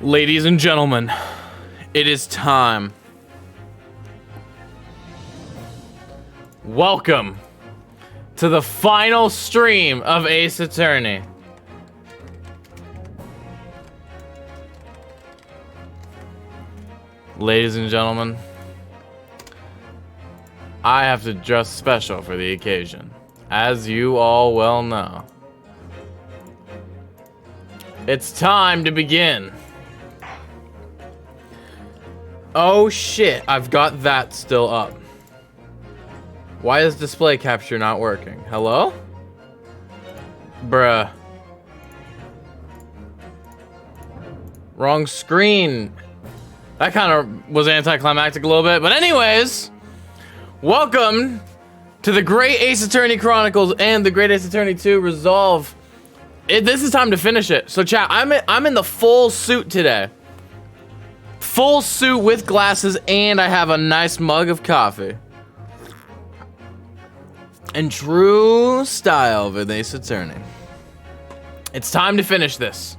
Ladies and gentlemen, it is time. Welcome to the final stream of Ace Attorney. Ladies and gentlemen, I have to dress special for the occasion, as you all well know. It's time to begin. Oh shit, I've got that still up. Why is display capture not working? Hello? Bruh. Wrong screen. That kind of was anticlimactic a little bit, but anyways, welcome to the Great Ace Attorney Chronicles and the Great Ace Attorney 2 Resolve. This is time to finish it. So chat, I'm in the full suit today. Full suit with glasses, and I have a nice mug of coffee. In true style of an Ace Attorney. It's time to finish this.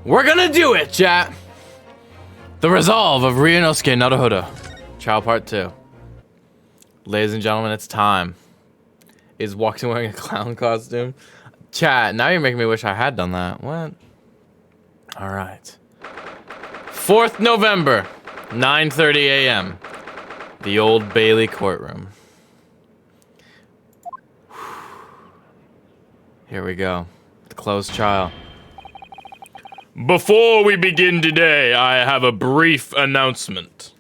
We're gonna do it, chat. The Resolve of Ryunosuke Naruhodo. Trial Part 2. Ladies and gentlemen, it's time. Is Walking wearing a clown costume? Chat, now you're making me wish I had done that. What? Alright. 4th November, 9:30 a.m. The Old Bailey courtroom. Here we go. The closed trial. Before we begin today, I have a brief announcement.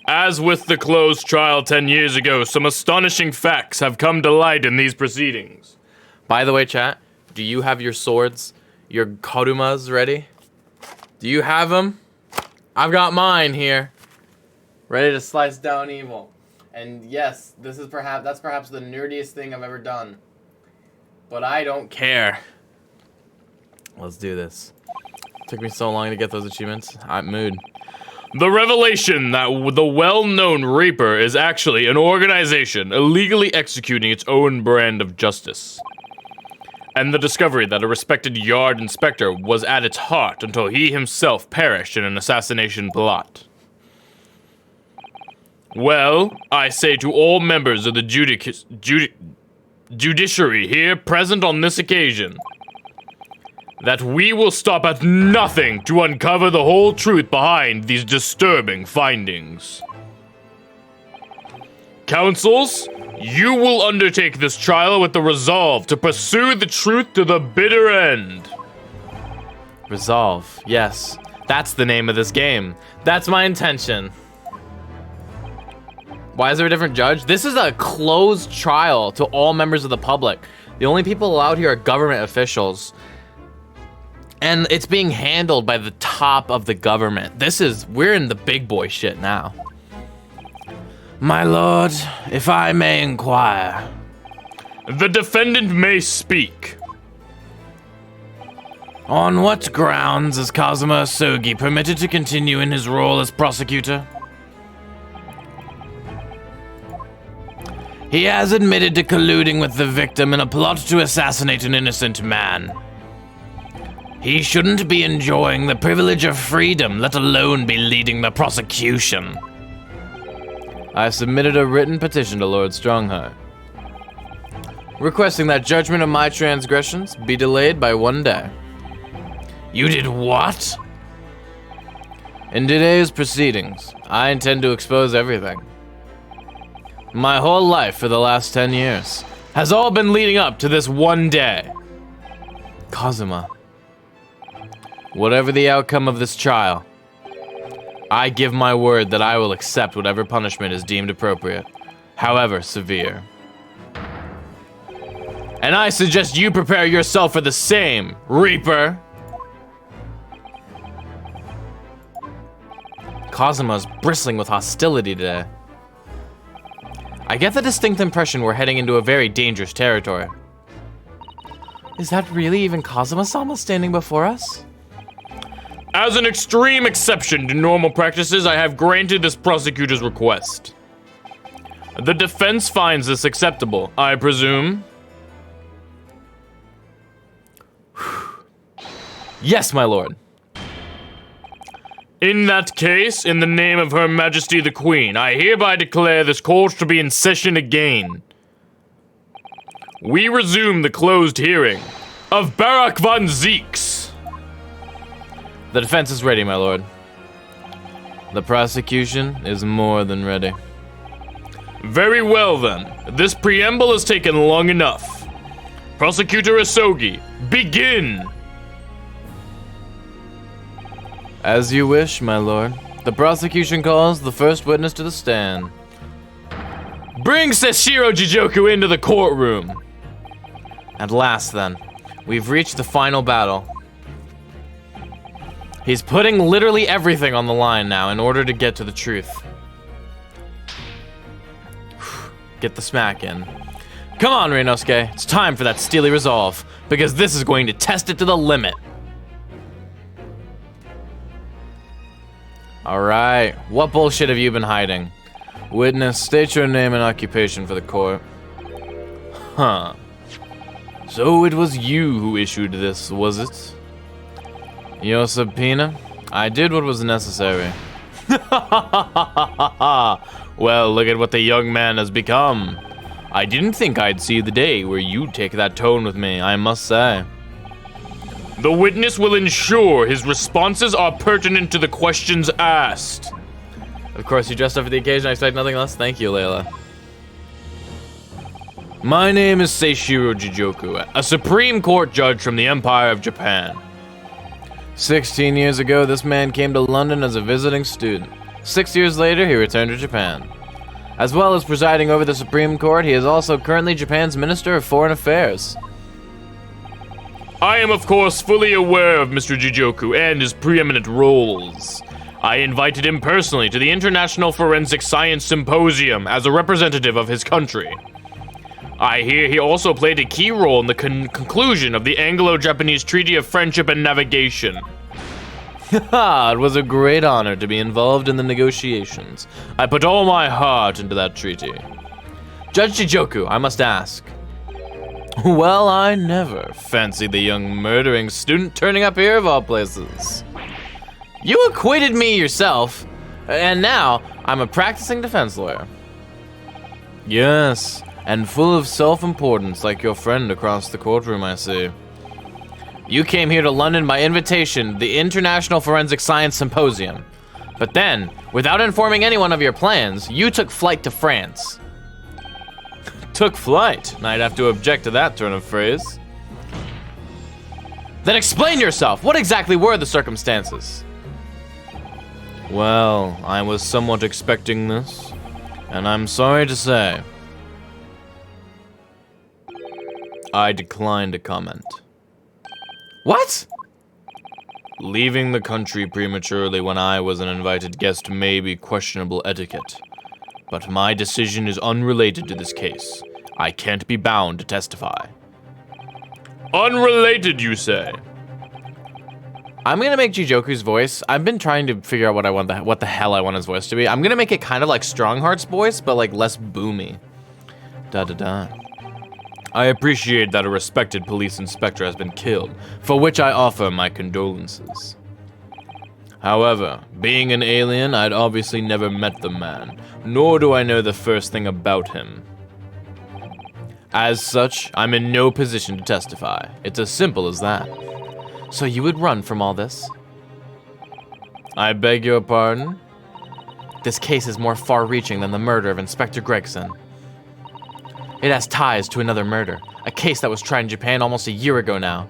As with the closed trial 10 years ago, some astonishing facts have come to light in these proceedings. By the way, chat, do you have your swords, your korumas ready? Do you have them? I've got mine here, ready to slice down evil. And yes, that's perhaps the nerdiest thing I've ever done. But I don't care. Let's do this. Took me so long to get those achievements. I'm mood. The revelation that the well-known Reaper is actually an organization illegally executing its own brand of justice. And the discovery that a respected yard inspector was at its heart until he himself perished in an assassination plot. Well, I say to all members of the judiciary here present on this occasion, that we will stop at nothing to uncover the whole truth behind these disturbing findings. Counsels, you will undertake this trial with the resolve to pursue the truth to the bitter end. Resolve, yes. That's the name of this game. That's my intention. Why is there a different judge? This is a closed trial to all members of the public. The only people allowed here are government officials. And it's being handled by the top of the government. We're in the big boy shit now. My lord, if I may inquire. The defendant may speak. On what grounds is Kazuma Asogi permitted to continue in his role as prosecutor? He has admitted to colluding with the victim in a plot to assassinate an innocent man. He shouldn't be enjoying the privilege of freedom, let alone be leading the prosecution. I submitted a written petition to Lord Strongheart, requesting that judgment of my transgressions be delayed by 1 day. You did what? In today's proceedings, I intend to expose everything. My whole life for the last 10 years has all been leading up to this 1 day. Kazuma. Whatever the outcome of this trial, I give my word that I will accept whatever punishment is deemed appropriate, however severe. And I suggest you prepare yourself for the same, Reaper. Kazuma's bristling with hostility today. I get the distinct impression we're heading into a very dangerous territory. Is that really even Kazuma-sama standing before us? As an extreme exception to normal practices, I have granted this prosecutor's request. The defense finds this acceptable, I presume. Yes, my lord. In that case, in the name of Her Majesty the Queen, I hereby declare this court to be in session again. We resume the closed hearing of Barak von Zeeks. The defense is ready, my lord. The prosecution is more than ready. Very well then. This preamble has taken long enough. Prosecutor Asogi, begin! As you wish, my lord. The prosecution calls the first witness to the stand. Bring Seshiro Jijoku into the courtroom. At last, then, we've reached the final battle. He's putting literally everything on the line now in order to get to the truth. Get the smack in. Come on, Reinosuke. It's time for that steely resolve, because this is going to test it to the limit. Alright, what bullshit have you been hiding? Witness, state your name and occupation for the court. Huh. So it was you who issued this, was it? Your subpoena? I did what was necessary. Well, look at what the young man has become. I didn't think I'd see the day where you'd take that tone with me, I must say. The witness will ensure his responses are pertinent to the questions asked. Of course, you dressed up for the occasion. I expect nothing less. Thank you, Layla. My name is Seishiro Jijoku, a Supreme Court judge from the Empire of Japan. 16 years ago, this man came to London as a visiting student. 6 years later, he returned to Japan. As well as presiding over the Supreme Court, he is also currently Japan's Minister of Foreign Affairs. I am, of course, fully aware of Mr. Jijoku and his preeminent roles. I invited him personally to the International Forensic Science Symposium as a representative of his country. I hear he also played a key role in the conclusion of the Anglo-Japanese Treaty of Friendship and Navigation. It was a great honor to be involved in the negotiations. I put all my heart into that treaty. Judge Jijoku, I must ask. Well, I never fancied the young murdering student turning up here of all places. You acquitted me yourself, and now I'm a practicing defense lawyer. Yes, and full of self-importance like your friend across the courtroom, I see. You came here to London by invitation, the International Forensic Science Symposium. But then, without informing anyone of your plans, you took flight to France. Took flight? I'd have to object to that turn of phrase. Then explain yourself. What exactly were the circumstances? Well, I was somewhat expecting this, and I'm sorry to say, I decline to comment. What? Leaving the country prematurely when I was an invited guest may be questionable etiquette, but my decision is unrelated to this case. I can't be bound to testify. Unrelated, you say? I'm gonna make Jijoku's voice. I've been trying to figure out what the hell I want his voice to be. I'm gonna make it kind of like Strongheart's voice, but like less boomy. Da da da. I appreciate that a respected police inspector has been killed, for which I offer my condolences. However, being an alien, I'd obviously never met the man, nor do I know the first thing about him. As such, I'm in no position to testify. It's as simple as that. So you would run from all this? I beg your pardon? This case is more far-reaching than the murder of Inspector Gregson. It has ties to another murder, a case that was tried in Japan almost a year ago now.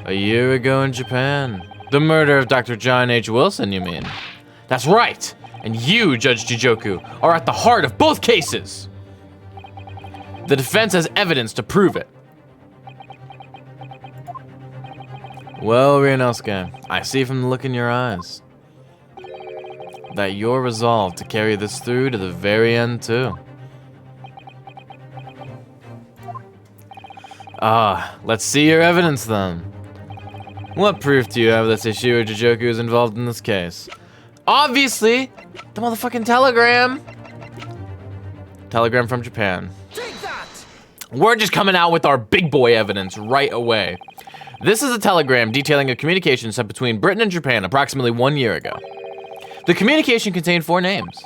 A year ago in Japan? The murder of Dr. John H. Wilson, you mean? That's right! And you, Judge Jijoku, are at the heart of both cases! The defense has evidence to prove it. Well, Reinosuke, I see from the look in your eyes that you're resolved to carry this through to the very end, too. Let's see your evidence then. What proof do you have that Seishiro Jijoku is involved in this case? Obviously, the motherfucking telegram. Telegram from Japan. Take that! We're just coming out with our big boy evidence right away. This is a telegram detailing a communication sent between Britain and Japan approximately 1 year ago. The communication contained 4 names: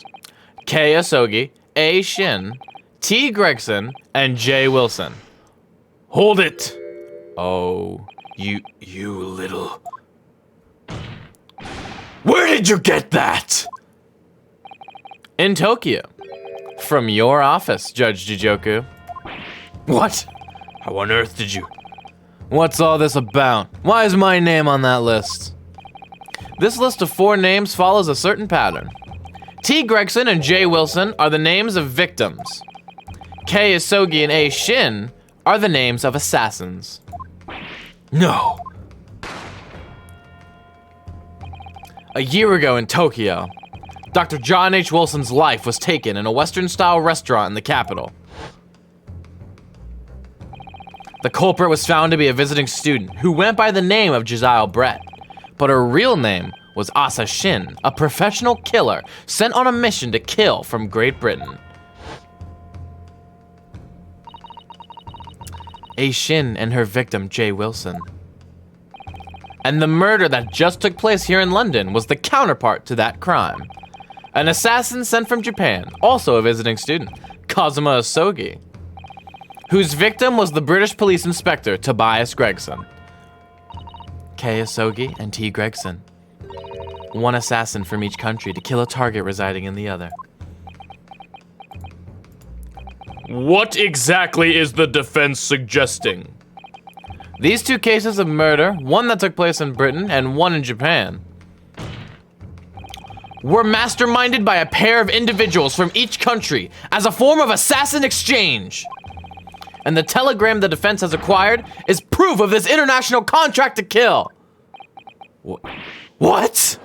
K. Asogi, A. Shin, T. Gregson, and J. Wilson. Hold it! Oh, You little... Where did you get that? in Tokyo. From your office, Judge Jijoku. What? How on earth did you... What's all this about? Why is my name on that list? This list of 4 names follows a certain pattern. T. Gregson and J. Wilson are the names of victims. K. Asogi and A. Shin are the names of assassins. No. A year ago in Tokyo, Dr. John H. Wilson's life was taken in a Western-style restaurant in the capital. The culprit was found to be a visiting student who went by the name of Josiah Brett, but her real name was Asa Shin, a professional killer sent on a mission to kill from Great Britain. A. Shin and her victim, J. Wilson. And the murder that just took place here in London was the counterpart to that crime. An assassin sent from Japan, also a visiting student, Kazuma Asogi, whose victim was the British police inspector, Tobias Gregson. K. Asogi and T. Gregson. 1 assassin from each country to kill a target residing in the other. What exactly is the defense suggesting? These 2 cases of murder, one that took place in Britain and one in Japan, were masterminded by a pair of individuals from each country as a form of assassin exchange. And the telegram the defense has acquired is proof of this international contract to kill. What?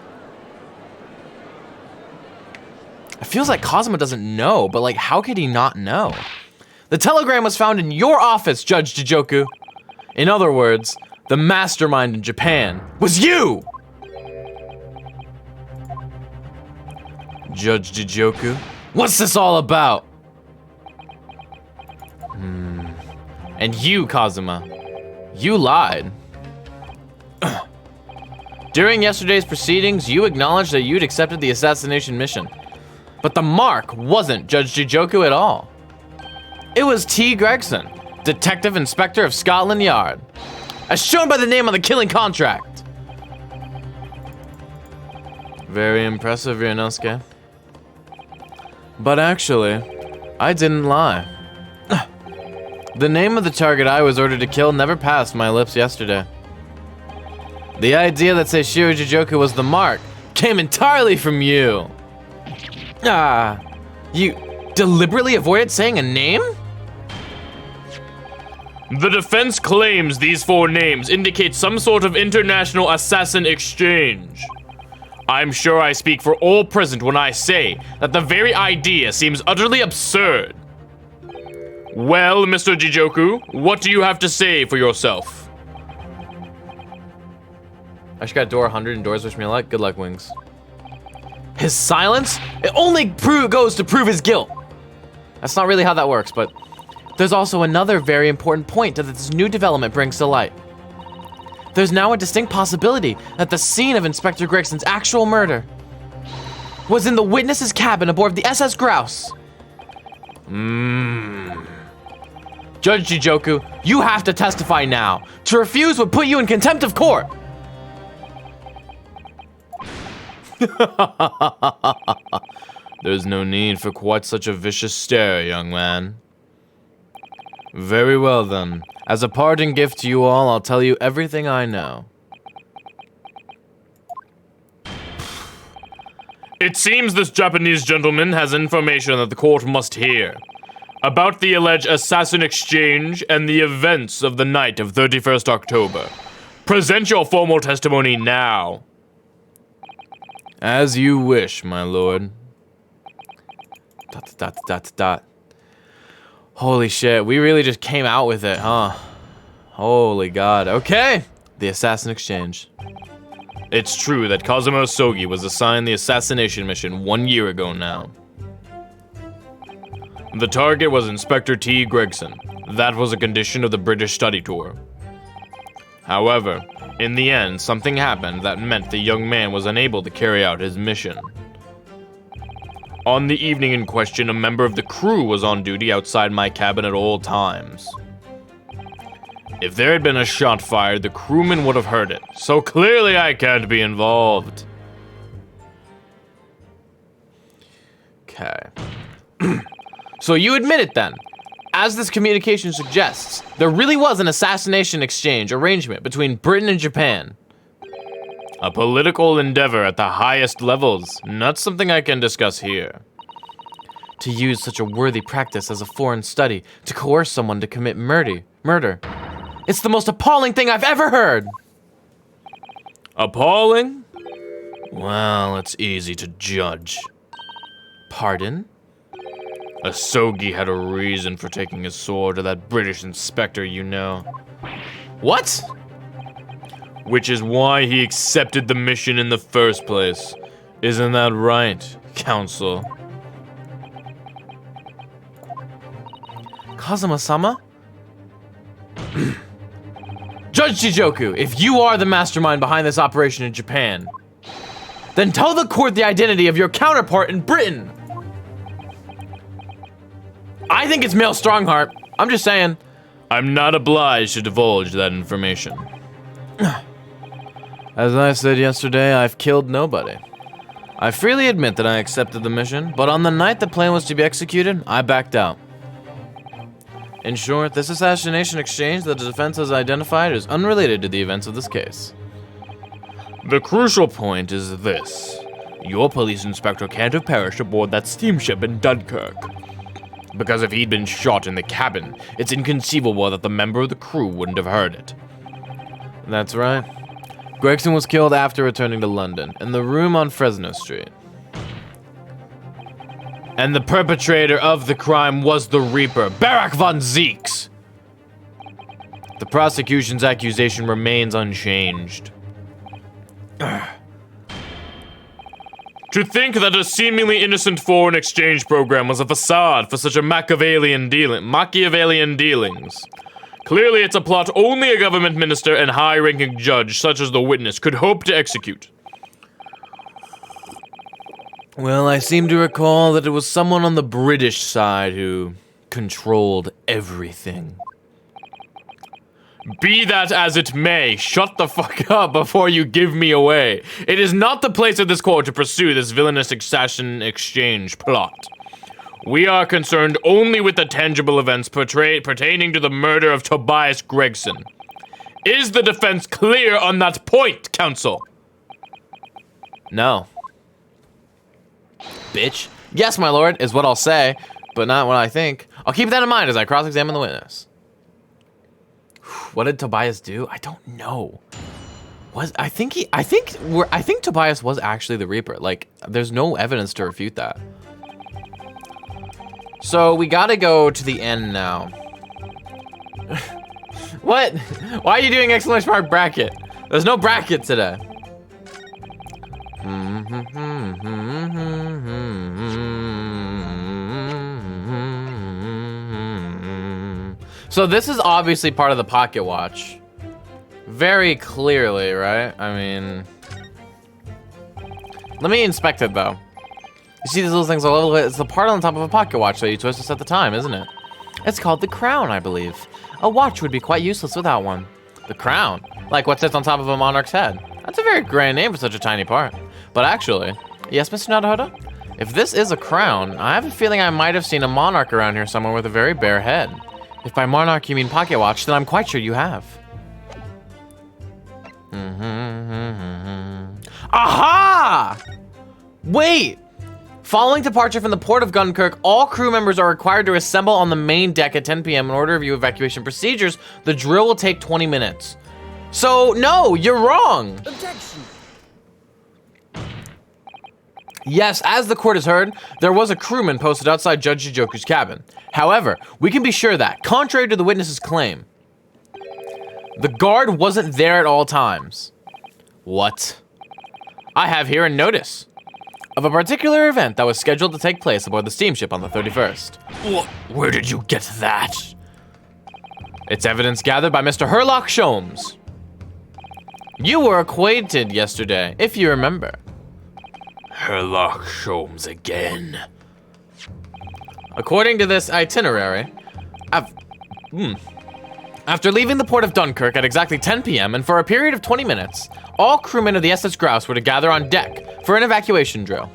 It feels like Kazuma doesn't know, but like, how could he not know? The telegram was found in your office, Judge Jijoku. In other words, the mastermind in Japan was you! Judge Jijoku, what's this all about? And you, Kazuma, you lied. During yesterday's proceedings, you acknowledged that you'd accepted the assassination mission. But the mark wasn't Judge Jijoku at all. It was T. Gregson, Detective Inspector of Scotland Yard, as shown by the name on the killing contract. Very impressive, Ryunosuke. But actually, I didn't lie. The name of the target I was ordered to kill never passed my lips yesterday. The idea that Seishiro Jijoku was the mark came entirely from you. You deliberately avoided saying a name? The defense claims these 4 names indicate some sort of international assassin exchange. I'm sure I speak for all present when I say that the very idea seems utterly absurd. Well, Mr. Jijoku, what do you have to say for yourself? I just got door 100 and doors wish me luck. Good luck, Wings. His silence? It only goes to prove his guilt. That's not really how that works, but there's also another very important point that this new development brings to light. There's now a distinct possibility that the scene of Inspector Gregson's actual murder was in the witness's cabin aboard the SS Grouse. Judge Jijoku, you have to testify now. To refuse would put you in contempt of court. There's no need for quite such a vicious stare, young man. Very well then. As a parting gift to you all, I'll tell you everything I know. It seems this Japanese gentleman has information that the court must hear about the alleged assassin exchange and the events of the night of 31st October. Present your formal testimony now. As you wish, my lord. ... Holy shit, we really just came out with it, huh? Holy god. Okay, the assassin exchange. It's true that Kazuma Asogi was assigned the assassination mission 1 year ago now. The target was Inspector T. Gregson. That was a condition of the British study tour. However, in the end, something happened that meant the young man was unable to carry out his mission. On the evening in question, a member of the crew was on duty outside my cabin at all times. If there had been a shot fired, the crewman would have heard it, so clearly I can't be involved. Okay. So you admit it then. As this communication suggests, there really was an assassination exchange arrangement between Britain and Japan. A political endeavor at the highest levels, not something I can discuss here. To use such a worthy practice as a foreign study to coerce someone to commit murder. It's the most appalling thing I've ever heard. Appalling? Well, it's easy to judge. Pardon? Asogi had a reason for taking his sword to that British inspector, you know. What? Which is why he accepted the mission in the first place. Isn't that right, Council? Kazuma-sama? Judge Chijoku, if you are the mastermind behind this operation in Japan, then tell the court the identity of your counterpart in Britain. I think it's Male Strongheart. I'm just saying. I'm not obliged to divulge that information. As I said yesterday, I've killed nobody. I freely admit that I accepted the mission, but on the night the plan was to be executed, I backed out. In short, this assassination exchange that the defense has identified is unrelated to the events of this case. The crucial point is this. Your police inspector can't have perished aboard that steamship in Dunkirk. Because if he'd been shot in the cabin, it's inconceivable that the member of the crew wouldn't have heard it. That's right. Gregson was killed after returning to London, in the room on Fresno Street. And the perpetrator of the crime was the Reaper, Barak von Zeeks! The prosecution's accusation remains unchanged. To think that a seemingly innocent foreign exchange program was a facade for such a Machiavellian dealings. Clearly it's a plot only a government minister and high-ranking judge such as the witness could hope to execute. Well, I seem to recall that it was someone on the British side who controlled everything. Be that as it may, shut the fuck up before you give me away. It is not the place of this court to pursue this villainous assassin exchange plot. We are concerned only with the tangible events pertaining to the murder of Tobias Gregson. Is the defense clear on that point, counsel? No. Bitch. Yes, my lord, is what I'll say, but not what I think. I'll keep that in mind as I cross-examine the witness. What did Tobias do? I don't know. I think Tobias was actually the Reaper. Like, there's no evidence to refute that. So we gotta go to the end now. What? Why are you doing exclamation mark bracket? There's no bracket today. So this is obviously part of the pocket watch. Very clearly, right? I mean, let me inspect it though. You see these little things all over it? It's the part on top of a pocket watch that you twist to set the time, isn't it? It's called the crown, I believe. A watch would be quite useless without one. The crown? Like what sits on top of a monarch's head. That's a very grand name for such a tiny part. But actually, yes, Mr. Naruhodo? If this is a crown, I have a feeling I might have seen a monarch around here somewhere with a very bare head. If by monarch you mean pocket watch, then I'm quite sure you have. Aha! Wait! Following departure from the port of Dunkirk, all crew members are required to assemble on the main deck at 10 p.m. in order to review evacuation procedures. The drill will take 20 minutes. So, no, you're wrong. Objection. Yes, as the court has heard, there was a crewman posted outside Judge Chijoku's cabin. However, we can be sure that, contrary to the witness's claim, the guard wasn't there at all times. What? I have here a notice of a particular event that was scheduled to take place aboard the steamship on the 31st. Where did you get that? It's evidence gathered by Mr. Herlock Sholmes. You were acquainted yesterday, if you remember. Sherlock Holmes again. According to this itinerary, after leaving the port of Dunkirk at exactly 10 p.m. and for a period of 20 minutes, all crewmen of the SS Grouse were to gather on deck for an evacuation drill.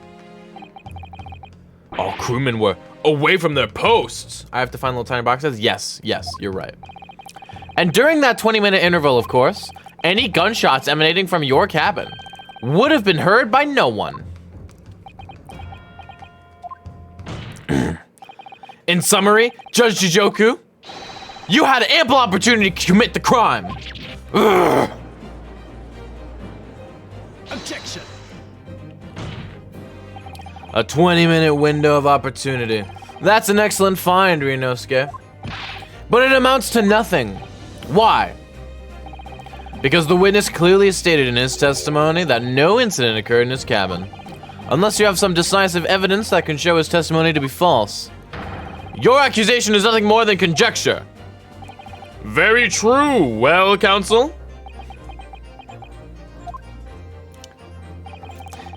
All crewmen were away from their posts. I have to find little tiny boxes? Yes, you're right. And during that 20-minute interval, of course, any gunshots emanating from your cabin would have been heard by no one. In summary, Judge Jijoku, you had ample opportunity to commit the crime. Ugh. Objection. A 20-minute window of opportunity. That's an excellent find, Ryunosuke. But it amounts to nothing. Why? Because the witness clearly stated in his testimony that no incident occurred in his cabin. Unless you have some decisive evidence that can show his testimony to be false. Your accusation is nothing more than conjecture. Very true. Well, counsel?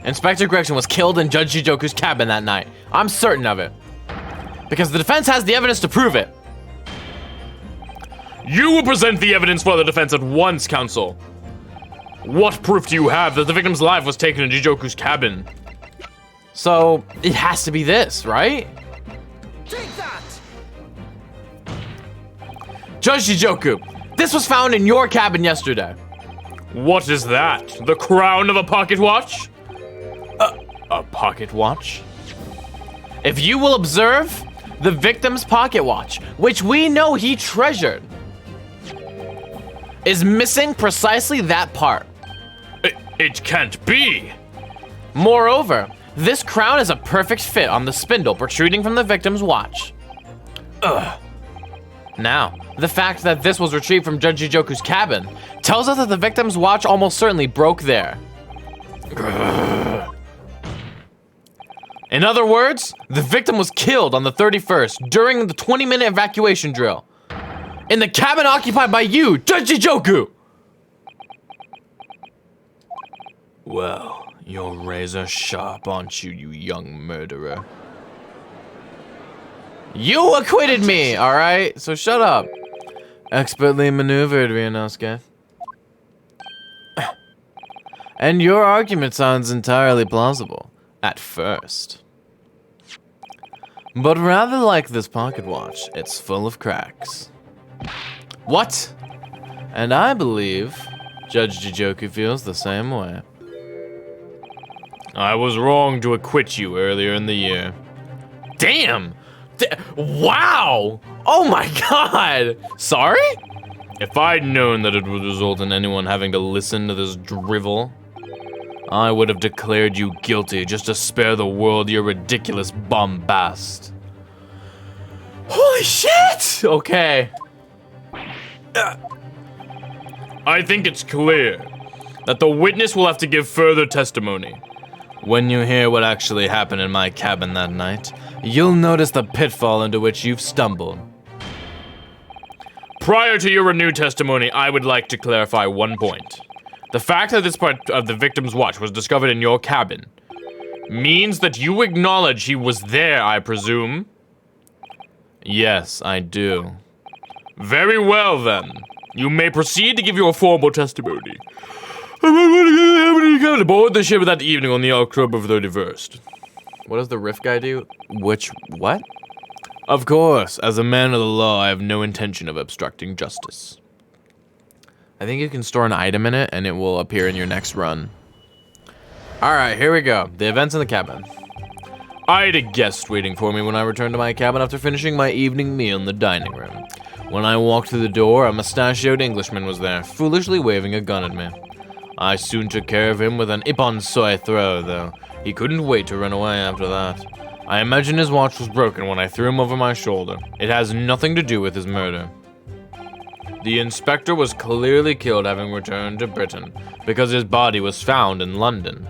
Inspector Gregson was killed in Judge Jijoku's cabin that night. I'm certain of it. Because the defense has the evidence to prove it. You will present the evidence for the defense at once, counsel. What proof do you have that the victim's life was taken in Jijoku's cabin? So, it has to be this, right? Take that. Judge Jijoku, this was found in your cabin yesterday. What is that? The crown of a pocket watch? A pocket watch? If you will observe, the victim's pocket watch, which we know he treasured, is missing precisely that part. It can't be. Moreover, this crown is a perfect fit on the spindle protruding from the victim's watch. Ugh. Now, the fact that this was retrieved from Judge Jijoku's cabin tells us that the victim's watch almost certainly broke there. In other words, the victim was killed on the 31st during the 20-minute evacuation drill. In the cabin occupied by you, Judge Jijoku! Well, you're razor sharp, aren't you, you young murderer? You acquitted me, alright? So shut up. Expertly maneuvered, Ryunosuke. And your argument sounds entirely plausible, at first. But rather like this pocket watch, it's full of cracks. What? And I believe Judge Jijoku feels the same way. I was wrong to acquit you earlier in the year. Damn! Wow! Oh my god! Sorry? If I'd known that it would result in anyone having to listen to this drivel, I would have declared you guilty just to spare the world your ridiculous bombast. Holy shit! Okay. I think it's clear that the witness will have to give further testimony. When you hear what actually happened in my cabin that night, you'll notice the pitfall into which you've stumbled. Prior to your renewed testimony, I would like to clarify one point. The fact that this part of the victim's watch was discovered in your cabin means that you acknowledge he was there, I presume? Yes, I do. Very well, then. You may proceed to give your formal testimony. Board the ship that evening on the October 31st. What does the riff guy do? What? Of course, as a man of the law, I have no intention of obstructing justice. I think you can store an item in it and it will appear in your next run. Alright, here we go. The events in the cabin. I had a guest waiting for me when I returned to my cabin after finishing my evening meal in the dining room. When I walked through the door, a mustachioed Englishman was there, foolishly waving a gun at me. I soon took care of him with an Ippon Soi throw, though. He couldn't wait to run away after that. I imagine his watch was broken when I threw him over my shoulder. It has nothing to do with his murder. The inspector was clearly killed having returned to Britain, because his body was found in London.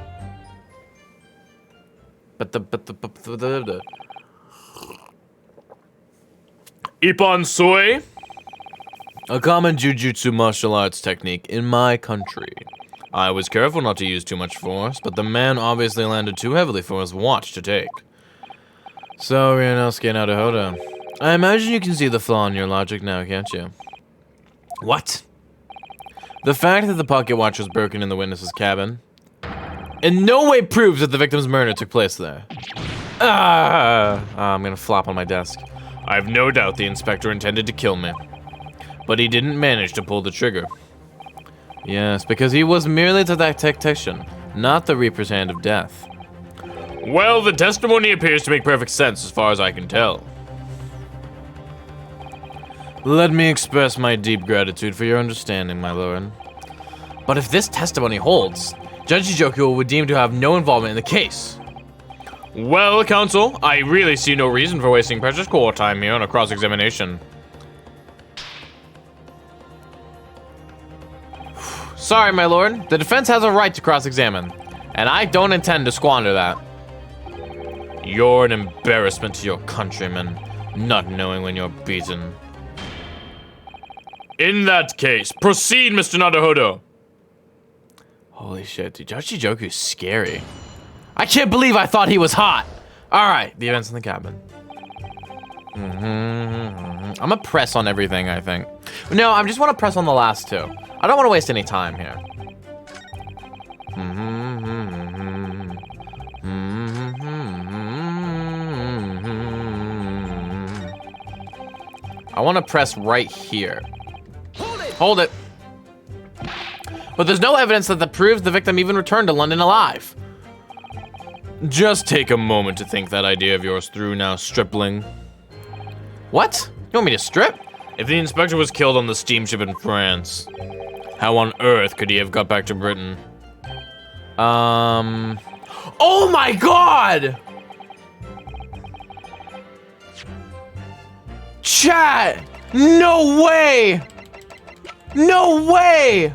Ippon Soi? A common jujutsu martial arts technique in my country. I was careful not to use too much force, but the man obviously landed too heavily for his watch to take. So, Ryunosuke Naruhodo, I imagine you can see the flaw in your logic now, can't you? What? The fact that the pocket watch was broken in the witness's cabin in no way proves that the victim's murder took place there. I'm gonna flop on my desk. I have no doubt the inspector intended to kill me, but he didn't manage to pull the trigger. Yes, because he was merely the tactician, not the reaper's hand of death. Well, the testimony appears to make perfect sense as far as I can tell. Let me express my deep gratitude for your understanding, my lord. But if this testimony holds, Judge Jijoku would deem to have no involvement in the case. Well, counsel, I really see no reason for wasting precious court time here on a cross-examination. Sorry, my lord. The defense has a right to cross-examine, and I don't intend to squander that. You're an embarrassment to your countrymen, not knowing when you're beaten. In that case, proceed, Mr. Naruhodo. Holy shit, dude. Judge Jijoku's scary. I can't believe I thought he was hot. All right, the events in the cabin. I'm gonna press on everything, I think. No, I just want to press on the last two. I don't want to waste any time here. I want to press right here. Hold it. But there's no evidence that proves the victim even returned to London alive. Just take a moment to think that idea of yours through now, stripling. What? You want me to strip? If the inspector was killed on the steamship in France, how on earth could he have got back to Britain? Oh my god! Chat! No way! No way!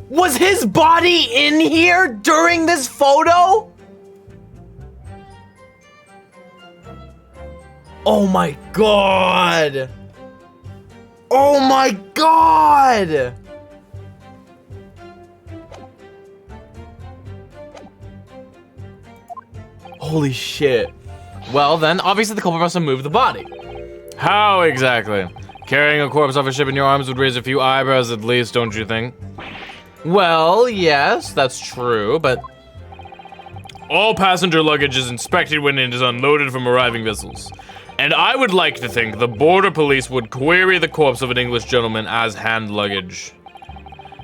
Was his body in here during this photo? Oh my god! Oh my god! Holy shit. Well then, obviously the culprit must have moved the body. How exactly? Carrying a corpse off a ship in your arms would raise a few eyebrows at least, don't you think? Well, yes, that's true, but... All passenger luggage is inspected when it is unloaded from arriving vessels. And I would like to think the border police would query the corpse of an English gentleman as hand luggage.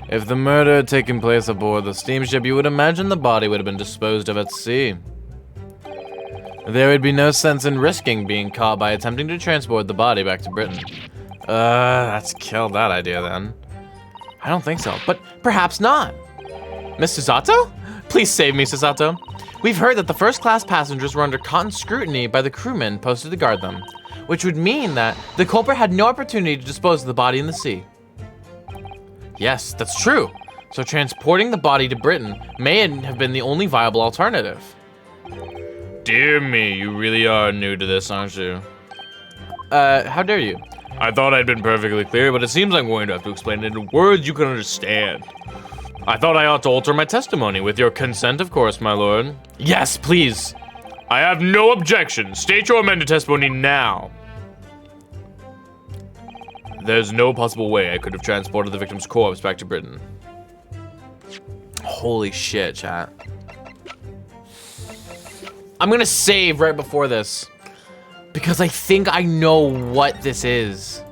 If the murder had taken place aboard the steamship, you would imagine the body would have been disposed of at sea. There would be no sense in risking being caught by attempting to transport the body back to Britain. That's killed that idea then. I don't think so, but perhaps not. Miss Susato? Please save me, Susato. We've heard that the first-class passengers were under constant scrutiny by the crewmen posted to guard them, which would mean that the culprit had no opportunity to dispose of the body in the sea. Yes, that's true. So transporting the body to Britain may have been the only viable alternative. Dear me, you really are new to this, aren't you? How dare you? I thought I'd been perfectly clear, but it seems I'm going to have to explain it in words you can understand. I thought I ought to alter my testimony, with your consent, of course, my lord. Yes, please. I have no objection. State your amended testimony now. There's no possible way I could have transported the victim's corpse back to Britain. Holy shit, chat. I'm gonna save right before this, because I think I know what this is.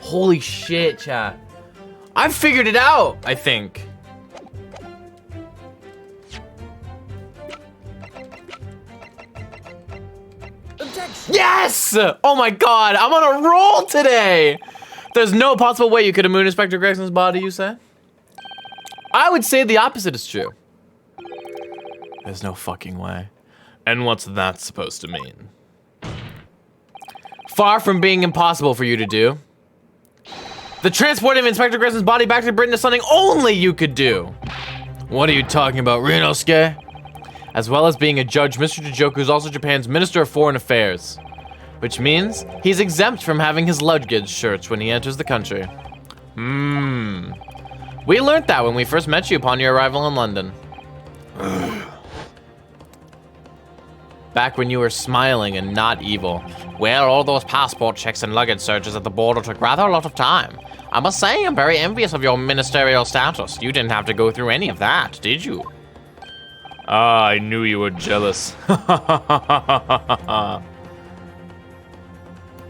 Holy shit, chat. I've figured it out, I think. Yes! Oh my god, I'm on a roll today! There's no possible way you could have moved Inspector Gregson's body, you say? I would say the opposite is true. There's no fucking way. And what's that supposed to mean? Far from being impossible for you to do. The transporting of Inspector Gregson's body back to Britain is something only you could do. What are you talking about, Ryunosuke? As well as being a judge, Mr. Jijoku is also Japan's Minister of Foreign Affairs. which means he's exempt from having his luggage searched when he enters the country. We learned that when we first met you upon your arrival in London. Back when you were smiling and not evil. Well, all those passport checks and luggage searches at the border took rather a lot of time. I must say I'm very envious of your ministerial status. You didn't have to go through any of that, did you? Ah, I knew you were jealous.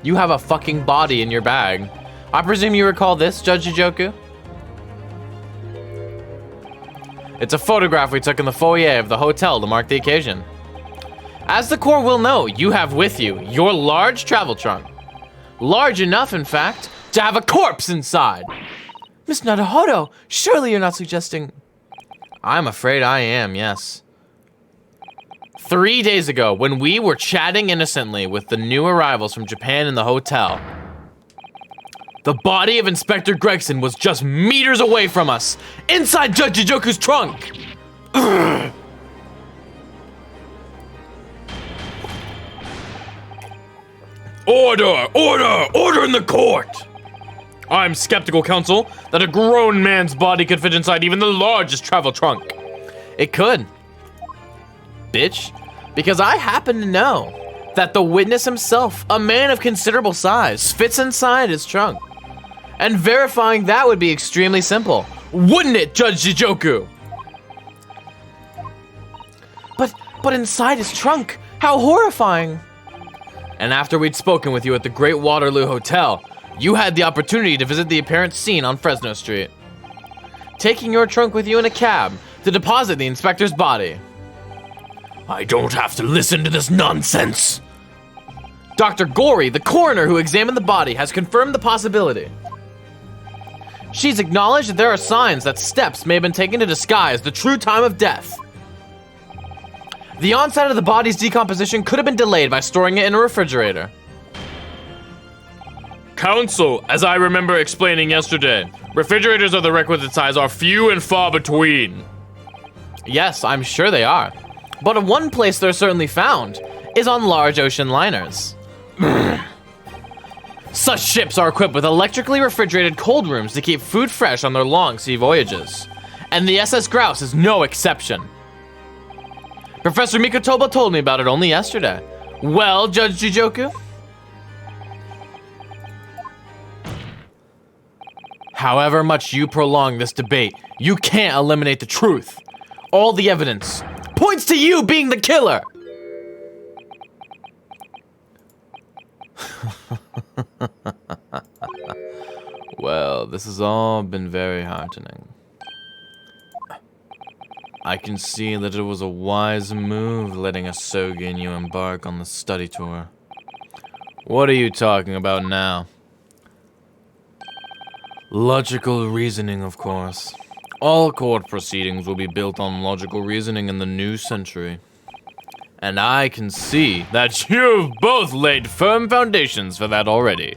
You have a fucking body in your bag. I presume you recall this, Judge Jijoku? It's a photograph we took in the foyer of the hotel to mark the occasion. As the Corps will know, you have with you your large travel trunk. Large enough, in fact, to have a corpse inside. Miss Naruhodo, surely you're not suggesting... I'm afraid I am, yes. 3 days ago, when we were chatting innocently with the new arrivals from Japan in the hotel, the body of Inspector Gregson was just meters away from us, inside Judge Jijoku's trunk. Order! Order! Order in the court! I'm skeptical, counsel, that a grown man's body could fit inside even the largest travel trunk. It could. Bitch. Because I happen to know that the witness himself, a man of considerable size, fits inside his trunk. And verifying that would be extremely simple. Wouldn't it, Judge Jijoku? But inside his trunk? How horrifying. And after we'd spoken with you at the Great Waterloo Hotel, you had the opportunity to visit the apparent scene on Fresno Street, taking your trunk with you in a cab to deposit the inspector's body. I don't have to listen to this nonsense. Dr. Gory, the coroner who examined the body, has confirmed the possibility. She's acknowledged that there are signs that steps may have been taken to disguise the true time of death. The onset of the body's decomposition could have been delayed by storing it in a refrigerator. Counsel, as I remember explaining yesterday, refrigerators of the requisite size are few and far between. Yes, I'm sure they are. But one place they're certainly found is on large ocean liners. Such ships are equipped with electrically refrigerated cold rooms to keep food fresh on their long sea voyages. And the SS Grouse is no exception. Professor Mikotoba told me about it only yesterday. Well, Judge Jijoku? However much you prolong this debate, you can't eliminate the truth. All the evidence points to you being the killer. Well, this has all been very heartening. I can see that it was a wise move letting Asogi and you embark on the study tour. What are you talking about now? Logical reasoning, of course. All court proceedings will be built on logical reasoning in the new century. And I can see that you've both laid firm foundations for that already.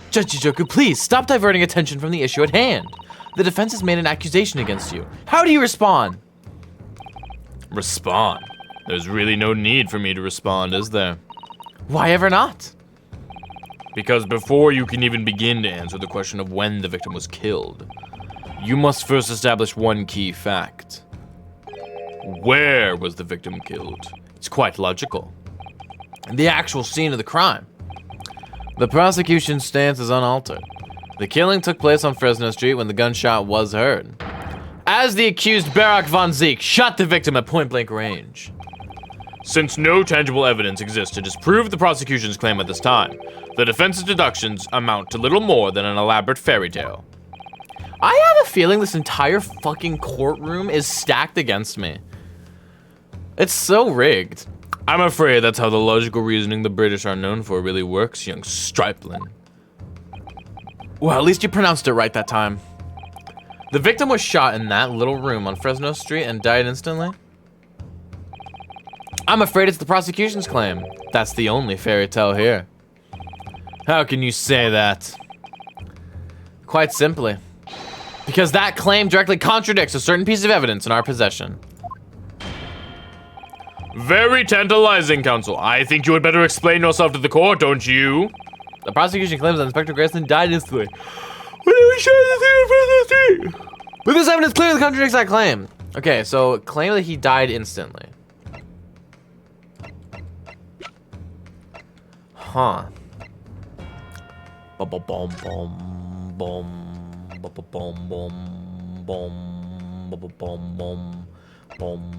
Judge Jijoku, please stop diverting attention from the issue at hand. The defense has made an accusation against you. How do you respond? Respond? There's really no need for me to respond, is there? Why ever not? Because before you can even begin to answer the question of when the victim was killed, you must first establish one key fact. Where was the victim killed? It's quite logical. The actual scene of the crime. The prosecution's stance is unaltered. The killing took place on Fresno Street when the gunshot was heard, as the accused Barak von Zeke shot the victim at point-blank range. Since no tangible evidence exists to disprove the prosecution's claim at this time, the defense's deductions amount to little more than an elaborate fairy tale. I have a feeling this entire fucking courtroom is stacked against me. It's so rigged. I'm afraid that's how the logical reasoning the British are known for really works, young Striplin. Well, at least you pronounced it right that time. The victim was shot in that little room on Fresno Street and died instantly. I'm afraid it's the prosecution's claim. That's the only fairy tale here. How can you say that? Quite simply, because that claim directly contradicts a certain piece of evidence in our possession. Very tantalizing, counsel. I think you had better explain yourself to the court, don't you? The prosecution claims that Inspector Grayson died instantly. What did we show the theory for the But this evidence clearly contradicts that claim. Okay, so claim that he died instantly. Huh. Bum bum bum bum bum bum bum bum bum bum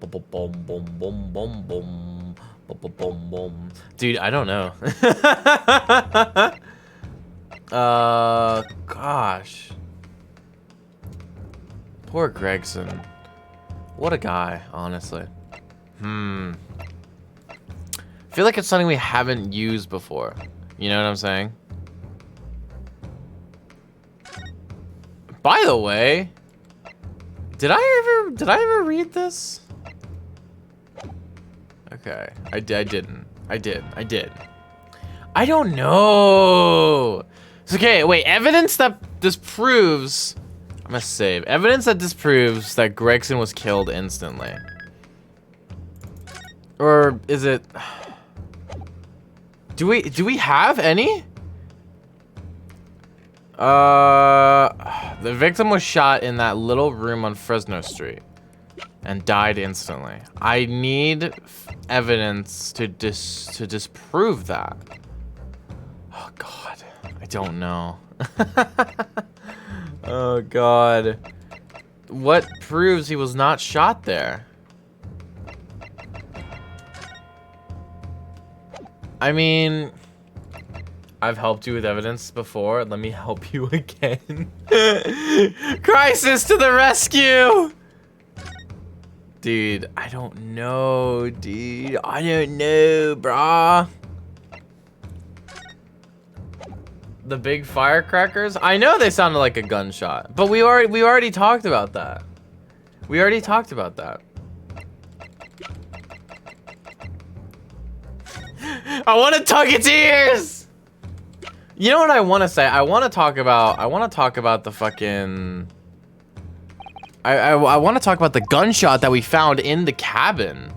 bum bum bum bum bum bum bum. Dude, I don't know. Gosh. Poor Gregson. What a guy, honestly. I feel like it's something we haven't used before. You know what I'm saying? By the way, did I ever read this? Okay, I didn't. I did. I don't know. It's okay, wait, evidence that disproves... I'm gonna save. Evidence that disproves that Gregson was killed instantly. Or is it... Do we have any? The victim was shot in that little room on Fresno Street and died instantly. I need evidence to disprove that. Oh God, I don't know. Oh God, what proves he was not shot there? I mean, I've helped you with evidence before. Let me help you again. Crisis to the rescue! Dude, I don't know, dude. I don't know, brah. The big firecrackers? I know they sounded like a gunshot, but we already talked about that. We already talked about that. I want to tug its ears. You know what I want to say? I want to talk about the fucking... I want to talk about the gunshot that we found in the cabin.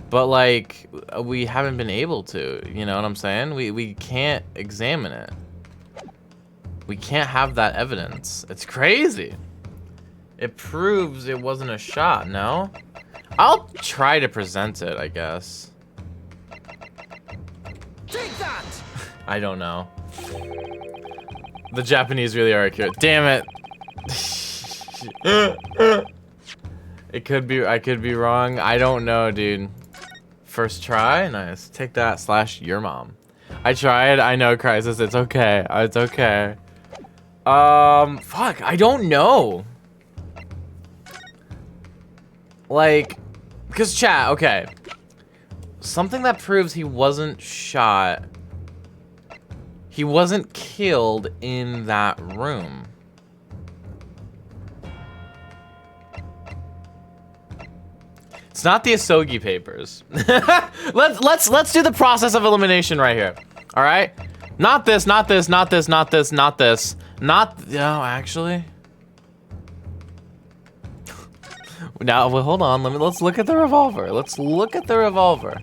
But, like, we haven't been able to. You know what I'm saying? We can't examine it. We can't have that evidence. It's crazy. It proves it wasn't a shot, no? I'll try to present it, I guess. Take that! I don't know. The Japanese really are accurate. Damn it. It could be, I could be wrong. I don't know, dude. First try? Nice. Take that / your mom. I tried. I know, Crisis. It's okay. It's okay. Fuck. I don't know. Like, because chat, okay. Something that proves he wasn't shot. He wasn't killed in that room. It's not the Asogi papers. let's do the process of elimination right here. All right? Not this, not this, not this, not this, not this. No, actually. Now, well, hold on. Let's look at the revolver. Let's look at the revolver.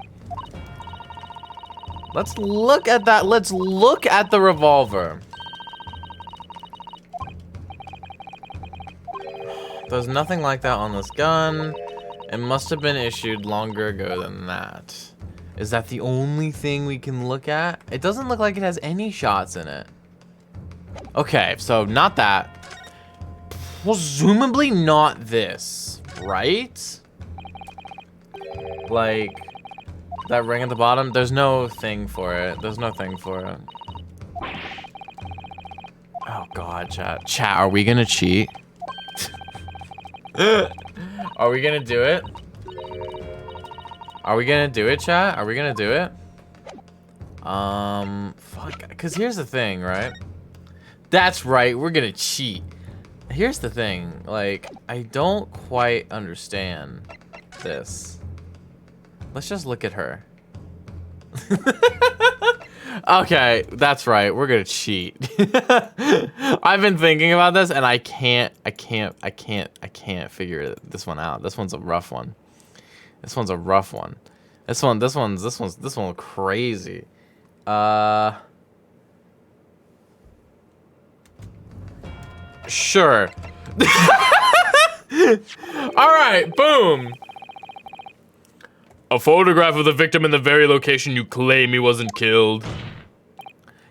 Let's look at that. Let's look at the revolver. There's nothing like that on this gun. It must have been issued longer ago than that. Is that the only thing we can look at? It doesn't look like it has any shots in it. Okay, so not that. Presumably not this, right? Like, that ring at the bottom, there's no thing for it. There's no thing for it. Oh God, chat. Chat, are we gonna cheat? Are we gonna do it? Are we gonna do it, chat? Are we gonna do it? Fuck, cause here's the thing, right? That's right, we're gonna cheat. Here's the thing, like, I don't quite understand this. Let's just look at her. Okay, that's right, we're gonna cheat. I've been thinking about this and I can't figure this one out. This one's a rough one. This one's a rough one. This one's crazy. Sure. All right, boom. A photograph of the victim in the very location you claim he wasn't killed.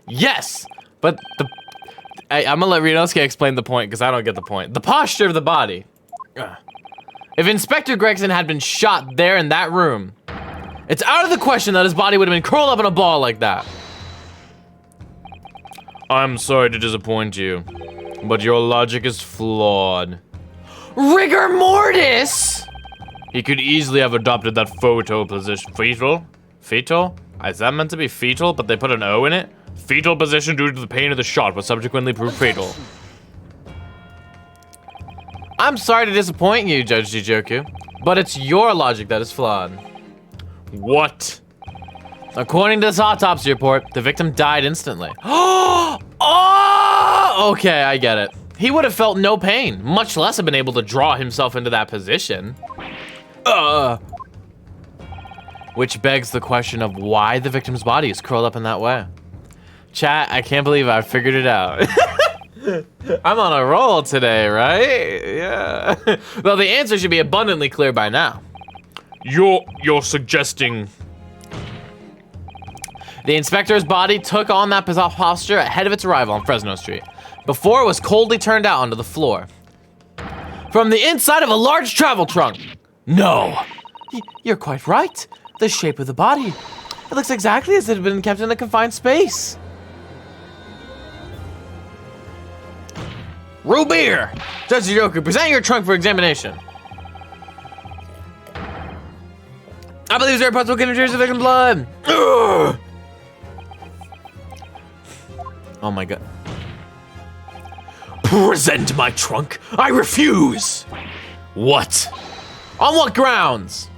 Yes, but I'm gonna let Renosuke explain the point because I don't get the point. The posture of the body. If Inspector Gregson had been shot there in that room, it's out of the question that his body would have been curled up in a ball like that. I'm sorry to disappoint you, but your logic is flawed. Rigor mortis! He could easily have adopted that photo position. Fetal? Fetal? Is that meant to be fetal, but they put an O in it? Fetal position due to the pain of the shot was subsequently proved fatal. I'm sorry to disappoint you, Judge Jijoku, but it's your logic that is flawed. What? According to this autopsy report, the victim died instantly. Oh! Okay, I get it. He would have felt no pain, much less have been able to draw himself into that position. Which begs the question of why the victim's body is curled up in that way. Chat, I can't believe I figured it out. I'm on a roll today, right? Yeah. Well, the answer should be abundantly clear by now. You're suggesting... The inspector's body took on that posture ahead of its arrival on Fresno Street, before it was coldly turned out onto the floor. From the inside of a large travel trunk. No. You're quite right. The shape of the body. It looks exactly as if it had been kept in a confined space. Rubeer! Judge Jijoku, present your trunk for examination. I believe there are possible contaminants of victim blood. Ugh. Oh my god. Present my trunk. I refuse. What? On what grounds?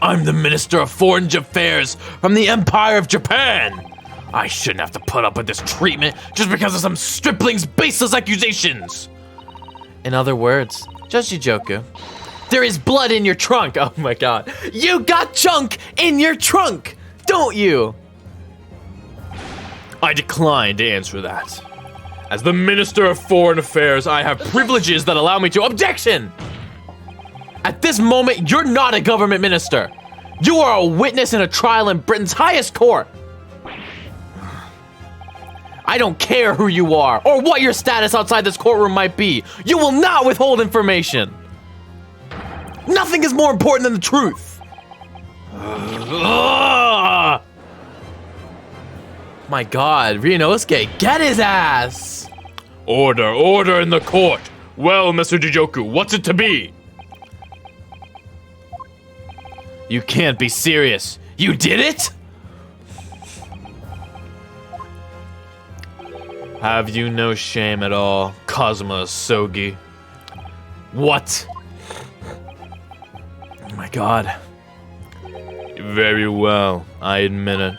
I'm the Minister of Foreign Affairs from the Empire of Japan. I shouldn't have to put up with this treatment just because of some stripling's baseless accusations. In other words, Judge Jijoku, there is blood in your trunk. Oh my god. You got junk in your trunk, don't you? I decline to answer that. As the Minister of Foreign Affairs, I have privileges that allow me to Objection! At this moment, you're not a government minister. You are a witness in a trial in Britain's highest court. I don't care who you are or what your status outside this courtroom might be. You will not withhold information. Nothing is more important than the truth. My god, Ryunosuke, get his ass! Order in the court. Well, Mr. Jijoku, what's it to be? You can't be serious. You did it? Have you no shame at all, Kazuma Sogi? What? Oh my god. Very well, I admit it.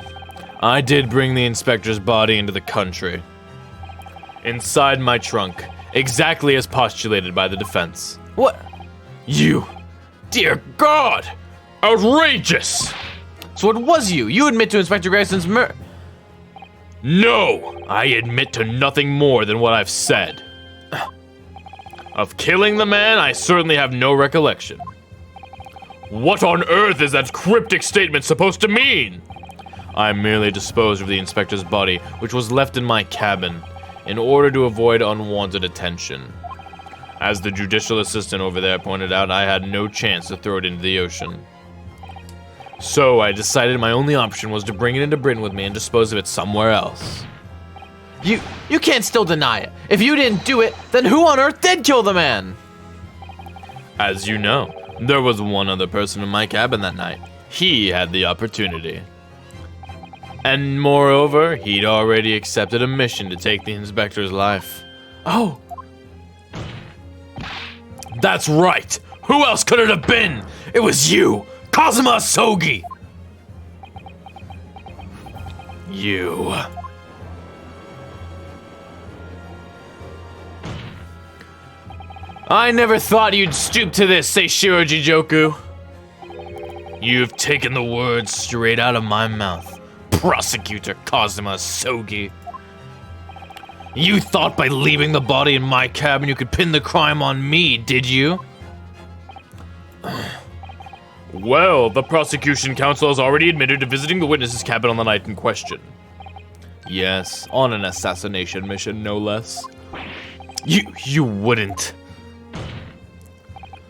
I did bring the inspector's body into the country. Inside my trunk, exactly as postulated by the defense. What? You? Dear God! Outrageous! So it was you. You admit to Inspector Gregson's murder. No! I admit to nothing more than what I've said. Of killing the man, I certainly have no recollection. What on earth is that cryptic statement supposed to mean? I merely disposed of the inspector's body, which was left in my cabin, in order to avoid unwanted attention. As the judicial assistant over there pointed out, I had no chance to throw it into the ocean. So I decided my only option was to bring it into Britain with me and dispose of it somewhere else. You can't still deny it. If you didn't do it, then who on earth did kill the man? As you know, there was one other person in my cabin that night. He had the opportunity. And moreover, he'd already accepted a mission to take the inspector's life. Oh. That's right! Who else could it have been? It was you! Kazuma Sogi! You. I never thought you'd stoop to this, Seishiro Jijoku. You've taken the words straight out of my mouth, Prosecutor Kazuma Sogi. You thought by leaving the body in my cabin you could pin the crime on me, did you? Well, the prosecution counsel has already admitted to visiting the witness's cabin on the night in question. Yes, on an assassination mission, no less. You wouldn't.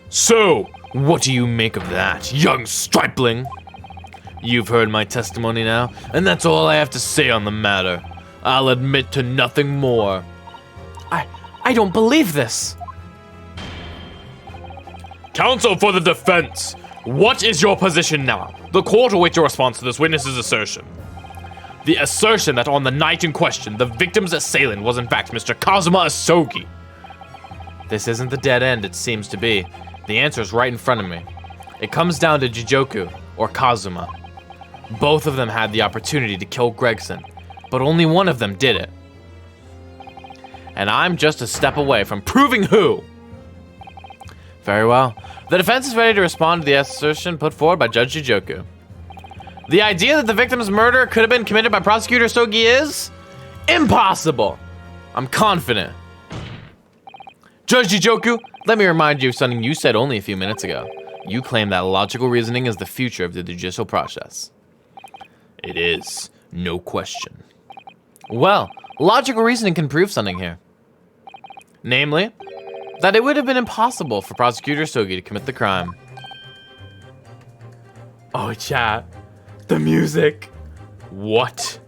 So, what do you make of that, young stripling? You've heard my testimony now, and that's all I have to say on the matter. I'll admit to nothing more. I don't believe this. Counsel for the defense, what is your position now? The court awaits your response to this witness's assertion. The assertion that on the night in question, the victim's assailant was in fact Mr. Kazuma Asogi. This isn't the dead end it seems to be. The answer is right in front of me. It comes down to Jijoku or Kazuma. Both of them had the opportunity to kill Gregson, but only one of them did it. And I'm just a step away from proving who. Very well. The defense is ready to respond to the assertion put forward by Judge Jijoku. The idea that the victim's murder could have been committed by Prosecutor Sogi is impossible. I'm confident. Judge Jijoku, let me remind you of something you said only a few minutes ago. You claim that logical reasoning is the future of the judicial process. It is, no question. Well, logical reasoning can prove something here. Namely, that it would have been impossible for Prosecutor Sogi to commit the crime. Oh, chat. The music. What?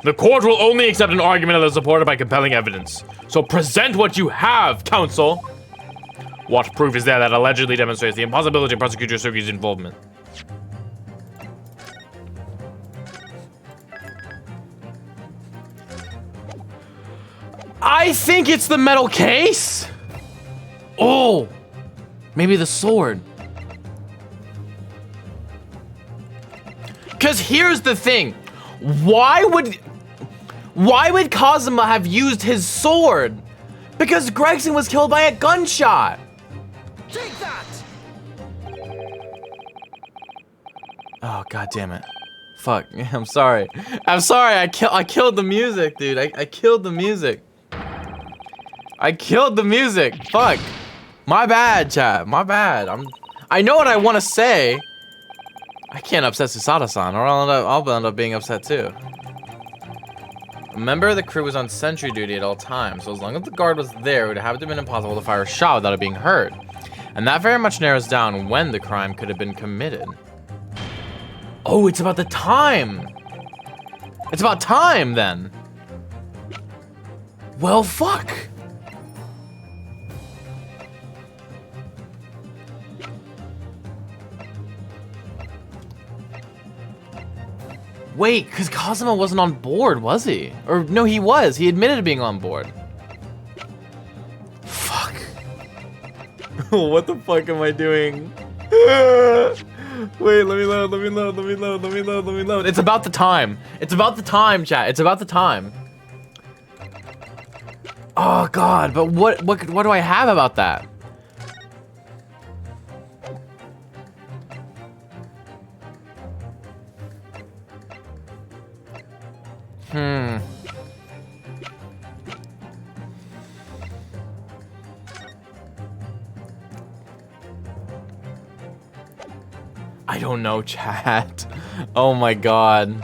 The court will only accept an argument that is supported by compelling evidence. So present what you have, counsel. What proof is there that allegedly demonstrates the impossibility of Prosecutor Sogi's involvement? I think it's the metal case. Oh, maybe the sword. Because here's the thing. Why would Kazuma have used his sword? Because Gregson was killed by a gunshot. Take that! Oh, god damn it. Fuck. I'm sorry. I'm sorry. I killed the music, dude. I killed the music. I killed the music. Fuck. My bad, chat. My bad. I know what I want to say. I can't upset Susada-san, or I'll end up being upset too. A member of the crew was on sentry duty at all times, so as long as the guard was there, it would have to have been impossible to fire a shot without it being heard. And that very much narrows down when the crime could have been committed. Oh, it's about the time. It's about time, then. Well, fuck. Wait, because Kazuma wasn't on board, was he? Or no, he was. He admitted to being on board. Fuck. What the fuck am I doing? Wait, let me load. It's about the time. It's about the time, chat. It's about the time. Oh god, but what do I have about that? I don't know, chat. Oh my god.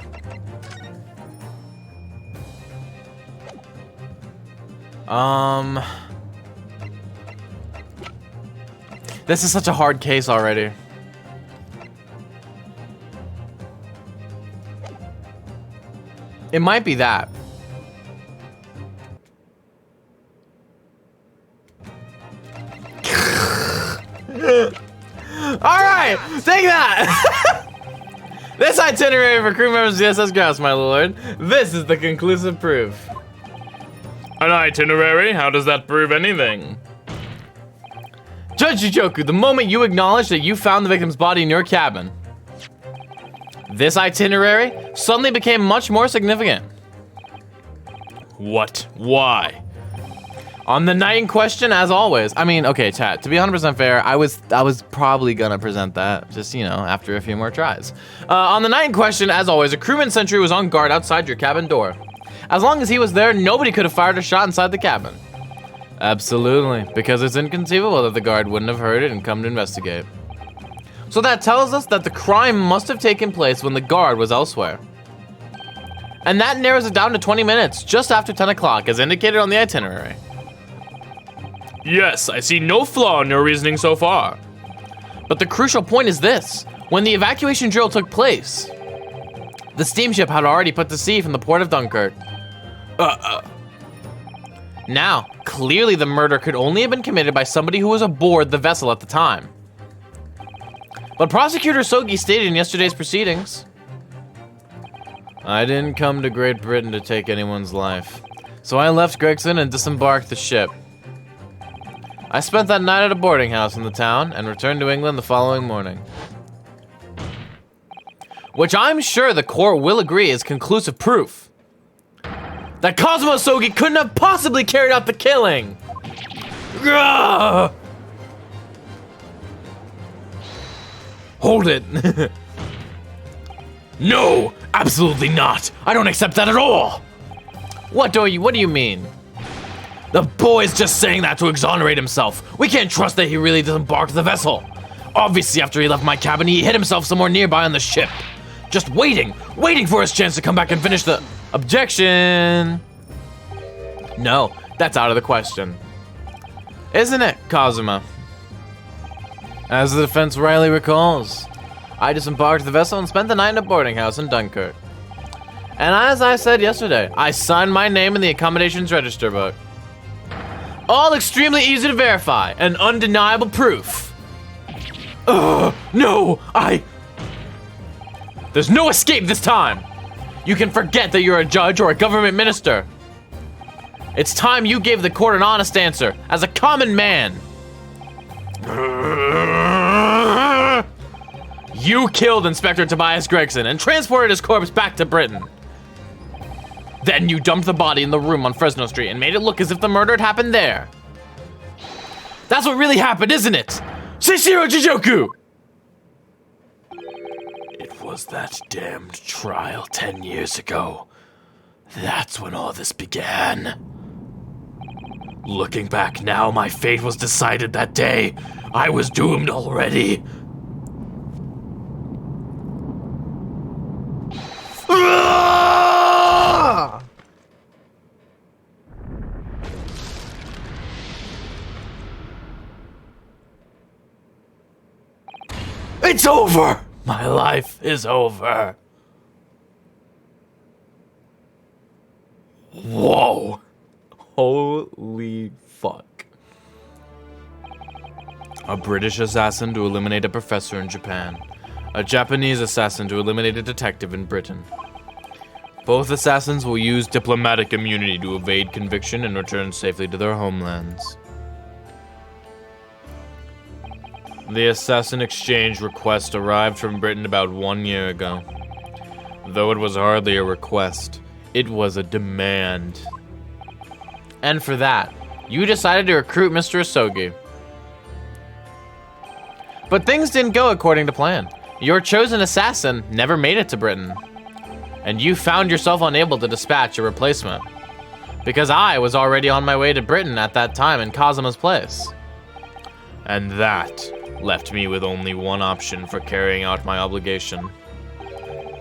This is such a hard case already. It might be that. Alright, take that! This itinerary for crew members of the SS Grouse, my lord. This is the conclusive proof. An itinerary? How does that prove anything? Judge Jijoku, the moment you acknowledged that you found the victim's body in your cabin, this itinerary suddenly became much more significant. What? Why? On the night in question, as always. I mean, okay, chat, to be 100% fair, I was probably gonna present that, just, you know, after a few more tries. On the night in question, as always, a crewman sentry was on guard outside your cabin door. As long as he was there, nobody could have fired a shot inside the cabin. Absolutely, because it's inconceivable that the guard wouldn't have heard it and come to investigate. So that tells us that the crime must have taken place when the guard was elsewhere. And that narrows it down to 20 minutes, just after 10 o'clock, as indicated on the itinerary. Yes, I see no flaw in your reasoning so far. But the crucial point is this. When the evacuation drill took place, the steamship had already put to sea from the port of Dunkirk. Now, clearly the murder could only have been committed by somebody who was aboard the vessel at the time. But Prosecutor Sogi stated in yesterday's proceedings, I didn't come to Great Britain to take anyone's life, so I left Gregson and disembarked the ship. I spent that night at a boarding house in the town and returned to England the following morning. Which I'm sure the court will agree is conclusive proof that Kazuma Sogi couldn't have possibly carried out the killing. Gah! Hold it. No, absolutely not. I don't accept that at all. What do you mean? The boy's just saying that to exonerate himself. We can't trust that he really disembarked the vessel. Obviously, after he left my cabin, he hid himself somewhere nearby on the ship. Just waiting for his chance to come back and finish the... Objection. No, that's out of the question. Isn't it, Kazuma? As the defense rightly recalls, I disembarked the vessel and spent the night in a boarding house in Dunkirk. And as I said yesterday, I signed my name in the accommodations register book. All extremely easy to verify and undeniable proof. No, There's no escape this time. You can forget that you're a judge or a government minister. It's time you gave the court an honest answer as a common man. You killed Inspector Tobias Gregson and transported his corpse back to Britain. Then you dumped the body in the room on Fresno Street and made it look as if the murder had happened there. That's what really happened, isn't it? Shishiro Jijoku! It was that damned trial 10 years ago. That's when all this began. Looking back now, my fate was decided that day. I was doomed already. It's over! My life is over. Whoa. Holy fuck. A British assassin to eliminate a professor in Japan. A Japanese assassin to eliminate a detective in Britain. Both assassins will use diplomatic immunity to evade conviction and return safely to their homelands. The assassin exchange request arrived from Britain about 1 year ago. Though it was hardly a request, it was a demand. And for that, you decided to recruit Mr. Asogi. But things didn't go according to plan. Your chosen assassin never made it to Britain. And you found yourself unable to dispatch a replacement. Because I was already on my way to Britain at that time in Kazuma's place. And that left me with only one option for carrying out my obligation.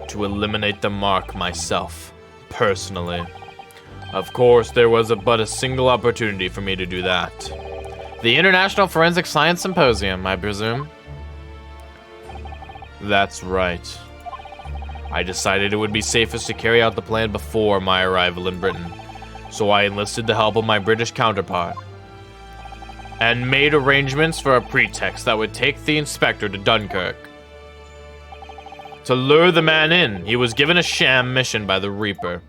To eliminate the mark myself, personally. Of course, there was but a single opportunity for me to do that. The International Forensic Science Symposium, I presume? That's right. I decided it would be safest to carry out the plan before my arrival in Britain, so I enlisted the help of my British counterpart, and made arrangements for a pretext that would take the inspector to Dunkirk. To lure the man in, he was given a sham mission by the Reaper.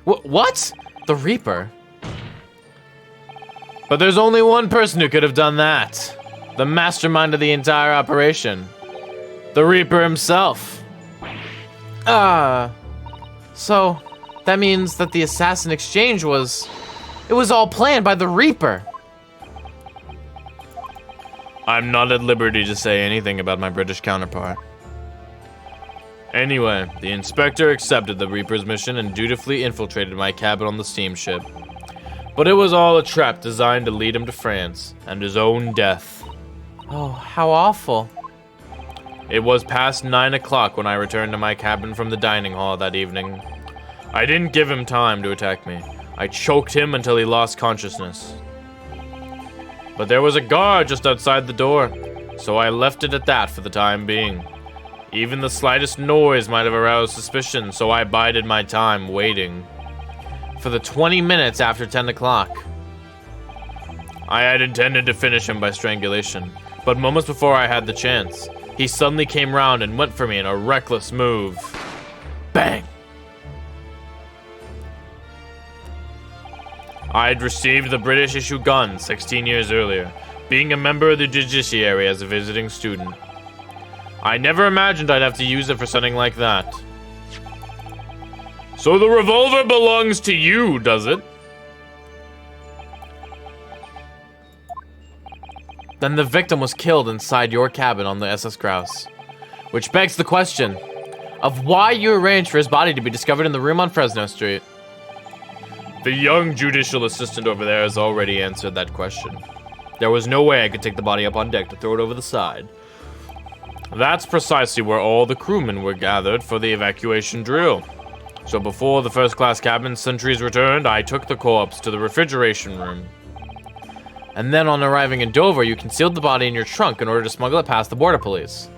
What? The Reaper? But there's only one person who could have done that. The mastermind of the entire operation. The Reaper himself. So that means that the assassin exchange was It was all planned by the Reaper. I'm not at liberty to say anything about my British counterpart. Anyway, the inspector accepted the Reaper's mission and dutifully infiltrated my cabin on the steamship. But it was all a trap designed to lead him to France and his own death. Oh, how awful. It was past 9 o'clock when I returned to my cabin from the dining hall that evening. I didn't give him time to attack me. I choked him until he lost consciousness. But there was a guard just outside the door, so I left it at that for the time being. Even the slightest noise might have aroused suspicion, so I bided my time waiting. For the 20 minutes after 10 o'clock. I had intended to finish him by strangulation, but moments before I had the chance, he suddenly came round and went for me in a reckless move. Bang! I had received the British issue gun 16 years earlier, being a member of the judiciary as a visiting student. I never imagined I'd have to use it for something like that. So the revolver belongs to you, does it? Then the victim was killed inside your cabin on the SS Grouse. Which begs the question of why you arranged for his body to be discovered in the room on Fresno Street. The young judicial assistant over there has already answered that question. There was no way I could take the body up on deck to throw it over the side. That's precisely where all the crewmen were gathered for the evacuation drill. So before the first-class cabin sentries returned, I took the corpse to the refrigeration room. And then on arriving in Dover, you concealed the body in your trunk in order to smuggle it past the border police.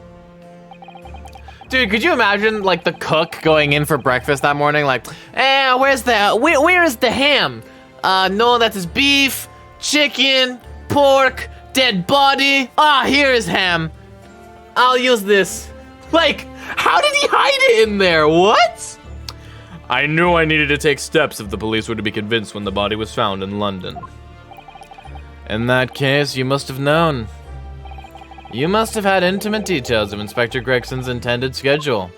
Dude, could you imagine, like, the cook going in for breakfast that morning, like, where is the ham? No, that is beef, chicken, pork, dead body. Here is ham. I'll use this. Like, how did he hide it in there? What? I knew I needed to take steps if the police were to be convinced when the body was found in London. In that case, you must have known. You must have had intimate details of Inspector Gregson's intended schedule.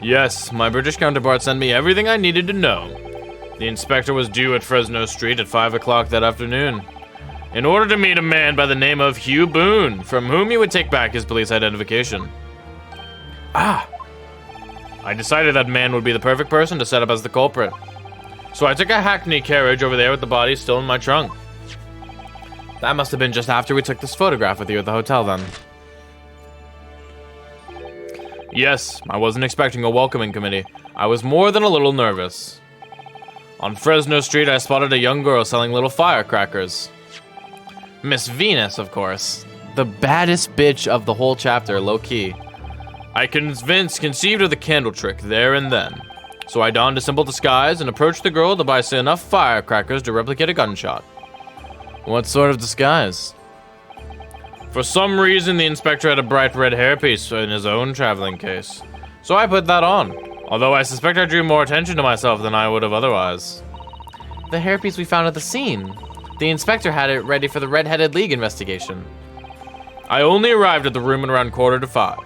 Yes, my British counterpart sent me everything I needed to know. The inspector was due at Fresno Street at 5 o'clock that afternoon, in order to meet a man by the name of Hugh Boone, from whom he would take back his police identification. I decided that man would be the perfect person to set up as the culprit. So I took a hackney carriage over there with the body still in my trunk. That must have been just after we took this photograph with you at the hotel then. Yes, I wasn't expecting a welcoming committee. I was more than a little nervous. On Fresno Street, I spotted a young girl selling little firecrackers. Miss Venus, of course. The baddest bitch of the whole chapter, low-key. I conceived of the candle trick there and then. So I donned a simple disguise and approached the girl to buy enough firecrackers to replicate a gunshot. What sort of disguise? For some reason, the inspector had a bright red hairpiece in his own traveling case. So I put that on, although I suspect I drew more attention to myself than I would have otherwise. The hairpiece we found at the scene. The inspector had it ready for the Red-Headed League investigation. I only arrived at the room at around 4:45.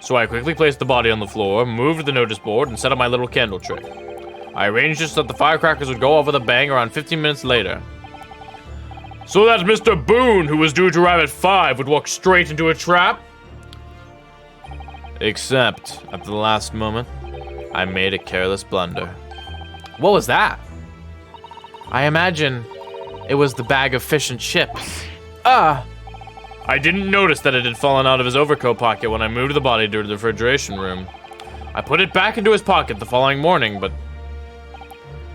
So I quickly placed the body on the floor, moved the notice board, and set up my little candle trick. I arranged it so that the firecrackers would go off with a bang around 15 minutes later. So that Mr. Boone, who was due to arrive at 5, would walk straight into a trap? Except, at the last moment, I made a careless blunder. What was that? I imagine it was the bag of fish and chips. I didn't notice that it had fallen out of his overcoat pocket when I moved the body to the refrigeration room. I put it back into his pocket the following morning, but...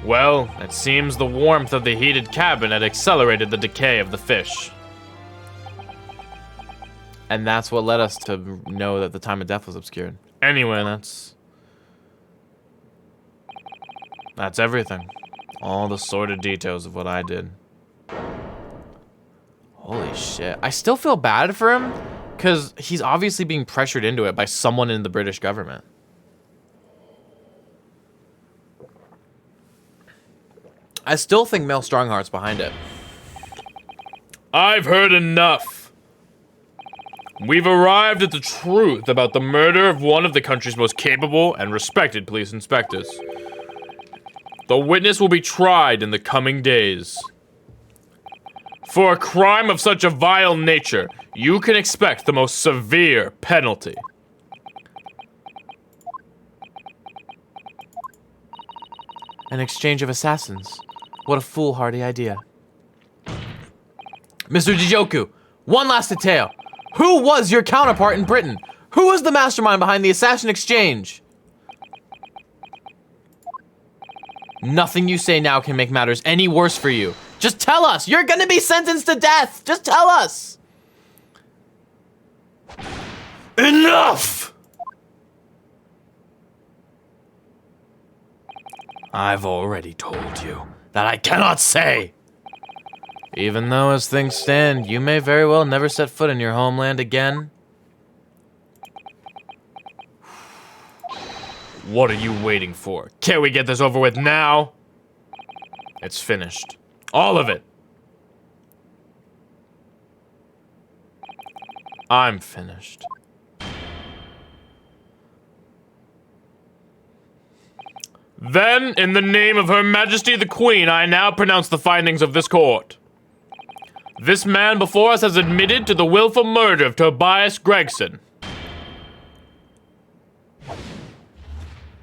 well, it seems the warmth of the heated cabin had accelerated the decay of the fish. And that's what led us to know that the time of death was obscured. Anyway, that's everything. All the sordid details of what I did. Holy shit. I still feel bad for him, because he's obviously being pressured into it by someone in the British government. I still think Mel Strongheart's behind it. I've heard enough. We've arrived at the truth about the murder of one of the country's most capable and respected police inspectors. The The witness will be tried in the coming days. For a crime of such a vile nature, you can expect the most severe penalty. An exchange of assassins. What a foolhardy idea. Mr. Jijoku, one last detail. Who was your counterpart in Britain? Who was the mastermind behind the assassin exchange? Nothing you say now can make matters any worse for you. Just tell us. You're gonna be sentenced to death. Just tell us. Enough! I've already told you that I cannot say. Even though, as things stand, you may very well never set foot in your homeland again. What are you waiting for? Can't we get this over with now? It's finished. All of it. I'm finished. Then, in the name of Her Majesty the Queen, I now pronounce the findings of this court. This man before us has admitted to the willful murder of Tobias Gregson.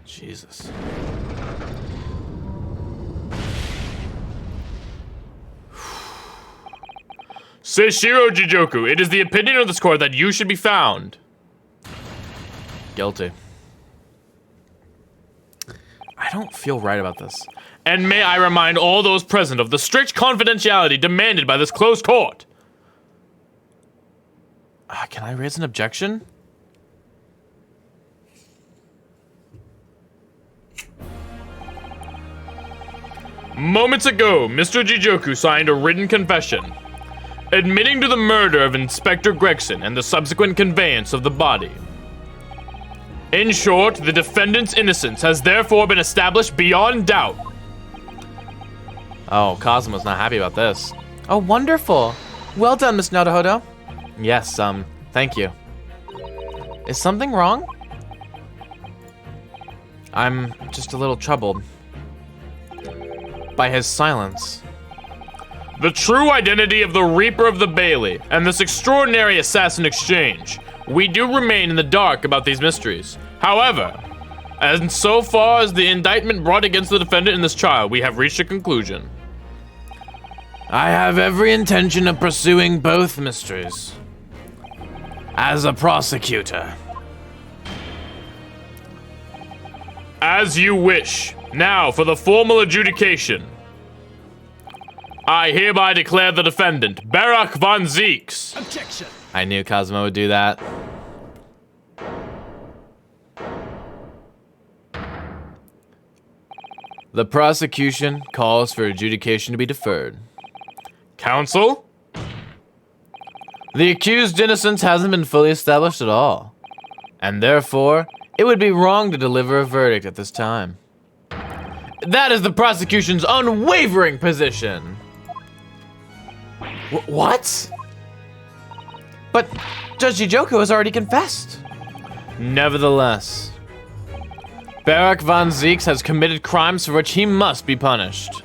Jesus. Seishiro Jijoku, it is the opinion of this court that you should be found Guilty. I don't feel right about this. And may I remind all those present of the strict confidentiality demanded by this closed court. Can I raise an objection? Moments ago, Mr. Jijoku signed a written confession, admitting to the murder of Inspector Gregson and the subsequent conveyance of the body. In short, the defendant's innocence has therefore been established beyond doubt. Oh, Cosmo's not happy about this. Oh, wonderful. Well done, Miss Naruhodo. Yes, thank you. Is something wrong? I'm just a little troubled by his silence. The true identity of the Reaper of the Bailey and this extraordinary assassin exchange. We do remain in the dark about these mysteries. However, and so far as the indictment brought against the defendant in this trial, we have reached a conclusion. I have every intention of pursuing both mysteries. As a prosecutor. As you wish. Now for the formal adjudication. I hereby declare the defendant, Barak von Zeeks. Objection. I knew Cosmo would do that. The prosecution calls for adjudication to be deferred. Counsel? The accused's innocence hasn't been fully established at all, and therefore, it would be wrong to deliver a verdict at this time. That is the prosecution's unwavering position. What? But Judge Jijoku has already confessed. Nevertheless, Barak von Zeeks has committed crimes for which he must be punished.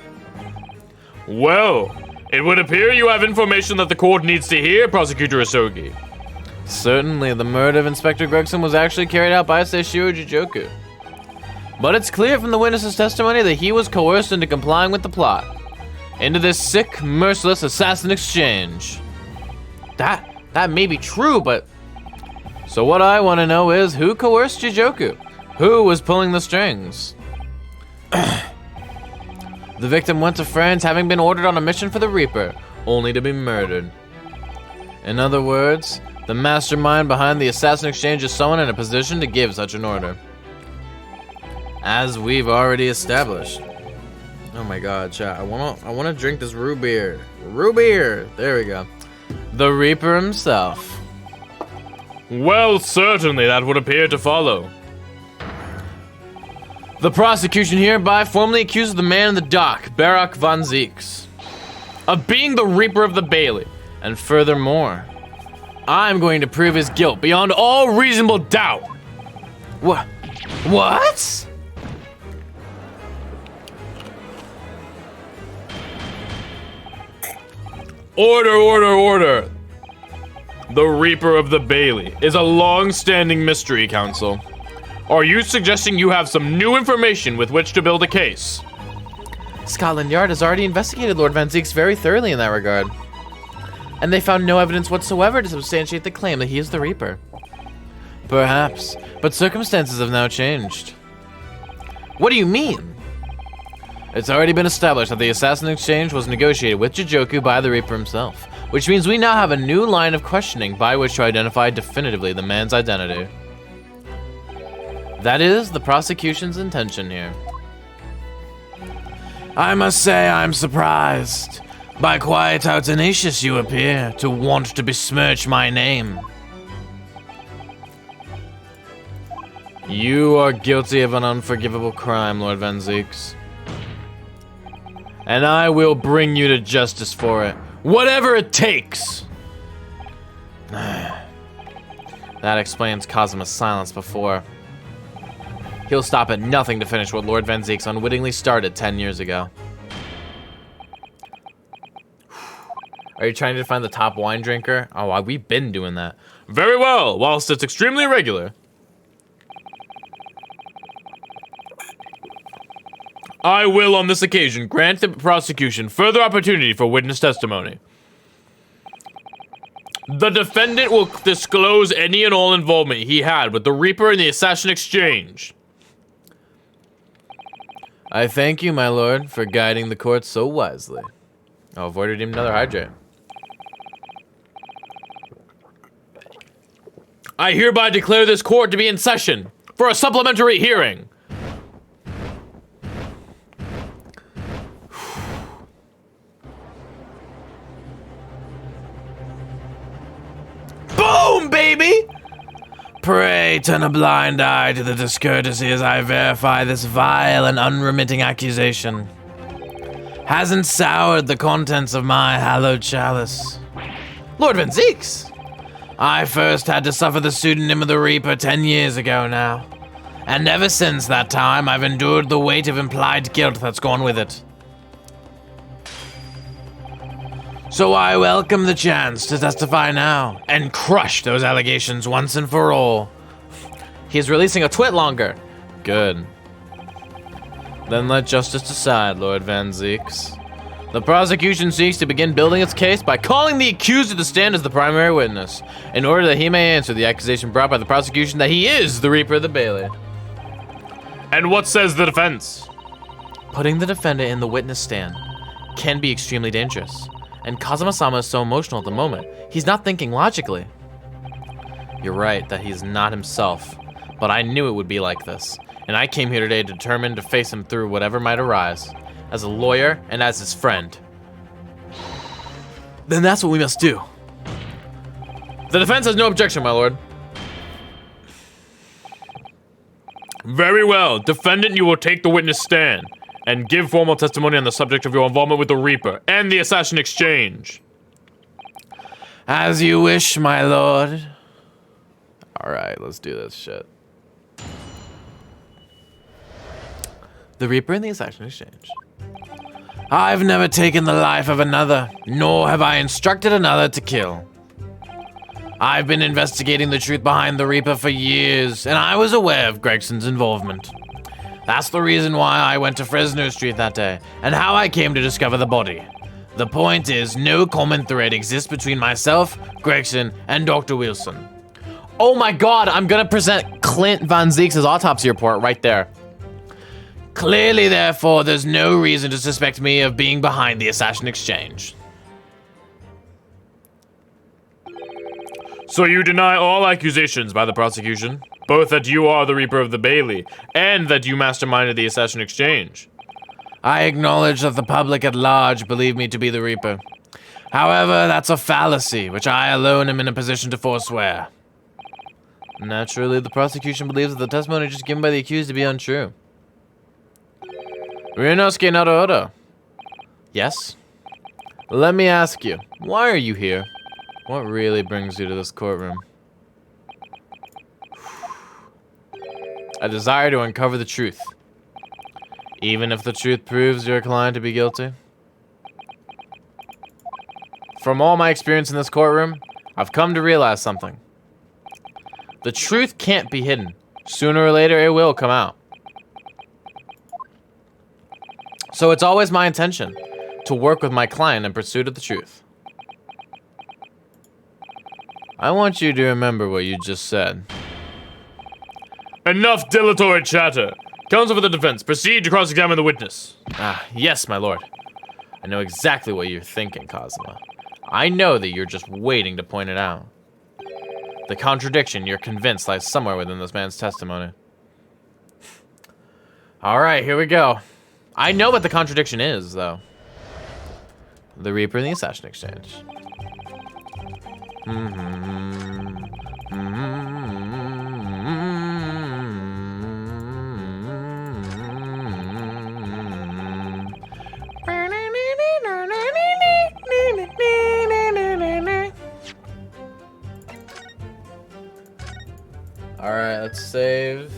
Well, it would appear you have information that the court needs to hear, Prosecutor Asogi. Certainly, the murder of Inspector Gregson was actually carried out by Seishiro Jijoku. But it's clear from the witness's testimony that he was coerced into complying with the plot. Into this sick, merciless assassin exchange. That may be true, but... So what I want to know is, who coerced Jijoku? Who was pulling the strings? The victim went to France having been ordered on a mission for the Reaper, only to be murdered. In other words, the mastermind behind the assassin exchange is someone in a position to give such an order. As we've already established. Oh my god, chat. I wanna drink this root beer. Root beer! There we go. The Reaper himself. Well, certainly that would appear to follow. The prosecution hereby formally accuses the man in the dock, Barak von Zeeks, of being the Reaper of the Bailey. And furthermore, I'm going to prove his guilt beyond all reasonable doubt. What? Order, order, order! The Reaper of the Bailey is a long-standing mystery, Council. Are you suggesting you have some new information with which to build a case? Scotland Yard has already investigated Lord Van Zieks very thoroughly in that regard. And they found no evidence whatsoever to substantiate the claim that he is the Reaper. Perhaps, but circumstances have now changed. What do you mean? It's already been established that the Assassin Exchange was negotiated with Jijoku by the Reaper himself, which means we now have a new line of questioning by which to identify definitively the man's identity. That is the prosecution's intention here. I must say I'm surprised by quite how tenacious you appear to want to besmirch my name. You are guilty of an unforgivable crime, Lord Van Zieks. And I will bring you to justice for it, whatever it takes. That explains Kazuma's silence before. He'll stop at nothing to finish what Lord Van Zieks unwittingly started 10 years ago. Are you trying to find the top wine drinker? Oh, we've been doing that. Very well, whilst it's extremely irregular. I will, on this occasion, grant the prosecution further opportunity for witness testimony. The defendant will disclose any and all involvement he had with the Reaper and the Assassin Exchange. I thank you, my lord, for guiding the court so wisely. Oh, avoided him another hydrate. I hereby declare this court to be in session for a supplementary hearing. Boom, baby! Pray turn a blind eye to the discourtesy as I verify this vile and unremitting accusation. Hasn't soured the contents of my hallowed chalice. Lord Van Zieks! I first had to suffer the pseudonym of the Reaper 10 years ago now. And ever since that time, I've endured the weight of implied guilt that's gone with it. So I welcome the chance to testify now and crush those allegations once and for all. He's releasing a twit longer. Good. Then let justice decide, Lord Van Zieks. The prosecution seeks to begin building its case by calling the accuser to stand as the primary witness, in order that he may answer the accusation brought by the prosecution that he is the Reaper of the Bailey. And what says the defense? Putting the defendant in the witness stand can be extremely dangerous. And Kazuma-sama is so emotional at the moment, he's not thinking logically. You're right that he's not himself, but I knew it would be like this, and I came here today determined to face him through whatever might arise, as a lawyer and as his friend. Then that's what we must do. The defense has no objection, my lord. Very well. Defendant, you will take the witness stand and give formal testimony on the subject of your involvement with the Reaper and the Assassin Exchange. As you wish, my lord. Alright, let's do this shit. The Reaper and the Assassin Exchange. I've never taken the life of another, nor have I instructed another to kill. I've been investigating the truth behind the Reaper for years, and I was aware of Gregson's involvement. That's the reason why I went to Fresno Street that day, and how I came to discover the body. The point is, no common thread exists between myself, Gregson, and Dr. Wilson. Oh my god, I'm gonna present Clint Van Zieks' autopsy report right there. Clearly, therefore, there's no reason to suspect me of being behind the Assassin Exchange. So you deny all accusations by the prosecution, both that you are the Reaper of the Bailey and that you masterminded the Assassin Exchange? I acknowledge that the public at large believe me to be the Reaper. However, that's a fallacy, which I alone am in a position to forswear. Naturally, the prosecution believes that the testimony just given by the accused to be untrue. Ryunosuke Naruhodo. Yes? Let me ask you, why are you here? What really brings you to this courtroom? A desire to uncover the truth. Even if the truth proves your client to be guilty? From all my experience in this courtroom, I've come to realize something. The truth can't be hidden. Sooner or later, it will come out. So it's always my intention to work with my client in pursuit of the truth. I want you to remember what you just said. Enough dilatory chatter. Counsel for the defense, proceed to cross-examine the witness. Yes, my lord. I know exactly what you're thinking, Cosima. I know that you're just waiting to point it out. The contradiction, you're convinced, lies somewhere within this man's testimony. All right, here we go. I know what the contradiction is, though. The Reaper and the Assassin Exchange. All right, let's save.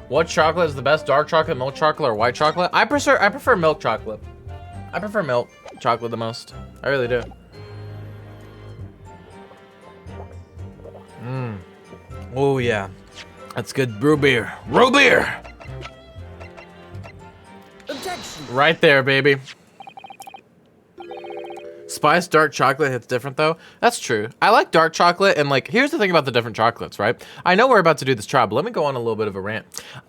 What chocolate is the best? Dark chocolate, milk chocolate, or white chocolate? I prefer milk chocolate. I prefer milk chocolate the most. I really do. Oh yeah, that's good brew beer. Brew beer. Objection. Right there, baby. Spiced dark chocolate hits different though. That's true. I like dark chocolate, and like, here's the thing about the different chocolates, right? I know we're about to do this trial, but let me go on a little bit of a rant.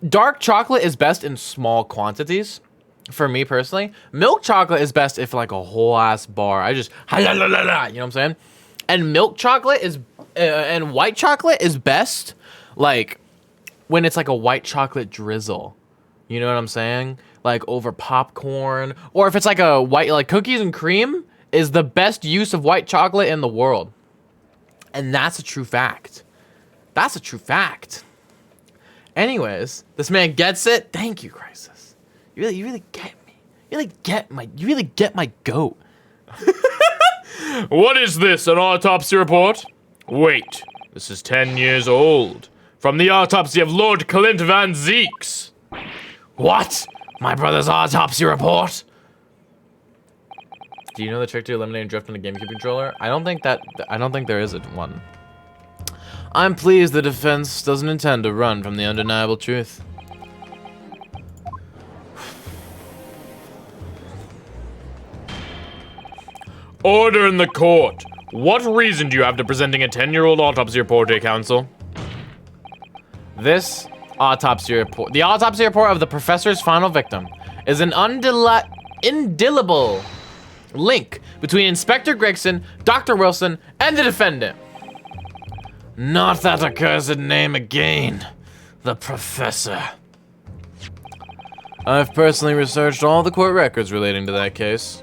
Dark chocolate is best in small quantities. For me personally, milk chocolate is best if like a whole ass bar. I just, you know what I'm saying? And milk chocolate is, and white chocolate is best like when it's like a white chocolate drizzle. You know what I'm saying? Like over popcorn, or if it's like a white, like cookies and cream is the best use of white chocolate in the world. And that's a true fact. That's a true fact. Anyways, this man gets it. Thank you, Crisis. You really get me. You really get my goat. What is this, an autopsy report? Wait, this is 10 years old. From the autopsy of Lord Clint Van Zeeks. What? My brother's autopsy report? Do you know the trick to eliminating drift in a GameCube controller? I don't think there is one. I'm pleased the defense doesn't intend to run from the undeniable truth. Order in the court. What reason do you have to presenting a 10-year-old autopsy report to counsel? This autopsy report, the autopsy report of the professor's final victim, is an indelible link between Inspector Gregson, Dr. Wilson, and the defendant. Not that accursed name again. The professor. I've personally researched all the court records relating to that case.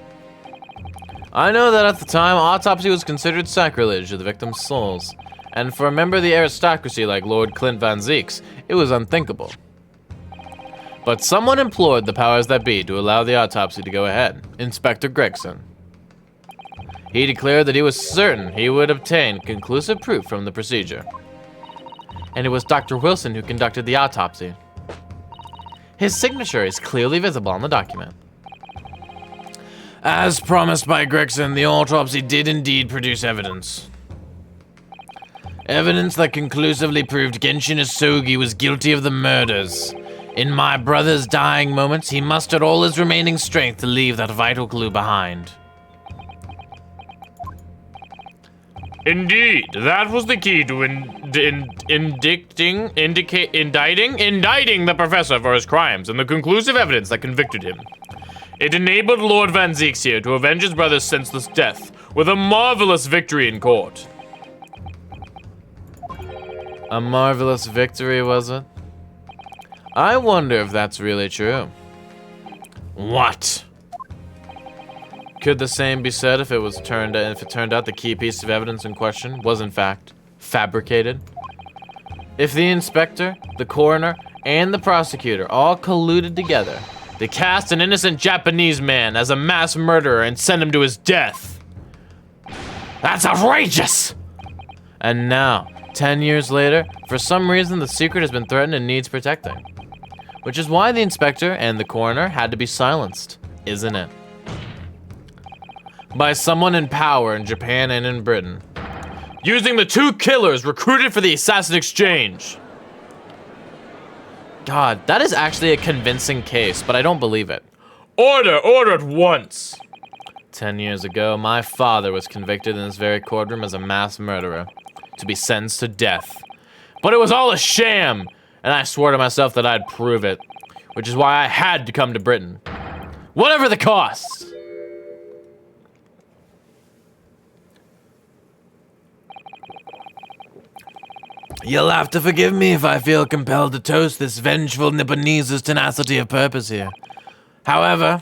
I know that at the time, autopsy was considered sacrilege to the victim's souls, and for a member of the aristocracy like Lord Clint Van Zeeks, it was unthinkable. But someone implored the powers that be to allow the autopsy to go ahead, Inspector Gregson. He declared that he was certain he would obtain conclusive proof from the procedure. And it was Dr. Wilson who conducted the autopsy. His signature is clearly visible on the document. As promised by Gregson, the autopsy did indeed produce evidence. Evidence that conclusively proved Genshin Isogi was guilty of the murders. In my brother's dying moments, he mustered all his remaining strength to leave that vital clue behind. Indeed, that was the key to indicting the professor for his crimes and the conclusive evidence that convicted him. It enabled Lord Van Zeeks here to avenge his brother's senseless death with a marvelous victory in court. A marvelous victory, was it? I wonder if that's really true. What? Could the same be said if it turned out the key piece of evidence in question was in fact fabricated? If the inspector, the coroner, and the prosecutor all colluded together to cast an innocent Japanese man as a mass murderer and send him to his death. That's outrageous! And now, 10 years later, for some reason the secret has been threatened and needs protecting. Which is why the inspector and the coroner had to be silenced, isn't it? by someone in power in Japan and in Britain. Using the 2 killers recruited for the assassin exchange. God, that is actually a convincing case, but I don't believe it. Order at once. 10 years ago, my father was convicted in this very courtroom as a mass murderer, to be sentenced to death. But it was all a sham, and I swore to myself that I'd prove it, which is why I had to come to Britain. Whatever the cost! You'll have to forgive me if I feel compelled to toast this vengeful Nipponese's tenacity of purpose here. However,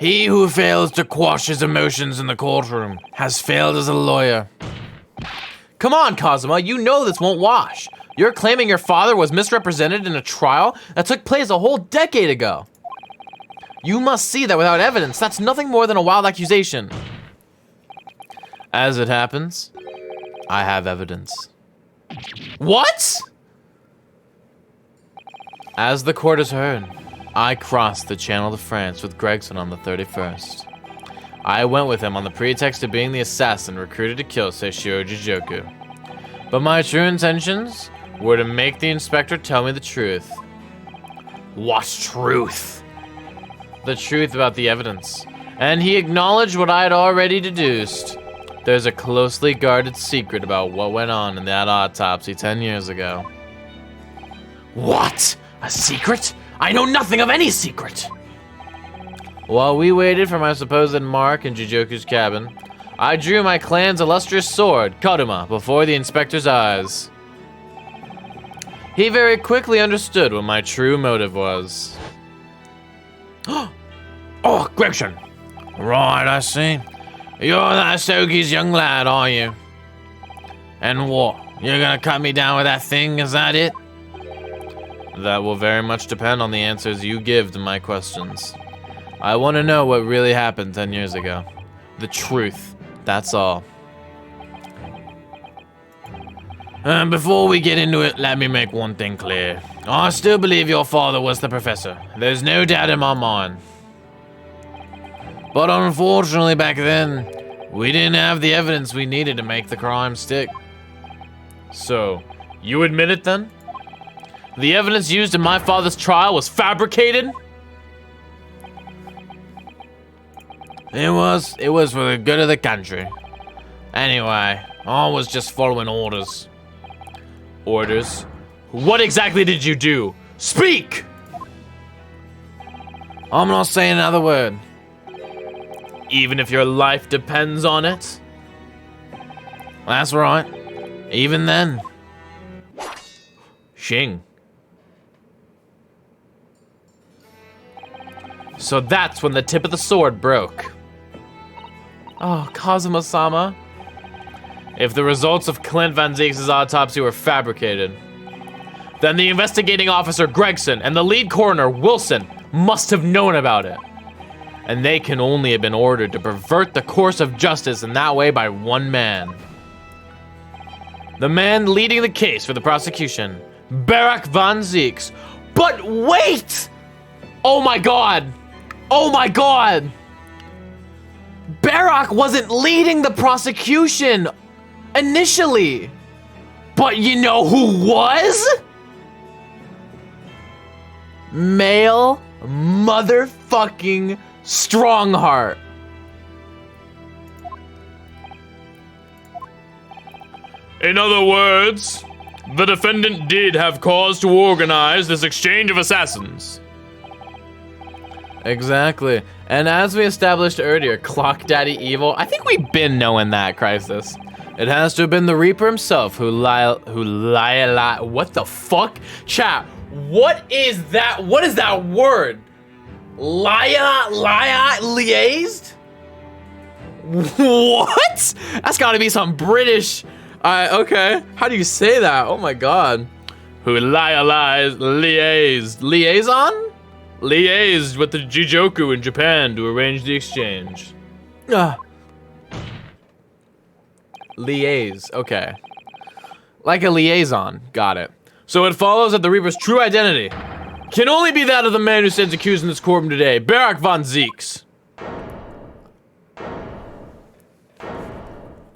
he who fails to quash his emotions in the courtroom has failed as a lawyer. Come on, Kazuma, you know this won't wash. You're claiming your father was misrepresented in a trial that took place a whole decade ago. You must see that without evidence, that's nothing more than a wild accusation. As it happens, I have evidence. What? As the court has heard, I crossed the Channel to France with Gregson on the 31st. I went with him on the pretext of being the assassin recruited to kill Seishiro Jijoku. But my true intentions were to make the inspector tell me the truth. What truth? The truth about the evidence. And he acknowledged what I had already deduced. There's a closely guarded secret about what went on in that autopsy 10 years ago. What? A secret? I know nothing of any secret! While we waited for my supposed mark in Jijoku's cabin, I drew my clan's illustrious sword, Kaduma, before the inspector's eyes. He very quickly understood what my true motive was. Oh, Gregson! Right, I see. You're that Sogi's young lad, are you? And what? You're gonna cut me down with that thing, is that it? That will very much depend on the answers you give to my questions. I want to know what really happened 10 years ago. The truth, that's all. Before we get into it, let me make one thing clear. I still believe your father was the professor. There's no doubt in my mind. But unfortunately back then, we didn't have the evidence we needed to make the crime stick. So, you admit it then? The evidence used in my father's trial was fabricated? It was for the good of the country. Anyway, I was just following orders. Orders? What exactly did you do? Speak! I'm not saying another word. Even if your life depends on it? That's right. Even then. Shing. So that's when the tip of the sword broke. Oh, Kazuma-sama. If the results of Clint Van Zieks' autopsy were fabricated, then the investigating officer Gregson and the lead coroner Wilson must have known about it. And they can only have been ordered to pervert the course of justice in that way by one man. The man leading the case for the prosecution, Barak Van Zieks. But wait! Oh my god! Oh my god! Barak wasn't leading the prosecution initially. But you know who was? Male motherfucking Strongheart. In other words, the defendant did have cause to organize this exchange of assassins. Exactly. And as we established earlier, Clock Daddy Evil, I think we've been knowing that, Crisis. It has to have been the Reaper himself what the fuck? Chat, what is that? What is that word? Liaised? What? That's gotta be some British, okay. How do you say that? Oh my god. Who liaised. Liaison? Liaised with the Jijoku in Japan to arrange the exchange. Liaise, okay. Like a liaison, got it. So it follows that the Reaper's true identity can only be that of the man who stands accused in this courtroom today, Barak Van Zieks.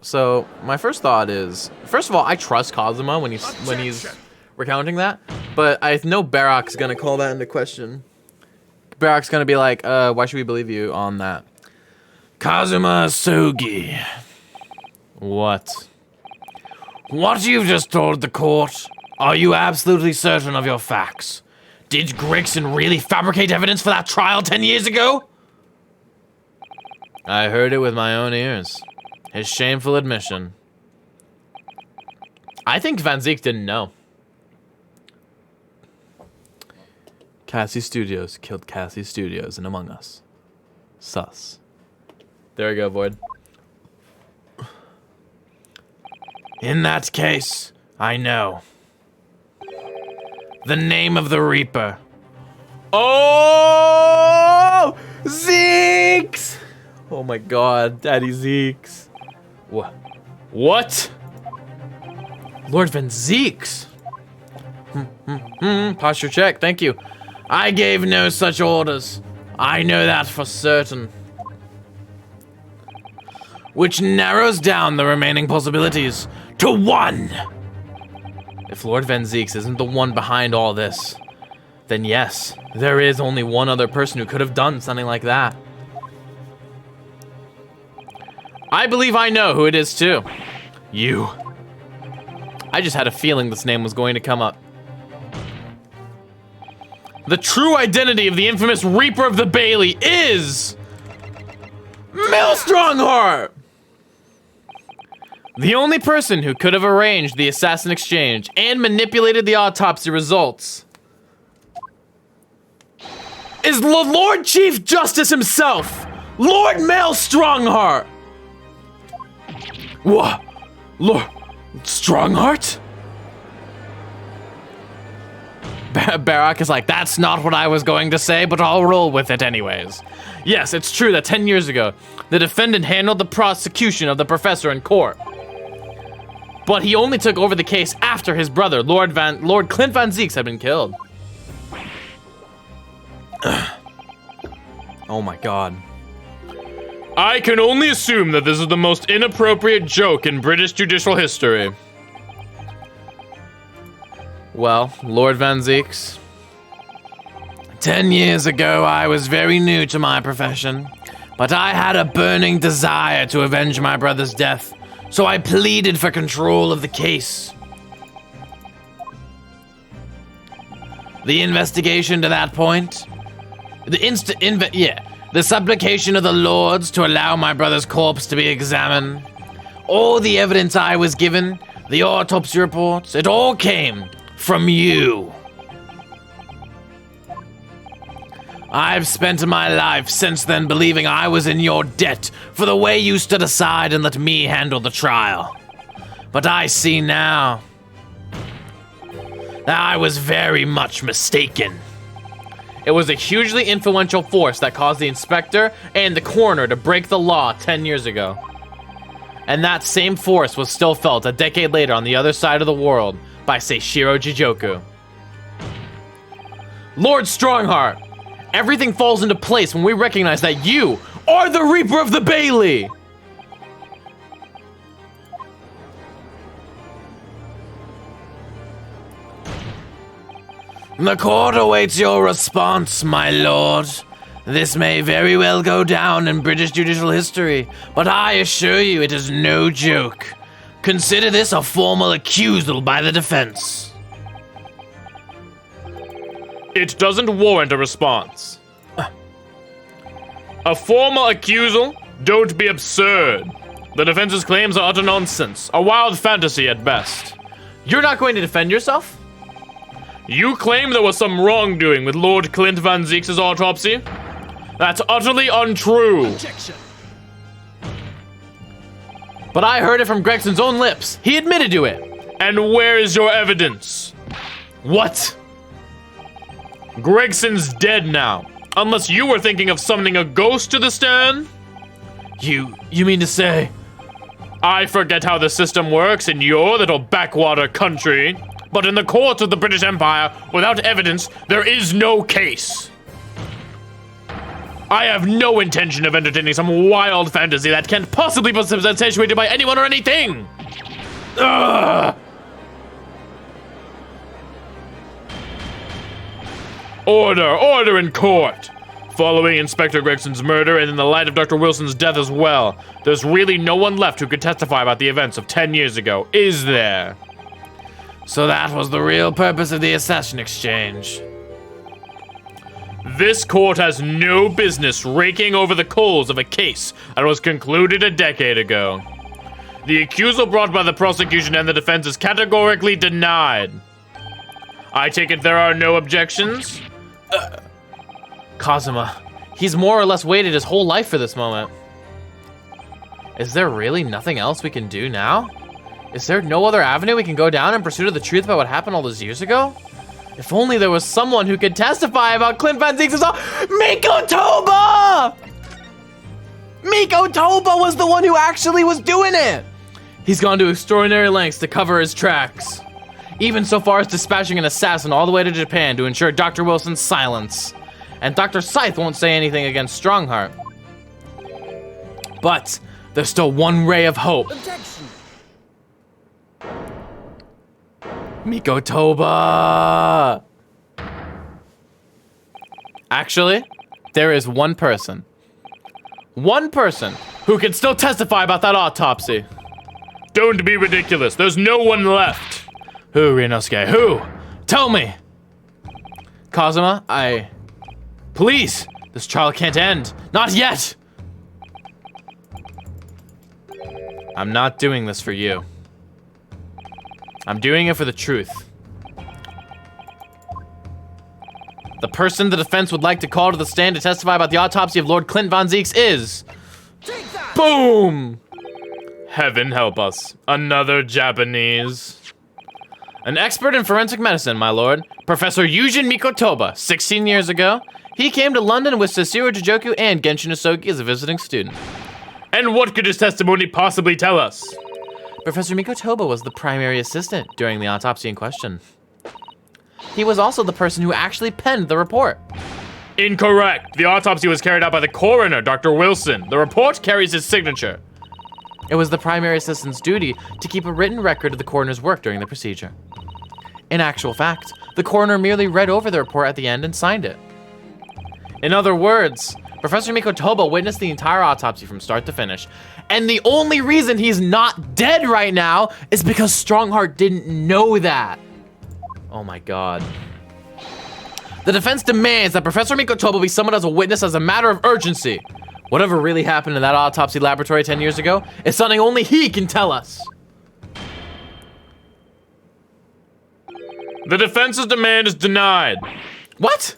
So my first thought is, first of all, I trust Kazuma when he's recounting that, but I know Barak's gonna call that into question. Barak's gonna be like, why should we believe you on that? Kazuma Sogi. What? What you've just told the court, are you absolutely certain of your facts? Did Gregson really fabricate evidence for that trial 10 years ago? I heard it with my own ears. His shameful admission. I think Van Ziek didn't know. Cassie Studios killed Cassie Studios and Among Us. Sus. There we go, Void. In that case, I know. The name of the Reaper. Oh! Zeeks! Oh my god, Daddy Zeeks. What? Lord Van Zeeks. Posture check, thank you. I gave no such orders. I know that for certain. Which narrows down the remaining possibilities to one. If Lord Van Zeeks isn't the one behind all this, then yes, there is only one other person who could have done something like that. I believe I know who it is too. You. I just had a feeling this name was going to come up. The true identity of the infamous Reaper of the Bailey is... Mel Strongheart! The only person who could have arranged the assassin exchange and manipulated the autopsy results is the Lord Chief Justice himself, Lord Mel Strongheart! What? Lord Strongheart? Barak is like, that's not what I was going to say, but I'll roll with it anyways. Yes, it's true that 10 years ago, the defendant handled the prosecution of the professor in court. But he only took over the case after his brother, Lord Clint Van Zeeks, had been killed. Oh my god. I can only assume that this is the most inappropriate joke in British judicial history. Well, Lord Van Zeeks. 10 years ago, I was very new to my profession, but I had a burning desire to avenge my brother's death, so I pleaded for control of the case. The investigation to that point, the supplication of the lords to allow my brother's corpse to be examined, all the evidence I was given, the autopsy reports, it all came from you. I've spent my life since then believing I was in your debt for the way you stood aside and let me handle the trial. But I see now that I was very much mistaken. It was a hugely influential force that caused the inspector and the coroner to break the law 10 years ago. And that same force was still felt a decade later on the other side of the world by Seishiro Jijoku. Lord Strongheart, everything falls into place when we recognize that you are the Reaper of the Bailey! The court awaits your response, my lord. This may very well go down in British judicial history, but I assure you it is no joke. Consider this a formal accusal by the defense. It doesn't warrant a response. A formal accusal? Don't be absurd. The defense's claims are utter nonsense, a wild fantasy at best. You're not going to defend yourself? You claim there was some wrongdoing with Lord Clint Van Zeeks' autopsy? That's utterly untrue. Objection. But I heard it from Gregson's own lips. He admitted to it. And where is your evidence? What? Gregson's dead now. Unless you were thinking of summoning a ghost to the stand? You mean to say? I forget how the system works in your little backwater country. But in the courts of the British Empire, without evidence, there is no case. I have no intention of entertaining some wild fantasy that can't possibly be substantiated by anyone or anything! Ugh! Order in court! Following Inspector Gregson's murder and in the light of Dr. Wilson's death as well, there's really no one left who could testify about the events of 10 years ago, is there? So that was the real purpose of the assassin exchange. This court has no business raking over the coals of a case that was concluded a decade ago. The accusal brought by the prosecution and the defense is categorically denied. I take it there are no objections? Kazuma, he's more or less waited his whole life for this moment. Is there really nothing else we can do now? Is there no other avenue we can go down in pursuit of the truth about what happened all those years ago? If only there was someone who could testify about Clint Van Zieks' Miko Toba! Miko Toba was the one who actually was doing it! He's gone to extraordinary lengths to cover his tracks. Even so far as dispatching an assassin all the way to Japan to ensure Dr. Wilson's silence. And Dr. Scythe won't say anything against Strongheart. But there's still one ray of hope. Objection. Miko Toba! Actually, there is one person who can still testify about that autopsy. Don't be ridiculous. There's no one left. Who, Rinosuke? Who? Tell me! Kazuma, Please! This trial can't end. Not yet! I'm not doing this for you. I'm doing it for the truth. The person the defense would like to call to the stand to testify about the autopsy of Lord Clint Van Zieks is... Take that! Boom! Heaven help us. Another Japanese. An expert in forensic medicine, my lord. Professor Yujin Mikotoba. 16 years ago, he came to London with Sasiro Jijoku and Genshin Isogi as a visiting student. And what could his testimony possibly tell us? Professor Mikotoba was the primary assistant during the autopsy in question. He was also the person who actually penned the report. Incorrect. The autopsy was carried out by the coroner, Dr. Wilson. The report carries his signature. It was the primary assistant's duty to keep a written record of the coroner's work during the procedure. In actual fact, the coroner merely read over the report at the end and signed it. In other words, Professor Mikotoba witnessed the entire autopsy from start to finish, and the only reason he's not dead right now is because Strongheart didn't know that. Oh my god. The defense demands that Professor Mikotoba be summoned as a witness as a matter of urgency. Whatever really happened in that autopsy laboratory 10 years ago is something only he can tell us. The defense's demand is denied. What?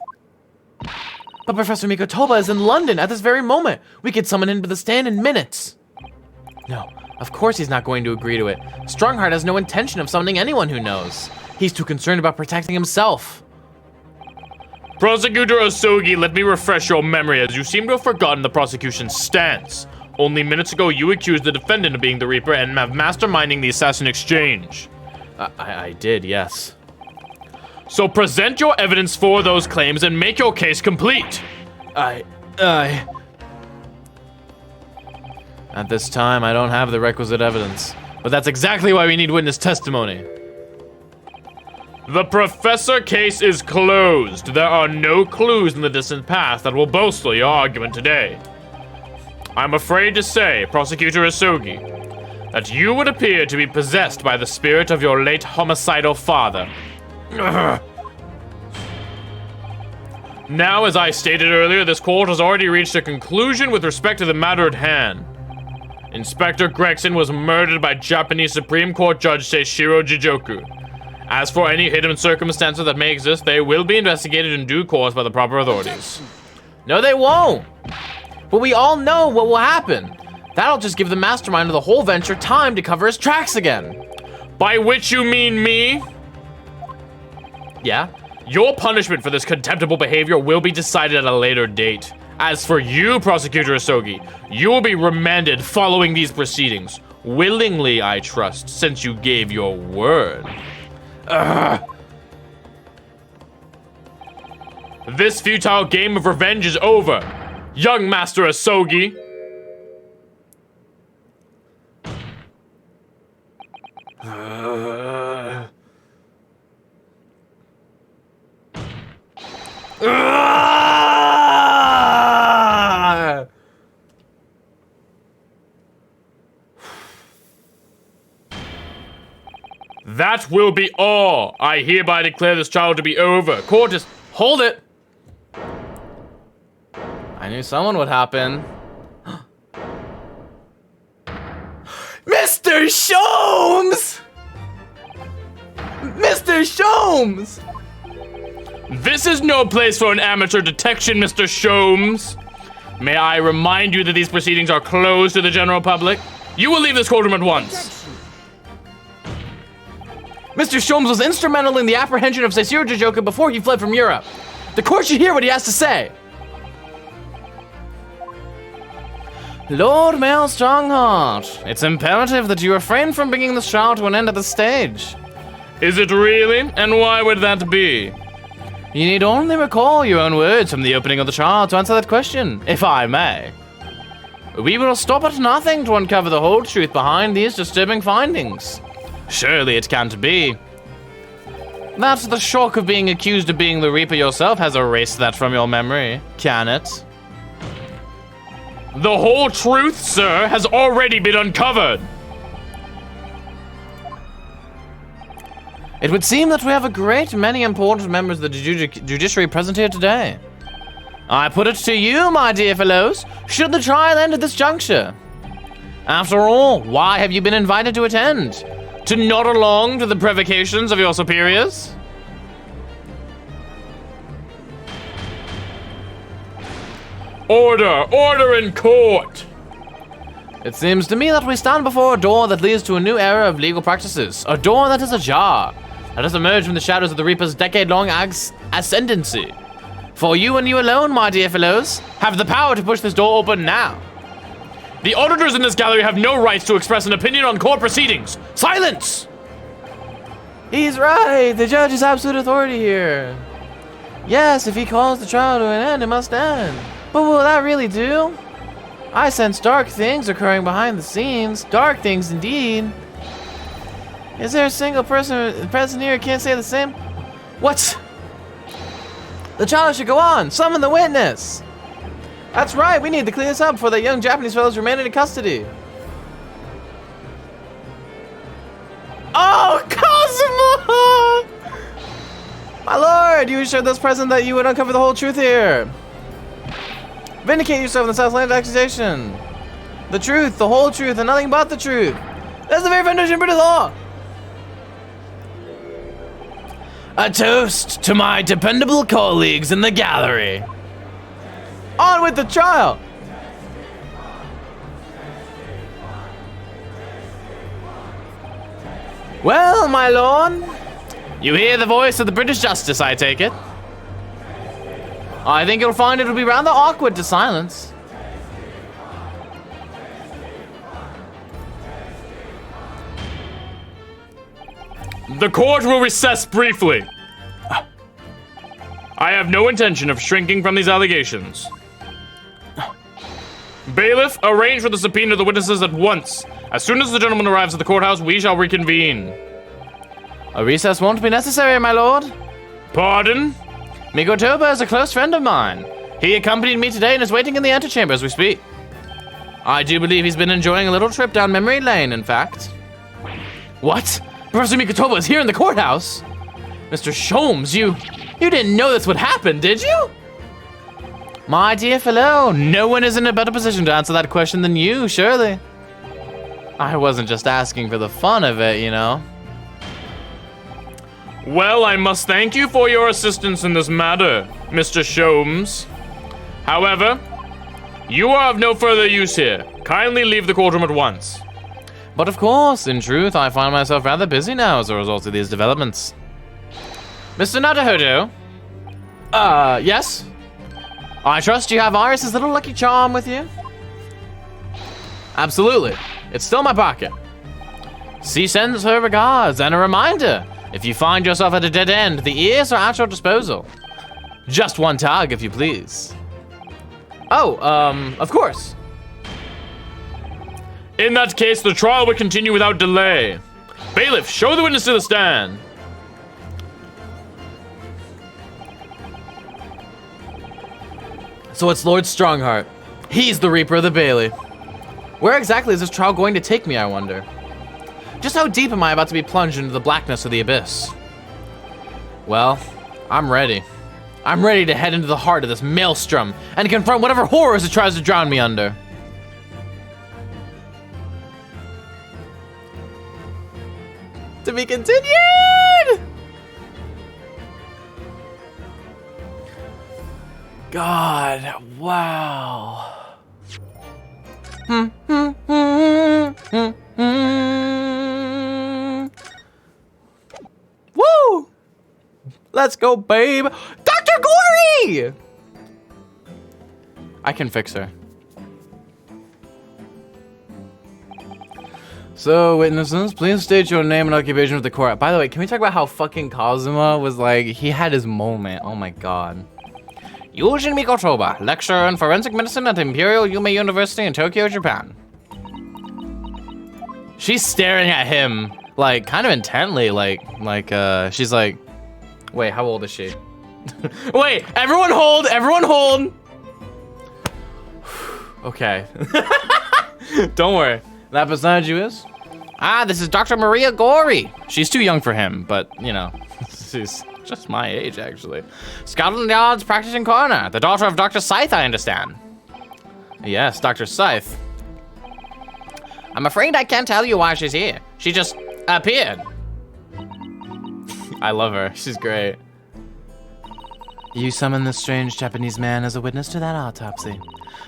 But Professor Mikotoba is in London at this very moment. We could summon him to the stand in minutes. No, of course he's not going to agree to it. Strongheart has no intention of summoning anyone who knows. He's too concerned about protecting himself. Prosecutor Osogi, let me refresh your memory as you seem to have forgotten the prosecution's stance. Only minutes ago, you accused the defendant of being the Reaper and of masterminding the assassin exchange. I did, yes. So present your evidence for those claims and make your case complete. At this time, I don't have the requisite evidence. But that's exactly why we need witness testimony. The professor case is closed. There are no clues in the distant past that will bolster your argument today. I'm afraid to say, Prosecutor Isogi, that you would appear to be possessed by the spirit of your late homicidal father. Now, as I stated earlier, this court has already reached a conclusion with respect to the matter at hand. Inspector Gregson was murdered by Japanese Supreme Court Judge Seishiro Jijoku. As for any hidden circumstances that may exist, they will be investigated in due course by the proper authorities. No, they won't. But we all know what will happen. That'll just give the mastermind of the whole venture time to cover his tracks again. By which you mean me? Yeah? Your punishment for this contemptible behavior will be decided at a later date. As for you, Prosecutor Isogi, you will be remanded following these proceedings. Willingly, I trust, since you gave your word. This futile game of revenge is over. Young Master Asogi. That will be all. I hereby declare this trial to be over. Court is... Hold it! I knew someone would happen. Mr. Sholmes! Mr. Sholmes! This is no place for an amateur detection, Mr. Sholmes. May I remind you that these proceedings are closed to the general public? You will leave this courtroom at once. Mr. Sholmes was instrumental in the apprehension of Seisuro Jijoku before he fled from Europe. The court should hear what he has to say. Lord Mail Strongheart, it's imperative that you refrain from bringing this trial to an end at this stage. Is it really? And why would that be? You need only recall your own words from the opening of the trial to answer that question, if I may. We will stop at nothing to uncover the whole truth behind these disturbing findings. Surely it can't be. That's the shock of being accused of being the Reaper yourself has erased that from your memory, can it? The whole truth, sir, has already been uncovered. It would seem that we have a great many important members of the judiciary present here today. I put it to you, my dear fellows, should the trial end at this juncture? After all, why have you been invited to attend? To nod along to the provocations of your superiors? Order! Order in court! It seems to me that we stand before a door that leads to a new era of legal practices. A door that is ajar. That has emerged from the shadows of the Reaper's decade-long ascendancy. For you and you alone, my dear fellows, have the power to push this door open now. The auditors in this gallery have no rights to express an opinion on court proceedings. Silence! He's right. The judge has absolute authority here. Yes, if he calls the trial to an end, it must end. But will that really do? I sense dark things occurring behind the scenes. Dark things indeed. Is there a single person present here who can't say the same? What? The trial should go on. Summon the witness. That's right. We need to clear this up before that young Japanese fellows remain in custody. Oh, Cosmo! My lord, you assured those present that you would uncover the whole truth here. Vindicate yourself in the Southland accusation. The truth, the whole truth, and nothing but the truth. That's the very foundation of British law. A toast to my dependable colleagues in the gallery. On with the trial. Well, my lord, you hear the voice of the British justice, I take it. I think you'll find it'll be rather awkward to silence. The court will recess briefly. I have no intention of shrinking from these allegations. Bailiff, arrange for the subpoena of the witnesses at once. As soon as the gentleman arrives at the courthouse, we shall reconvene. A recess won't be necessary, my lord. Pardon? Mikotoba is a close friend of mine. He accompanied me today and is waiting in the antechamber as we speak. I do believe he's been enjoying a little trip down memory lane, in fact. What? Professor Mikotoba is here in the courthouse? Mr. Sholmes, you didn't know this would happen, did you? My dear fellow, no one is in a better position to answer that question than you, surely. I wasn't just asking for the fun of it, you know. Well, I must thank you for your assistance in this matter, Mr. Sholmes. However, you are of no further use here. Kindly leave the courtroom at once. But of course, in truth, I find myself rather busy now as a result of these developments. Mr. Nadahodo? Yes? I trust you have Iris's little lucky charm with you? Absolutely. It's still in my pocket. She sends her regards and a reminder. If you find yourself at a dead end, the ears are at your disposal. Just one tug, if you please. Oh, of course. In that case, the trial will continue without delay. Bailiff, show the witness to the stand. So it's Lord Strongheart. He's the Reaper of the Bailey. Where exactly is this trial going to take me, I wonder? Just how deep am I about to be plunged into the blackness of the abyss? Well, I'm ready. I'm ready to head into the heart of this maelstrom and confront whatever horrors it tries to drown me under. To be continued! God, wow. Woo! Let's go, babe. Dr. Gory! I can fix her. So, witnesses, please state your name and occupation with the court. By the way, can we talk about how fucking Kazuma was like, he had his moment. Oh my god. Yujin Mikotoba, lecturer in forensic medicine at Imperial Yume University in Tokyo, Japan. She's staring at him, like, kind of intently, she's like, wait, how old is she? Wait, everyone hold, everyone hold. Okay. Don't worry. That beside you is? Ah, this is Dr. Maria Gory. She's too young for him, but, you know, she's just my age, actually. Scotland Yard's practicing coroner, the daughter of Dr. Scythe, I understand. Yes, Dr. Scythe. I'm afraid I can't tell you why she's here. She just appeared. I love her. She's great. You summon this strange Japanese man as a witness to that autopsy.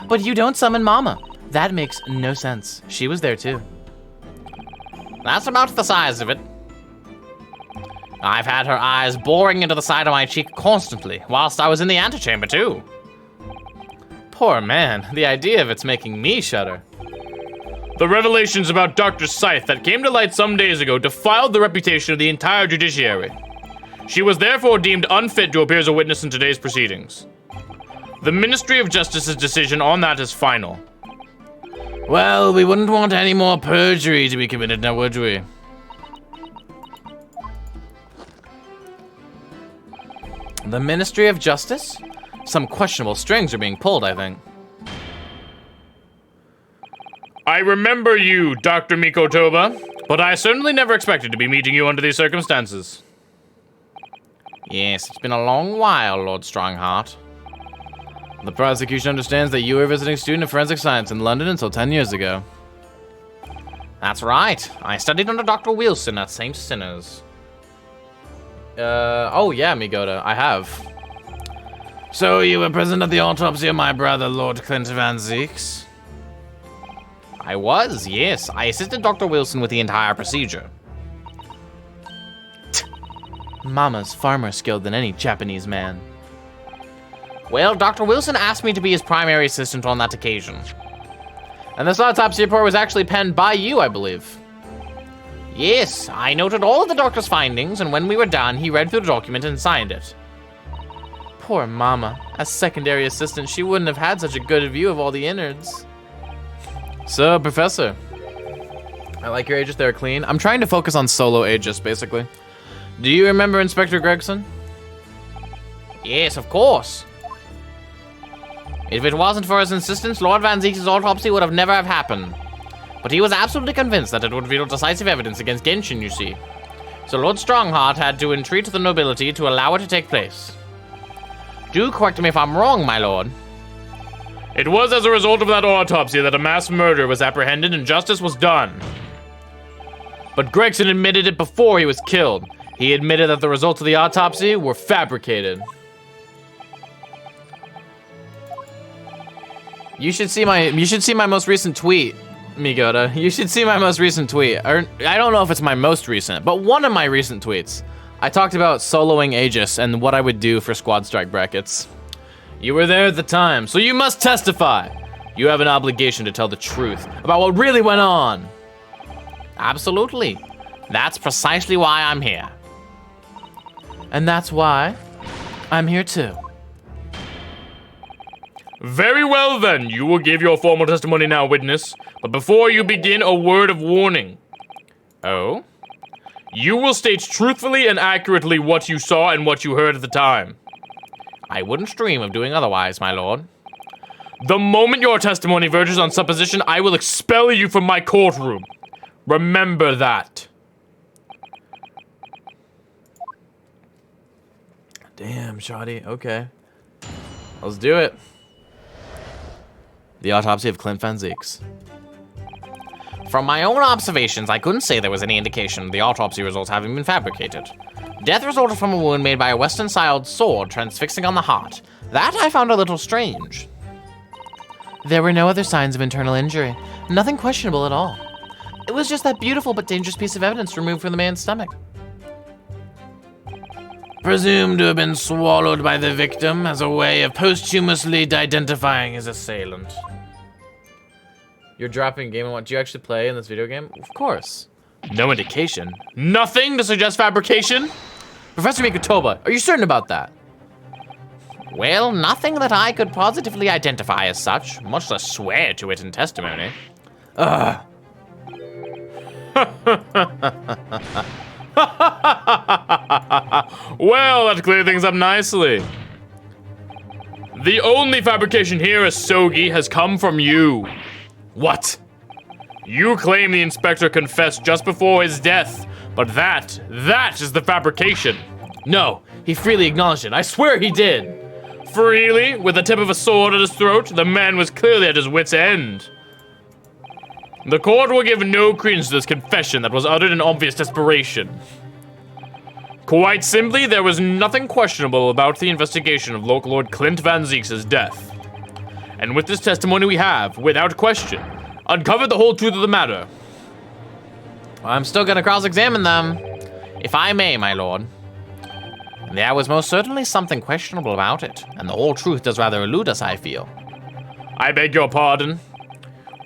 But you don't summon Mama. That makes no sense. She was there too. That's about the size of it. I've had her eyes boring into the side of my cheek constantly, whilst I was in the antechamber too. Poor man, the idea of it's making me shudder. The revelations about Dr. Scythe that came to light some days ago defiled the reputation of the entire judiciary. She was therefore deemed unfit to appear as a witness in today's proceedings. The Ministry of Justice's decision on that is final. Well, we wouldn't want any more perjury to be committed now, would we? The Ministry of Justice? Some questionable strings are being pulled, I think. I remember you, Dr. Mikotoba, but I certainly never expected to be meeting you under these circumstances. Yes, it's been a long while, Lord Strongheart. The prosecution understands that you were a visiting student of forensic science in London until 10 years ago. That's right. I studied under Dr. Wilson at St. Sinners. Oh yeah, Migota, I have. So you were present at the autopsy of my brother, Lord Clint Van Zeeks? I was, yes. I assisted Dr. Wilson with the entire procedure. Mama's far more skilled than any Japanese man. Well, Dr. Wilson asked me to be his primary assistant on that occasion. And this autopsy report was actually penned by you, I believe. Yes, I noted all of the doctor's findings, and when we were done, he read through the document and signed it. Poor Mama. As secondary assistant, she wouldn't have had such a good view of all the innards. So, Professor, I like your Aegis, they're clean. I'm trying to focus on solo Aegis, basically. Do you remember Inspector Gregson? Yes, of course. If it wasn't for his insistence, Lord Van Zeeks' autopsy would have never have happened. But he was absolutely convinced that it would reveal decisive evidence against Genshin, you see. So Lord Strongheart had to entreat the nobility to allow it to take place. Do correct me if I'm wrong, my lord. It was as a result of that autopsy that a mass murder was apprehended and justice was done. But Gregson admitted it before he was killed. He admitted that the results of the autopsy were fabricated. You should see my most recent tweet, Migota. You should see my most recent tweet. Or, I don't know if it's my most recent, but one of my recent tweets. I talked about soloing Aegis and what I would do for squad strike brackets. You were there at the time, so you must testify. You have an obligation to tell the truth about what really went on. Absolutely. That's precisely why I'm here. And that's why I'm here too. Very well then, you will give your formal testimony now, witness. But before you begin, a word of warning. Oh? You will state truthfully and accurately what you saw and what you heard at the time. I wouldn't dream of doing otherwise, my lord. The moment your testimony verges on supposition, I will expel you from my courtroom. Remember that. Damn, shoddy. Okay. Let's do it. The autopsy of Clint Van Zieks. From my own observations, I couldn't say there was any indication of the autopsy results having been fabricated. Death resulted from a wound made by a Western-styled sword transfixing on the heart. That I found a little strange. There were no other signs of internal injury. Nothing questionable at all. It was just that beautiful but dangerous piece of evidence removed from the man's stomach. Presumed to have been swallowed by the victim as a way of posthumously identifying his assailant. You're dropping Game & Watch. Do you actually play in this video game? Of course. No indication. Nothing to suggest fabrication? Professor Mikotoba, are you certain about that? Well, nothing that I could positively identify as such, much less swear to it in testimony. Ugh. Well, that cleared things up nicely. The only fabrication here, Asogi, has come from you. What? You claim the inspector confessed just before his death, but that is the fabrication. No, he freely acknowledged it. I swear he did. Freely, with the tip of a sword at his throat, the man was clearly at his wit's end. The court will give no credence to this confession that was uttered in obvious desperation. Quite simply, there was nothing questionable about the investigation of local Lord Clint Van Zieks' death. And with this testimony we have, without question, uncovered the whole truth of the matter. I'm still gonna cross-examine them, if I may, my lord. There was most certainly something questionable about it, and the whole truth does rather elude us, I feel. I beg your pardon.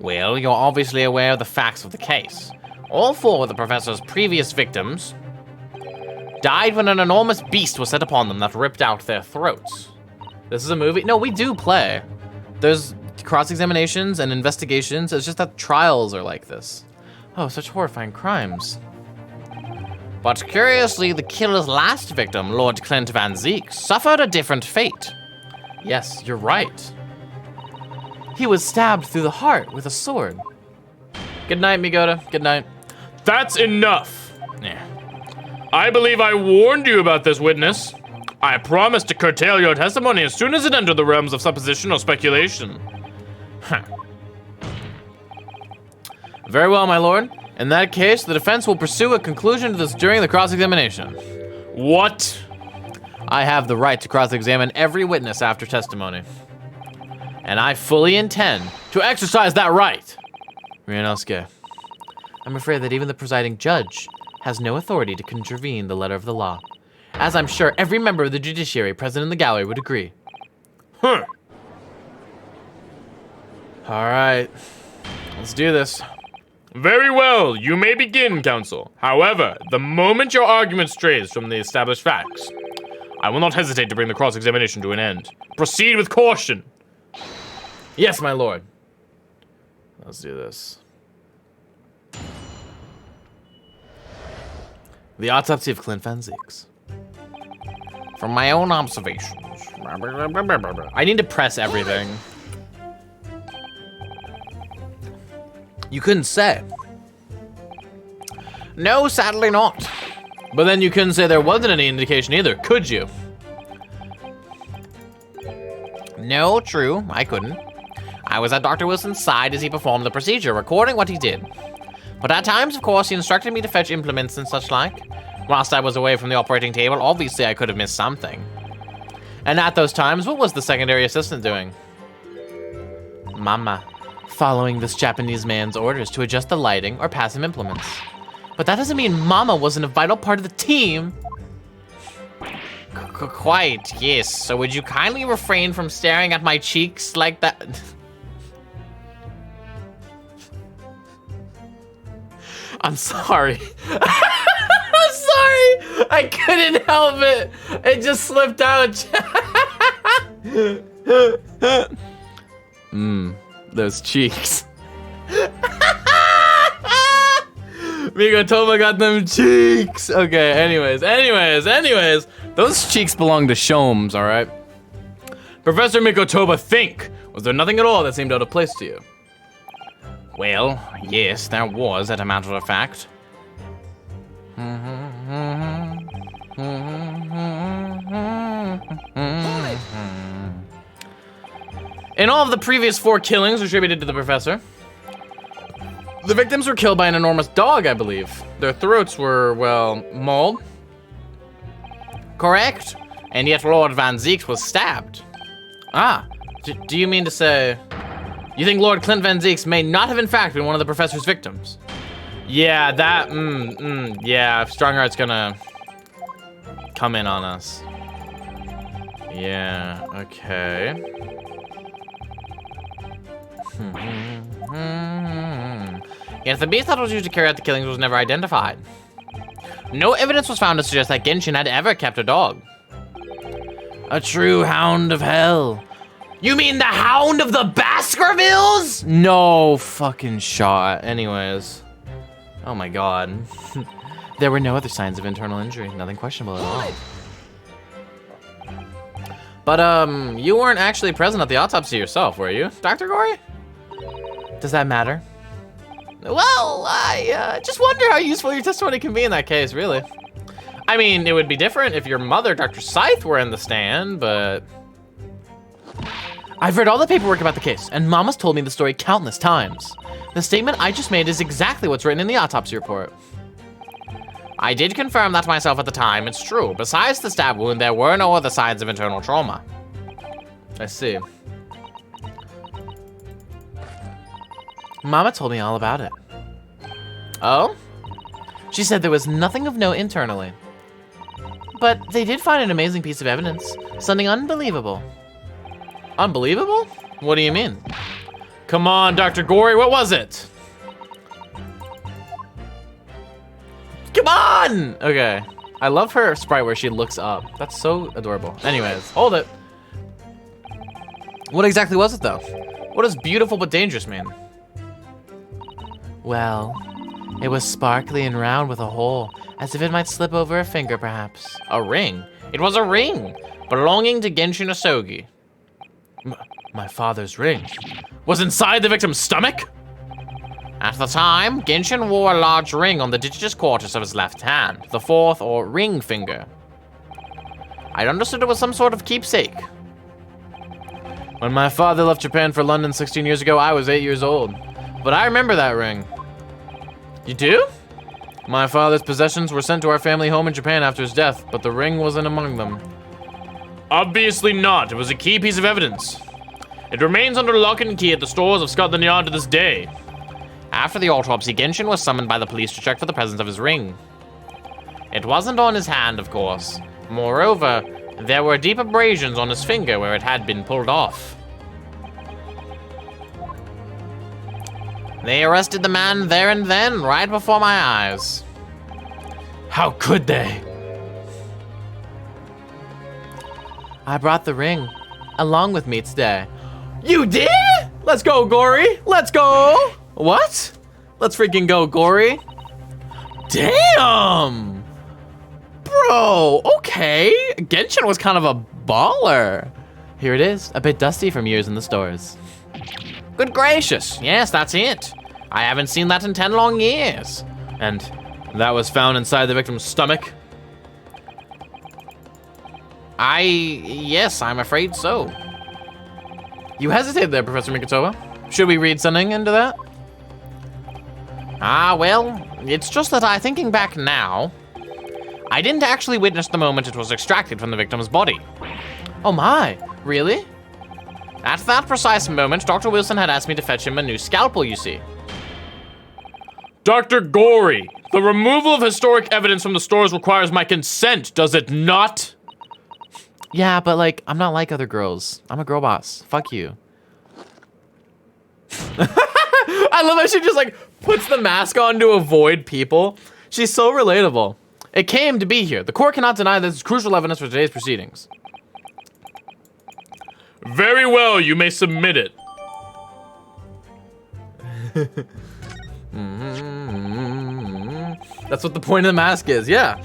Well, you're obviously aware of the facts of the case. All four of the professor's previous victims died when an enormous beast was set upon them that ripped out their throats. This is a movie? No, we do play. There's cross-examinations and investigations. It's just that trials are like this. Oh, such horrifying crimes. But curiously, the killer's last victim, Lord Clint Van Zieks, suffered a different fate. Yes, you're right. He was stabbed through the heart with a sword. Good night, Migota. Good night. That's enough. Yeah. I believe I warned you about this, witness. I promised to curtail your testimony as soon as it entered the realms of supposition or speculation. Very well, my lord. In that case, the defense will pursue a conclusion to this during the cross-examination. What? I have the right to cross-examine every witness after testimony. And I fully intend to exercise that right. Ryunosuke, I'm afraid that even the presiding judge has no authority to contravene the letter of the law, as I'm sure every member of the judiciary present in the gallery would agree. Huh. All right, let's do this. Very well, you may begin, counsel. However, the moment your argument strays from the established facts, I will not hesitate to bring the cross-examination to an end. Proceed with caution. Yes, my lord. Let's do this. The autopsy of Clint Van Zieks. From my own observations. I need to press everything. You couldn't say. No, sadly not. But then you couldn't say there wasn't any indication either, could you? No, true, I couldn't. I was at Dr. Wilson's side as he performed the procedure, recording what he did. But at times, of course, he instructed me to fetch implements and such like. Whilst I was away from the operating table, obviously I could have missed something. And at those times, what was the secondary assistant doing? Mama, following this Japanese man's orders to adjust the lighting or pass him implements. But that doesn't mean Mama wasn't a vital part of the team. Quite, yes. So would you kindly refrain from staring at my cheeks like that? I'm sorry. I'm sorry. I couldn't help it. It just slipped out. Those cheeks. Mikotoba got them cheeks. Okay, anyways. Those cheeks belong to Shomes, all right? Professor Mikotoba, think. Was there nothing at all that seemed out of place to you? Well, yes, there was, as a matter of fact. In all of the previous 4 killings attributed to the professor, the victims were killed by an enormous dog, I believe. Their throats were, well, mauled. Correct. And yet Lord Van Zieks was stabbed. Ah, do you mean to say you think Lord Clint Van Zieks may not have in fact been one of the professor's victims? Yeah, that, yeah, Strongheart's gonna come in on us. Yeah, okay. Yes, the beast that was used to carry out the killings was never identified. No evidence was found to suggest that Genshin had ever kept a dog. A true hound of hell. You mean the Hound of the Baskervilles? No fucking shot. Anyways. Oh my god. There were no other signs of internal injury. Nothing questionable at all. But, you weren't actually present at the autopsy yourself, were you, Dr. Gory? Does that matter? Well, I just wonder how useful your testimony can be in that case, really. I mean, it would be different if your mother, Dr. Scythe, were in the stand, but... I've read all the paperwork about the case, and Mama's told me the story countless times. The statement I just made is exactly what's written in the autopsy report. I did confirm that myself at the time, it's true. Besides the stab wound, there were no other signs of internal trauma. I see. Mama told me all about it. Oh? She said there was nothing of note internally. But they did find an amazing piece of evidence. Something unbelievable. Unbelievable? What do you mean? Come on, Dr. Gory, what was it? Come on! Okay. I love her sprite where she looks up. That's so adorable. Anyways, hold it. What exactly was it, though? What does beautiful but dangerous mean? Well, it was sparkly and round with a hole, as if it might slip over a finger, perhaps. A ring? It was a ring, belonging to Genshin Asogi. My father's ring was inside the victim's stomach? At the time, Genshin wore a large ring on the digitious quarters of his left hand, the fourth or ring finger. I understood it was some sort of keepsake. When my father left Japan for London 16 years ago, I was 8 years old. But I remember that ring. You do? My father's possessions were sent to our family home in Japan after his death, but the ring wasn't among them. Obviously not. It was a key piece of evidence. It remains under lock and key at the stores of Scotland Yard to this day. After the autopsy, Genshin was summoned by the police to check for the presence of his ring. It wasn't on his hand, of course. Moreover, there were deep abrasions on his finger where it had been pulled off. They arrested the man there and then, right before my eyes. How could they? I brought the ring along with me today. You did? Let's go, Gory. Let's go. What? Let's freaking go, Gory. Damn. Bro, okay. Genshin was kind of a baller. Here it is, a bit dusty from years in the stores. Good gracious, yes, that's it. I haven't seen that in 10 long years. And that was found inside the victim's stomach? Yes, I'm afraid so. You hesitated there, Professor Mikotoba. Should we read something into that? Well, it's just that thinking back now, I didn't actually witness the moment it was extracted from the victim's body. Oh my, really? At that precise moment, Dr. Wilson had asked me to fetch him a new scalpel, you see. Dr. Gory, the removal of historic evidence from the stores requires my consent, does it not? Yeah, but like, I'm not like other girls. I'm a girl boss. Fuck you. I love how she just like puts the mask on to avoid people. She's so relatable. It came to be here. The court cannot deny this is crucial evidence for today's proceedings. Very well, you may submit it. That's what the point of the mask is, yeah.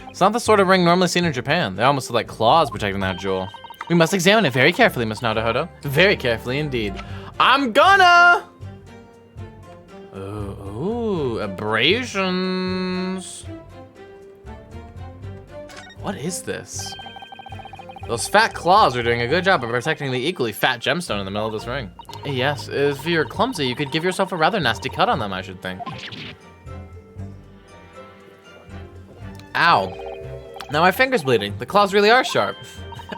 It's not the sort of ring normally seen in Japan. They almost look like claws protecting that jewel. We must examine it very carefully, Miss Naruhodo. Very carefully indeed. I'm gonna! Ooh, abrasions. What is this? Those fat claws are doing a good job of protecting the equally fat gemstone in the middle of this ring. Yes, if you're clumsy, you could give yourself a rather nasty cut on them, I should think. Ow. Now my finger's bleeding. The claws really are sharp.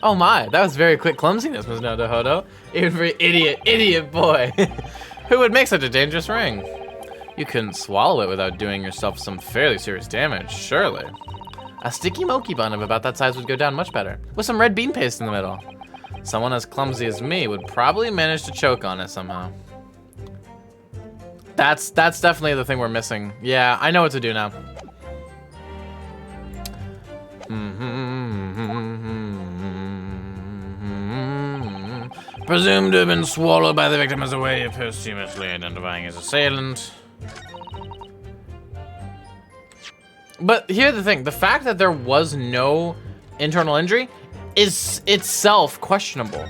Oh my, that was very quick clumsiness, Ms. Naruhodo. Even for an idiot boy. Who would make such a dangerous ring? You couldn't swallow it without doing yourself some fairly serious damage, surely. A sticky mochi bun of about that size would go down much better, with some red bean paste in the middle. Someone as clumsy as me would probably manage to choke on it somehow. That's definitely the thing we're missing. Yeah, I know what to do now. Presumed to have been swallowed by the victim as a way of posthumously identifying his assailant. But here's the thing, the fact that there was no internal injury is itself questionable.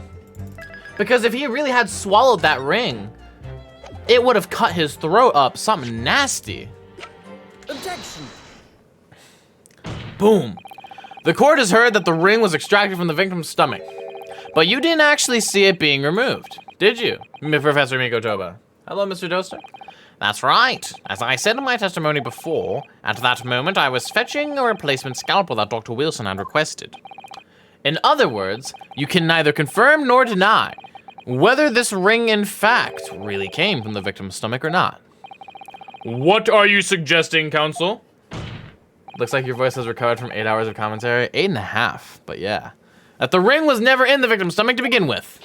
Because if he really had swallowed that ring, it would have cut his throat up something nasty. Objection. Boom. The court has heard that the ring was extracted from the victim's stomach, but you didn't actually see it being removed, did you, Professor Mikotoba? Hello, Mr. Doster. That's right. As I said in my testimony before, at that moment I was fetching a replacement scalpel that Dr. Wilson had requested. In other words, you can neither confirm nor deny whether this ring in fact really came from the victim's stomach or not. What are you suggesting, counsel? Looks like your voice has recovered from 8 hours of commentary. 8.5, but yeah. That the ring was never in the victim's stomach to begin with.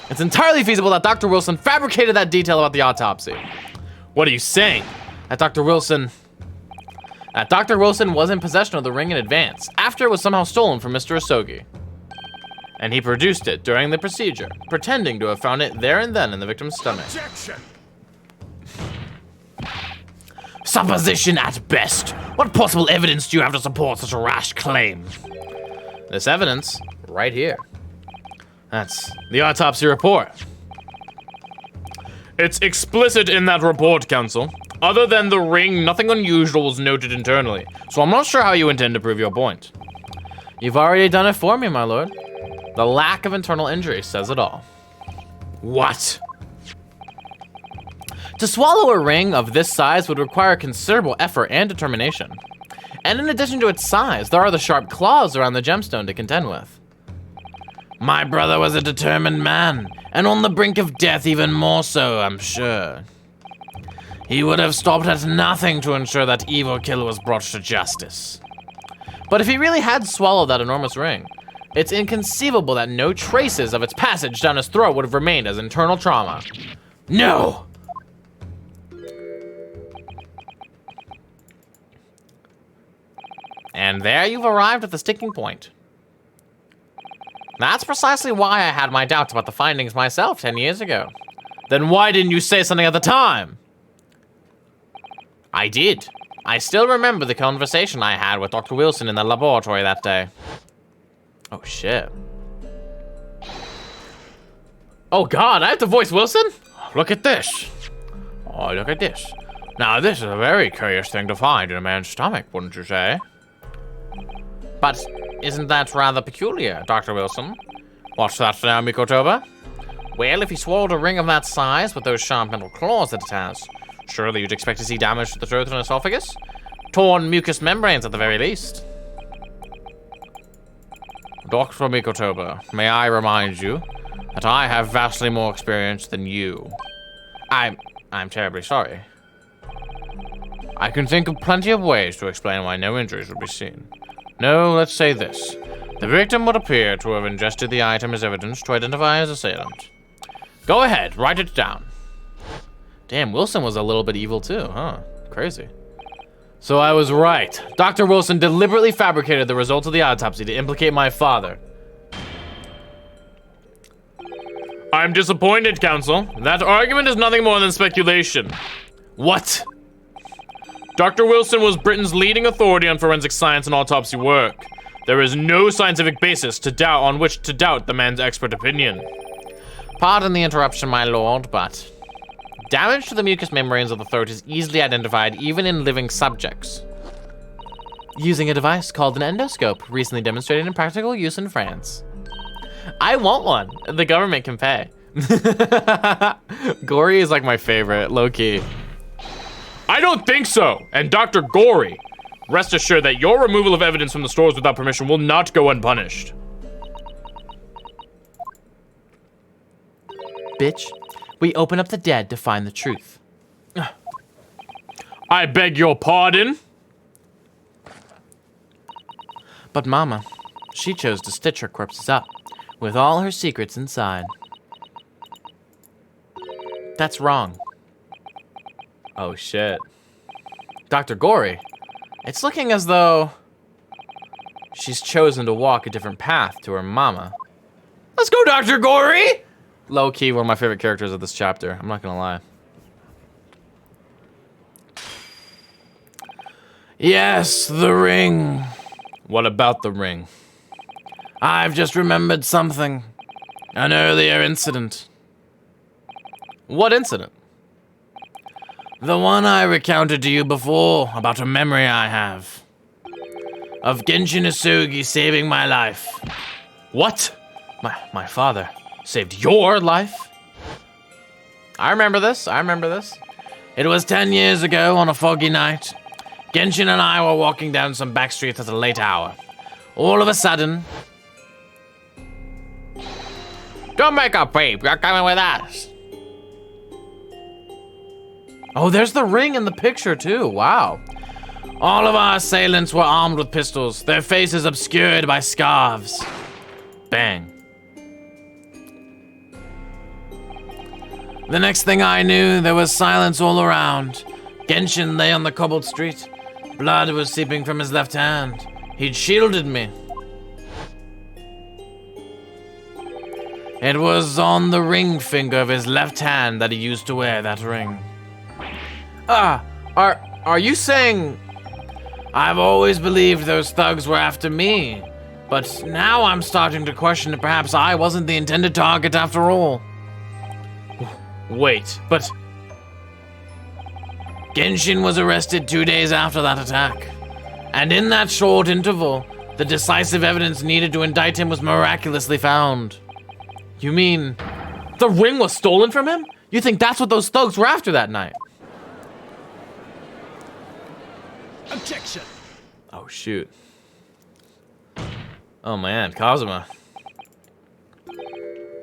It's entirely feasible that Dr. Wilson fabricated that detail about the autopsy. What are you saying? That Dr. Wilson was in possession of the ring in advance, after it was somehow stolen from Mr. Asogi. And he produced it during the procedure, pretending to have found it there and then in the victim's stomach. Objection. Supposition at best. What possible evidence do you have to support such a rash claim? This evidence, right here. That's the autopsy report. It's explicit in that report, counsel. Other than the ring, nothing unusual was noted internally, so I'm not sure how you intend to prove your point. You've already done it for me, my lord. The lack of internal injury says it all. What? To swallow a ring of this size would require considerable effort and determination. And in addition to its size, there are the sharp claws around the gemstone to contend with. My brother was a determined man, and on the brink of death even more so, I'm sure. He would have stopped at nothing to ensure that evil killer was brought to justice. But if he really had swallowed that enormous ring, it's inconceivable that no traces of its passage down his throat would have remained as internal trauma. No! And there you've arrived at the sticking point. That's precisely why I had my doubts about the findings myself 10 years ago. Then why didn't you say something at the time? I did. I still remember the conversation I had with Dr. Wilson in the laboratory that day. Oh, shit. Oh, God, I have to voice Wilson? Look at this. Oh, look at this. Now, this is a very curious thing to find in a man's stomach, wouldn't you say? But isn't that rather peculiar, Dr. Wilson? What's that now, Mikotoba? Well, if he swallowed a ring of that size with those sharp metal claws that it has, surely you'd expect to see damage to the throat and esophagus? Torn mucous membranes at the very least. Dr. Mikotoba, may I remind you that I have vastly more experience than you. I'm terribly sorry. I can think of plenty of ways to explain why no injuries would be seen. No, let's say this. The victim would appear to have ingested the item as evidence to identify his assailant. Go ahead, write it down. Damn, Wilson was a little bit evil too, huh? Crazy. So I was right. Dr. Wilson deliberately fabricated the results of the autopsy to implicate my father. I'm disappointed, counsel. That argument is nothing more than speculation. What? Dr. Wilson was Britain's leading authority on forensic science and autopsy work. There is no scientific basis on which to doubt the man's expert opinion. Pardon the interruption, my lord, but damage to the mucous membranes of the throat is easily identified even in living subjects. Using a device called an endoscope, recently demonstrated in practical use in France. I want one. The government can pay. Gory is like my favorite, low-key. I don't think so. And Dr. Gory, rest assured that your removal of evidence from the stores without permission will not go unpunished. Bitch, we open up the dead to find the truth. I beg your pardon? But Mama, she chose to stitch her corpses up, with all her secrets inside. That's wrong. Oh shit. Dr. Gory, it's looking as though she's chosen to walk a different path to her mama. Let's go, Dr. Gory! Low-key, one of my favorite characters of this chapter, I'm not gonna lie. Yes, the ring. What about the ring? I've just remembered something. An earlier incident. What incident? The one I recounted to you before about a memory I have. Of Genshin Isugi saving my life. What? My father saved your life? I remember this. It was 10 years ago on a foggy night. Genshin and I were walking down some back streets at a late hour. All of a sudden... Don't make a peep, you're coming with us. Oh, there's the ring in the picture too, wow. All of our assailants were armed with pistols, their faces obscured by scarves. Bang. The next thing I knew, there was silence all around. Genshin lay on the cobbled street. Blood was seeping from his left hand. He'd shielded me. It was on the ring finger of his left hand that he used to wear that ring. Are you saying... I've always believed those thugs were after me, but now I'm starting to question if perhaps I wasn't the intended target after all. Wait, but... Genshin was arrested 2 days after that attack. And in that short interval, the decisive evidence needed to indict him was miraculously found. You mean, the ring was stolen from him? You think that's what those thugs were after that night? Objection! Oh, shoot. Oh man, Kazuma.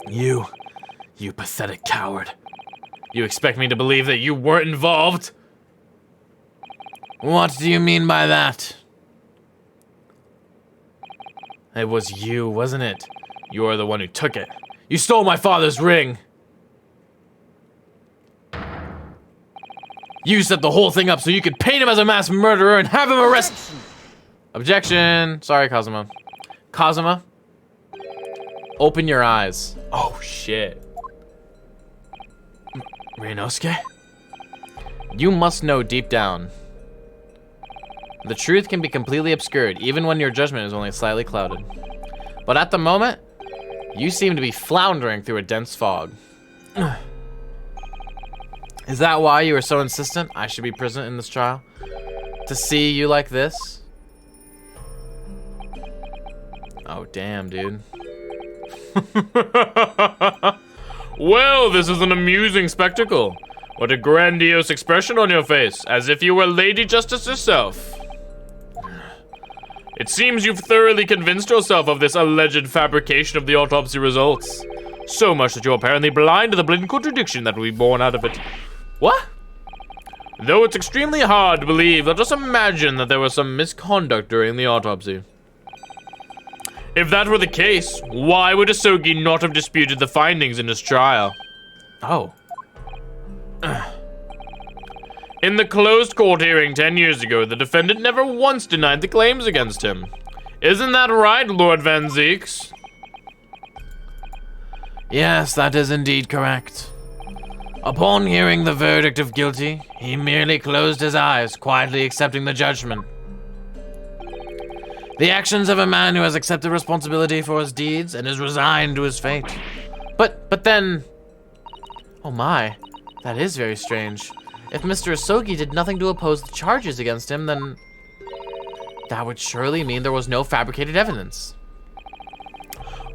You pathetic coward. You expect me to believe that you weren't involved? What do you mean by that? It was you, wasn't it? You are the one who took it. You stole my father's ring. You set the whole thing up so you could paint him as a mass murderer and have him arrested. Objection. Sorry, Kazuma. Kazuma, open your eyes. Oh, shit. Ryunosuke? You must know deep down. The truth can be completely obscured, even when your judgment is only slightly clouded. But at the moment, you seem to be floundering through a dense fog. Is that why you were so insistent I should be present in this trial? To see you like this? Oh, damn, dude. Well, this is an amusing spectacle. What a grandiose expression on your face, as if you were Lady Justice herself. It seems you've thoroughly convinced yourself of this alleged fabrication of the autopsy results. So much that you're apparently blind to the blatant contradiction that will be born out of it. What? Though it's extremely hard to believe, let us imagine that there was some misconduct during the autopsy. If that were the case, why would Isugi not have disputed the findings in his trial? Oh. In the closed court hearing 10 years ago, the defendant never once denied the claims against him. Isn't that right, Lord Van Zieks? Yes, that is indeed correct. Upon hearing the verdict of guilty, he merely closed his eyes, quietly accepting the judgment. The actions of a man who has accepted responsibility for his deeds and is resigned to his fate. But then... Oh my, that is very strange. If Mr. Asogi did nothing to oppose the charges against him, then... that would surely mean there was no fabricated evidence.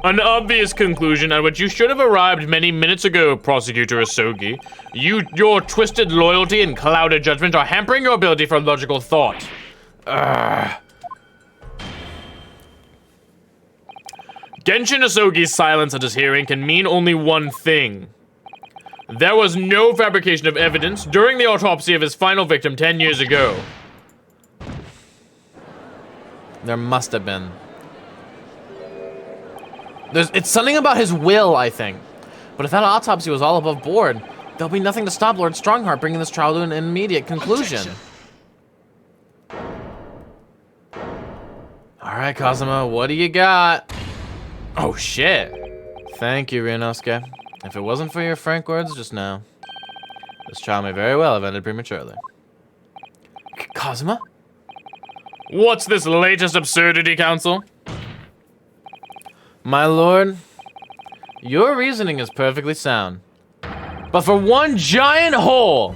An obvious conclusion at which you should have arrived many minutes ago, Prosecutor Asogi. Your twisted loyalty and clouded judgment are hampering your ability for logical thought. Genshin Asogi's silence at his hearing can mean only one thing. There was no fabrication of evidence during the autopsy of his final victim 10 years ago. There must have been. It's something about his will, I think. But if that autopsy was all above board, there'll be nothing to stop Lord Strongheart bringing this trial to an immediate conclusion. Alright, Kazuma, what do you got? Oh, shit. Thank you, Ryunosuke. If it wasn't for your frank words just now, this trial may very well have ended prematurely. Kazuma? What's this latest absurdity, Counsel? My lord, your reasoning is perfectly sound. But for one giant hole!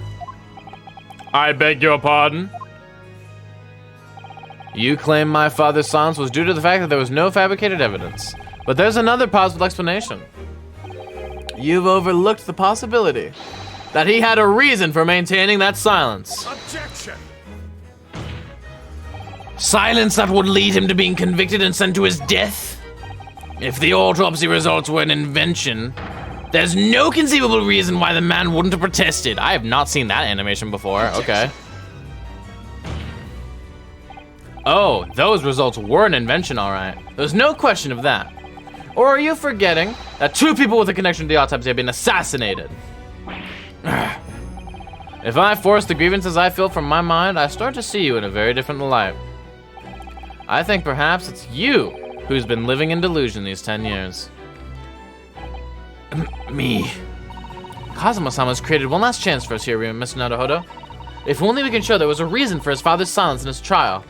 I beg your pardon? You claim my father's silence was due to the fact that there was no fabricated evidence. But there's another possible explanation. You've overlooked the possibility that he had a reason for maintaining that silence. Objection! Silence that would lead him to being convicted and sent to his death? If the autopsy results were an invention, there's no conceivable reason why the man wouldn't have protested. I have not seen that animation before. Okay. Oh, those results were an invention, all right. There's no question of that. Or are you forgetting that 2 people with a connection to the autopsy have been assassinated? If I force the grievances I feel from my mind, I start to see you in a very different light. I think perhaps it's you who's been living in delusion these 10 years. Me. Kazuma-sama's created one last chance for us here, Mr. Naruhodo. If only we can show there was a reason for his father's silence in his trial.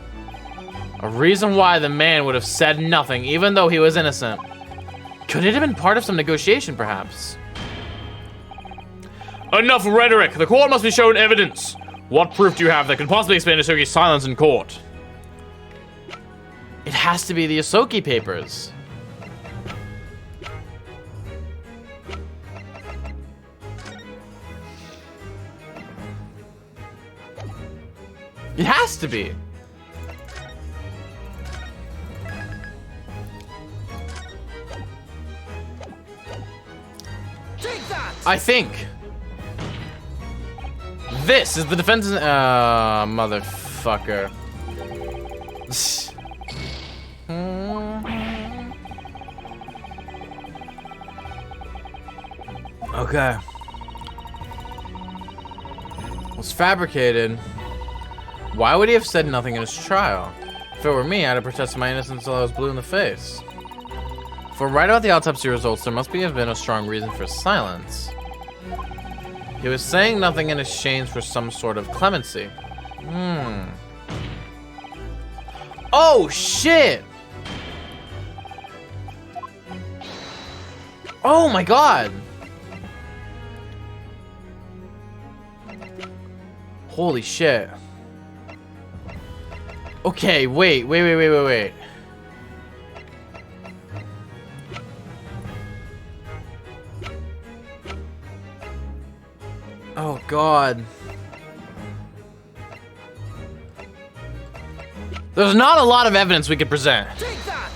A reason why the man would have said nothing, even though he was innocent. Could it have been part of some negotiation, perhaps? Enough rhetoric. The court must be shown evidence. What proof do you have that could possibly explain Asogi's silence in court? It has to be the Asogi papers. It has to be. Take that! I think. This is the defense's. Motherfucker. Okay. It was fabricated. Why would he have said nothing in his trial? If it were me, I'd have protested my innocence until I was blue in the face. For right about the autopsy results, there must have been a strong reason for silence. He was saying nothing in exchange for some sort of clemency. Oh, shit! Oh my god! Holy shit. Okay, wait. Oh god. There's not a lot of evidence we could present. Take that!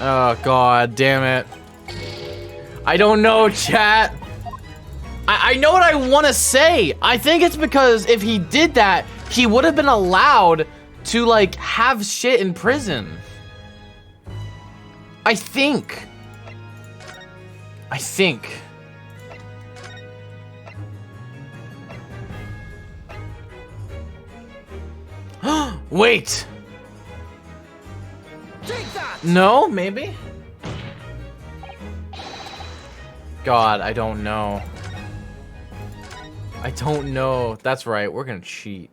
Oh god damn it. I don't know, chat. I know what I want to say. I think it's because if he did that, he would have been allowed to, like, have shit in prison. I think. Wait. Take that! No, maybe? God, I don't know. I don't know. That's right, we're gonna cheat.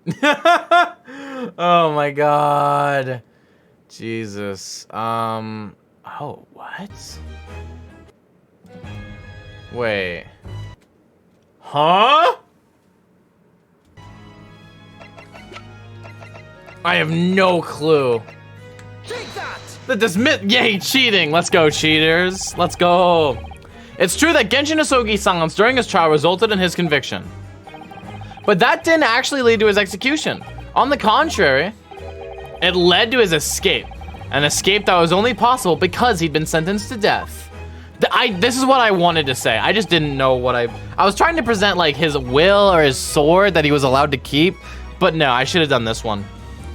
Oh my God. Jesus. Oh, what? Wait. Huh? I have no clue. Take that! The dismiss- Yay, cheating! Let's go, cheaters. Let's go. It's true that Genshin Isogi's silence during his trial resulted in his conviction. But that didn't actually lead to his execution. On the contrary, it led to his escape. An escape that was only possible because he'd been sentenced to death. This is what I wanted to say. I just didn't know what I was trying to present like his will or his sword that he was allowed to keep. But no, I should have done this one.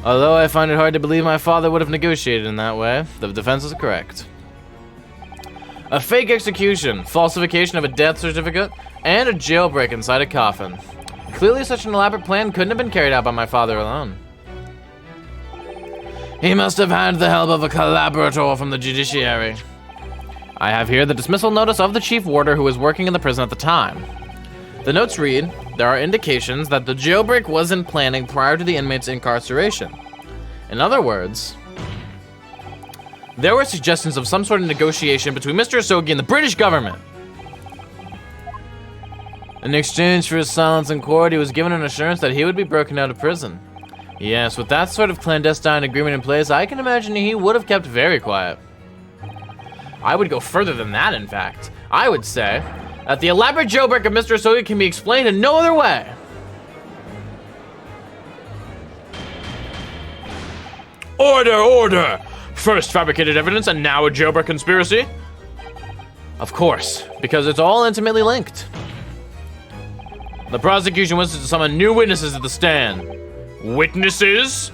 Although I find it hard to believe my father would have negotiated in that way, the defense is correct. A fake execution, falsification of a death certificate, and a jailbreak inside a coffin. Clearly such an elaborate plan couldn't have been carried out by my father alone. He must have had the help of a collaborator from the judiciary. I have here the dismissal notice of the chief warder who was working in the prison at the time. The notes read, there are indications that the jailbreak was in planning prior to the inmate's incarceration. In other words, there were suggestions of some sort of negotiation between Mr. Isogi and the British government. In exchange for his silence in court, he was given an assurance that he would be broken out of prison. Yes, with that sort of clandestine agreement in place, I can imagine he would have kept very quiet. I would go further than that, in fact. I would say that the elaborate jailbreak of Mr. Isogi can be explained in no other way. Order, order! First fabricated evidence and now a jailbreak conspiracy? Of course, because it's all intimately linked. The prosecution wants to summon new witnesses at the stand. Witnesses?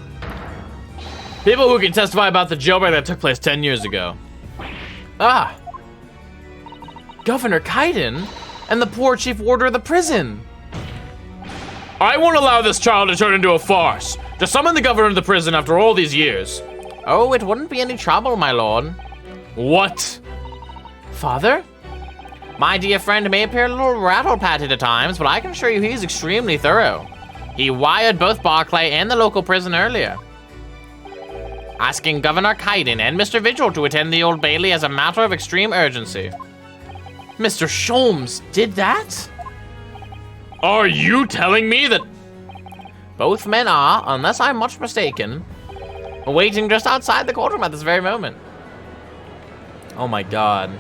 People who can testify about the jailbreak that took place 10 years ago. Ah! Governor Kaiden and the poor chief warder of the prison. I won't allow this trial to turn into a farce. To summon the governor of the prison after all these years. Oh, it wouldn't be any trouble, my lord. What? Father? My dear friend may appear a little rattle-pated at times, but I can assure you he's extremely thorough. He wired both Barclay and the local prison earlier, asking Governor Kaiden and Mr. Vigil to attend the Old Bailey as a matter of extreme urgency. Mr. Sholmes did that? Are you telling me that... Both men are, unless I'm much mistaken, waiting just outside the courtroom at this very moment. Oh my God.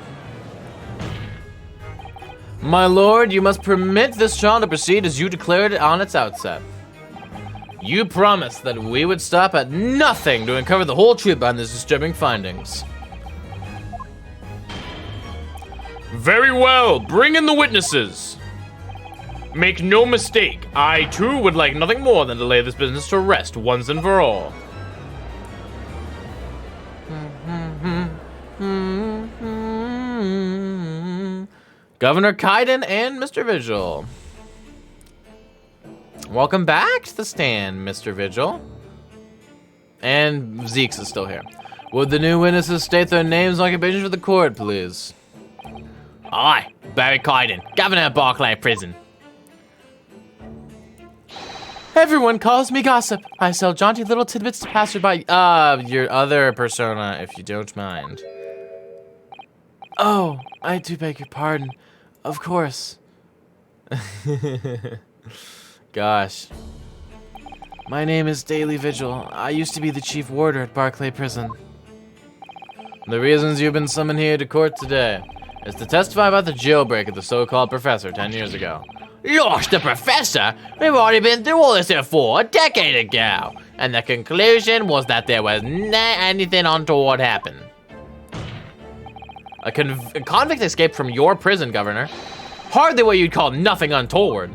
My lord, you must permit this trial to proceed as you declared it on its outset. You promised that we would stop at nothing to uncover the whole truth behind these disturbing findings. Very well, bring in the witnesses. Make no mistake, I too would like nothing more than to lay this business to rest once and for all. Governor Kaiden and Mr. Vigil. Welcome back to the stand, Mr. Vigil. And Zeeks is still here. Would the new witnesses state their names and occupations for the court, please? I, Barry Kaiden, Governor of Barclay Prison. Everyone calls me Gossip. I sell jaunty little tidbits to passerby. Your other persona, if you don't mind. Oh, I do beg your pardon. Of course. Gosh. My name is Daily Vigil. I used to be the chief warder at Barclay Prison. The reasons you've been summoned here to court today is to testify about the jailbreak of the so-called professor 10 years ago. Gosh, the professor? We've already been through all this before, a decade ago. And the conclusion was that there was anything untoward happened. A convict escaped from your prison, Governor. Hardly what you'd call nothing untoward.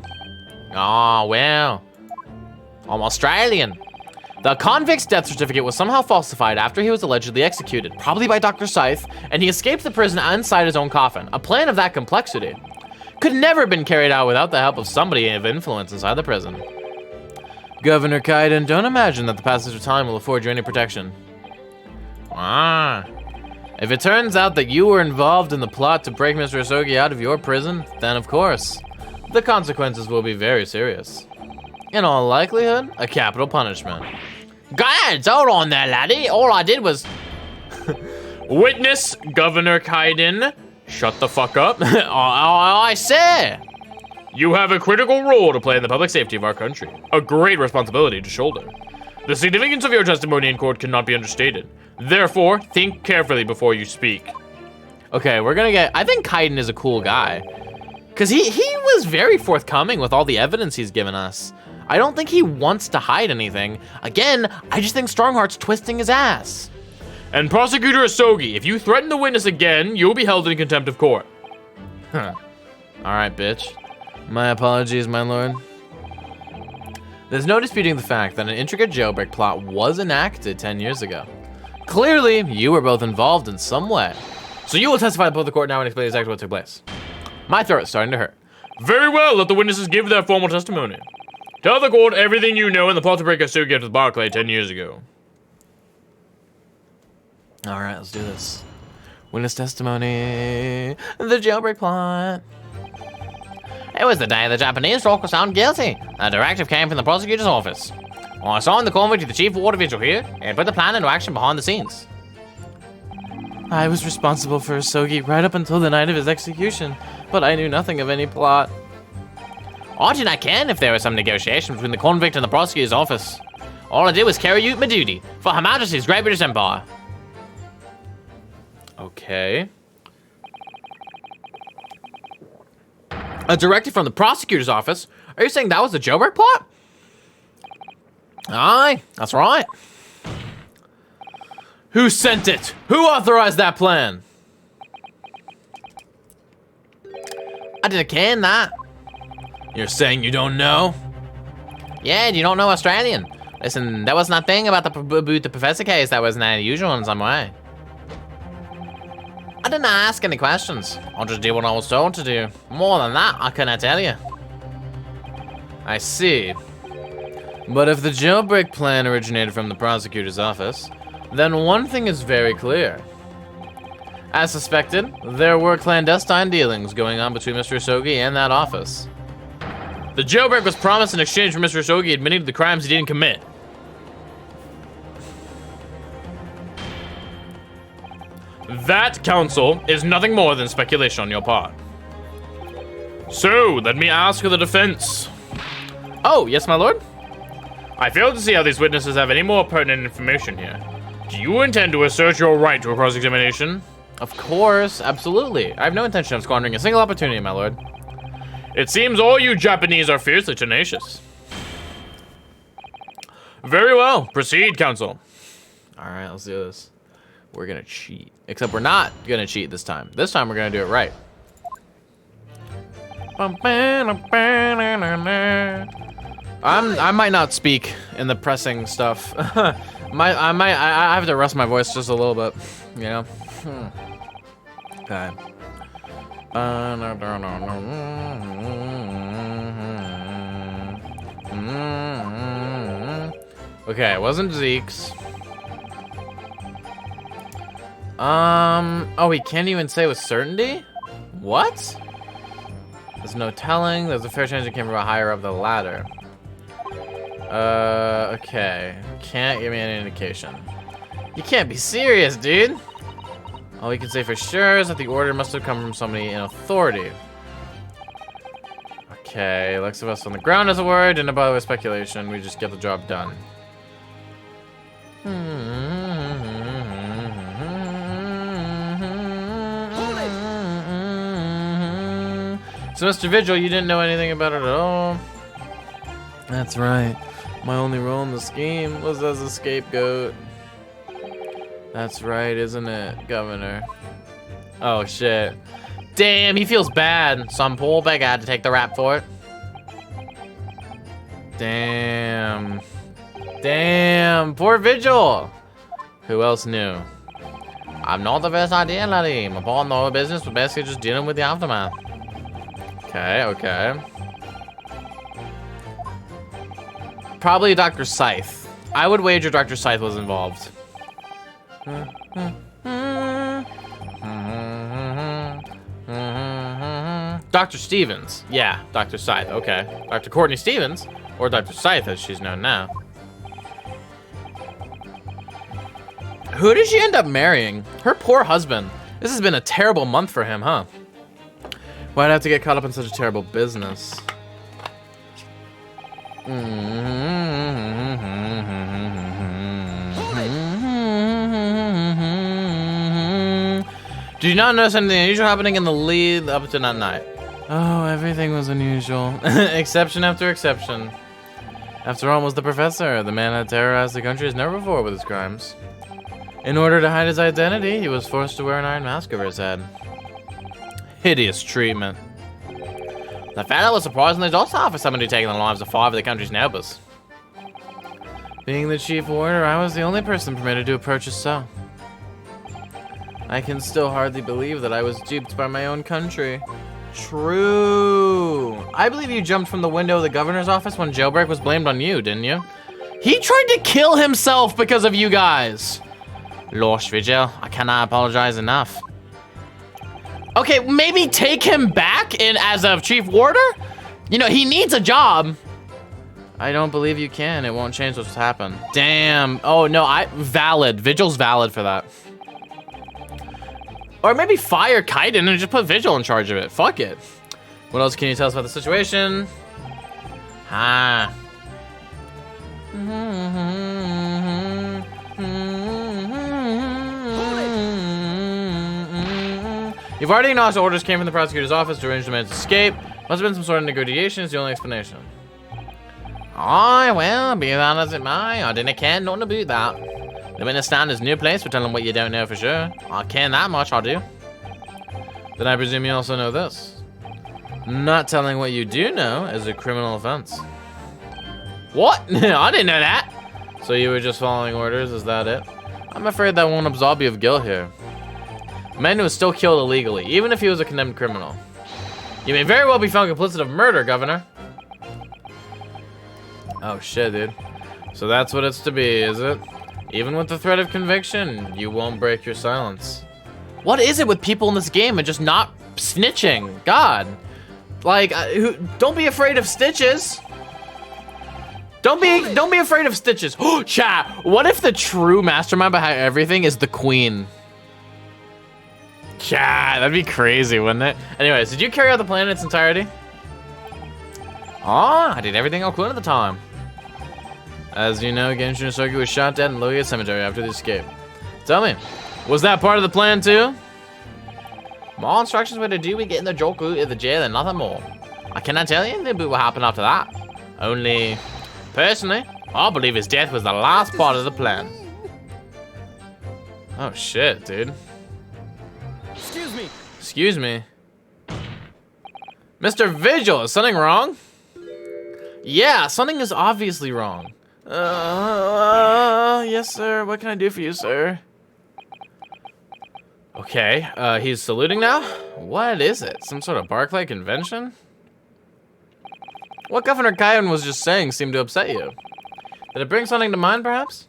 Oh, well. I'm Australian. The convict's death certificate was somehow falsified after he was allegedly executed, probably by Dr. Scythe, and he escaped the prison inside his own coffin. A plan of that complexity could never have been carried out without the help of somebody of influence inside the prison. Governor Kaiden, don't imagine that the passage of time will afford you any protection. Ah. If it turns out that you were involved in the plot to break Mr. Asogi out of your prison, then of course, the consequences will be very serious. In all likelihood, a capital punishment. Guards, hold on there, laddie. All I did was... Witness, Governor Kaiden. Shut the fuck up. I say. You have a critical role to play in the public safety of our country. A great responsibility to shoulder. The significance of your testimony in court cannot be understated. Therefore, think carefully before you speak. Okay, we're gonna get, I think Kaiden is a cool guy. Cause he was very forthcoming with all the evidence he's given us. I don't think he wants to hide anything. Again, I just think Strongheart's twisting his ass. And Prosecutor Asogi, if you threaten the witness again, you'll be held in contempt of court. Huh. All right, bitch. My apologies, my lord. There's no disputing the fact that an intricate jailbreak plot was enacted 10 years ago. Clearly, you were both involved in some way. So you will testify before the court now and explain exactly what took place. My throat is starting to hurt. Very well, let the witnesses give their formal testimony. Tell the court everything you know in the plot to break Asogi out of Barclay 10 years ago. All right, let's do this. Witness testimony. The jailbreak plot. It was the day the Japanese rock was found guilty. A directive came from the prosecutor's office. I assigned the convict to the chief water vigil here and put the plan into action behind the scenes. I was responsible for Asogi right up until the night of his execution, but I knew nothing of any plot. I did not care if there was some negotiation between the convict and the prosecutor's office. All I did was carry out my duty for Her Majesty's Great British Empire. Okay. A directive from the prosecutor's office? Are you saying that was the jailbreak plot? Aye, that's right. Who sent it? Who authorized that plan? I didn't care in that. You're saying you don't know? Yeah, you don't know Australian. Listen, there was nothing about the professor case that was unusual in some way. I didn't ask any questions. I just did what I was told to do. More than that, I cannot tell you. I see. But if the jailbreak plan originated from the prosecutor's office, then one thing is very clear. As suspected, there were clandestine dealings going on between Mr. Asogi and that office. The jailbreak was promised in exchange for Mr. Asogi admitting to the crimes he didn't commit. That, counsel, is nothing more than speculation on your part. So, let me ask the defense. Oh, yes, my lord? I fail to see how these witnesses have any more pertinent information here. Do you intend to assert your right to a cross-examination? Of course, absolutely. I have no intention of squandering a single opportunity, my lord. It seems all you Japanese are fiercely tenacious. Very well, proceed, counsel. All right, let's do this. We're gonna cheat. Except we're not gonna cheat this time. This time we're gonna do it right. I might not speak in the pressing stuff. I have to rest my voice just a little bit, you know? Okay. Okay, it wasn't Zeke's. Oh, he can't even say with certainty? What? There's no telling. There's a fair chance it came from a higher up the ladder. Okay. Can't give me any indication. You can't be serious, dude. All we can say for sure is that the order must have come from somebody in authority. Okay, Lex of us on the ground is a word, and by the way, speculation. We just get the job done. So, Mr. Vigil, you didn't know anything about it at all? That's right. My only role in the scheme was as a scapegoat. That's right, isn't it, Governor? Oh, shit. Damn, he feels bad. Some poor beggar had to take the rap for it. Damn. Damn, poor Vigil. Who else knew? I've not the first idea, laddie. My part in the whole business was basically just dealing with the aftermath. Okay, okay. Probably Dr. Scythe. I would wager Dr. Scythe was involved. Dr. Stevens. Yeah, Dr. Scythe. Okay. Dr. Courtney Stevens, or Dr. Scythe as she's known now. Who did she end up marrying? Her poor husband. This has been a terrible month for him, huh? Why'd I have to get caught up in such a terrible business? Do you not notice anything unusual happening in the lead up to that night? Oh, everything was unusual. Exception after exception. After all, was the professor. The man had terrorized the country as never before with his crimes. In order to hide his identity, he was forced to wear an iron mask over his head. Hideous treatment. The fellow was surprisingly docile for somebody taking the lives of 5 of the country's nobles. Being the chief warder, I was the only person permitted to approach his cell. I can still hardly believe that I was duped by my own country. True. I believe you jumped from the window of the governor's office when jailbreak was blamed on you, didn't you? He tried to kill himself because of you guys. Lord Vigil, I cannot apologize enough. Okay, maybe take him back in as a chief warder? You know, he needs a job. I don't believe you can. It won't change what's happened. Damn. Oh, no, valid. Vigil's valid for that. Or maybe fire Kaiden and just put Vigil in charge of it. Fuck it. What else can you tell us about the situation? Ah. You've already acknowledged orders came from the prosecutor's office to arrange the man's escape. Must have been some sort of negotiation is the only explanation. Aye, well, be that as it may, I didn't care nothing about that. The witness stand is a new place for telling what you don't know for sure. I can that much, I do. Then I presume you also know this. Not telling what you do know is a criminal offense. What? I didn't know that. So you were just following orders, is that it? I'm afraid that won't absolve you of guilt here. A man who was still killed illegally, even if he was a condemned criminal. You may very well be found complicit of murder, Governor. Oh shit, dude. So that's what it's to be, is it? Even with the threat of conviction, you won't break your silence. What is it with people in this game and just not snitching? God. Like, don't be afraid of stitches. Don't be afraid of stitches. Oh, chat. What if the true mastermind behind everything is the queen? Chat, that'd be crazy, wouldn't it? Anyways, did you carry out the plan in its entirety? Oh, I did everything I could at the time. As you know, Genshin Isogi was shot dead in Logia Cemetery after the escape. Tell me, was that part of the plan too? My instructions were to do we get in the Joku in the jail and nothing more. I cannot tell you anything about what happened after that. Only, personally, I believe his death was the last part of the plan. Oh shit, dude. Excuse me. Excuse me. Mr. Vigil, is something wrong? Yeah, something is obviously wrong. Yes, sir. What can I do for you, sir? Okay, he's saluting now? What is it? Some sort of Barclay convention? What Governor Kaiden was just saying seemed to upset you. Did it bring something to mind, perhaps?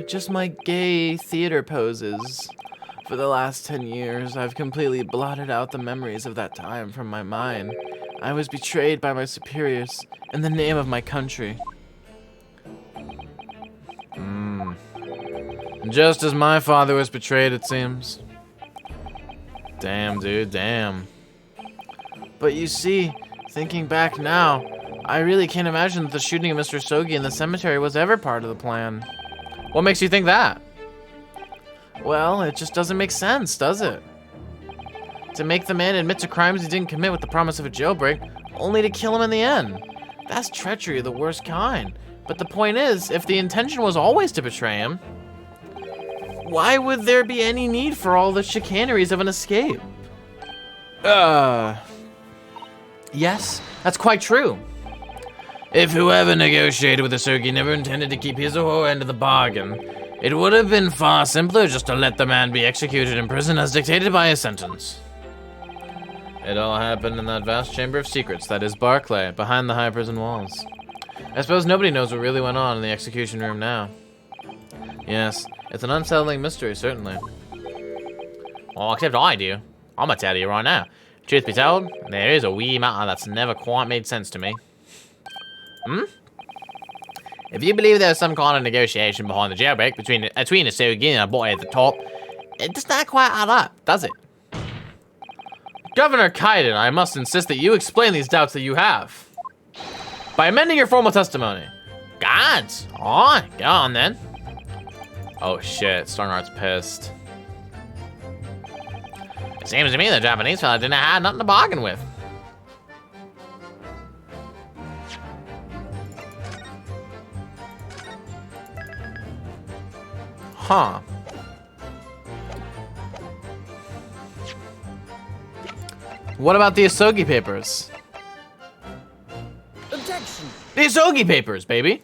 Just my gay theater poses. For the last 10 years, I've completely blotted out the memories of that time from my mind. I was betrayed by my superiors in the name of my country. Just as my father was betrayed, it seems. Damn, dude, damn. But you see, thinking back now, I really can't imagine that the shooting of Mr. Sogi in the cemetery was ever part of the plan. What makes you think that? Well, it just doesn't make sense, does it? To make the man admit to crimes he didn't commit with the promise of a jailbreak, only to kill him in the end. That's treachery of the worst kind. But the point is, if the intention was always to betray him, why would there be any need for all the chicaneries of an escape? Yes, that's quite true. If whoever negotiated with Isogi never intended to keep his or her end of the bargain, it would have been far simpler just to let the man be executed in prison as dictated by his sentence. It all happened in that vast chamber of secrets that is Barclay, behind the high prison walls. I suppose nobody knows what really went on in the execution room now. Yes, it's an unsettling mystery, certainly. Well, except I do. I'm gonna tell you right now. Truth be told, there is a wee matter that's never quite made sense to me. If you believe there's some kind of negotiation behind the jailbreak between Asogi and a boy at the top, it does not quite add up, does it? Governor Kaiden, I must insist that you explain these doubts that you have. By amending your formal testimony. Gods! Alright, go on then. Oh shit, Strongheart's pissed. It seems to me the Japanese fella didn't have nothing to bargain with. Huh. What about the Asogi papers? Objection! The Asogi papers, baby!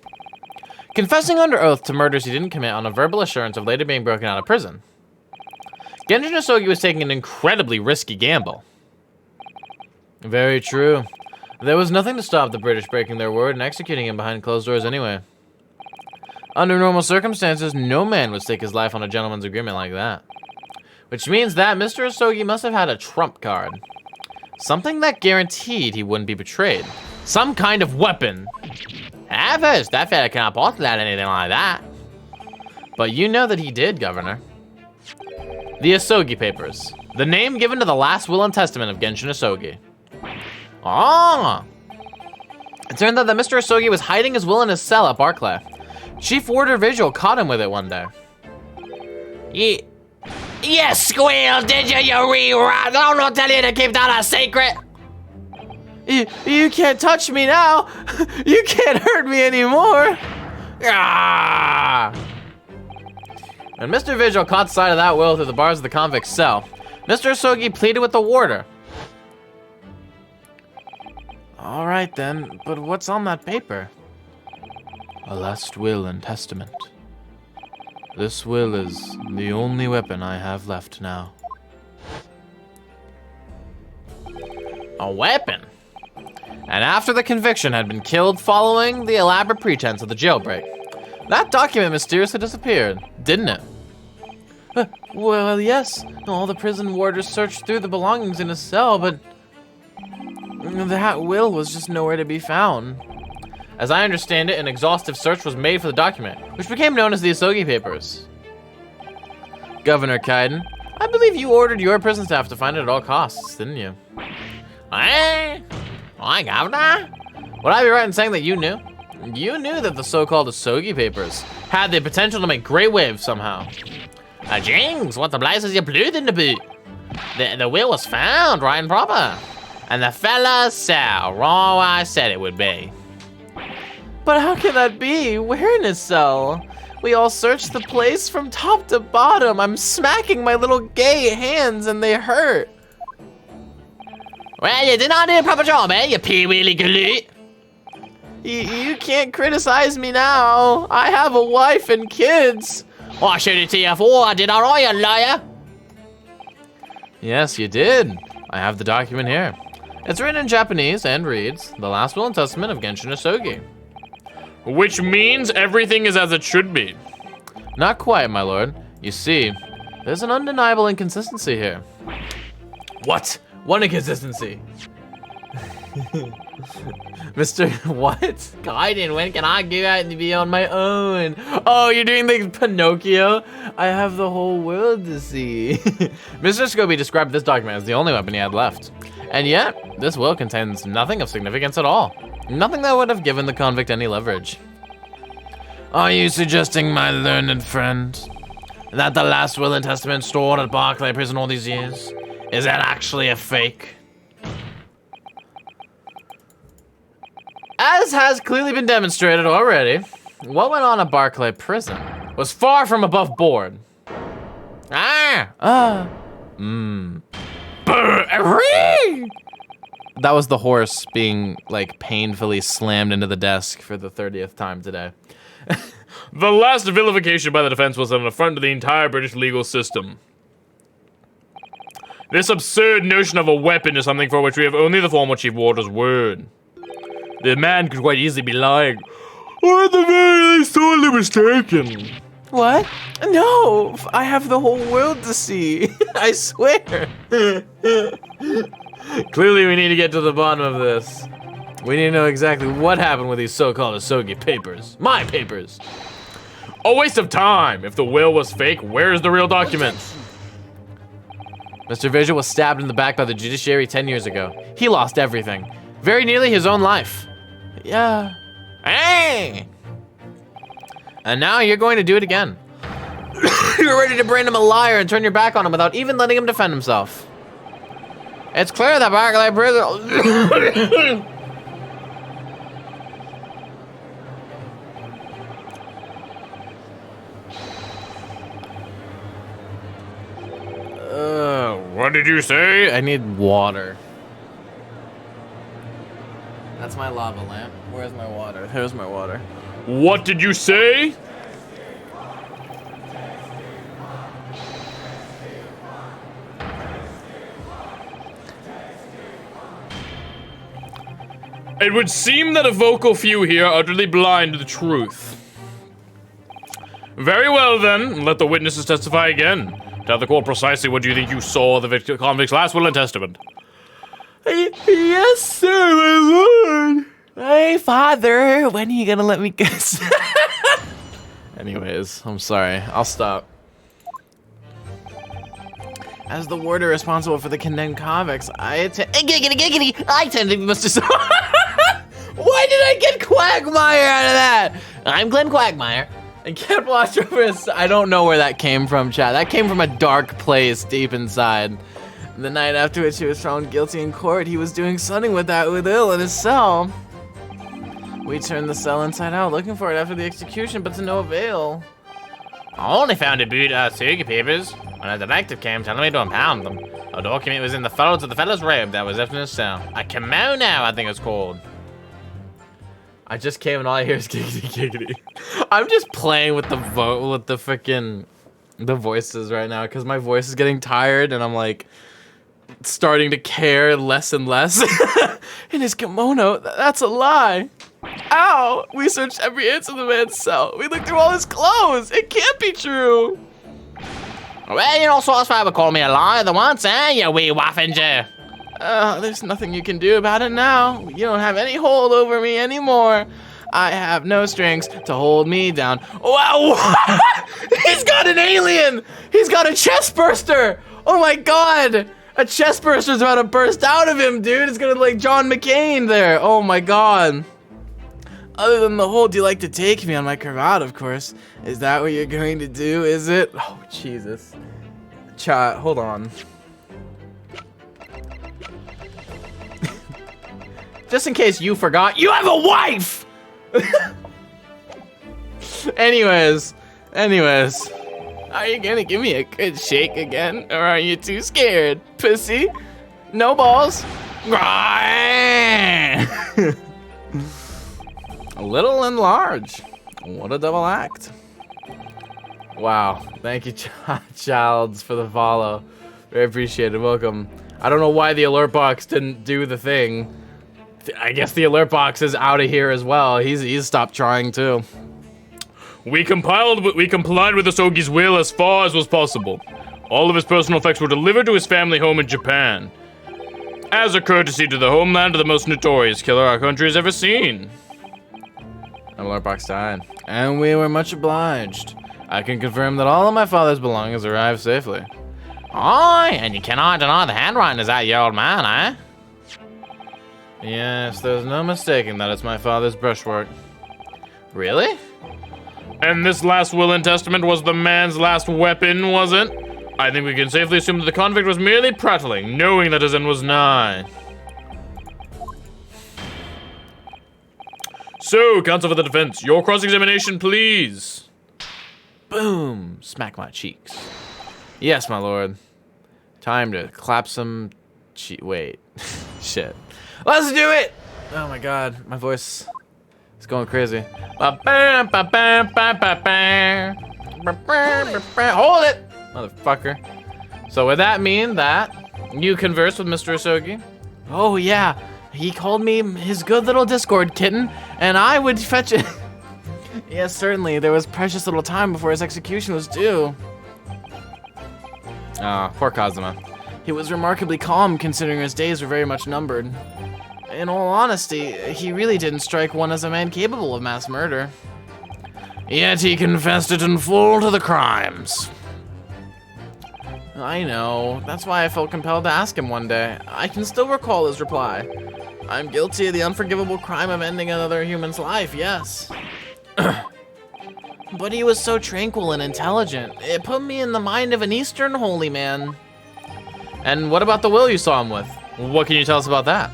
Confessing under oath to murders he didn't commit on a verbal assurance of later being broken out of prison. Genjin Asogi was taking an incredibly risky gamble. Very true. There was nothing to stop the British breaking their word and executing him behind closed doors anyway. Under normal circumstances, no man would stake his life on a gentleman's agreement like that. Which means that Mr. Asogi must have had a trump card. Something that guaranteed he wouldn't be betrayed. Some kind of weapon. At first, that fella cannot postulate anything like that. But you know that he did, Governor. The Asogi papers. The name given to the last will and testament of Genshin Asogi. Ah! It turned out that Mr. Asogi was hiding his will in his cell at Barclay. Chief Warder Vigil caught him with it one day. You squeal, did you, you re-rat? I don't tell you to keep that a secret. You can't touch me now. You can't hurt me anymore. Ah! When Mr. Vigil caught sight of that will through the bars of the convict's cell, Mr. Asogi pleaded with the warder. All right then, but what's on that paper? A last will and testament. This will is the only weapon I have left now. A weapon? And after the conviction had been killed following the elaborate pretense of the jailbreak, that document mysteriously disappeared, didn't it? Well, yes. All the prison warders searched through the belongings in his cell, but that will was just nowhere to be found. As I understand it, an exhaustive search was made for the document, which became known as the Asogi Papers. Governor Kaiden, I believe you ordered your prison staff to find it at all costs, didn't you? Hey, Governor? Would I be right in saying that you knew? You knew that the so-called Asogi Papers had the potential to make great waves somehow. Jinx, what the blazes you blew in the boot? The will was found right and proper. And the fella cell, right where I said it would be. But how can that be? We're in his cell. We all searched the place from top to bottom. I'm smacking my little gay hands and they hurt. Well, you did not do a proper job, eh, you pee-weely galoot? You can't criticize me now. I have a wife and kids. I showed it to you before, I did, alright, you liar. Yes, you did. I have the document here. It's written in Japanese and reads, The Last Will and Testament of Genshin Asogi. Which means everything is as it should be. Not quite, my lord. You see, there's an undeniable inconsistency here. What? What inconsistency? Mr. What? Kaiden, when can I go out and be on my own? Oh, you're doing the Pinocchio? I have the whole world to see. Mr. Scobie described this document as the only weapon he had left. And yet, this will contains nothing of significance at all. Nothing that would have given the convict any leverage. Are you suggesting, my learned friend, that the last will and testament stored at Barclay Prison all these years, is that actually a fake? As has clearly been demonstrated already, what went on at Barclay Prison was far from above board. That was the horse being, like, painfully slammed into the desk for the 30th time today. The last vilification by the defense was an affront to the entire British legal system. This absurd notion of a weapon is something for which we have only the former Chief Warder's word. The man could quite easily be lying, or at the very least sorely mistaken. What? No, I have the whole world to see. I swear. Clearly, we need to get to the bottom of this. We need to know exactly what happened with these so-called Asogi papers. My papers. A waste of time. If the will was fake, where's the real document? Mr. Vigil was stabbed in the back by the judiciary 10 years ago. He lost everything. Very nearly his own life. Yeah. Hey! And now you're going to do it again. You're ready to brand him a liar and turn your back on him without even letting him defend himself. It's clear that Barclay prison. What did you say? I need water. That's my lava lamp. Where's my water? There's my water. What did you say? It would seem that a vocal few here are utterly blind to the truth. Very well then, let the witnesses testify again. Tell the court precisely what you think you saw the convict's last will and testament. Yes, sir, my lord. Hey, father, when are you gonna let me guess? Anyways, I'm sorry. I'll stop. As the warder responsible for the condemned convicts, I tend to be Mr. Why did I get Quagmire out of that? I'm Glenn Quagmire. And kept watch over his. I don't know where that came from, chat. That came from a dark place deep inside. The night after which he was found guilty in court, he was doing something with ill in his cell. We turned the cell inside out, looking for it after the execution, but to no avail. I only found a boot of Sugi papers when a detective came telling me to impound them. A document was in the folds of the fellow's robe that was left in his cell. A kimono, I think it's called. I just came and all I hear is giggity giggity. I'm just playing with the the voices right now because my voice is getting tired and I'm like starting to care less and less. In his kimono, that's a lie. Ow! We searched every inch of the man's cell. We looked through all his clothes. It can't be true. Well, you know, Saucefight would call me a liar the once, eh, you wee waffinger? There's nothing you can do about it now. You don't have any hold over me anymore. I have no strings to hold me down. Wow! He's got an alien! He's got a chest burster! Oh my god! A chest burster's about to burst out of him, dude. It's gonna like John McCain there. Oh my god. Other than the hold you like to take me on my cravat, of course. Is that what you're going to do, is it? Oh, Jesus. Chat, hold on. Just in case you forgot, you have a wife! Anyways. Are you gonna give me a good shake again? Or are you too scared, pussy? No balls? A little and large. What a double act. Wow. Thank you, Childs, for the follow. Very appreciated. Welcome. I don't know why the alert box didn't do the thing. I guess the alert box is out of here as well. He's stopped trying too. We complied with Asogi's will as far as was possible. All of his personal effects were delivered to his family home in Japan. As a courtesy to the homeland of the most notorious killer our country has ever seen. Alert box died. And we were much obliged. I can confirm that all of my father's belongings arrived safely. Aye, and you cannot deny the handwriting is that your old man, eh? Yes, there's no mistaking that it's my father's brushwork. Really? And this last will and testament was the man's last weapon, was it? I think we can safely assume that the convict was merely prattling, knowing that his end was nigh. So, counsel for the defense, your cross-examination, please. Boom! Smack my cheeks. Yes, my lord. Time to clap some wait. Shit. Let's do it! Oh my god, my voice is going crazy. Hold it, motherfucker. So would that mean that you converse with Mr. Asogi? Oh yeah, he called me his good little Discord kitten, and I would fetch it. Yes, certainly. There was precious little time before his execution was due. Ah, poor Kazuma. He was remarkably calm considering his days were very much numbered. In all honesty, he really didn't strike one as a man capable of mass murder. Yet he confessed it in full to the crimes. I know. That's why I felt compelled to ask him one day. I can still recall his reply. I'm guilty of the unforgivable crime of ending another human's life, yes. But he was so tranquil and intelligent. It put me in the mind of an Eastern holy man. And what about the will you saw him with? What can you tell us about that?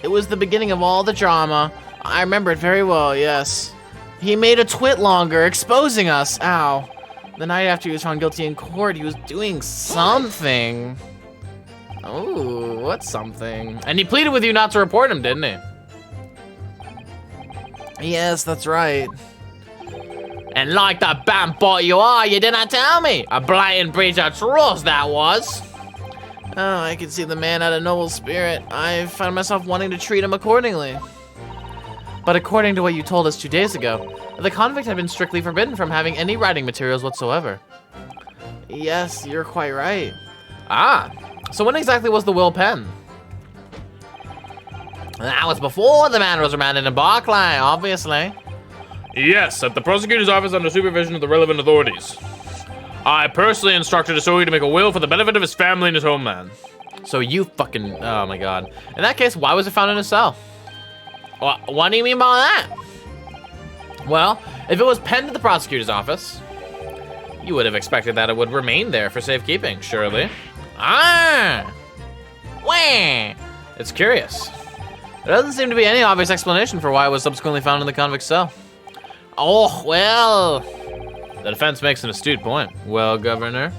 It was the beginning of all the drama. I remember it very well, yes. He made a twit longer, exposing us. Ow. The night after he was found guilty in court, he was doing something. Oh, what's something? And he pleaded with you not to report him, didn't he? Yes, that's right. And like the bambot you are, you didn't tell me. A blatant breach of trust that was. Oh, I could see the man had a noble spirit. I found myself wanting to treat him accordingly. But according to what you told us 2 days ago, the convict had been strictly forbidden from having any writing materials whatsoever. Yes, you're quite right. Ah, so when exactly was the will penned? That was before the man was remanded in Barclay, obviously. Yes, at the prosecutor's office under supervision of the relevant authorities. I personally instructed Asogi to make a will for the benefit of his family and his homeland. So you fucking, oh my god. In that case, why was it found in his cell? What do you mean by that? Well, if it was penned to the prosecutor's office, you would have expected that it would remain there for safekeeping, surely. Ah! Wah! It's curious. There doesn't seem to be any obvious explanation for why it was subsequently found in the convict cell. Oh, well. The defense makes an astute point. Well, Governor?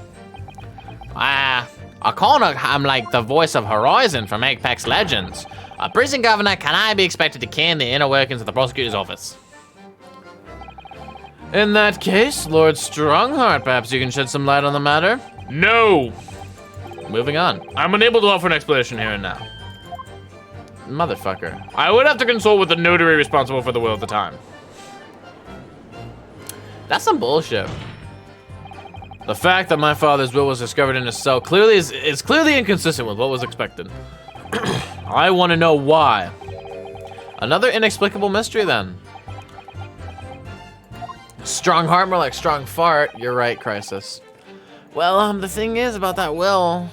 I am like the voice of Horizon from Apex Legends. A prison governor, can I be expected to ken the inner workings of the prosecutor's office? In that case, Lord Strongheart, perhaps you can shed some light on the matter? No! Moving on. I'm unable to offer an explanation here and now. Motherfucker. I would have to consult with the notary responsible for the will at the time. That's some bullshit. The fact that my father's will was discovered in his cell clearly is clearly inconsistent with what was expected. I want to know why. Another inexplicable mystery then. Strong heart, more like strong fart. You're right, Crisis. Well, the thing is about that will.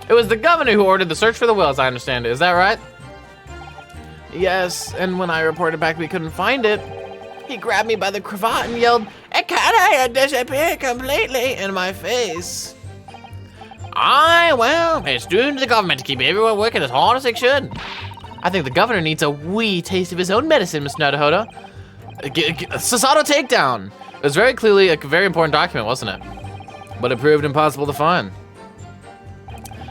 It was the governor who ordered the search for the will, as I understand it. Is that right? Yes, and when I reported back we couldn't find it, he grabbed me by the cravat and yelled, "It can't disappear completely," in my face. Aye, well, it's due to the government to keep everyone working as hard as they should. I think the governor needs a wee taste of his own medicine, Miss Naruhodo. Sasato takedown. It was very clearly a very important document, wasn't it? But it proved impossible to find.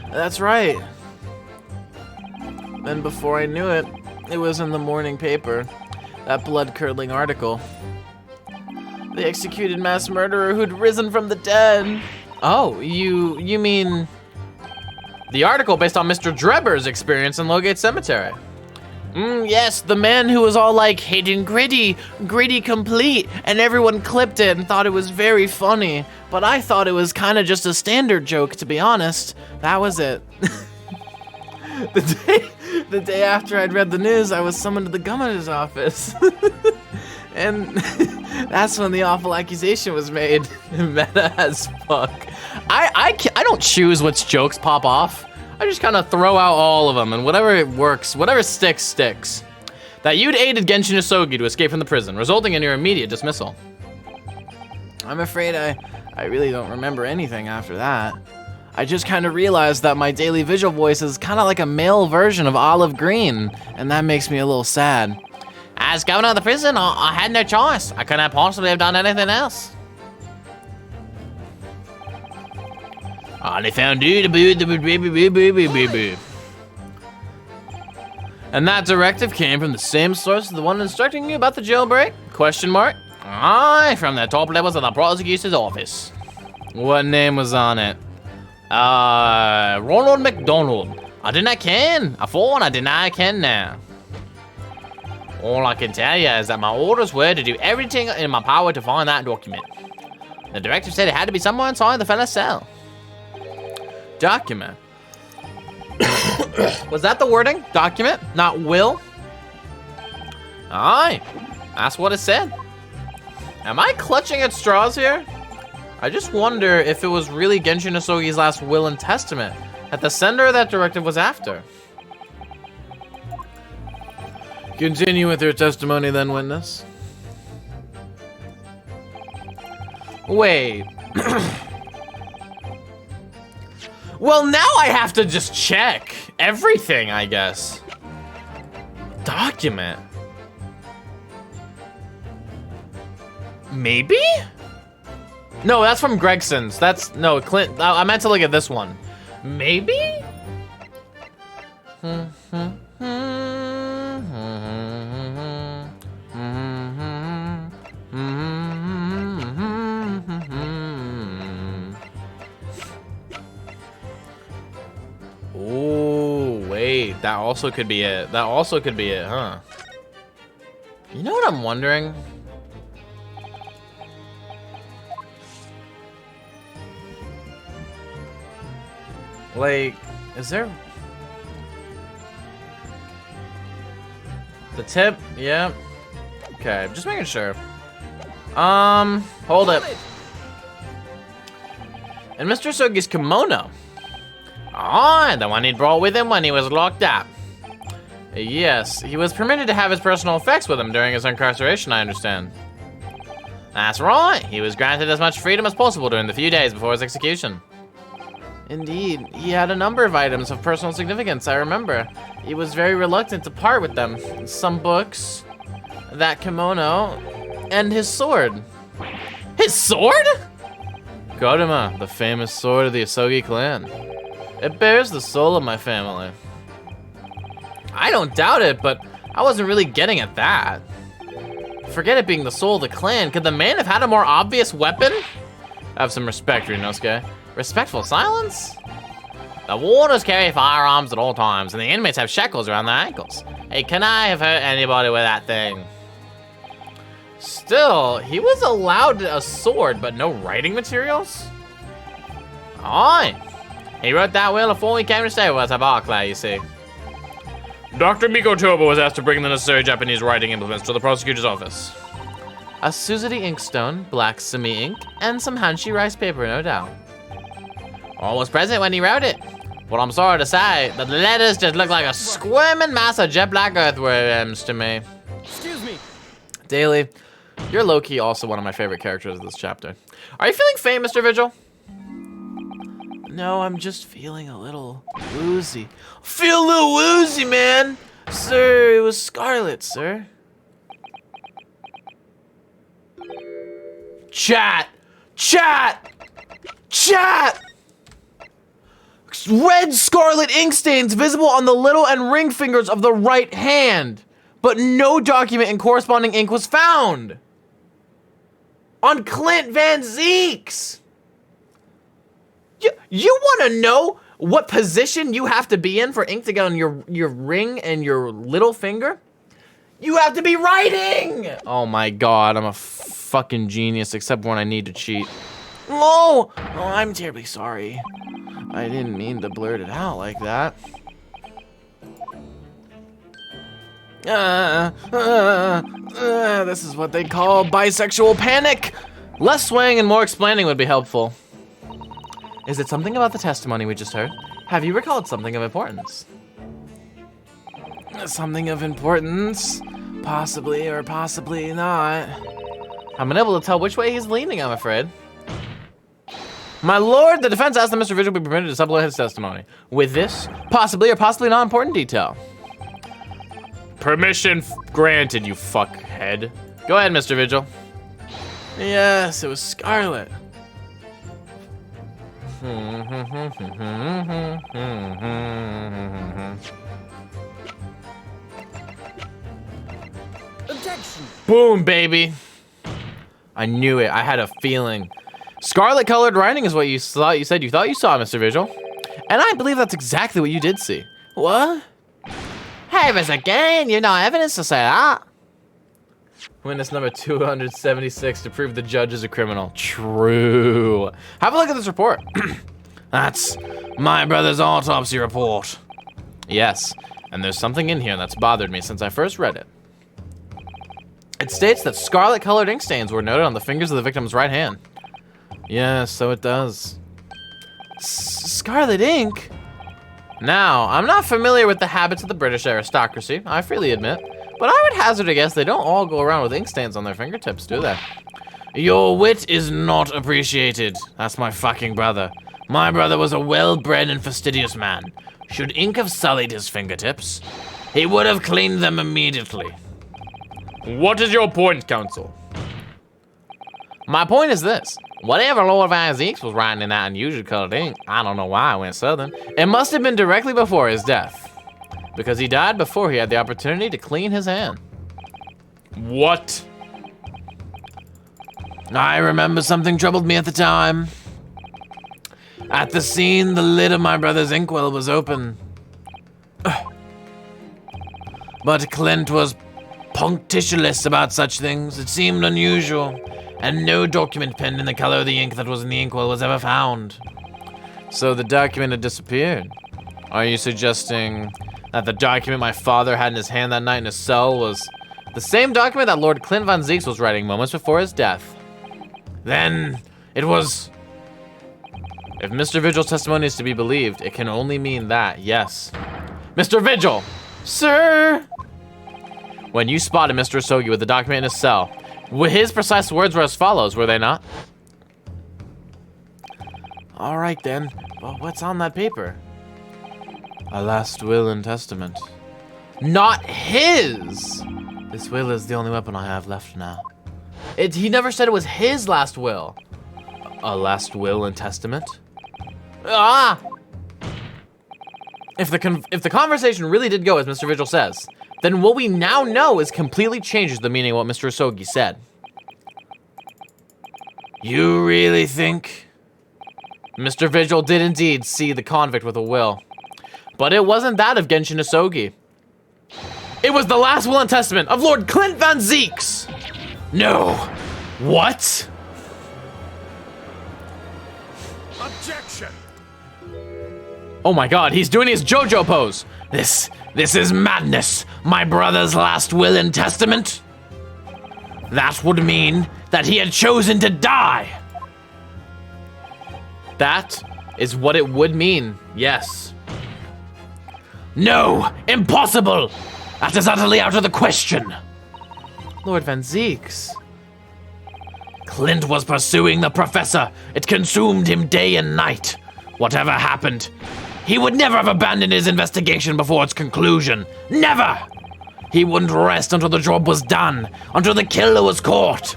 That's right. Then before I knew it, it was in the morning paper. That blood-curdling article. The executed mass murderer who'd risen from the dead. Oh, you mean the article based on Mr. Drebber's experience in Lowgate Cemetery? Yes, the man who was all like, "Hidden gritty complete," and everyone clipped it and thought it was very funny. But I thought it was kind of just a standard joke, to be honest. That was it. The day after I'd read the news, I was summoned to the governor's office. And that's when the awful accusation was made. Meta as fuck. I don't choose which jokes pop off. I just kind of throw out all of them, and whatever works, whatever sticks, sticks. That you'd aided Genshin Asogi to escape from the prison, resulting in your immediate dismissal. I'm afraid I really don't remember anything after that. I just kind of realized that my daily visual voice is kind of like a male version of Olive Green, and that makes me a little sad. As governor of the prison, I had no choice. I couldn't possibly have done anything else. I only found you to be the And that directive came from the same source as the one instructing you about the jailbreak? Question mark. Aye, from the top levels of the prosecutor's office. What name was on it? Ronald McDonald. I did not ken. I thought I did not ken now. All I can tell you is that my orders were to do everything in my power to find that document. The director said it had to be somewhere inside the fella's cell. Document. Was that the wording? Document, not will? Aye, that's what it said. Am I clutching at straws here? I just wonder if it was really Genshin Asogi's last will and testament that the sender of that directive was after. Continue with your testimony then, witness. Wait. Well, now I have to just check everything, I guess. Document. Maybe? No, that's from Gregson's. That's, no, Clint, I meant to look at this one. Maybe? Oh, wait, that also could be it. That also could be it, huh? You know what I'm wondering? Like, is there... The tip? Yeah. Okay, just making sure. Hold it. And Mr. Sogi's kimono. Ah, the one he brought with him when he was locked up. Yes, he was permitted to have his personal effects with him during his incarceration, I understand. That's right. He was granted as much freedom as possible during the few days before his execution. Indeed, he had a number of items of personal significance, I remember. He was very reluctant to part with them. Some books, that kimono, and his sword. His sword? Kodama, the famous sword of the Asogi clan. It bears the soul of my family. I don't doubt it, but I wasn't really getting at that. Forget it being the soul of the clan. Could the man have had a more obvious weapon? Have some respect, Ryunosuke. Respectful silence? The warders carry firearms at all times, and the inmates have shackles around their ankles. Hey, can I have hurt anybody with that thing? Still, he was allowed a sword, but no writing materials? Aye. He wrote that will before he came to stay with us at Barclay, you see. Dr. Mikotoba was asked to bring the necessary Japanese writing implements to the prosecutor's office. A Suzette inkstone, black semi ink, and some Hanshi rice paper, no doubt. I was present when he wrote it. But I'm sorry to say, the letters just look like a squirming mass of jet black earthworms to me. Excuse me. Daily, you're low-key also one of my favorite characters of this chapter. Are you feeling faint, Mr. Vigil? No, I'm just feeling a little woozy. Feel a little woozy, man! Sir, it was Scarlet, sir. Chat! Chat! Chat! Red scarlet ink stains visible on the little and ring fingers of the right hand, but no document and corresponding ink was found. On Clint Van Zeeks! You want to know what position you have to be in for ink to get on your ring and your little finger? You have to be writing! Oh my god, I'm a fucking genius, except when I need to cheat. Oh, I'm terribly sorry. I didn't mean to blurt it out like that. This is what they call bisexual panic. Less swaying and more explaining would be helpful. Is it something about the testimony we just heard? Have you recalled something of importance? Something of importance? Possibly or possibly not. I'm unable to tell which way he's leaning, I'm afraid. My lord, the defense asked that Mr. Vigil be permitted to supplement his testimony with this possibly or possibly not important detail. Permission granted, you fuckhead. Go ahead, Mr. Vigil. Yes, it was Scarlet. Objection. Boom, baby. I knew it. I had a feeling. Scarlet-colored writing is what you thought. You said you thought you saw, Mr. Vigil. And I believe that's exactly what you did see. What? Hey, there's again. You know evidence to say that. Witness number 276 to prove the judge is a criminal. True. Have a look at this report. That's my brother's autopsy report. Yes, and there's something in here that's bothered me since I first read it. It states that scarlet-colored ink stains were noted on the fingers of the victim's right hand. Yes, so it does. Scarlet ink? Now, I'm not familiar with the habits of the British aristocracy, I freely admit, but I would hazard a guess they don't all go around with ink stains on their fingertips, do they? Your wit is not appreciated. That's my fucking brother. My brother was a well-bred and fastidious man. Should ink have sullied his fingertips, he would have cleaned them immediately. What is your point, counsel? My point is this. Whatever Lord Van Zeeks was writing in that unusual colored ink, I don't know why I went southern, it must have been directly before his death. Because he died before he had the opportunity to clean his hand. What? I remember something troubled me at the time. At the scene, the lid of my brother's inkwell was open. But Clint was punctilious about such things. It seemed unusual, and no document penned in the color of the ink that was in the inkwell was ever found. So the document had disappeared. Are you suggesting that the document my father had in his hand that night in his cell was the same document that Lord Clint Van Zeeks was writing moments before his death? Then it was... If Mr. Vigil's testimony is to be believed, it can only mean that, yes. Mr. Vigil! Sir! When you spotted Mr. Asogi with the document in his cell, his precise words were as follows, were they not? All right then, well, what's on that paper? A last will and testament. Not his! This will is the only weapon I have left now. He never said it was his last will. A last will and testament? Ah! If the conversation really did go as Mr. Vigil says, then what we now know is completely changes the meaning of what Mr. Asogi said. You really think? Mr. Vigil did indeed see the convict with a will, but it wasn't that of Genshin Asogi. It was the last will and testament of Lord Clint Van Zeeks! No. What? Objection! Oh my god, he's doing his JoJo pose. This is madness. My brother's last will and testament? That would mean that he had chosen to die. That is what it would mean, yes. No, impossible. That is utterly out of the question. Lord Van Zeeks. Clint was pursuing the professor. It consumed him day and night. Whatever happened, he would never have abandoned his investigation before its conclusion. Never! He wouldn't rest until the job was done, until the killer was caught.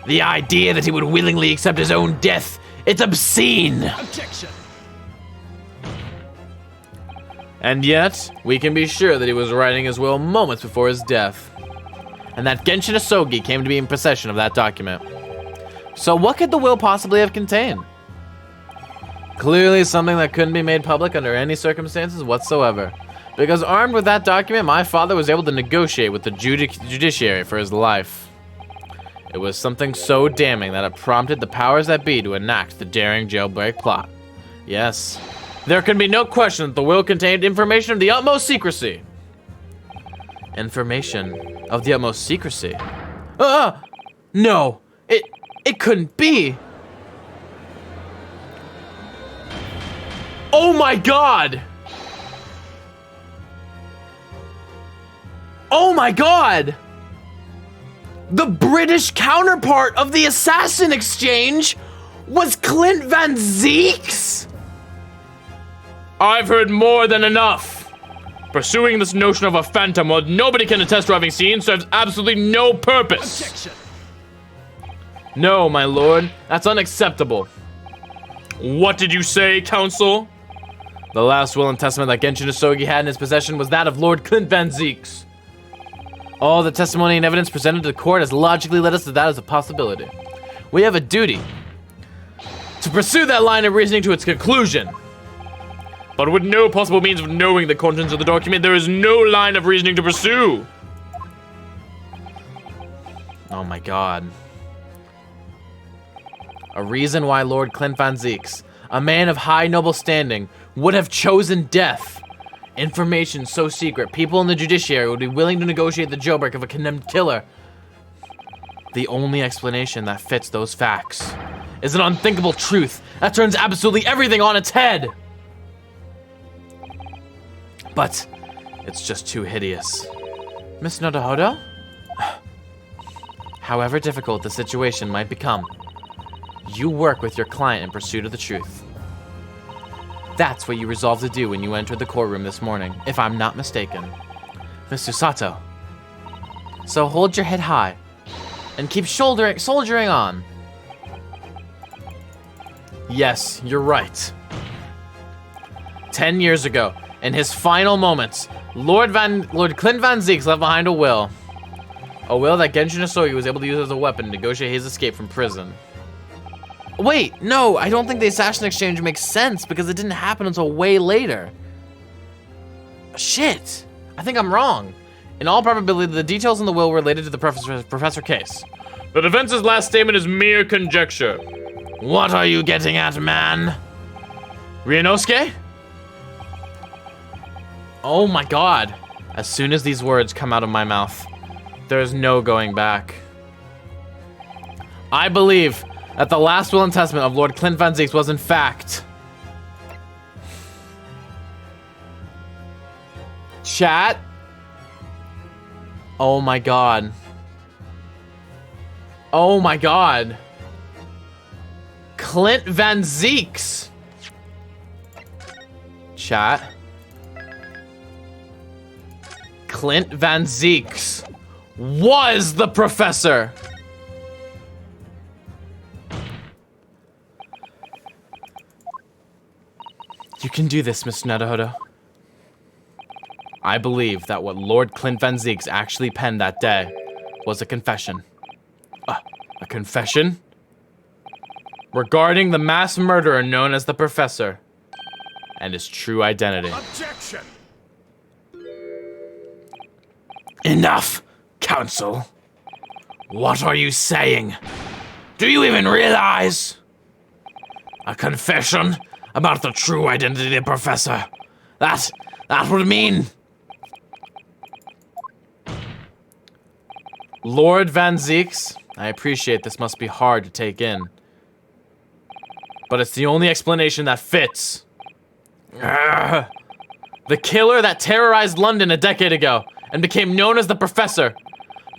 The idea that he would willingly accept his own death, it's obscene. Objection! And yet, we can be sure that he was writing his will moments before his death. And that Genshin Asogi came to be in possession of that document. So what could the will possibly have contained? Clearly something that couldn't be made public under any circumstances whatsoever. Because armed with that document, my father was able to negotiate with the judiciary for his life. It was something so damning that it prompted the powers that be to enact the daring jailbreak plot. Yes, there can be no question that the will contained information of the utmost secrecy. Information of the utmost secrecy? No, it couldn't be. Oh my god! Oh my god! The British counterpart of the Assassin Exchange was Clint Van Zeeks? I've heard more than enough. Pursuing this notion of a phantom while nobody can attest to having seen serves absolutely no purpose. Objection! No, my lord, that's unacceptable. What did you say, counsel? The last will and testament that Genshin Asogi had in his possession was that of Lord Clint Van Zeeks. All the testimony and evidence presented to the court has logically led us to that as a possibility. We have a duty to pursue that line of reasoning to its conclusion. But with no possible means of knowing the contents of the document, there is no line of reasoning to pursue. Oh my god. A reason why Lord Clint Van Zieks, a man of high noble standing, would have chosen death. Information so secret, people in the judiciary would be willing to negotiate the jailbreak of a condemned killer. The only explanation that fits those facts is an unthinkable truth that turns absolutely everything on its head. But it's just too hideous. Miss Nodohodo? However difficult the situation might become, you work with your client in pursuit of the truth. That's what you resolved to do when you entered the courtroom this morning, if I'm not mistaken. Miss Susato. So hold your head high and keep soldiering on. Yes, you're right. 10 years ago, in his final moments, Lord Clint Van Zieks left behind a will. A will that Genshin Asogi was able to use as a weapon to negotiate his escape from prison. Wait, no, I don't think the assassin exchange makes sense because it didn't happen until way later. Shit, I think I'm wrong. In all probability, the details in the will related to the Professor case. The defense's last statement is mere conjecture. What are you getting at, man? Ryunosuke? Oh my god. As soon as these words come out of my mouth, there is no going back. I believe that the last will and testament of Lord Clint Van Zieks was in fact... Chat? Oh my god. Oh my god. Clint Van Zieks. Chat. Clint Van Zieks was the professor. You can do this, Mr. Nodohodo. I believe that what Lord Clint Van Zieks actually penned that day was a confession. A confession? Regarding the mass murderer known as the Professor and his true identity. Objection! Enough, Counsel. What are you saying? Do you even realize? A confession about the true identity of the Professor. That would mean... Lord Van Zieks, I appreciate this must be hard to take in. But it's the only explanation that fits. Urgh. The killer that terrorized London a decade ago and became known as the Professor.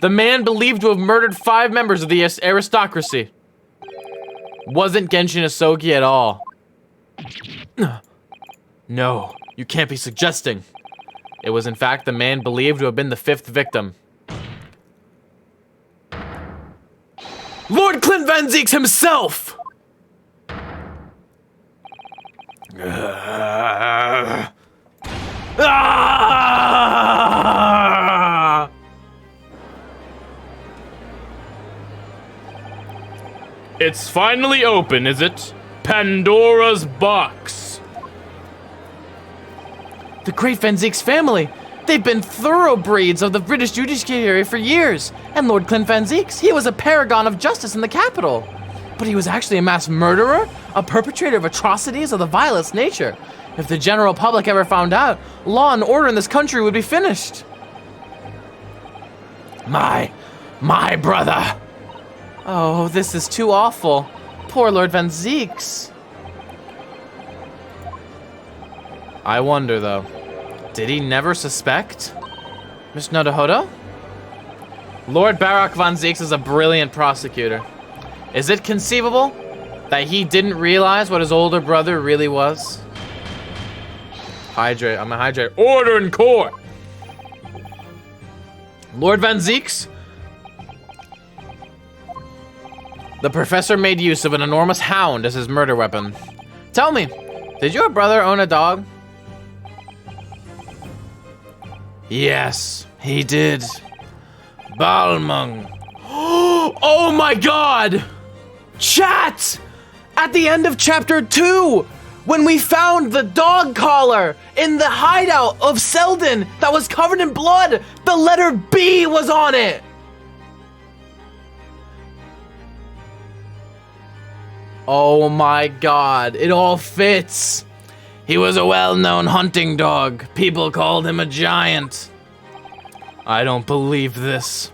The man believed to have murdered 5 members of the aristocracy. Wasn't Genshin Asogi at all. No, you can't be suggesting. It was in fact the man believed to have been the 5th victim. Lord Clint Van Zieks himself! It's finally open, is it? Pandora's box. The great Van Zieks family. They've been thoroughbreds of the British judiciary for years. And Lord Clint Van Zieks, he was a paragon of justice in the capital. But he was actually a mass murderer, a perpetrator of atrocities of the vilest nature. If the general public ever found out, law and order in this country would be finished. My brother. Oh, this is too awful. Poor Lord Van Zieks. I wonder, though, did he never suspect? Miss Nodohodo? Lord Barak Van Zieks is a brilliant prosecutor. Is it conceivable that he didn't realize what his older brother really was? Hydrate, I'm gonna hydrate. Order in court. Lord Van Zieks? The Professor made use of an enormous hound as his murder weapon. Tell me, did your brother own a dog? Yes, he did. Balmung. Oh my god! Chat! At the end of chapter 2, when we found the dog collar in the hideout of Selden that was covered in blood, the letter B was on it! Oh my god, it all fits. He was a well-known hunting dog. People called him a giant. I don't believe this.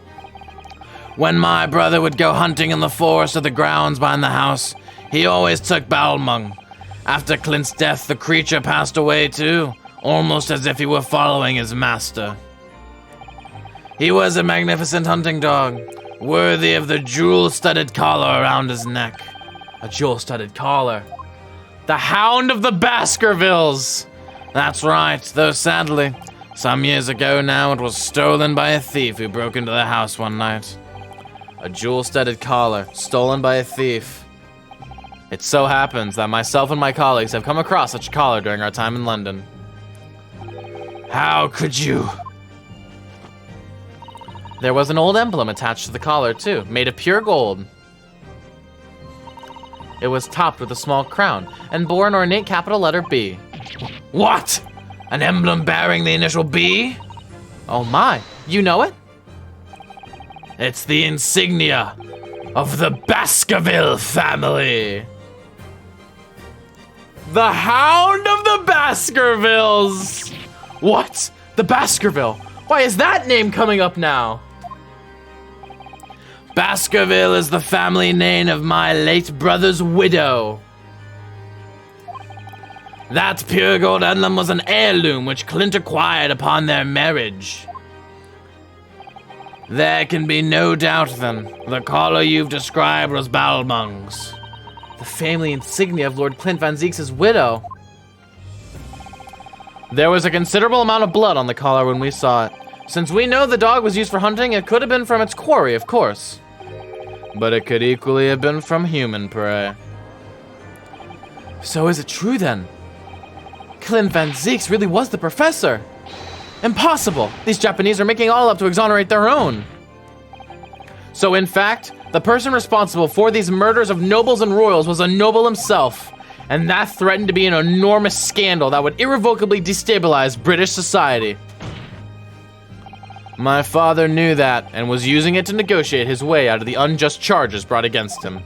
When my brother would go hunting in the forest or the grounds behind the house, he always took Balmung. After Clint's death, the creature passed away too, almost as if he were following his master. He was a magnificent hunting dog, worthy of the jewel-studded collar around his neck. A jewel-studded collar. The Hound of the Baskervilles! That's right, though sadly, some years ago now it was stolen by a thief who broke into the house one night. A jewel-studded collar, stolen by a thief. It so happens that myself and my colleagues have come across such a collar during our time in London. How could you? There was an old emblem attached to the collar too, made of pure gold. It was topped with a small crown and bore an ornate capital letter B. What? An emblem bearing the initial B? Oh my, you know it? It's the insignia of the Baskerville family. The Hound of the Baskervilles! What? The Baskerville? Why is that name coming up now? Baskerville is the family name of my late brother's widow. That pure gold emblem was an heirloom which Clint acquired upon their marriage. There can be no doubt then, the collar you've described was Balmung's. The family insignia of Lord Clint Van Zieks' widow. There was a considerable amount of blood on the collar when we saw it. Since we know the dog was used for hunting, it could have been from its quarry, of course. But it could equally have been from human prey. So is it true then? Clint Van Zieks really was the professor? Impossible! These Japanese are making all up to exonerate their own. So in fact, the person responsible for these murders of nobles and royals was a noble himself, and that threatened to be an enormous scandal that would irrevocably destabilize British society. My father knew that and was using it to negotiate his way out of the unjust charges brought against him.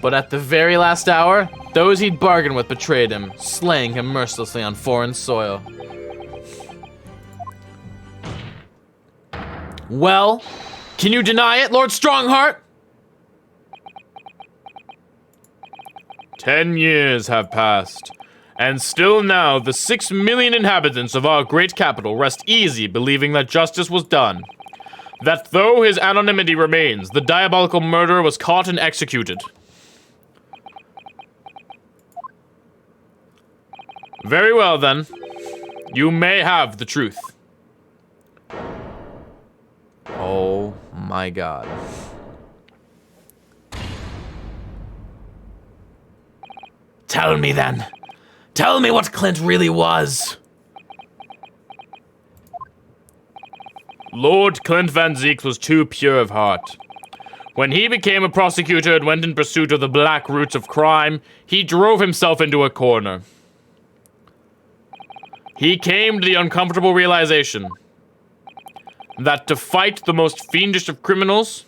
But at the very last hour, those he'd bargained with betrayed him, slaying him mercilessly on foreign soil. Well, can you deny it, Lord Strongheart? 10 years have passed, and still now the 6 million inhabitants of our great capital rest easy believing that justice was done. That though his anonymity remains, the diabolical murderer was caught and executed. Very well then, you may have the truth. Oh my god. Tell me then. Tell me what Clint really was. Lord Clint Van Zieks was too pure of heart. When he became a prosecutor and went in pursuit of the black roots of crime, he drove himself into a corner. He came to the uncomfortable realization that to fight the most fiendish of criminals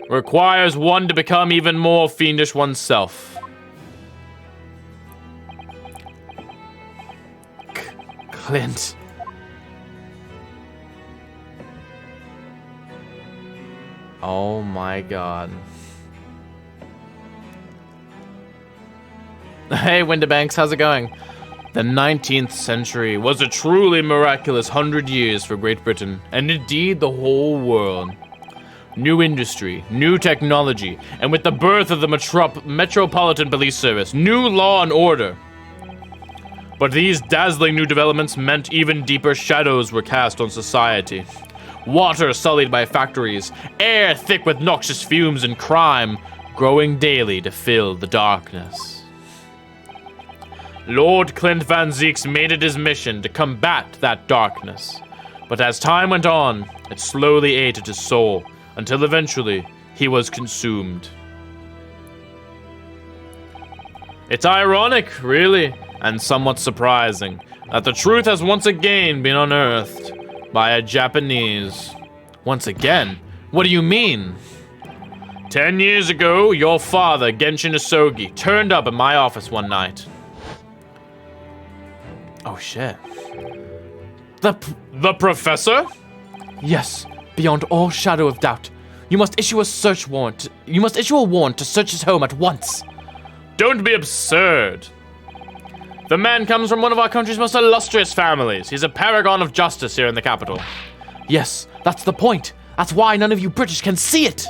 requires one to become even more fiendish oneself. Clint. Oh my god. Hey, Windibanks, how's it going? The 19th century was a truly miraculous 100 years for Great Britain, and indeed the whole world. New industry, new technology, and with the birth of the Metropolitan Police Service, new law and order. But these dazzling new developments meant even deeper shadows were cast on society. Water sullied by factories, air thick with noxious fumes and crime, growing daily to fill the darkness. Lord Clint Van Zieks made it his mission to combat that darkness. But as time went on, it slowly ate at his soul, until eventually he was consumed. It's ironic, really, and somewhat surprising, that the truth has once again been unearthed by a Japanese. Once again? What do you mean? 10 years ago, your father, Genshin Isogi, turned up at my office one night. Oh shit. The professor? Yes, beyond all shadow of doubt. You must issue a search warrant. You must issue a warrant to search his home at once. Don't be absurd. The man comes from one of our country's most illustrious families. He's a paragon of justice here in the capital. Yes, that's the point. That's why none of you British can see it.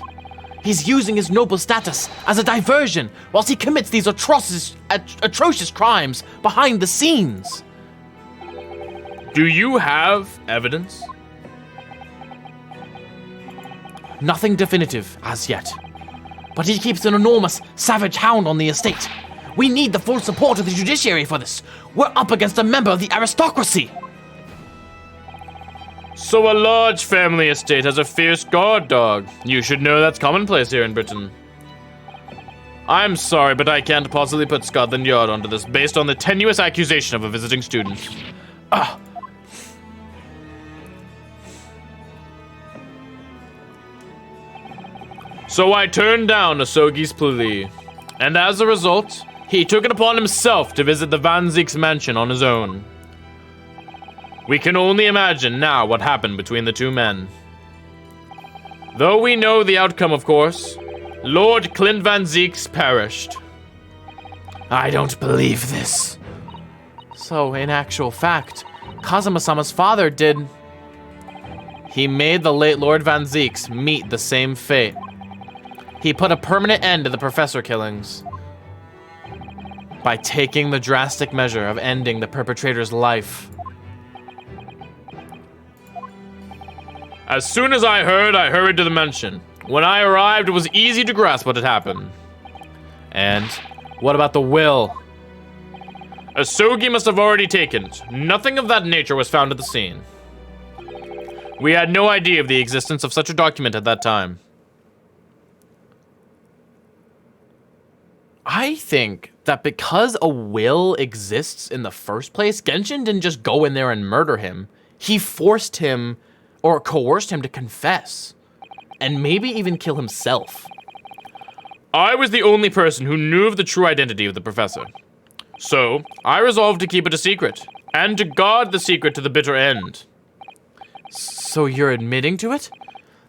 He's using his noble status as a diversion whilst he commits these atrocious crimes behind the scenes. Do you have evidence? Nothing definitive as yet. But he keeps an enormous savage hound on the estate. We need the full support of the judiciary for this. We're up against a member of the aristocracy. So a large family estate has a fierce guard dog. You should know that's commonplace here in Britain. I'm sorry, but I can't possibly put Scotland Yard onto this based on the tenuous accusation of a visiting student. So I turned down Isogi's plea, and as a result, he took it upon himself to visit the Van Zieks mansion on his own. We can only imagine now what happened between the two men. Though we know the outcome, of course, Lord Clint Van Zieks perished. I don't believe this. So, in actual fact, Kazuma-sama's father did... He made the late Lord Van Zieks meet the same fate. He put a permanent end to the professor killings by taking the drastic measure of ending the perpetrator's life. As soon as I heard, I hurried to the mansion. When I arrived, it was easy to grasp what had happened. And what about the will? Isogi must have already taken it. Nothing of that nature was found at the scene. We had no idea of the existence of such a document at that time. I think that because a will exists in the first place, Genshin didn't just go in there and murder him. He forced him or coerced him to confess, and maybe even kill himself. I was the only person who knew of the true identity of the professor. So, I resolved to keep it a secret, and to guard the secret to the bitter end. So you're admitting to it?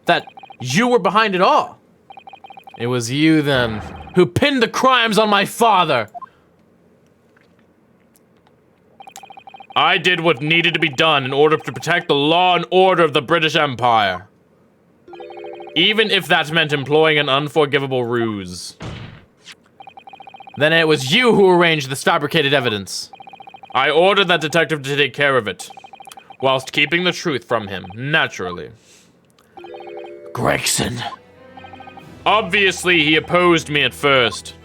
That you were behind it all? It was you, then, who pinned the crimes on my father! I did what needed to be done in order to protect the law and order of the British Empire. Even if that meant employing an unforgivable ruse. Then it was you who arranged this fabricated evidence. I ordered that detective to take care of it, whilst keeping the truth from him, naturally. Gregson. Obviously, he opposed me at first.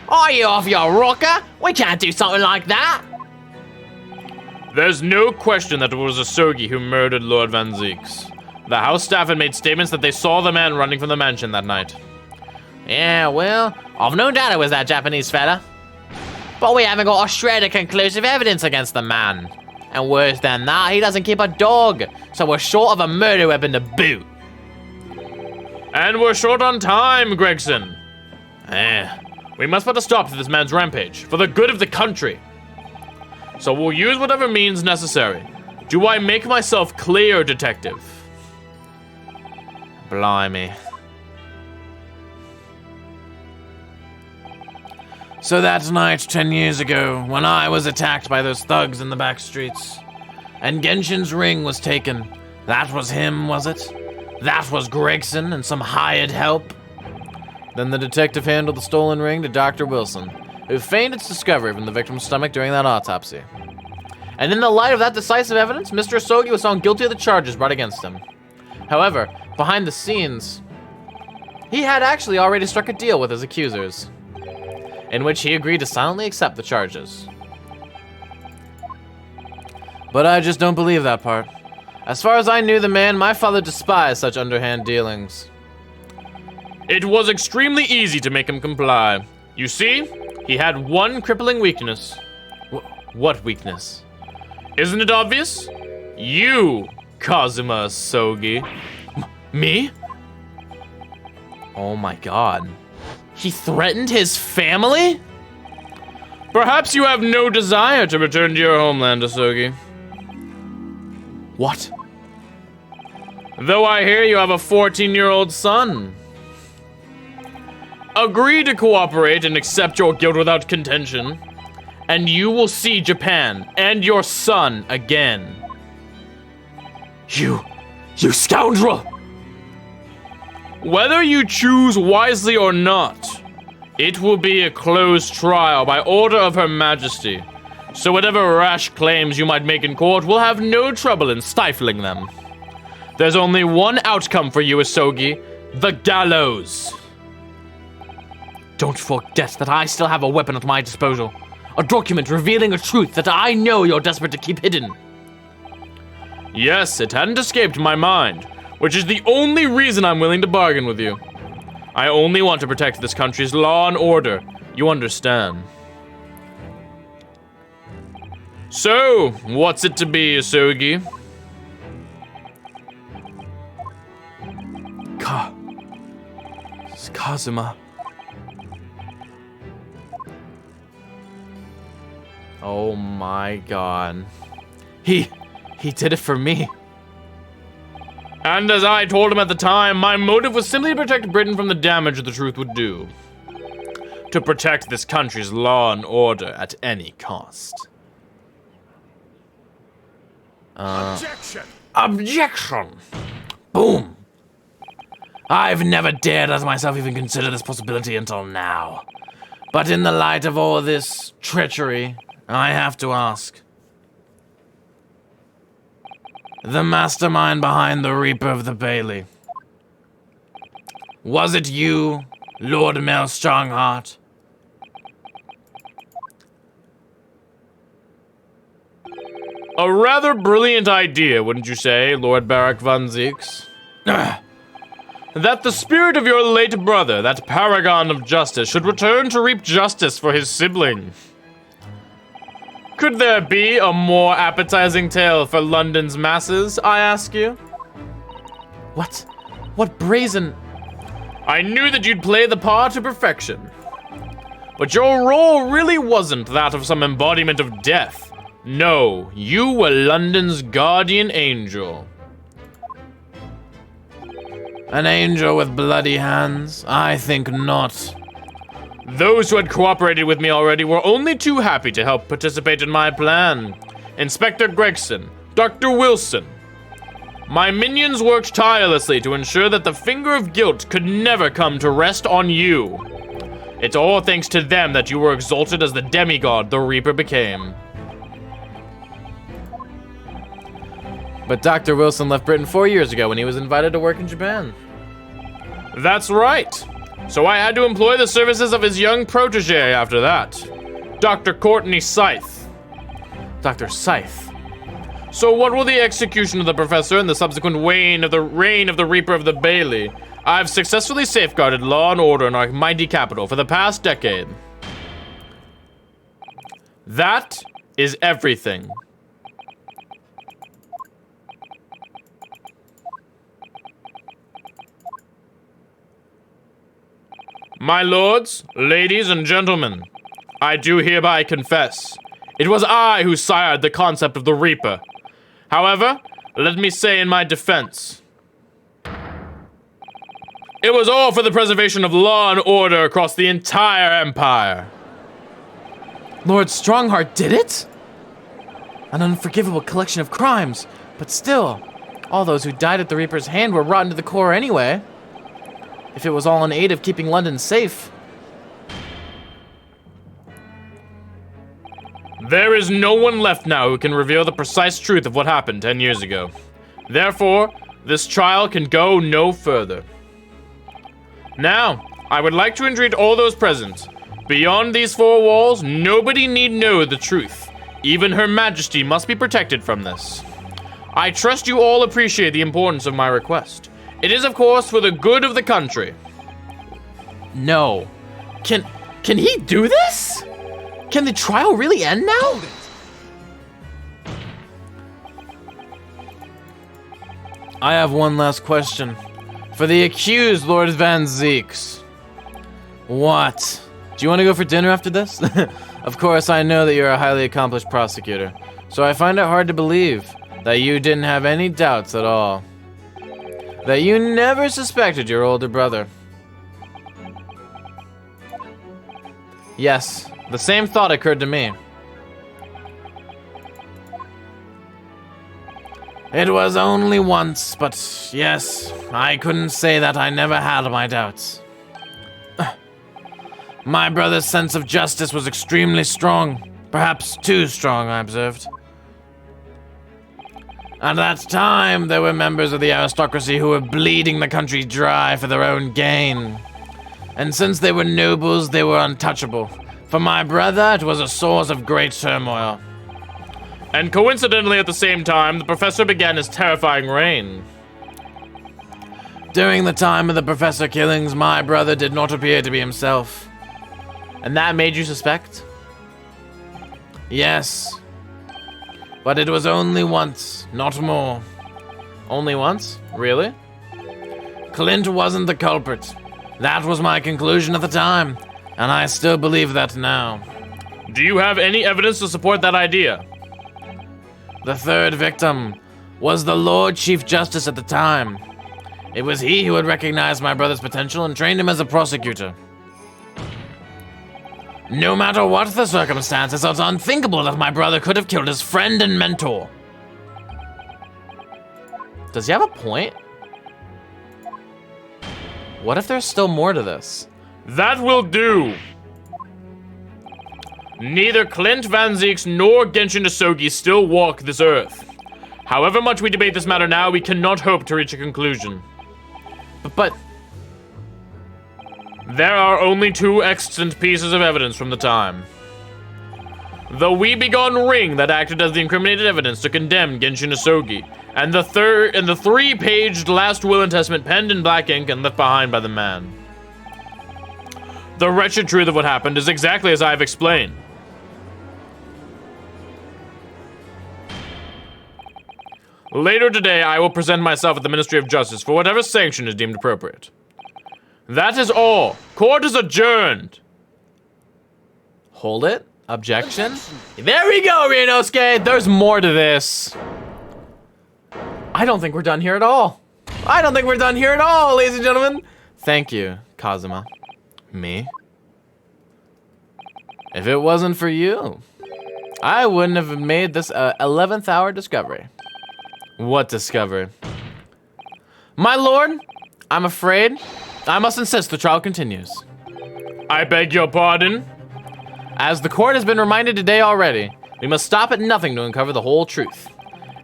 Are you off your rocker? We can't do something like that. There's no question that it was Isogi who murdered Lord Van Zieks. The house staff had made statements that they saw the man running from the mansion that night. Yeah, well, I've no doubt it was that Japanese fella. But we haven't got a shred of conclusive evidence against the man. And worse than that, he doesn't keep a dog, so we're short of a murder weapon to boot. And we're short on time, Gregson. We must put a stop to this man's rampage, for the good of the country. So we'll use whatever means necessary. Do I make myself clear, detective? Blimey. So that night 10 years ago, when I was attacked by those thugs in the back streets, and Genshin's ring was taken, that was him, was it? That was Gregson and some hired help? Then the detective handed the stolen ring to Dr. Wilson, who feigned its discovery from the victim's stomach during that autopsy. And in the light of that decisive evidence, Mr. Isogi was found guilty of the charges brought against him. However, behind the scenes, he had actually already struck a deal with his accusers, in which he agreed to silently accept the charges. But I just don't believe that part. As far as I knew the man, my father despised such underhand dealings. It was extremely easy to make him comply. You see, he had one crippling weakness. What weakness? Isn't it obvious? You, Kazuma Sogi. Me? Oh my god. He threatened his family? Perhaps you have no desire to return to your homeland, Asogi. What? Though I hear you have a 14-year-old son. Agree to cooperate and accept your guilt without contention, and you will see Japan and your son again. You scoundrel! Whether you choose wisely or not, it will be a closed trial by order of Her Majesty, so whatever rash claims you might make in court will have no trouble in stifling them. There's only one outcome for you, Asogi, the gallows. Don't forget that I still have a weapon at my disposal. A document revealing a truth that I know you're desperate to keep hidden. Yes, it hadn't escaped my mind, which is the only reason I'm willing to bargain with you. I only want to protect this country's law and order. You understand. So, what's it to be, Asogi? It's Kazuma. Oh my god. He did it for me. And as I told him at the time, my motive was simply to protect Britain from the damage the truth would do. To protect this country's law and order at any cost. Objection! Objection! Boom! I've never dared let myself even consider this possibility until now. But in the light of all this treachery, I have to ask. The mastermind behind the Reaper of the Bailey. Was it you, Lord Mel Strongheart? A rather brilliant idea, wouldn't you say, Lord Barak von Zeeks? That the spirit of your late brother, that paragon of justice, should return to reap justice for his sibling. Could there be a more appetizing tale for London's masses, I ask you? What? What brazen... I knew that you'd play the part to perfection. But your role really wasn't that of some embodiment of death. No, you were London's guardian angel. An angel with bloody hands? I think not. Those who had cooperated with me already were only too happy to help participate in my plan. Inspector Gregson, Dr. Wilson. My minions worked tirelessly to ensure that the finger of guilt could never come to rest on you. It's all thanks to them that you were exalted as the demigod the Reaper became. But Dr. Wilson left Britain 4 years ago when he was invited to work in Japan. That's right. So I had to employ the services of his young protege after that, Dr. Courtney Scythe. Dr. Scythe. So what will the execution of the professor and the subsequent reign of the Reaper of the Bailey? I've successfully safeguarded law and order in our mighty capital for the past decade. That is everything. My lords, ladies, and gentlemen, I do hereby confess, it was I who sired the concept of the Reaper. However, let me say in my defense, it was all for the preservation of law and order across the entire empire. Lord Strongheart did it? An unforgivable collection of crimes, but still, all those who died at the Reaper's hand were rotten to the core anyway. If it was all in aid of keeping London safe. There is no one left now who can reveal the precise truth of what happened 10 years ago. Therefore, this trial can go no further. Now, I would like to entreat all those present. Beyond these four walls, nobody need know the truth. Even Her Majesty must be protected from this. I trust you all appreciate the importance of my request. It is, of course, for the good of the country. No. Can he do this? Can the trial really end now? I have one last question. For the accused, Lord Van Zeeks. What? Do you want to go for dinner after this? Of course, I know that you're a highly accomplished prosecutor, so I find it hard to believe that you didn't have any doubts at all. That you never suspected your older brother. Yes, the same thought occurred to me. It was only once, but yes, I couldn't say that I never had my doubts. My brother's sense of justice was extremely strong, perhaps too strong, I observed. At that time, there were members of the aristocracy who were bleeding the country dry for their own gain. And since they were nobles, they were untouchable. For my brother, it was a source of great turmoil. And coincidentally, at the same time, the professor began his terrifying reign. During the time of the professor killings, my brother did not appear to be himself. And that made you suspect? Yes. But it was only once, not more. Only once? Really? Clint wasn't the culprit. That was my conclusion at the time, and I still believe that now. Do you have any evidence to support that idea? The third victim was the Lord Chief Justice at the time. It was he who had recognized my brother's potential and trained him as a prosecutor. No matter what the circumstances, it's unthinkable that my brother could have killed his friend and mentor. Does he have a point? What if there's still more to this? That will do! Neither Clint Van Zeeks nor Genshin Isogi still walk this earth. However much we debate this matter now, we cannot hope to reach a conclusion. But there are only two extant pieces of evidence from the time. The We-Begone ring that acted as the incriminated evidence to condemn Genshin Isogi, and the three-paged last will and testament penned in black ink and left behind by the man. The wretched truth of what happened is exactly as I have explained. Later today, I will present myself at the Ministry of Justice for whatever sanction is deemed appropriate. That is all. Court is adjourned. hold it. Objection. There we go, Ryunosuke. There's more to this. I don't think we're done here at all. I don't think we're done here at all, ladies and gentlemen. Thank you, Kazuma. Me? If it wasn't for you, I wouldn't have made this 11th hour discovery. What discovery? My lord, I'm afraid I must insist the trial continues. I beg your pardon? As the court has been reminded today already, we must stop at nothing to uncover the whole truth.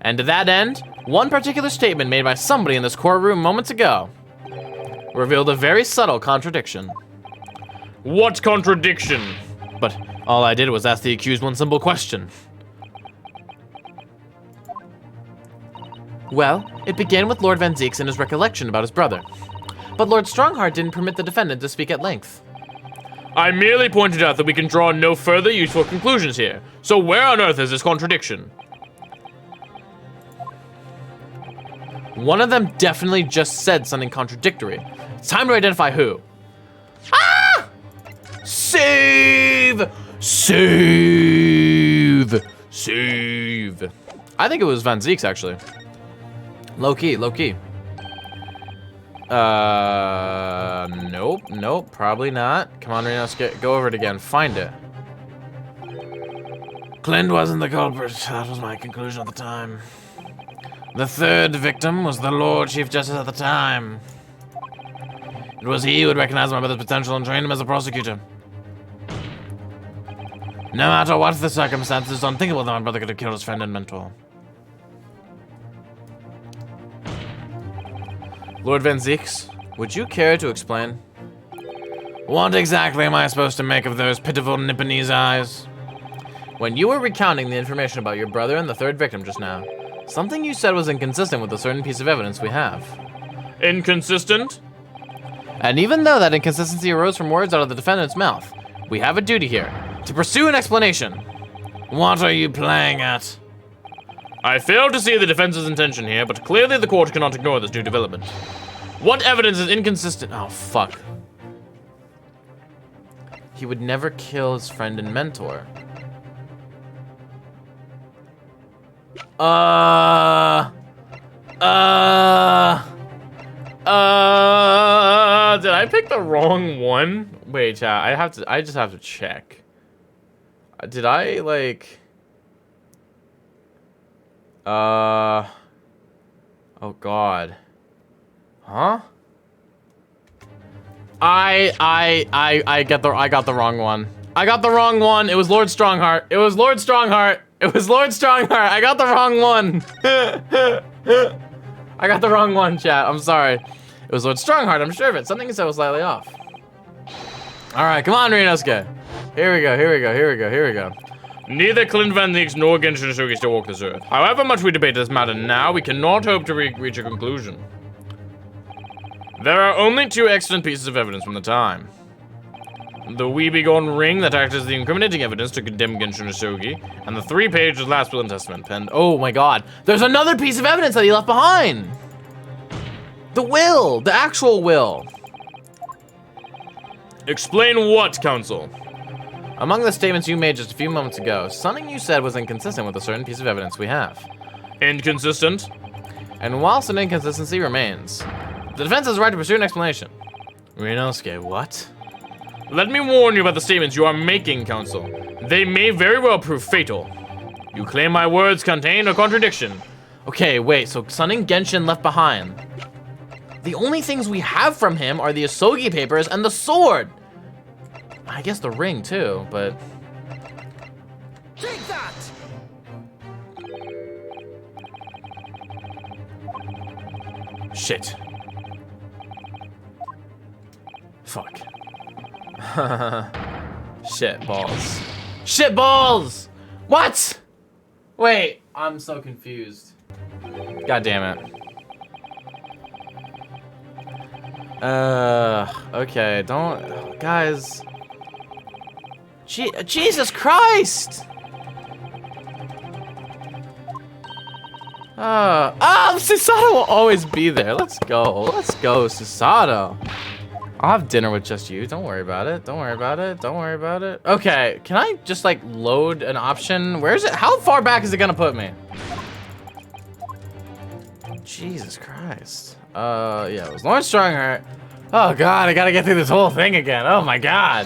And to that end, one particular statement made by somebody in this courtroom moments ago revealed a very subtle contradiction. What contradiction? But all I did was ask the accused one simple question. Well, it began with Lord Van Zeeks and his recollection about his brother. But Lord Strongheart didn't permit the defendant to speak at length. I merely pointed out that we can draw no further useful conclusions here. So where on earth is this contradiction? One of them definitely just said something contradictory. It's time to identify who. Ah! Save! Save! Save! I think it was Van Zeeks, actually. Low key, low key. Nope, probably not. Come on, Ryunosuke, go over it again. Find it. Clint wasn't the culprit. That was my conclusion at the time. The third victim was the Lord Chief Justice at the time. It was he who had recognized my brother's potential and trained him as a prosecutor. No matter what the circumstances, it's unthinkable that my brother could have killed his friend and mentor. Lord Van Zeeks, would you care to explain? What exactly am I supposed to make of those pitiful Nipponese eyes? When you were recounting the information about your brother and the third victim just now, something you said was inconsistent with a certain piece of evidence we have. Inconsistent? And even though that inconsistency arose from words out of the defendant's mouth, we have a duty here to pursue an explanation. What are you playing at? I fail to see the defense's intention here, but clearly the court cannot ignore this new development. What evidence is inconsistent? Oh, fuck. He would never kill his friend and mentor. Did I pick the wrong one? Wait, chat, I just have to check. Did I, like... Oh, God. Huh? I got the wrong one. I got the wrong one. It was Lord Strongheart. It was Lord Strongheart. It was Lord Strongheart. I got the wrong one. I got the wrong one, chat. I'm sorry. It was Lord Strongheart. I'm sure of it. Something you said was slightly off. All right, come on, Rinosuke. Here we go. Neither Clint Van Leeks nor Genshin Izuki still walk this earth. However much we debate this matter now, we cannot hope to reach a conclusion. There are only two excellent pieces of evidence from the time. The Weebegone ring that acted as the incriminating evidence to condemn Genshin Izuki, and the 3-page last will and testament penned. Oh my God, there's another piece of evidence that he left behind. The will, the actual will. Explain what, counsel? Among the statements you made just a few moments ago, something you said was inconsistent with a certain piece of evidence we have. Inconsistent? And whilst an inconsistency remains, the defense has the right to pursue an explanation. Rinosuke, what? Let me warn you about the statements you are making, counsel. They may very well prove fatal. You claim my words contain a contradiction. Okay, wait, so Suning Genshin left behind. The only things we have from him are the Asogi papers and the sword. I guess the ring too, but... Take that! Shit. Fuck. Shit balls. Shit balls! What? Wait, I'm so confused. God damn it. Okay, don't, guys. Jesus Christ! Susato will always be there. Let's go, Susato. I'll have dinner with just you. Don't worry about it. Okay, can I just like load an option? Where is it? How far back is it gonna put me? Jesus Christ. Yeah, it was Lawrence Strongheart. Oh God, I gotta get through this whole thing again. Oh my God.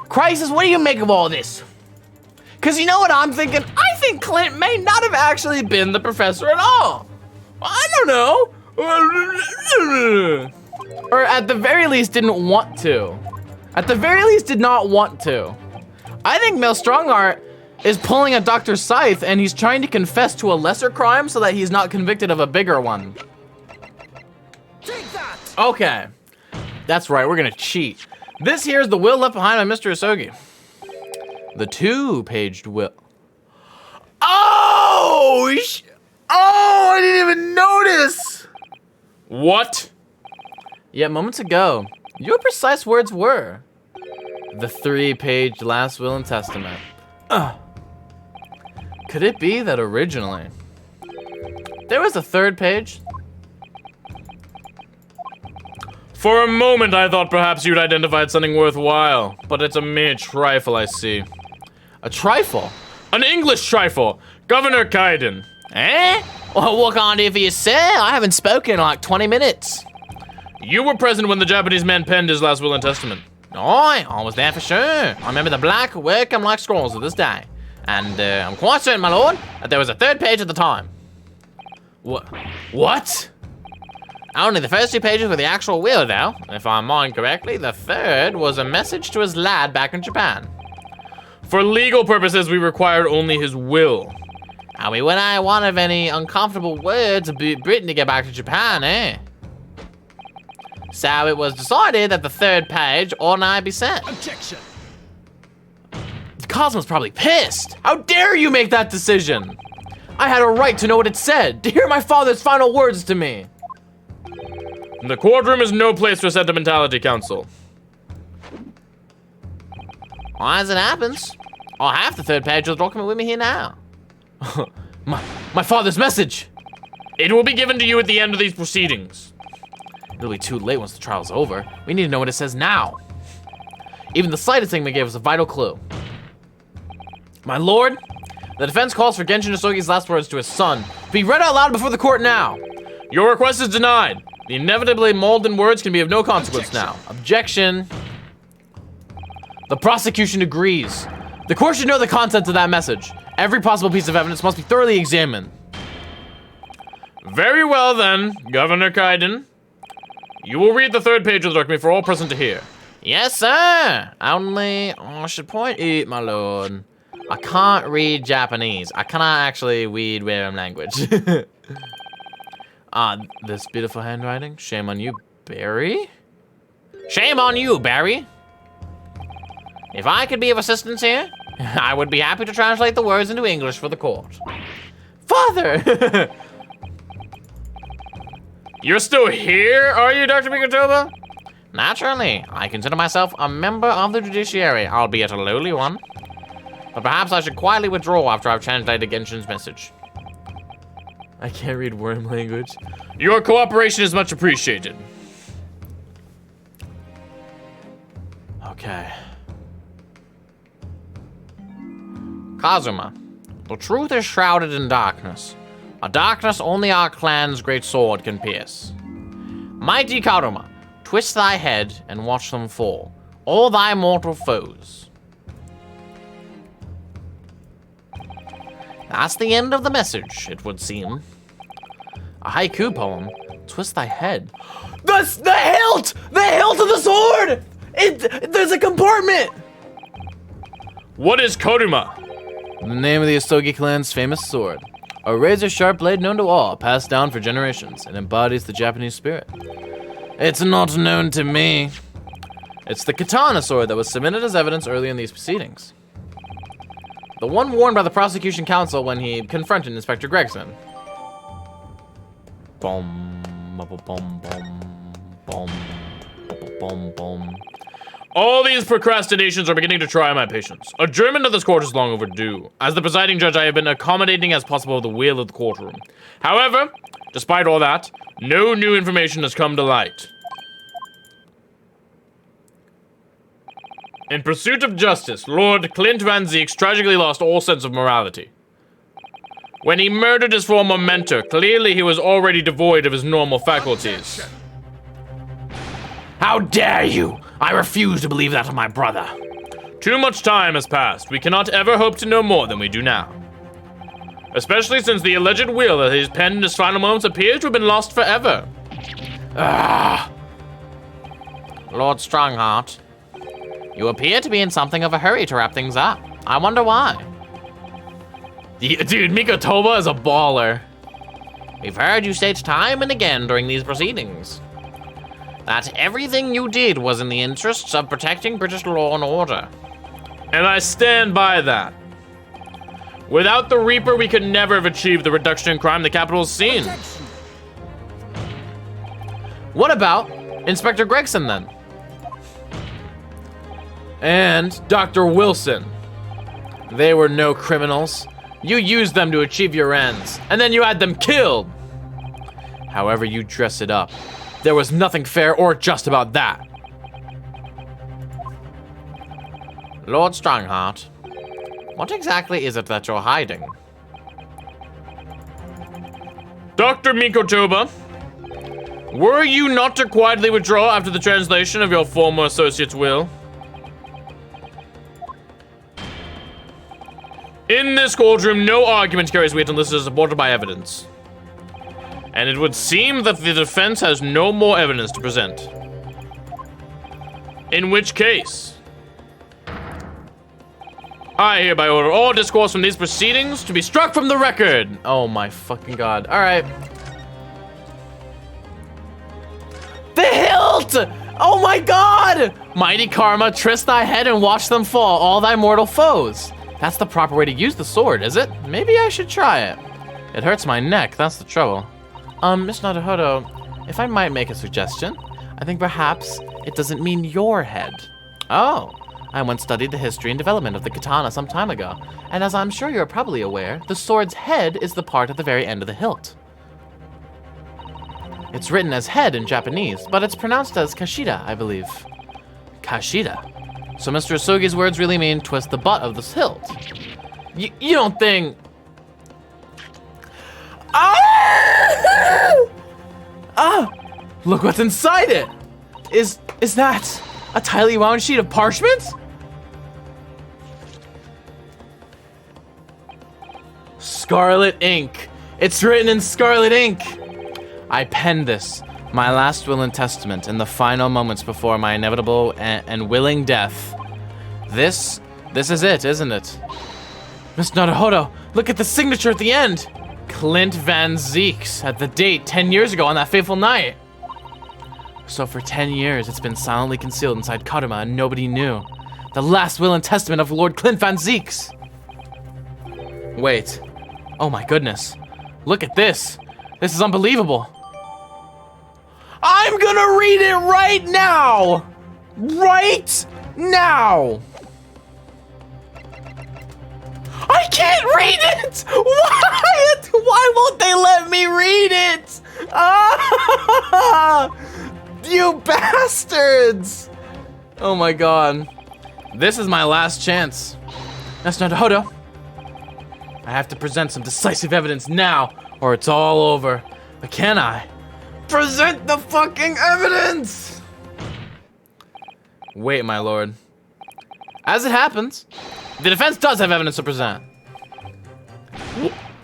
Crisis, what do you make of all this? Because you know what I'm thinking? I think Clint may not have actually been the professor at all. I don't know. Or at the very least didn't want to. At the very least did not want to. I think Mel Strongheart is pulling a Dr. Scythe and he's trying to confess to a lesser crime so that he's not convicted of a bigger one. Take that! Okay. That's right, we're gonna cheat. This here's the will left behind by Mr. Asogi. The 2-paged will. Oh, I didn't even notice. What? Yet moments ago, your precise words were the 3-page last will and testament. Could it be that originally there was a 3rd page? For a moment, I thought perhaps you'd identified something worthwhile, but it's a mere trifle, I see. A trifle? An English trifle! Governor Kaiden. Eh? Well, what can I do for you, sir? I haven't spoken in like 20 minutes. You were present when the Japanese man penned his last will and testament. Aye, I was there for sure. I remember the black, work-like scrolls to this day. And I'm quite certain, my lord, that there was a 3rd page at the time. What? Only the first 2 pages were the actual will, though. If I mind correctly, the 3rd was a message to his lad back in Japan. For legal purposes, we required only his will. And we wouldn't have any uncomfortable words about Britain to get back to Japan, eh? So it was decided that the third page ought not be sent. Objection. Cosmo's probably pissed. How dare you make that decision? I had a right to know what it said, to hear my father's final words to me. The courtroom is no place for sentimentality, Counsel. Well, as it happens, I have the third page of the document with me here now. My father's message. It will be given to you at the end of these proceedings. It'll be too late once the trial's over. We need to know what it says now. Even the slightest thing may give us a vital clue. My lord, the defense calls for Genshin Isogi's last words to his son to be read out loud before the court now. Your request is denied. The inevitably molten words can be of no consequence now. Objection. The prosecution agrees. The court should know the content of that message. Every possible piece of evidence must be thoroughly examined. Very well then, Governor Kaiden. You will read the third page of the document for all present to hear. Yes, sir. Only, I should point out, my lord, I can't read Japanese. I cannot actually read Wyrm language. This beautiful handwriting. Shame on you, Barry. Shame on you, Barry. If I could be of assistance here, I would be happy to translate the words into English for the court. Father! You're still here, are you, Dr. Mikotoba? Naturally, I consider myself a member of the judiciary, albeit a lowly one. But perhaps I should quietly withdraw after I've translated Genshin's message. I can't read worm language. Your cooperation is much appreciated. Okay. Kazuma, the truth is shrouded in darkness. A darkness only our clan's great sword can pierce. Mighty Karuma, twist thy head and watch them fall, all thy mortal foes. That's the end of the message, it would seem. A haiku poem. Twist thy head. The hilt! The hilt of the sword! There's a compartment! What is Koduma? The name of the Isogi clan's famous sword. A razor-sharp blade known to all, passed down for generations, and embodies the Japanese spirit. It's not known to me. It's the katana sword that was submitted as evidence early in these proceedings. The one worn by the prosecution counsel when he confronted Inspector Gregson. Boom, boom, boom, boom, boom, boom. All these procrastinations are beginning to try my patience. Adjournment of this court is long overdue. As the presiding judge, I have been accommodating as possible the will of the courtroom. However, despite all that, no new information has come to light. In pursuit of justice, Lord Clint Van Zieks tragically lost all sense of morality. When he murdered his former mentor, clearly he was already devoid of his normal faculties. How dare you! I refuse to believe that of my brother. Too much time has passed. We cannot ever hope to know more than we do now. Especially since the alleged will that he's penned in his final moments appears to have been lost forever. Lord Strongheart, you appear to be in something of a hurry to wrap things up. I wonder why. Dude, Mikotoba is a baller. We've heard you state time and again during these proceedings that everything you did was in the interests of protecting British law and order. And I stand by that. Without the Reaper, we could never have achieved the reduction in crime the capital has seen. What about Inspector Gregson then? And Dr. Wilson. They were no criminals. You used them to achieve your ends, and then you had them killed. However you dress it up, there was nothing fair or just about that. Lord Strongheart, what exactly is it that you're hiding? Dr. Mikotoba, were you not to quietly withdraw after the translation of your former associate's will? In this courtroom, no argument carries weight unless it is supported by evidence. And it would seem that the defense has no more evidence to present. In which case, I hereby order all discourse from these proceedings to be struck from the record. Oh my fucking god. All right. The hilt! hilt! Oh my god! Mighty Karma, twist thy head and watch them fall, all thy mortal foes. That's the proper way to use the sword, is it? Maybe I should try it. It hurts my neck, that's the trouble. Miss Naruhodo, if I might make a suggestion, I think perhaps it doesn't mean your head. Oh, I once studied the history and development of the katana some time ago, and as I'm sure you're probably aware, the sword's head is the part at the very end of the hilt. It's written as head in Japanese, but it's pronounced as kashida, I believe. Kashida? So Mr. Asugi's words really mean twist the butt of this hilt. You don't think... Ah! Ah! Look what's inside it! Is that a tightly wound sheet of parchment? Scarlet ink. It's written in scarlet ink. I penned this, my last will and testament, in the final moments before my inevitable and willing death. This is it, isn't it? Miss Naruhodo, look at the signature at the end. Clint Van Zeeks, at the date 10 years ago on that fateful night. So for 10 years, it's been silently concealed inside Karuma and nobody knew. The last will and testament of Lord Clint Van Zeeks. Wait. Oh my goodness. Look at this. This is unbelievable. I'm gonna read it right now! Right now! I can't read it! Why won't they let me read it? Ah! You bastards! Oh my god. This is my last chance. That's not Naruhodo. I have to present some decisive evidence now, or it's all over. But can I? Present the fucking evidence! Wait, my lord. As it happens, the defense does have evidence to present.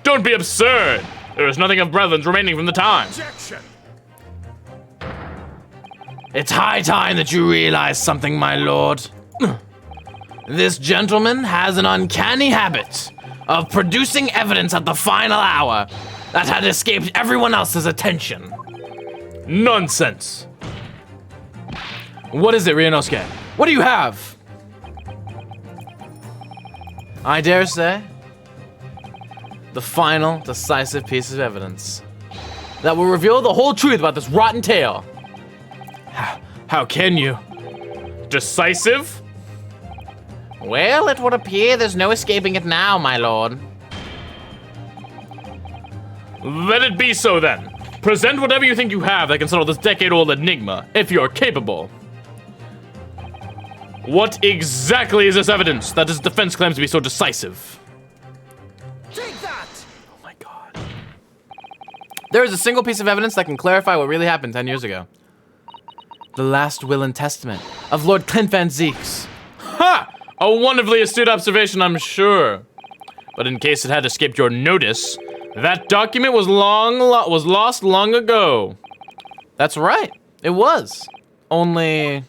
Don't be absurd! There is nothing of relevance remaining from the time. Objection! It's high time that you realize something, my lord. This gentleman has an uncanny habit of producing evidence at the final hour that had escaped everyone else's attention. Nonsense! What is it, Ryunosuke? What do you have? I dare say, the final, decisive piece of evidence that will reveal the whole truth about this rotten tale. How can you? Decisive? Well, it would appear there's no escaping it now, my lord. Let it be so then. Present whatever you think you have that can settle this decade-old enigma, if you're capable. What exactly is this evidence that his defense claims to be so decisive? Take that! Oh my god. There is a single piece of evidence that can clarify what really happened 10 years ago. The last will and testament of Lord Clint Van Zeeks. Ha! A wonderfully astute observation, I'm sure. But in case it had escaped your notice, that document was lost long ago. That's right, it was. Only,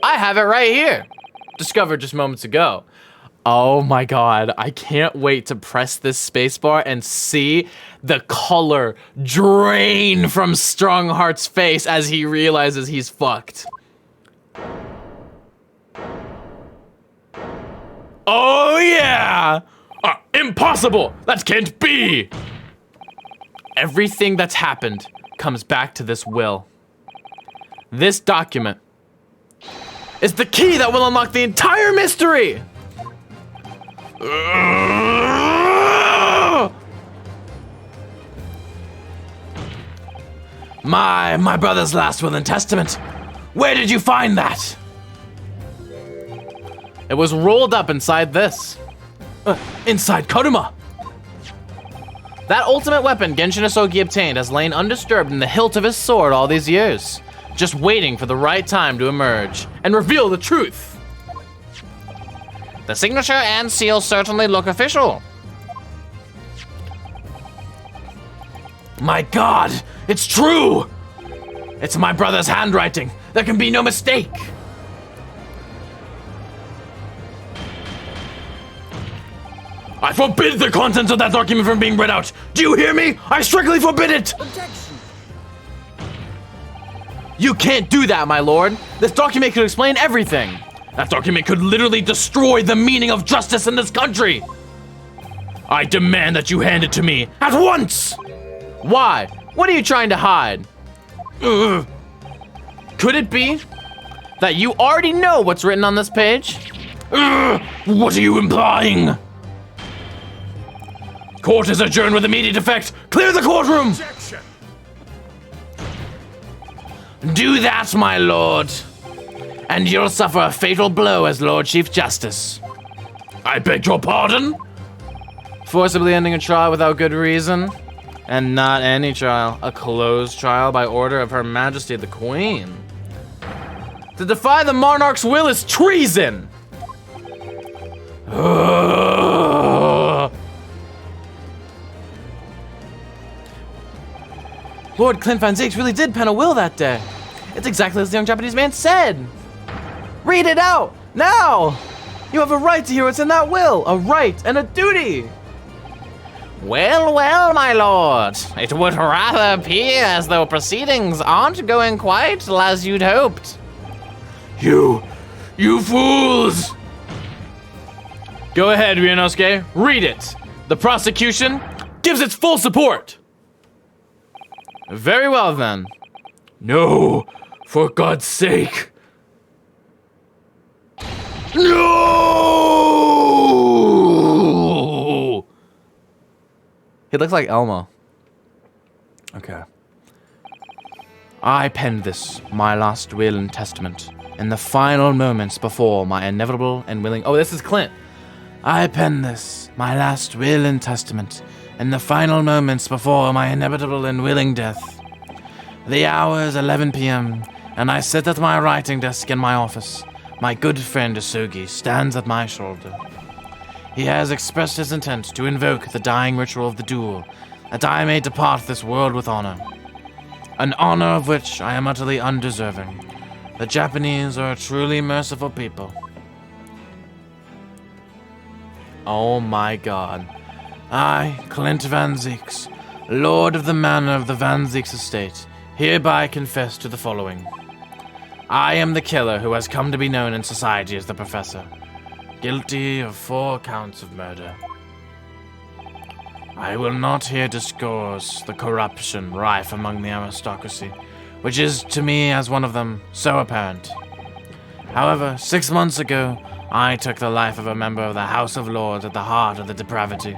I have it right here. Discovered just moments ago. Oh my god, I can't wait to press this spacebar and see the color drain from Strongheart's face as he realizes he's fucked. Oh yeah! Impossible! That can't be! Everything that's happened comes back to this will. This document is the key that will unlock the entire mystery! My brother's last will and testament. Where did you find that? It was rolled up inside this. Inside Karuma. That ultimate weapon Genshin Asugi obtained has lain undisturbed in the hilt of his sword all these years, just waiting for the right time to emerge and reveal the truth. The signature and seal certainly look official. My god, it's true! It's my brother's handwriting. There can be no mistake. I forbid the contents of that document from being read out. Do you hear me? I strictly forbid it. Objection! You can't do that, my lord. This document could explain everything. That document could literally destroy the meaning of justice in this country. I demand that you hand it to me at once. Why? What are you trying to hide? Could it be that you already know what's written on this page? What are you implying? Court is adjourned with immediate effect. Clear the courtroom. Objection. Do that, my lord, and you'll suffer a fatal blow as Lord Chief Justice. I beg your pardon? Forcibly ending a trial without good reason? And not any trial, a closed trial by order of Her Majesty the Queen. To defy the monarch's will is treason! Lord Clint Van Zieks really did pen a will that day. It's exactly as the young Japanese man said. Read it out, now! You have a right to hear what's in that will, a right and a duty. Well, well, my lord. It would rather appear as though proceedings aren't going quite as you'd hoped. You fools! Go ahead, Ryunosuke, read it. The prosecution gives its full support. Very well, then. No, for God's sake. No! He looks like Elmo. Okay. I penned this, my last will and testament, in the final moments before my inevitable and willing... Oh, this is Clint. I penned this, my last will and testament, in the final moments before my inevitable and willing death. The hour is 11 p.m., and I sit at my writing desk in my office. My good friend Isugi stands at my shoulder. He has expressed his intent to invoke the dying ritual of the duel, that I may depart this world with honor. An honor of which I am utterly undeserving. The Japanese are a truly merciful people. Oh my god. I, Clint Van Zieks, Lord of the Manor of the Van Zieks Estate, hereby confess to the following. I am the killer who has come to be known in society as the Professor, guilty of 4 counts of murder. I will not here discourse the corruption rife among the aristocracy, which is to me as one of them so apparent. However, 6 months ago, I took the life of a member of the House of Lords at the heart of the depravity.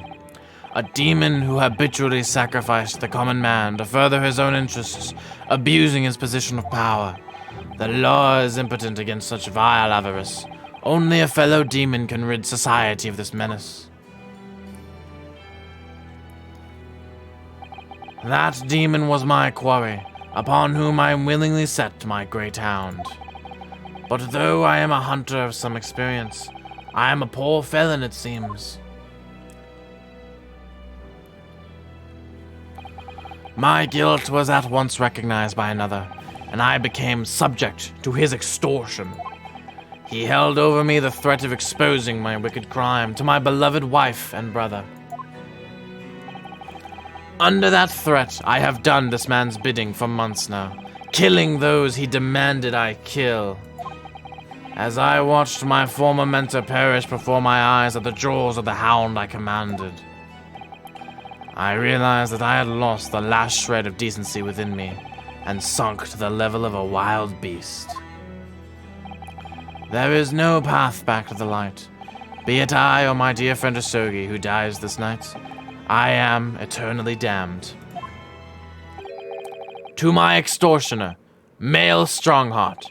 A demon who habitually sacrificed the common man to further his own interests, abusing his position of power. The law is impotent against such vile avarice. Only a fellow demon can rid society of this menace. That demon was my quarry, upon whom I willingly set my great hound. But though I am a hunter of some experience, I am a poor felon, it seems. My guilt was at once recognized by another, and I became subject to his extortion. He held over me the threat of exposing my wicked crime to my beloved wife and brother. Under that threat, I have done this man's bidding for months now, killing those he demanded I kill. As I watched my former mentor perish before my eyes at the jaws of the hound I commanded, I realized that I had lost the last shred of decency within me and sunk to the level of a wild beast. There is no path back to the light. Be it I or my dear friend Isugi who dies this night, I am eternally damned. To my extortioner, male Strongheart,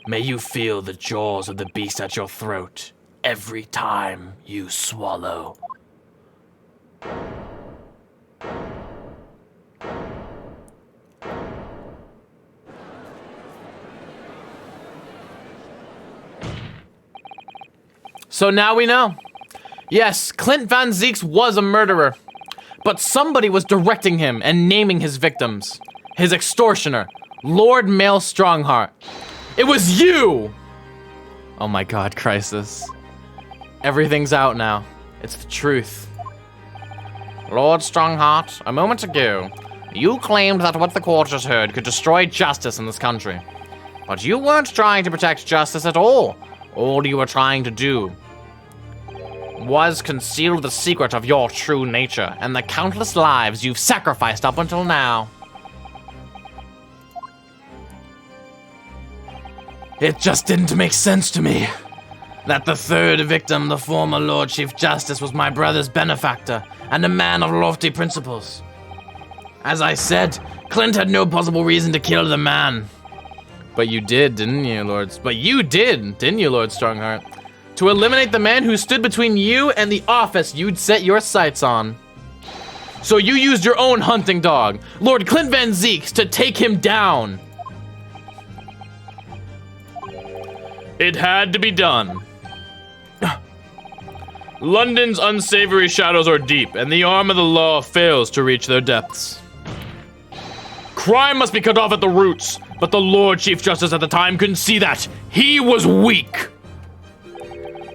may you feel the jaws of the beast at your throat every time you swallow. So now we know. Yes, Clint Van Zieks was a murderer, but somebody was directing him and naming his victims. His extortioner, Lord Male Strongheart. It was you! Oh my god, Crisis. Everything's out now. It's the truth. Lord Strongheart, a moment ago, You claimed that what the court just heard could destroy justice in this country. But you weren't trying to protect justice at all. All you were trying to do was conceal the secret of your true nature and the countless lives you've sacrificed up until now. It just didn't make sense to me that the third victim, the former Lord Chief Justice, was my brother's benefactor and a man of lofty principles. As I said, Clint had no possible reason to kill the man. But you did, didn't you, Lord? But you didn't you, Lord Strongheart? To eliminate the man who stood between you and the office you'd set your sights on. So you used your own hunting dog, Lord Clint Van Zeeks, to take him down. It had to be done. London's unsavory shadows are deep, and the arm of the law fails to reach their depths. Crime must be cut off at the roots, but the Lord Chief Justice at the time couldn't see that. He was weak.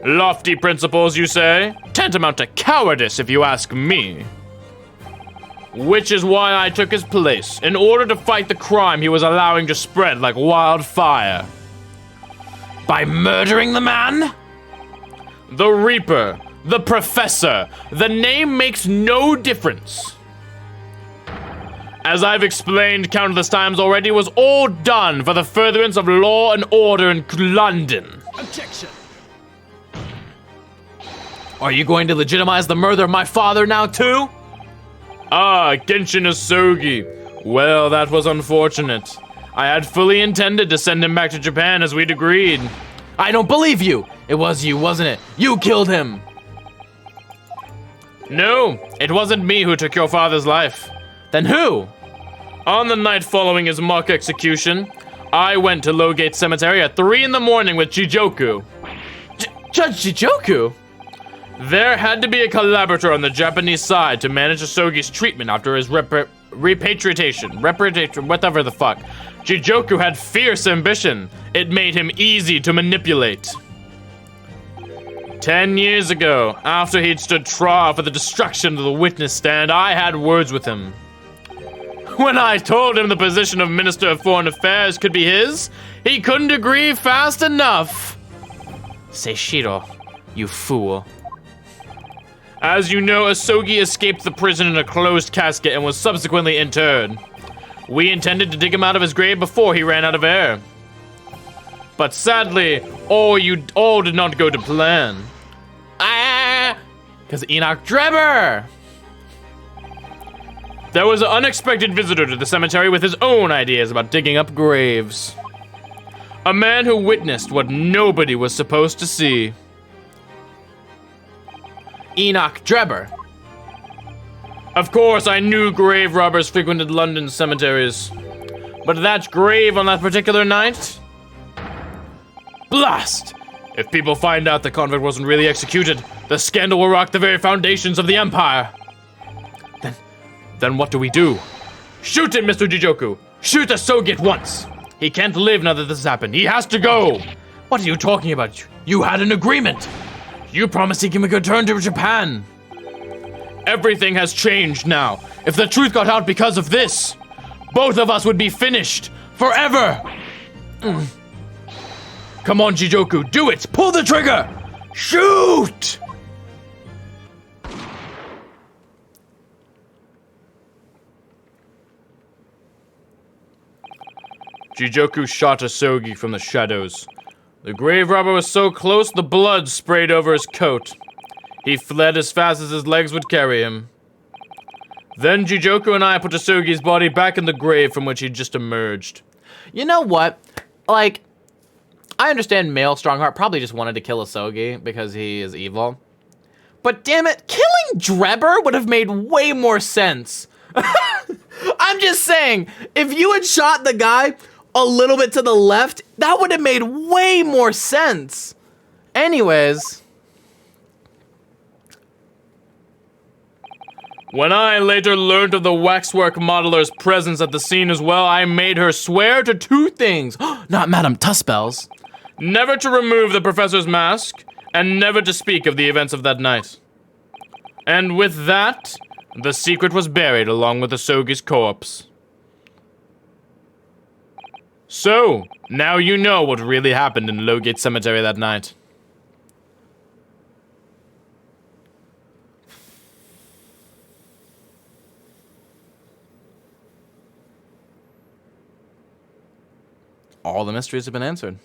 Lofty principles, you say? Tantamount to cowardice, if you ask me. Which is why I took his place, in order to fight the crime he was allowing to spread like wildfire. By murdering the man? The Reaper, the Professor, the name makes no difference. As I've explained countless times already, was all done for the furtherance of law and order in London. Objection. Are you going to legitimize the murder of my father now, too? Ah, Genshin Asogi. Well, that was unfortunate. I had fully intended to send him back to Japan as we'd agreed. I don't believe you. It was you, wasn't it? You killed him. No, it wasn't me who took your father's life. Then who? On the night following his mock execution, I went to Lowgate Cemetery at 3 in the morning with Chijoku. Judge Chijoku? There had to be a collaborator on the Japanese side to manage Asogi's treatment after his repatriation, whatever the fuck. Chijoku had fierce ambition. It made him easy to manipulate. 10 years ago, after he'd stood trial for the destruction of the witness stand, I had words with him. When I told him the position of Minister of Foreign Affairs could be his, he couldn't agree fast enough. Seishiro, you fool. As you know, Asogi escaped the prison in a closed casket and was subsequently interred. We intended to dig him out of his grave before he ran out of air. But sadly, all did not go to plan. Because Enoch Drebber! There was an unexpected visitor to the cemetery with his own ideas about digging up graves. A man who witnessed what nobody was supposed to see. Enoch Drebber. Of course, I knew grave robbers frequented London cemeteries. But that grave on that particular night? Blast! If people find out the convict wasn't really executed, the scandal will rock the very foundations of the Empire. Then what do we do? Shoot him, Mr. Chijoku! Shoot Asogi at once! He can't live now that this has happened. He has to go! What are you talking about? You had an agreement. You promised he can return to Japan. Everything has changed now. If the truth got out because of this, both of us would be finished. Forever! Come on, Chijoku, do it! Pull the trigger! Shoot! Chijoku shot Asogi from the shadows. The grave robber was so close, the blood sprayed over his coat. He fled as fast as his legs would carry him. Then Chijoku and I put Asogi's body back in the grave from which he'd just emerged. You know what? Like, I understand male Strongheart probably just wanted to kill Asogi because he is evil. But damn it, killing Drebber would have made way more sense. I'm just saying, if you had shot the guy a little bit to the left, that would have made way more sense. Anyways. When I later learned of the waxwork modeler's presence at the scene as well, I made her swear to two things. Not Madame Tuspells. Never to remove the professor's mask, and never to speak of the events of that night. And with that, The secret was buried along with Asogi's corpse. So, now you know what really happened in Lowgate Cemetery that night. All the mysteries have been answered.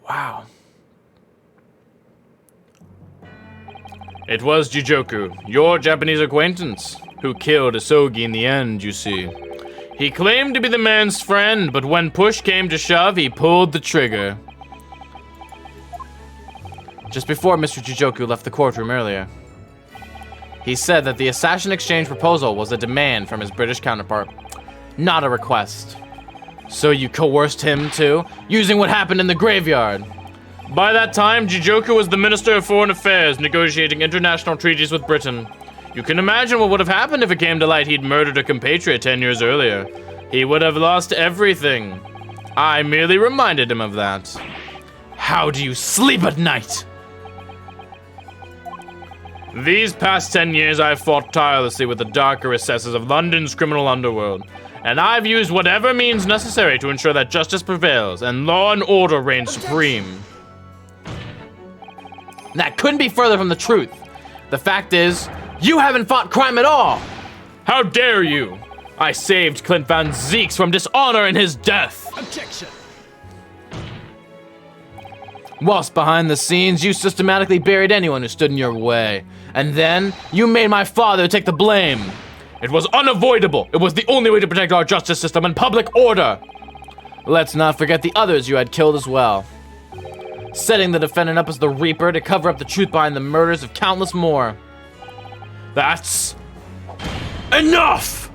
Wow. It was Jijoku, your Japanese acquaintance, who killed Asogi in the end, you see. He claimed to be the man's friend, but when push came to shove, he pulled the trigger. Just before Mr. Jijoku left the courtroom earlier, he said that the assassin exchange proposal was a demand from his British counterpart, not a request. So you coerced him too, using what happened in the graveyard. By that time, Jijoku was the Minister of Foreign Affairs, negotiating international treaties with Britain. You can imagine what would have happened if it came to light he'd murdered a compatriot 10 years earlier. He would have lost everything. I merely reminded him of that. How do you sleep at night? These past 10 years, I've fought tirelessly with the darker recesses of London's criminal underworld, and I've used whatever means necessary to ensure that justice prevails and law and order reign supreme. That couldn't be further from the truth. The fact is, you haven't fought crime at all. How dare you! I saved Clint Van Zeeks from dishonor in his death. Objection! Whilst behind the scenes, you systematically buried anyone who stood in your way. And then, you made my father take the blame. It was unavoidable. It was the only way to protect our justice system and public order. Let's not forget the others you had killed as well. Setting the defendant up as the Reaper to cover up the truth behind the murders of countless more. That's enough!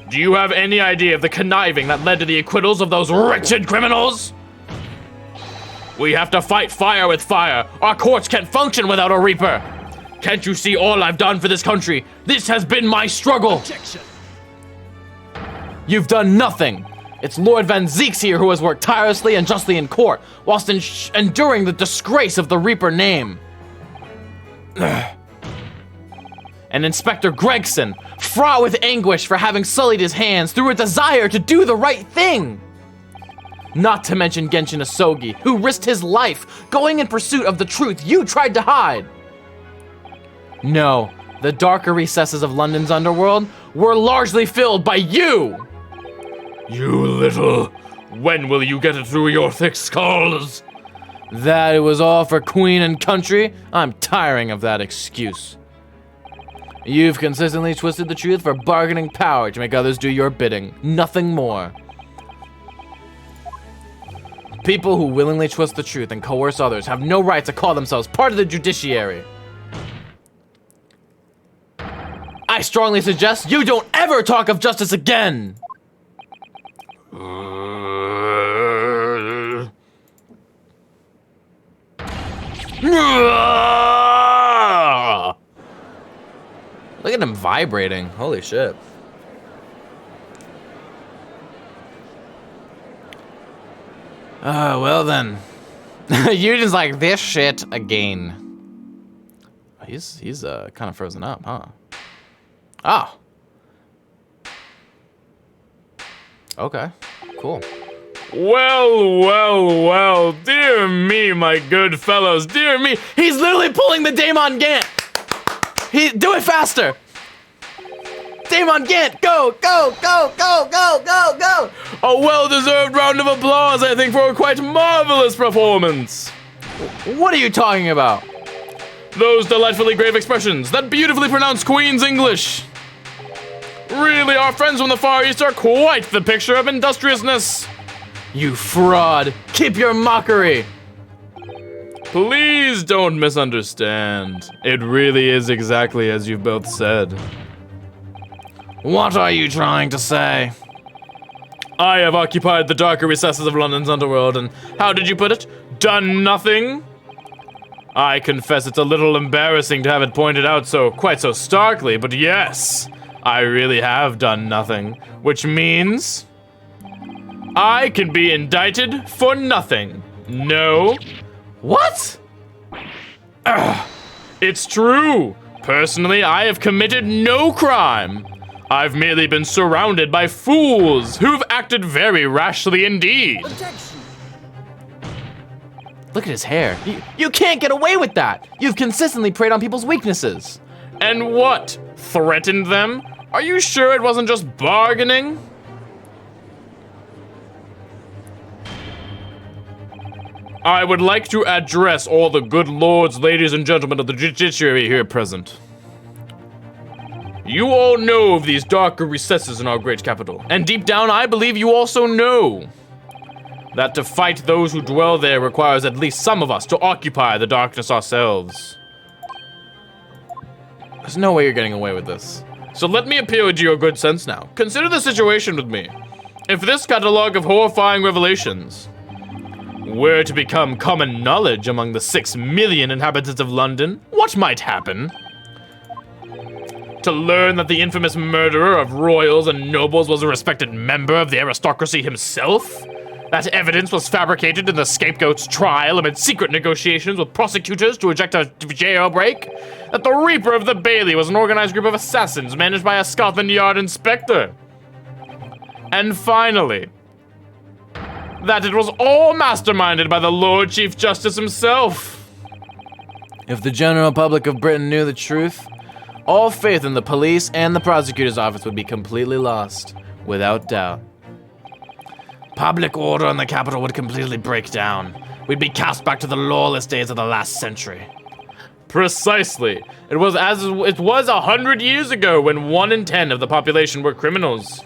Do you have any idea of the conniving that led to the acquittals of those wretched criminals? We have to fight fire with fire. Our courts can't function without a Reaper. Can't you see all I've done for this country? This has been my struggle. Objection! You've done nothing. It's Lord Van Zeeks here who has worked tirelessly and justly in court, whilst enduring the disgrace of the Reaper name. And Inspector Gregson, fraught with anguish for having sullied his hands through a desire to do the right thing. Not to mention Genshin Asogi, who risked his life going in pursuit of the truth you tried to hide. No, the darker recesses of London's underworld were largely filled by you! You little... When will you get it through your thick skulls? That it was all for Queen and country? I'm tiring of that excuse. You've consistently twisted the truth for bargaining power to make others do your bidding. Nothing more. People who willingly twist the truth and coerce others have no right to call themselves part of the judiciary. I strongly suggest you don't ever talk of justice again! Look at him vibrating. Holy shit. Well then. You're just like, this shit again. He's kind of frozen up, huh? Oh. Okay, cool. Well, dear me, my good fellows, dear me. He's literally pulling the Daemon Gant. Do it faster. Daemon Gant, go. A well-deserved round of applause, I think, for a quite marvelous performance. What are you talking about? Those delightfully grave expressions, that beautifully pronounced Queen's English. Really, our friends from the Far East are quite the picture of industriousness. You fraud. Keep your mockery. Please don't misunderstand. It really is exactly as you've both said. What are you trying to say? I have occupied the darker recesses of London's underworld and, how did you put it? Done nothing? I confess it's a little embarrassing to have it pointed out quite so starkly, but yes, I really have done nothing, which means I can be indicted for nothing. No. What? It's true. Personally, I have committed no crime. I've merely been surrounded by fools who've acted very rashly indeed. Objection. Look at his hair. You can't get away with that. You've consistently preyed on people's weaknesses. And what? Threatened them? Are you sure it wasn't just bargaining? I would like to address all the good lords, ladies, and gentlemen of the judiciary here present. You all know of these darker recesses in our great capital, and deep down I believe you also know that to fight those who dwell there requires at least some of us to occupy the darkness ourselves. There's no way you're getting away with this. So let me appeal to your good sense now. Consider the situation with me. If this catalog of horrifying revelations were to become common knowledge among the 6 million inhabitants of London, what might happen? To learn that the infamous murderer of royals and nobles was a respected member of the aristocracy himself? That evidence was fabricated in the scapegoat's trial amid secret negotiations with prosecutors to eject a jailbreak? That the Reaper of the Bailey was an organized group of assassins managed by a Scotland Yard inspector? And finally, that it was all masterminded by the Lord Chief Justice himself. If the general public of Britain knew the truth, all faith in the police and the prosecutor's office would be completely lost, without doubt. Public order in the capital would completely break down. We'd be cast back to the lawless days of the last century. Precisely. It was as it was 100 years ago when 1 in 10 of the population were criminals.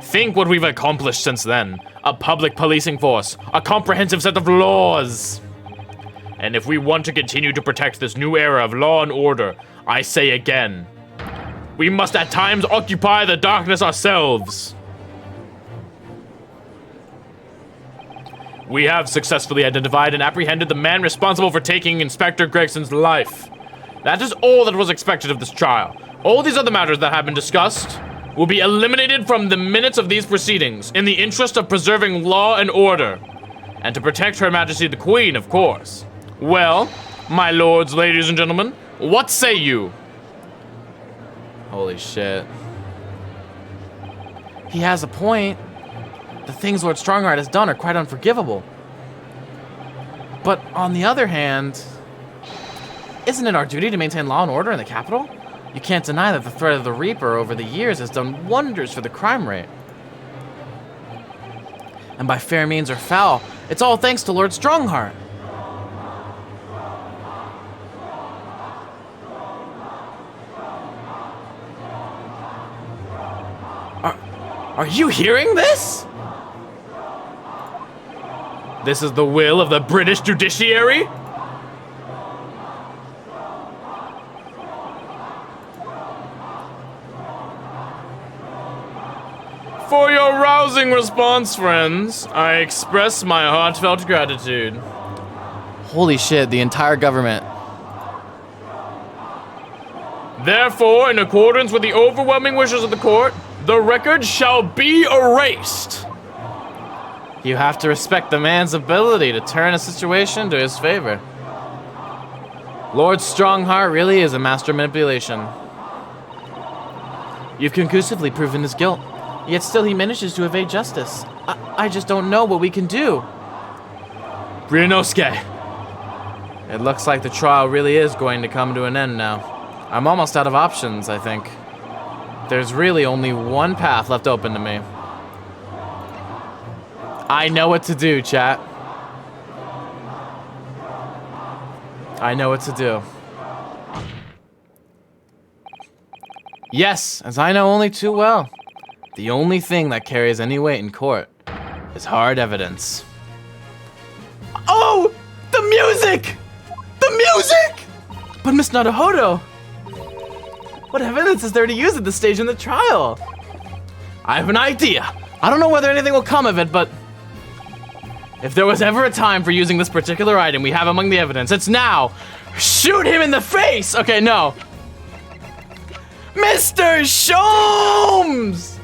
Think what we've accomplished since then. A public policing force, a comprehensive set of laws. And if we want to continue to protect this new era of law and order, I say again, we must at times occupy the darkness ourselves. We have successfully identified and apprehended the man responsible for taking Inspector Gregson's life. That is all that was expected of this trial. All these other matters that have been discussed will be eliminated from the minutes of these proceedings in the interest of preserving law and order, and to protect Her Majesty the Queen, of course. Well, my lords, ladies, and gentlemen, what say you? Holy shit. He has a point. The things Lord Strongheart has done are quite unforgivable. But on the other hand, isn't it our duty to maintain law and order in the capital? You can't deny that the threat of the Reaper over the years has done wonders for the crime rate. And by fair means or foul, it's all thanks to Lord Strongheart. Are you hearing this? This is the will of the British judiciary? For your rousing response, friends, I express my heartfelt gratitude. Holy shit, the entire government. Therefore, in accordance with the overwhelming wishes of the court, the record shall be erased. You have to respect the man's ability to turn a situation to his favor. Lord Strongheart really is a master of manipulation. You've conclusively proven his guilt, yet still he manages to evade justice. I just don't know what we can do. Ryunosuke. It looks like the trial really is going to come to an end now. I'm almost out of options, I think. There's really only one path left open to me. I know what to do, chat. I know what to do. Yes, as I know only too well. The only thing that carries any weight in court is hard evidence. Oh! The music! The music! But Miss Naruhodo, what evidence is there to use at this stage in the trial? I have an idea. I don't know whether anything will come of it, but if there was ever a time for using this particular item we have among the evidence, it's now. Shoot him in the face! Okay, no. Mr. Sholmes!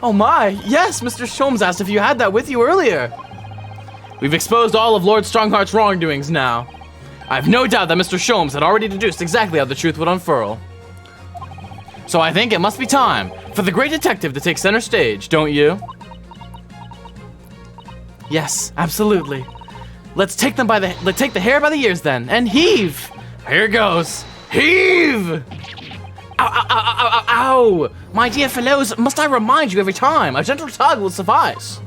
Oh my, yes, Mr. Sholmes asked if you had that with you earlier. We've exposed all of Lord Strongheart's wrongdoings now. I have no doubt that Mr. Sholmes had already deduced exactly how the truth would unfurl. So I think it must be time for the great detective to take center stage, don't you? Yes, absolutely. Let's take the hair by the ears then, and heave! Here goes. Heave! Ow, ow, ow, ow, ow, ow! My dear fellows, must I remind you every time? A gentle tug will suffice.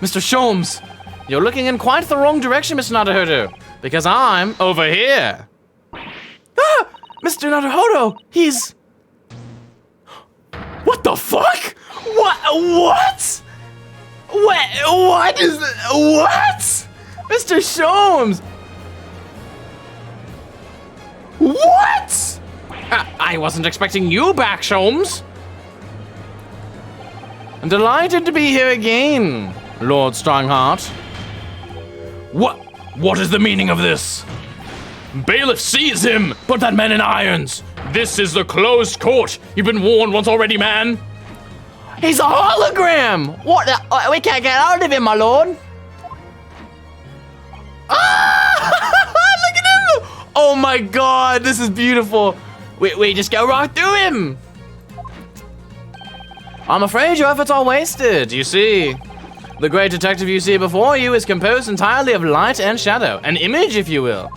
Mr. Sholmes, you're looking in quite the wrong direction, Mr. Naruhodo, because I'm over here. Ah! Mr. Naruhodo, he's... What the fuck? What? What is... What? Mr. Sholmes! What? I wasn't expecting you back, Sholmes. I'm delighted to be here again, Lord Strongheart. What is the meaning of this? Bailiff, seize him! Put that man in irons. This is the closed court. You've been warned once already, man. He's a hologram. What? We can't get out of him, my lord. Ah! Look at him! Oh my god, this is beautiful. We just go right through him. I'm afraid your efforts are wasted. You see, the great detective you see before you is composed entirely of light and shadow. An image, if you will.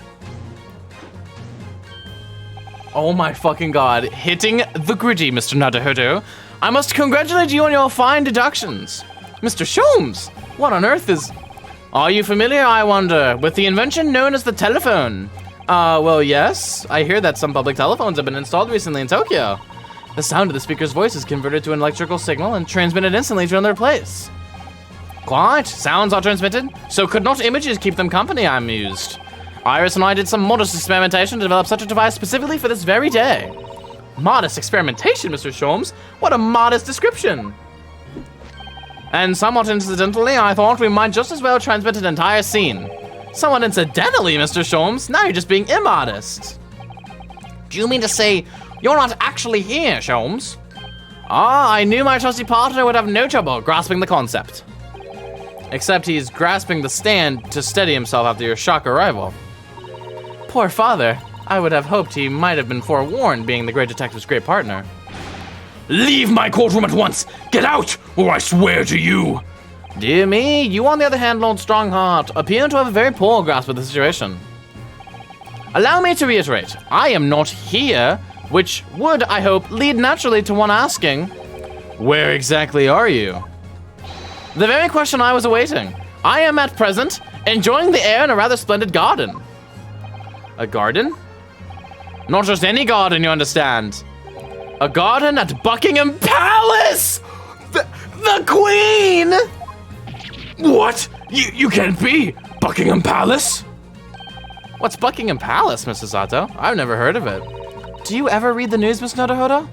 Oh my fucking god. Hitting the gritty, Mr. Naruhodo. I must congratulate you on your fine deductions. Mr. Sholmes, what on earth is... Are you familiar, I wonder, with the invention known as the telephone? Well, yes. I hear that some public telephones have been installed recently in Tokyo. The sound of the speaker's voice is converted to an electrical signal and transmitted instantly to another place. Quite. Sounds are transmitted, so could not images keep them company, I'm mused. Iris and I did some modest experimentation to develop such a device specifically for this very day. Modest experimentation, Mr. Sholmes? What a modest description. And somewhat incidentally, I thought we might just as well transmit an entire scene. Somewhat incidentally, Mr. Sholmes, now you're just being immodest. Do you mean to say you're not actually here, Sholmes? Ah, I knew my trusty partner would have no trouble grasping the concept. Except he's grasping the stand to steady himself after your shock arrival. Poor father. I would have hoped he might have been forewarned, being the great detective's great partner. Leave my courtroom at once! Get out, or I swear to you! Dear me, you on the other hand, Lord Strongheart, appear to have a very poor grasp of the situation. Allow me to reiterate, I am not here, which would, I hope, lead naturally to one asking, where exactly are you? The very question I was awaiting. I am at present enjoying the air in a rather splendid garden. A garden? Not just any garden, you understand. A garden at Buckingham Palace! The Queen! What? You can't be! Buckingham Palace? What's Buckingham Palace, Mrs. Sato? I've never heard of it. Do you ever read the news, Miss Naruhodo?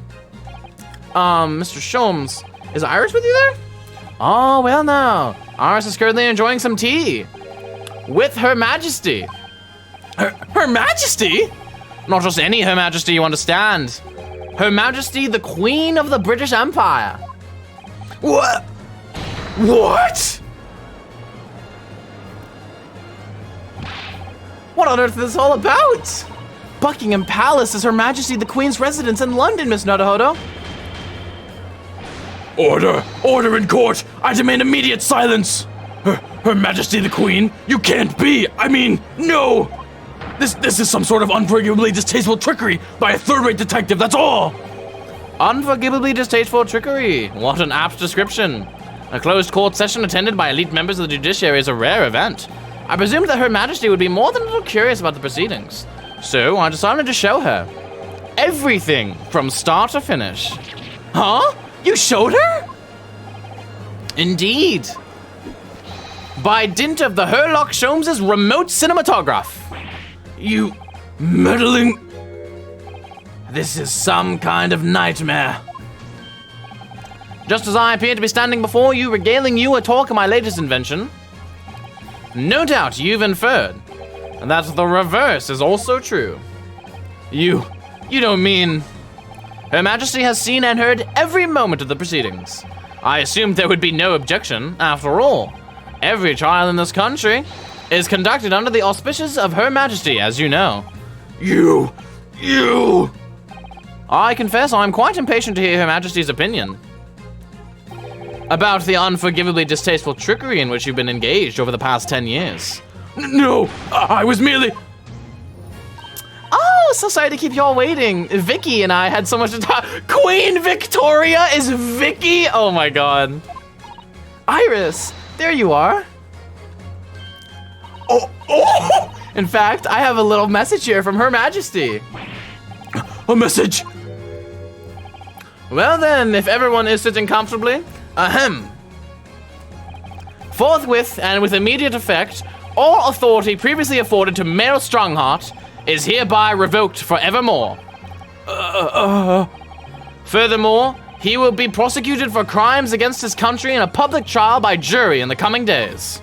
Mr. Sholmes, is Iris with you there? Oh, well now. Iris is currently enjoying some tea. With Her Majesty. Her Majesty? Not just any Her Majesty, you understand. Her Majesty, the Queen of the British Empire. What? What on earth is this all about? Buckingham Palace is Her Majesty the Queen's residence in London, Miss Naruhodo. Order in court! I demand immediate silence! Her Majesty the Queen, you can't be! I mean, no! This is some sort of unforgivably distasteful trickery by a third-rate detective, that's all! Unforgivably distasteful trickery. What an apt description. A closed court session attended by elite members of the judiciary is a rare event. I presumed that Her Majesty would be more than a little curious about the proceedings. So I decided to show her. Everything from start to finish. Huh? You showed her? Indeed. By dint of the Herlock Sholmes' remote cinematograph. You meddling... This is some kind of nightmare. Just as I appear to be standing before you, regaling you a talk of my latest invention, no doubt you've inferred that the reverse is also true. You don't mean... Her Majesty has seen and heard every moment of the proceedings. I assumed there would be no objection. After all, every trial in this country is conducted under the auspices of Her Majesty, as you know. You! I confess I'm quite impatient to hear Her Majesty's opinion about the unforgivably distasteful trickery in which you've been engaged over the past 10 years. No, I was merely... Oh, so sorry to keep y'all waiting. Vicky and I had so much to talk. Queen Victoria is Vicky? Oh my god. Iris, there you are. Oh! In fact, I have a little message here from Her Majesty. A message! Well then, if everyone is sitting comfortably, ahem. Forthwith and with immediate effect, all authority previously afforded to Mayor Strongheart is hereby revoked forevermore. Furthermore, he will be prosecuted for crimes against his country in a public trial by jury in the coming days.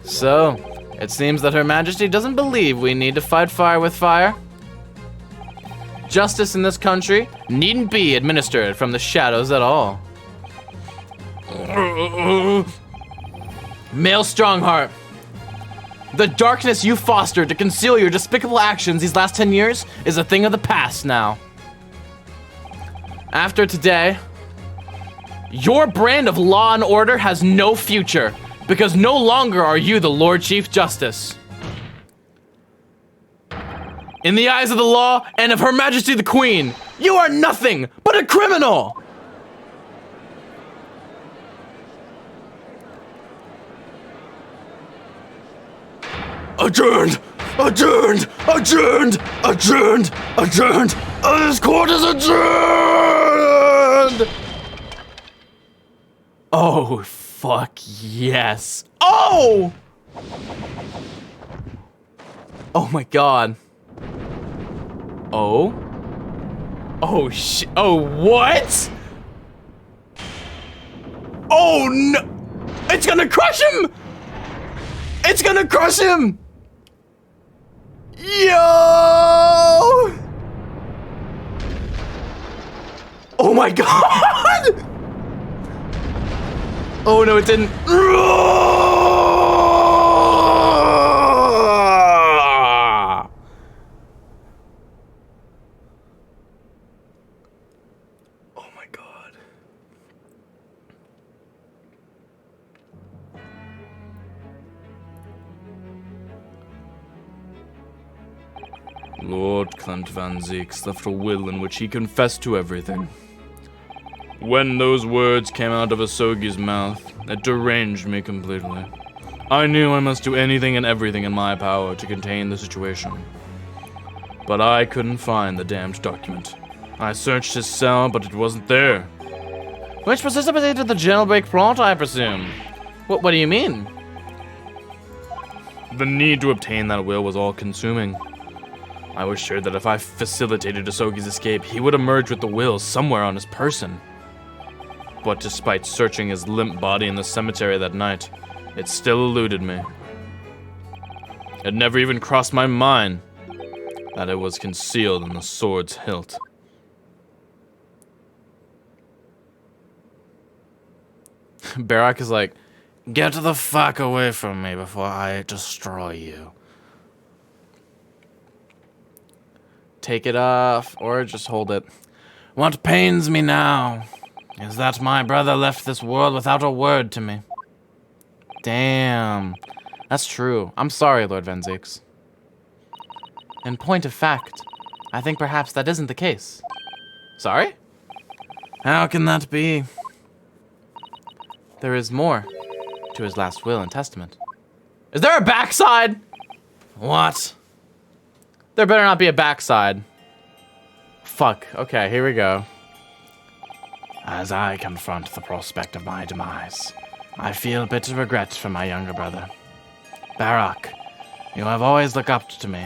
So, it seems that Her Majesty doesn't believe we need to fight fire with fire. Justice in this country needn't be administered from the shadows at all. Male Strongheart, the darkness you fostered to conceal your despicable actions these last 10 years is a thing of the past now. After today, your brand of law and order has no future because no longer are you the Lord Chief Justice. In the eyes of the law and of Her Majesty the Queen, you are nothing but a criminal! Adjourned! This court is adjourned! Oh, fuck yes. Oh! Oh my god. Oh? Oh shit. Oh, what? Oh no! It's gonna crush him! It's gonna crush him! Yo! Oh my god! Oh no, it didn't. Oh my god. Lord Clint Van Zieks left a will in which he confessed to everything. When those words came out of Asogi's mouth, it deranged me completely. I knew I must do anything and everything in my power to contain the situation. But I couldn't find the damned document. I searched his cell, but it wasn't there. Which precipitated the jailbreak plot, I presume. What do you mean? The need to obtain that will was all-consuming. I was sure that if I facilitated Asogi's escape, he would emerge with the will somewhere on his person. But despite searching his limp body in the cemetery that night, it still eluded me. It never even crossed my mind that it was concealed in the sword's hilt. Barak is like, get the fuck away from me before I destroy you. Take it off, or just hold it. What pains me now is that my brother left this world without a word to me. Damn. That's true. I'm sorry, Lord Van Zieks. In point of fact, I think perhaps that isn't the case. Sorry? How can that be? There is more to his last will and testament. Is there a backside? What? There better not be a backside. Fuck. Okay, here we go. As I confront the prospect of my demise, I feel bitter regret for my younger brother. Barak, you have always looked up to me,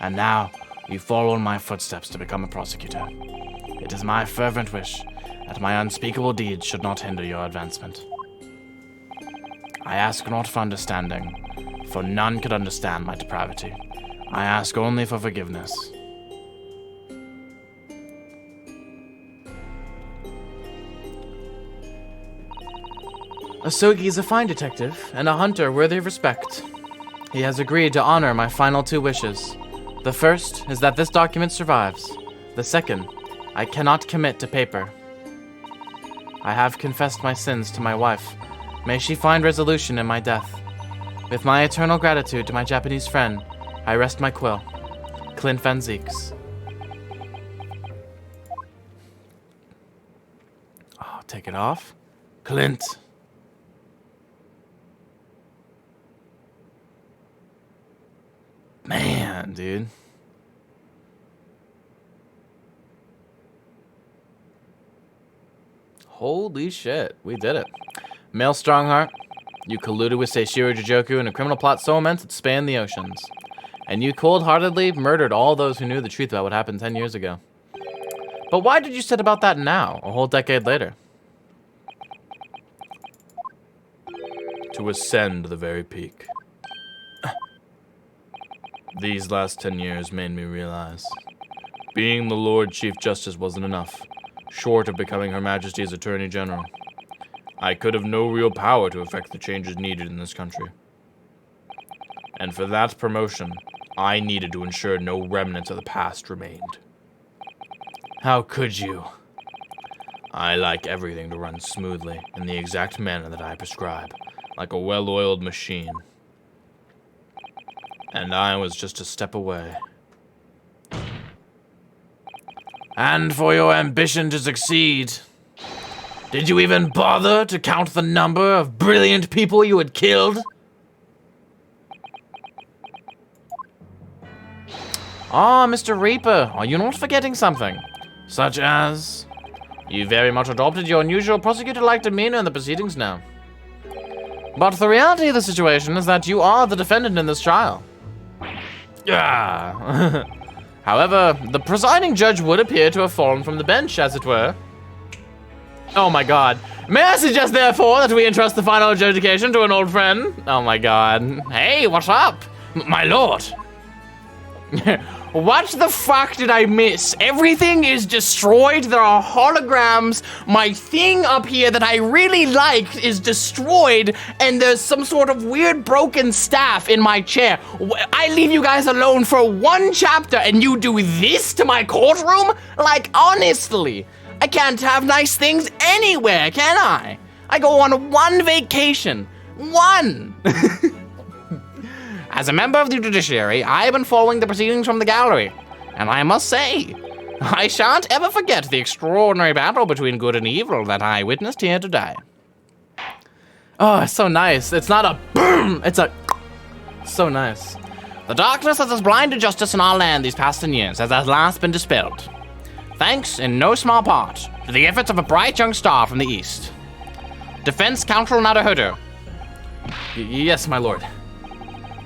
and now you follow in my footsteps to become a prosecutor. It is my fervent wish that my unspeakable deeds should not hinder your advancement. I ask not for understanding, for none could understand my depravity. I ask only for forgiveness. Asogi is a fine detective and a hunter worthy of respect. He has agreed to honor my final 2 wishes. The first is that this document survives. The second, I cannot commit to paper. I have confessed my sins to my wife. May she find resolution in my death. With my eternal gratitude to my Japanese friend, I rest my quill. Clint Van Zieks. Oh, take it off. Clint. Man, dude. Holy shit, we did it. Male Strongheart, you colluded with Seishiro Jijoku in a criminal plot so immense it spanned the oceans. And you cold-heartedly murdered all those who knew the truth about what happened 10 years ago. But why did you set about that now, a whole decade later? To ascend the very peak. These last 10 years made me realize being the Lord Chief Justice wasn't enough, short of becoming Her Majesty's Attorney General. I could have no real power to effect the changes needed in this country. And for that promotion, I needed to ensure no remnants of the past remained. How could you? I like everything to run smoothly in the exact manner that I prescribe, like a well-oiled machine. And I was just a step away. And for your ambition to succeed, did you even bother to count the number of brilliant people you had killed? Ah, Mr. Reaper, are you not forgetting something? Such as? You very much adopted your unusual prosecutor-like demeanor in the proceedings now. But the reality of the situation is that you are the defendant in this trial. Yeah. However, the presiding judge would appear to have fallen from the bench, as it were. Oh my god. May I suggest, therefore, that we entrust the final adjudication to an old friend? Oh my god. Hey, what's up? My lord. What the fuck did I miss? Everything is destroyed. There are holograms. My thing up here that I really liked is destroyed, and there's some sort of weird broken staff in my chair. I leave you guys alone for 1 chapter, and you do this to my courtroom? Like, honestly, I can't have nice things anywhere, can I? I go on 1 vacation. 1! As a member of the judiciary, I have been following the proceedings from the gallery, and I must say, I shan't ever forget the extraordinary battle between good and evil that I witnessed here today. Oh, it's so nice. It's not a boom, it's a so nice. The darkness that has blinded justice in our land these past 10 years has at last been dispelled. Thanks, in no small part, to the efforts of a bright young star from the east. Defense Counsel Naruhodo. Yes, my lord.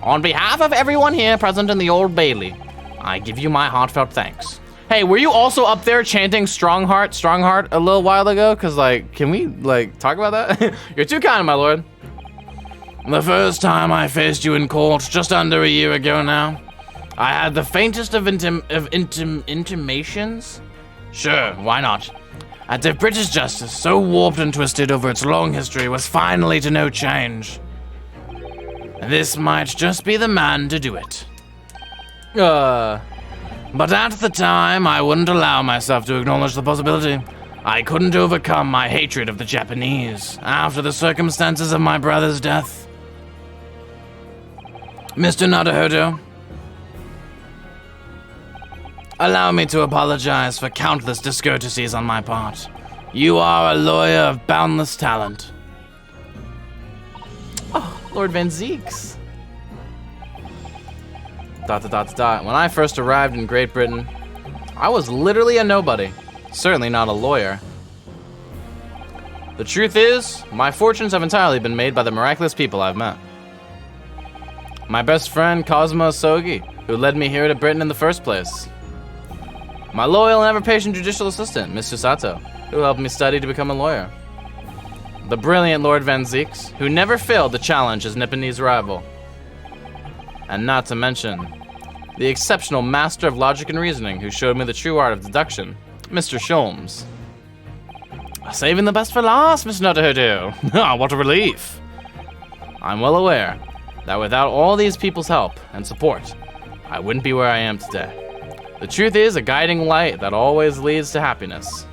On behalf of everyone here present in the Old Bailey, I give you my heartfelt thanks. Hey, were you also up there chanting Strongheart a little while ago? Cause like, can we like talk about that? You're too kind, my lord. The first time I faced you in court, just under a year ago now, I had the faintest of intimations. Sure, why not? That the British justice, so warped and twisted over its long history, was finally to know change. This might just be the man to do it. But at the time, I wouldn't allow myself to acknowledge the possibility. I couldn't overcome my hatred of the Japanese after the circumstances of my brother's death. Mr. Naruhodo, allow me to apologize for countless discourtesies on my part. You are a lawyer of boundless talent. Oh, Lord Van Zieks. ... When I first arrived in Great Britain, I was literally a nobody. Certainly not a lawyer. The truth is, my fortunes have entirely been made by the miraculous people I've met. My best friend, Cosmo Asogi, who led me here to Britain in the first place. My loyal and ever-patient judicial assistant, Mr. Sato, who helped me study to become a lawyer. The brilliant Lord Van Zieks, who never failed to challenge his Nipponese rival. And not to mention, the exceptional master of logic and reasoning who showed me the true art of deduction, Mr. Sholmes. Saving the best for last, Miss Nutterhoodoo. Ah, what a relief. I'm well aware that without all these people's help and support, I wouldn't be where I am today. The truth is a guiding light that always leads to happiness.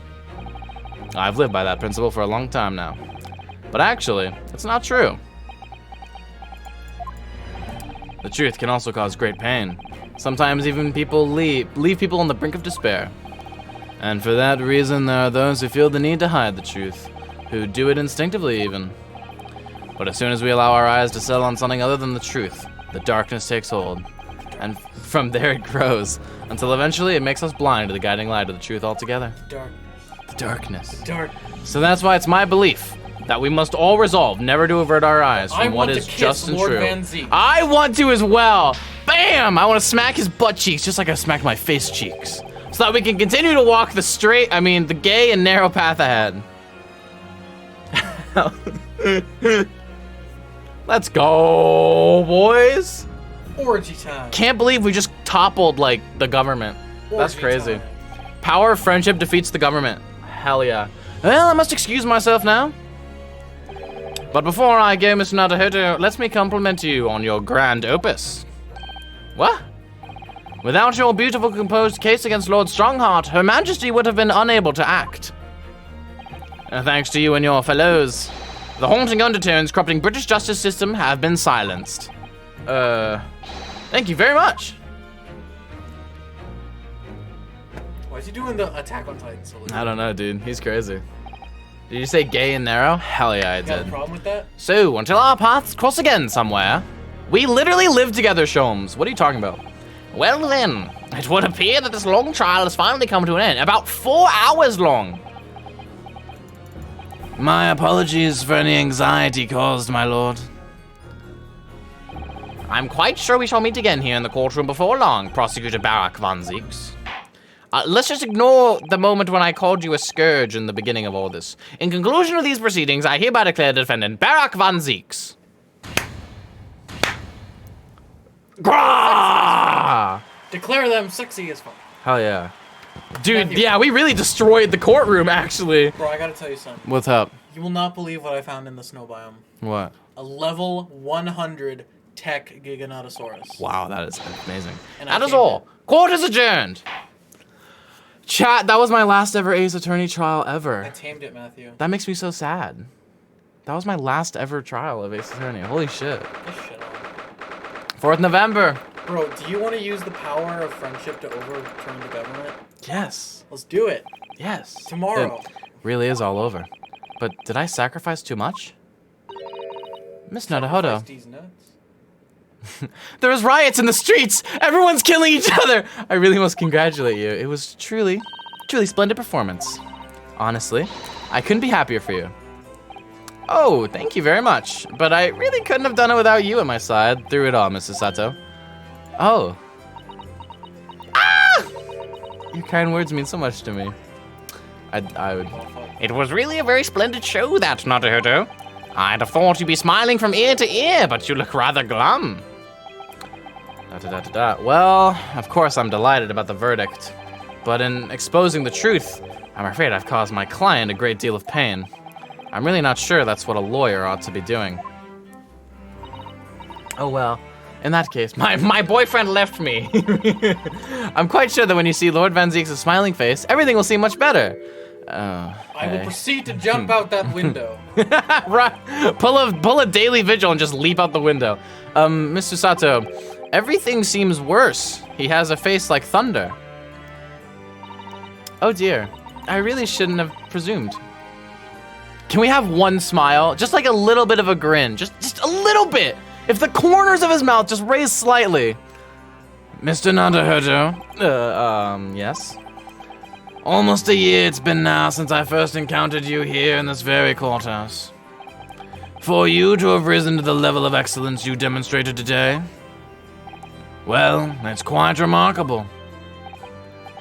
I've lived by that principle for a long time now. But actually, it's not true. The truth can also cause great pain. Sometimes even people leave people on the brink of despair. And for that reason, there are those who feel the need to hide the truth, who do it instinctively even. But as soon as we allow our eyes to settle on something other than the truth, the darkness takes hold. And from there it grows, until eventually it makes us blind to the guiding light of the truth altogether. The darkness. So that's why it's my belief that we must all resolve never to avert our eyes from what is just and Lord true. Van Zeke. I want to as well. Bam! I want to smack his butt cheeks just like I smacked my face cheeks. So that we can continue to walk the gay and narrow path ahead. Let's go, boys. Orgy time. Can't believe we just toppled, like, the government. That's Orgy crazy. time. Power of friendship defeats the government. Hell yeah. Well, I must excuse myself now. But before I go, Mr. Nutterhoodoo, let me compliment you on your grand opus. What? Without your beautiful composed case against Lord Strongheart, Her Majesty would have been unable to act. Thanks to you and your fellows, the haunting undertones corrupting British justice system have been silenced. Thank you very much. Why is he doing the Attack on Titan salute? I don't know, dude. He's crazy. Did you say gay and narrow? Hell yeah, I Got a did. problem with that? So, until our paths cross again somewhere, we literally live together, Sholmes. What are you talking about? Well then, it would appear that this long trial has finally come to an end. About 4 hours long. My apologies for any anxiety caused, my lord. I'm quite sure we shall meet again here in the courtroom before long, Prosecutor Barak von Zieks. Let's just ignore the moment when I called you a scourge in the beginning of all this. In conclusion of these proceedings, I hereby declare the defendant Barak von Zieks. Grah! Declare them sexy as fuck. Hell yeah. Dude, Matthew. yeah, we really destroyed the courtroom, actually. Bro, I gotta tell you something. What's up? You will not believe what I found in the snow biome. What? A level 100 tech Giganotosaurus. Wow, that is amazing. And That I is tamed all. Court is adjourned. Chat, that was my last ever Ace Attorney trial I ever. tamed it, Matthew. That makes me so sad. That was my last ever trial of Ace Attorney. Holy shit. This shit on. 4th November. Bro, do you want to use the power of friendship to overturn the government? Yes. Let's do it. Yes. Tomorrow. It really is all over. But did I sacrifice too much? Miss Nutterhoodoo. These nuts. There was riots in the streets. Everyone's killing each other. I really must congratulate you. It was truly splendid performance. Honestly, I couldn't be happier for you. Oh, thank you very much. But I really couldn't have done it without you at my side through it all, Mrs. Sato. Oh. Ah! Your kind words mean so much to me. I would... It was really a very splendid show, that, Nutterhoodoo. I'd have thought you'd be smiling from ear to ear, but you look rather glum. Well, of course I'm delighted about the verdict. But in exposing the truth, I'm afraid I've caused my client a great deal of pain. I'm really not sure that's what a lawyer ought to be doing. Oh well, in that case, my boyfriend left me. I'm quite sure that when you see Lord Van Zieks' smiling face, everything will seem much better. I will proceed to jump out that window. Right. Pull a daily vigil and just leap out the window. Mr. Sato, everything seems worse. He has a face like thunder. Oh dear. I really shouldn't have presumed. Can we have one smile? Just like a little bit of a grin. Just a little bit. If the corners of his mouth just raise slightly. Mr. Nutterhoodoo. Yes? Almost a year it's been now since I first encountered you here in this very courthouse. For you to have risen to the level of excellence you demonstrated today, well, it's quite remarkable.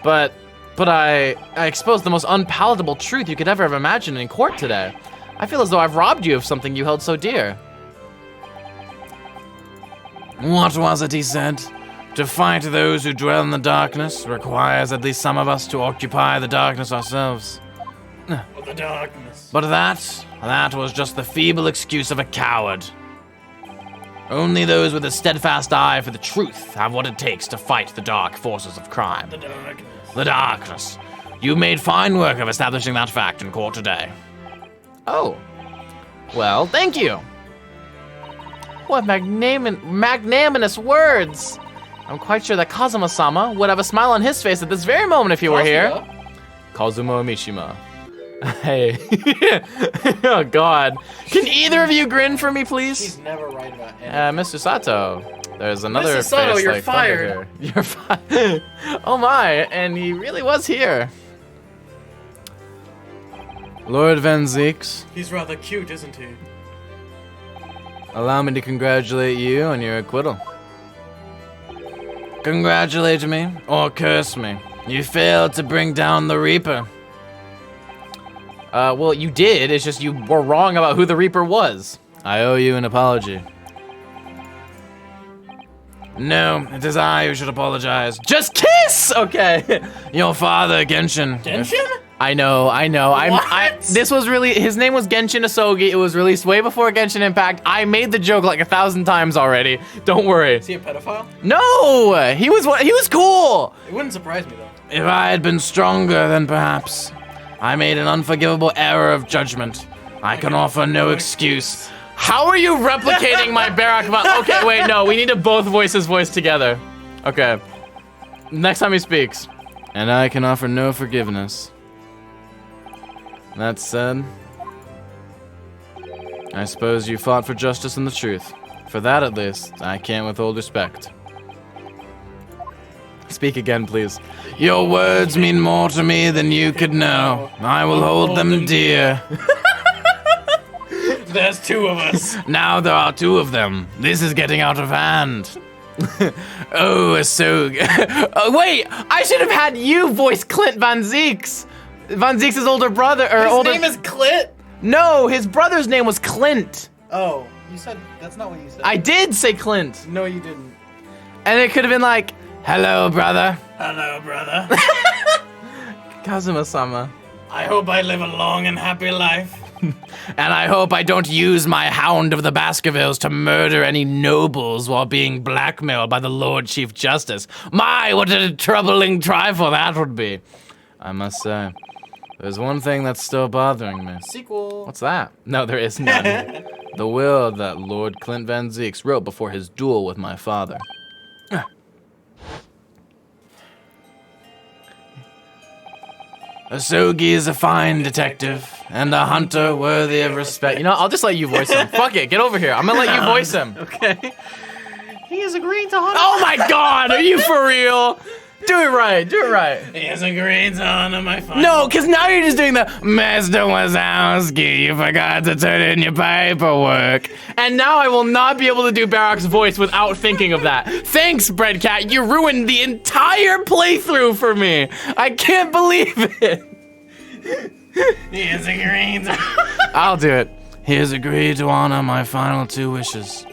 But I exposed the most unpalatable truth you could ever have imagined in court today. I feel as though I've robbed you of something you held so dear. What was it he said? To fight those who dwell in the darkness requires at least some of us to occupy the darkness ourselves. Of the darkness. But that was just the feeble excuse of a coward. Only those with a steadfast eye for the truth have what it takes to fight the dark forces of crime. The darkness. The darkness. You made fine work of establishing that fact in court today. Oh. Well, thank you. What magnanimous words. I'm quite sure that Kazuma-sama would have a smile on his face at this very moment if he were here. Kazuma Mishima. Hey. Oh, God. Can either of you grin for me, please? He's never right about anything. Mr. Sato, there's another Mr. Sato, face you're like thunder fired. here. You're fired. Oh my, and he really was here. Lord Van Zeeks, He's rather cute, isn't he? allow me to congratulate you on your acquittal. Congratulate me or curse me. You failed to bring down the Reaper. Well, you did. It's just you were wrong about who the Reaper was. I owe you an apology. No, it is I who should apologize. Just kiss! Okay. Your father, Genshin. Genshin? I know. What? This was really, his name was Genshin Asogi. It was released way before Genshin Impact. I made the joke like 1,000 times already. Don't worry. Is he a pedophile? No! He was cool! It wouldn't surprise me, though. If I had been stronger, then perhaps. I made an unforgivable error of judgment. I can offer no excuse. How are you replicating my Barack? Okay, wait, no. We need to both voice his voice together. Okay. Next time he speaks. And I can offer no forgiveness. That said, I suppose you fought for justice and the truth. For that, at least, I can't withhold respect. Speak again, please. Your words mean more to me than you could know. I will hold them dear. There's two of us. Now there are two of them. This is getting out of hand. Oh, so... wait, I should have had you voice Clint Van Zeeks. Van Zeeks' older brother, or His older... name is Clit? No, his brother's name was Clint. Oh, you said, that's not what you said. I did say Clint. No, you didn't. And it could have been like, hello, brother. Hello, brother. Kazuma-sama. I hope I live a long and happy life. And I hope I don't use my Hound of the Baskervilles to murder any nobles while being blackmailed by the Lord Chief Justice. My, what a troubling trifle that would be. I must say, there's one thing that's still bothering me. Sequel. What's that? No, there is none. The will that Lord Clint Van Zeeks wrote before his duel with my father. Asogi is a fine detective and a hunter worthy of respect. You know, I'll just let you voice him. Fuck it, get over here. I'm gonna let you voice him. Okay. He has agreed to hunt. Oh my god, are you for real? Do it right, do it right. He has agreed to honor my final. No, because now you're just doing the Master Wazowski, you forgot to turn in your paperwork. And now I will not be able to do Barak's voice without thinking of that. Thanks, Breadcat, you ruined the entire playthrough for me. I can't believe it. He has agreed to... I'll do it. He has agreed to honor my final two wishes.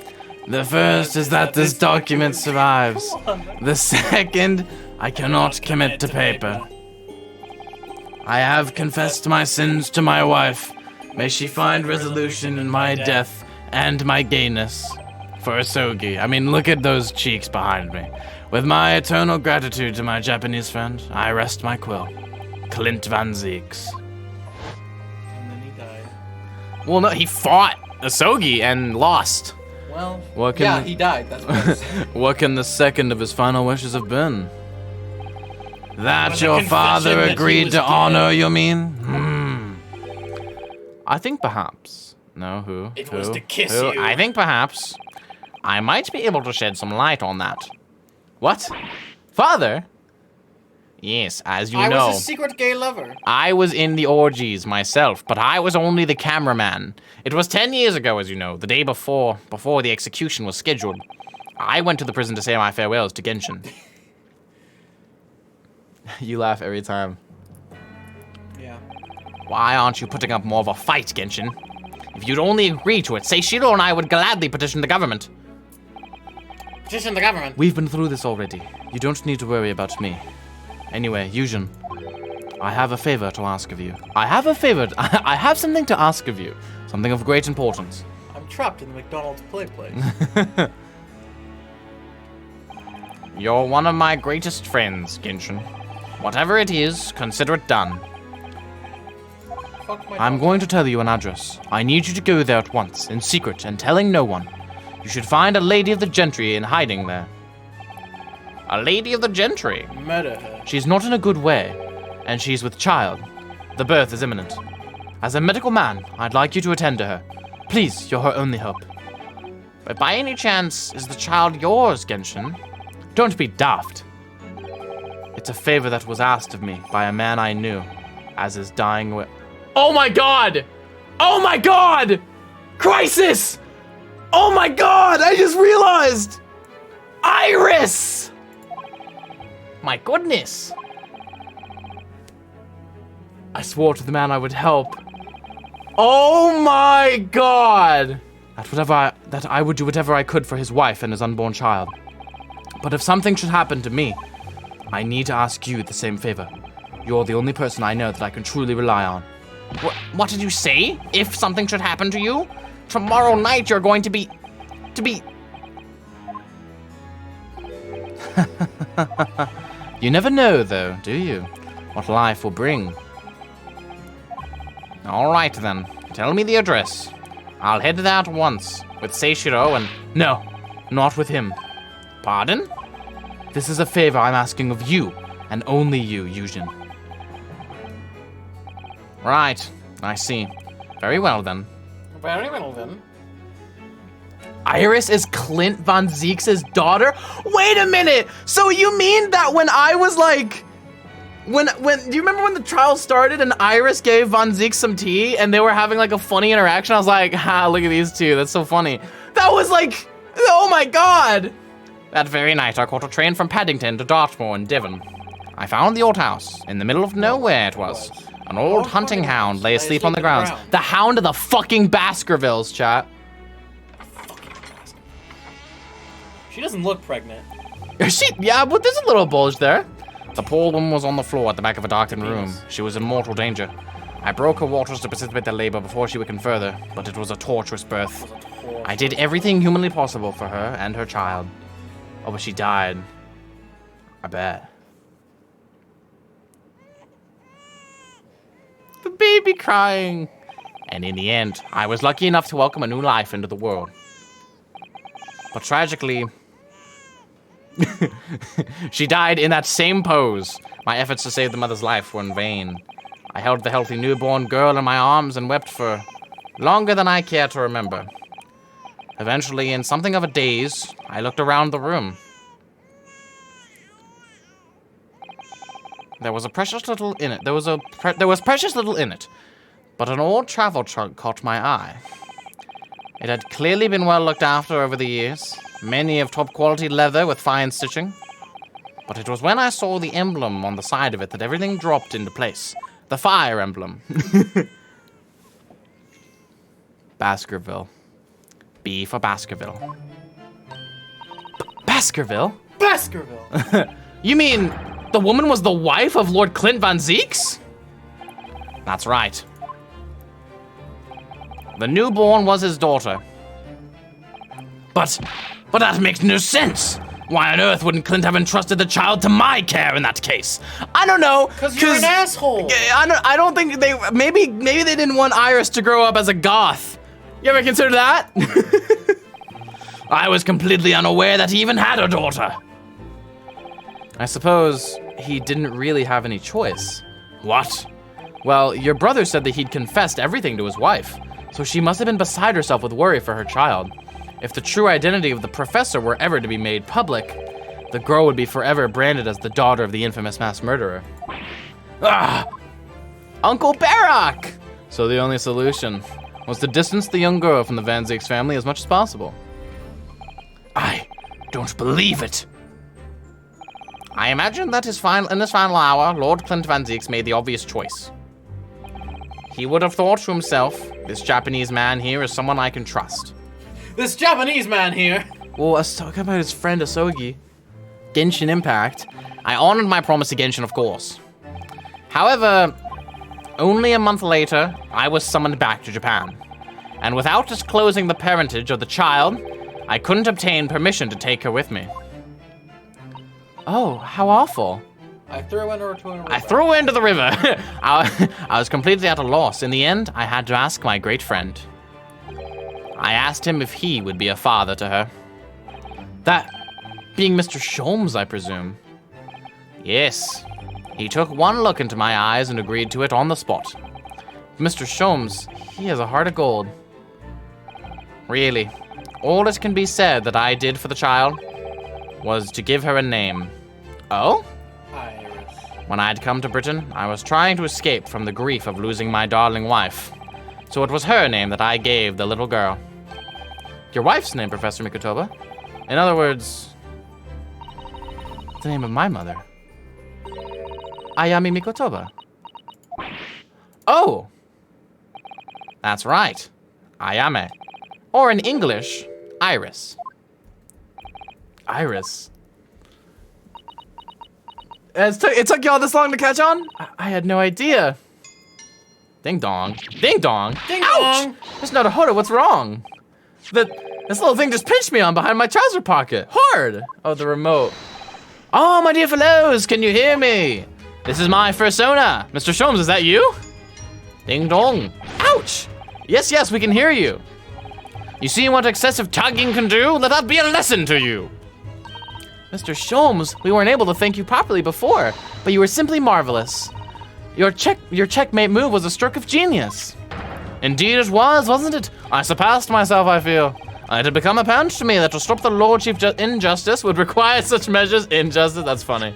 The first is that this document survives. The second, I cannot commit to paper. I have confessed my sins to my wife. May she find resolution in my death and my gayness. For Asogi, I mean, look at those cheeks behind me. With my eternal gratitude to my Japanese friend, I rest my quill. Clint Van Zeeks. And then he died. Well, no, he fought Asogi and lost. Well, What can yeah, the- he died. That's what I'm saying. What can the second of his final wishes have been? That Was a your confession father that he agreed was to dead. honor, you mean? I think perhaps. No, who? It Who? was to kiss Who? you. I think perhaps. I might be able to shed some light on that. What? Father? Yes, as you I know. was a secret gay lover. I was in the orgies myself, but I was only the cameraman. It was 10 years ago, as you know, the day before the execution was scheduled. I went to the prison to say my farewells to Genshin. You laugh every time. Yeah. Why aren't you putting up more of a fight, Genshin? If you'd only agree to it, Seishiro and I would gladly petition the government. Petition the government. We've been through this already. You don't need to worry about me. Anyway, Yujin, I have a favor to ask of you. I have something to ask of you. Something of great importance. I'm trapped in the McDonald's play place. You're one of my greatest friends, Genshin. Whatever it is, consider it done. Fuck my I'm dog. going to tell you an address. I need you to go there at once, in secret, and telling no one. You should find a lady of the gentry in hiding there. A lady of the gentry. Meta. She's not in a good way, and she's with child. The birth is imminent. As a medical man, I'd like you to attend to her. Please, you're her only hope. But by any chance, is the child yours, Genshin? Don't be daft. It's a favor that was asked of me by a man I knew, as his dying Oh my god! Oh my god! Crisis! Oh my god! I just realized! Iris! My goodness. I swore to the man I would help. Oh my god! That I would do whatever I could for his wife and his unborn child. But if something should happen to me, I need to ask you the same favor. You're the only person I know that I can truly rely on. What did you say? If something should happen to you? Tomorrow night you're going to be... You never know, though, do you? What life will bring. All right, then. Tell me the address. I'll head there at once with Seishiro and... No, not with him. Pardon? This is a favor I'm asking of you, and only you, Yujin. Right, I see. Very well, then. Very well then. Iris is Clint Von Zeeks' daughter? Wait a minute! So you mean that when I was like... When do you remember when the trial started and Iris gave Von Zeeks some tea and they were having like a funny interaction? I was like, ha, look at these two, that's so funny. That was like, oh my god! That very night, I caught a train from Paddington to Dartmoor in Devon. I found the old house. In the middle of nowhere it was. An old hunting hound lay asleep on the grounds. The Hound of the fucking Baskervilles, chat. She doesn't look pregnant. Yeah, but there's a little bulge there. The poor woman was on the floor at the back of a darkened room. She was in mortal danger. I broke her waters to precipitate the labor before she weakened further, but it was a torturous birth. I did everything humanly possible for her and her child. Oh, but she died. I bet. The baby crying. And in the end, I was lucky enough to welcome a new life into the world. But tragically, she died in that same pose. My efforts to save the mother's life were in vain. I held the healthy newborn girl in my arms and wept for longer than I care to remember. Eventually, in something of a daze, I looked around the room. There was precious little in it, but an old travel trunk caught my eye. It had clearly been well looked after over the years, many of top quality leather with fine stitching. But it was when I saw the emblem on the side of it that everything dropped into place. The fire emblem. Baskerville. B for Baskerville. Baskerville? Baskerville! You mean the woman was the wife of Lord Clint Von Zeeks? That's right. The newborn was his daughter. But that makes no sense. Why on earth wouldn't Clint have entrusted the child to my care in that case? I don't know. Because you're an asshole! I don't think they, maybe they didn't want Iris to grow up as a goth. You ever consider that? I was completely unaware that he even had a daughter. I suppose he didn't really have any choice. What? Well, your brother said that he'd confessed everything to his wife, so she must have been beside herself with worry for her child. If the true identity of the professor were ever to be made public, the girl would be forever branded as the daughter of the infamous mass murderer. Ah! Uncle Barak! So the only solution was to distance the young girl from the Van Zeeks family as much as possible. I don't believe it. I imagine that in this final hour, Lord Clint Van Zeeks made the obvious choice. He would have thought to himself, this Japanese man here is someone I can trust. This Japanese man here! Well, let's talk about his friend Asogi. Genshin Impact. I honored my promise to Genshin, of course. However, only a month later, I was summoned back to Japan. And without disclosing the parentage of the child, I couldn't obtain permission to take her with me. Oh, how awful. I threw her into a river. I threw her into the river. I was completely at a loss. In the end, I had to ask my great friend. I asked him if he would be a father to her. That being Mr. Sholmes, I presume. Yes. He took one look into my eyes and agreed to it on the spot. Mr. Sholmes, he has a heart of gold. Really, all it can be said that I did for the child was to give her a name. Oh? Iris. When I had come to Britain, I was trying to escape from the grief of losing my darling wife. So it was her name that I gave the little girl. Your wife's name, Professor Mikotoba? In other words, the name of my mother. Ayami Mikotoba. Oh! That's right. Ayame. Or in English, Iris. Iris? It took y'all this long to catch on? I had no idea. Ding dong. Ding dong. Ding Ouch! dong. Miss Naruhodo, what's wrong? This little thing just pinched me on behind my trouser pocket. Hard! Oh, the remote. Oh, my dear fellows, can you hear me? This is my persona. Mr. Sholmes, is that you? Ding dong. Ouch! Yes, we can hear you. You see what excessive tugging can do? Let that be a lesson to you. Mr. Sholmes, we weren't able to thank you properly before, but you were simply marvelous. Your checkmate move was a stroke of genius. Indeed it was, wasn't it? I surpassed myself, I feel. It had become apparent to me that to stop the Lord Chief injustice would require such measures. Injustice, that's funny.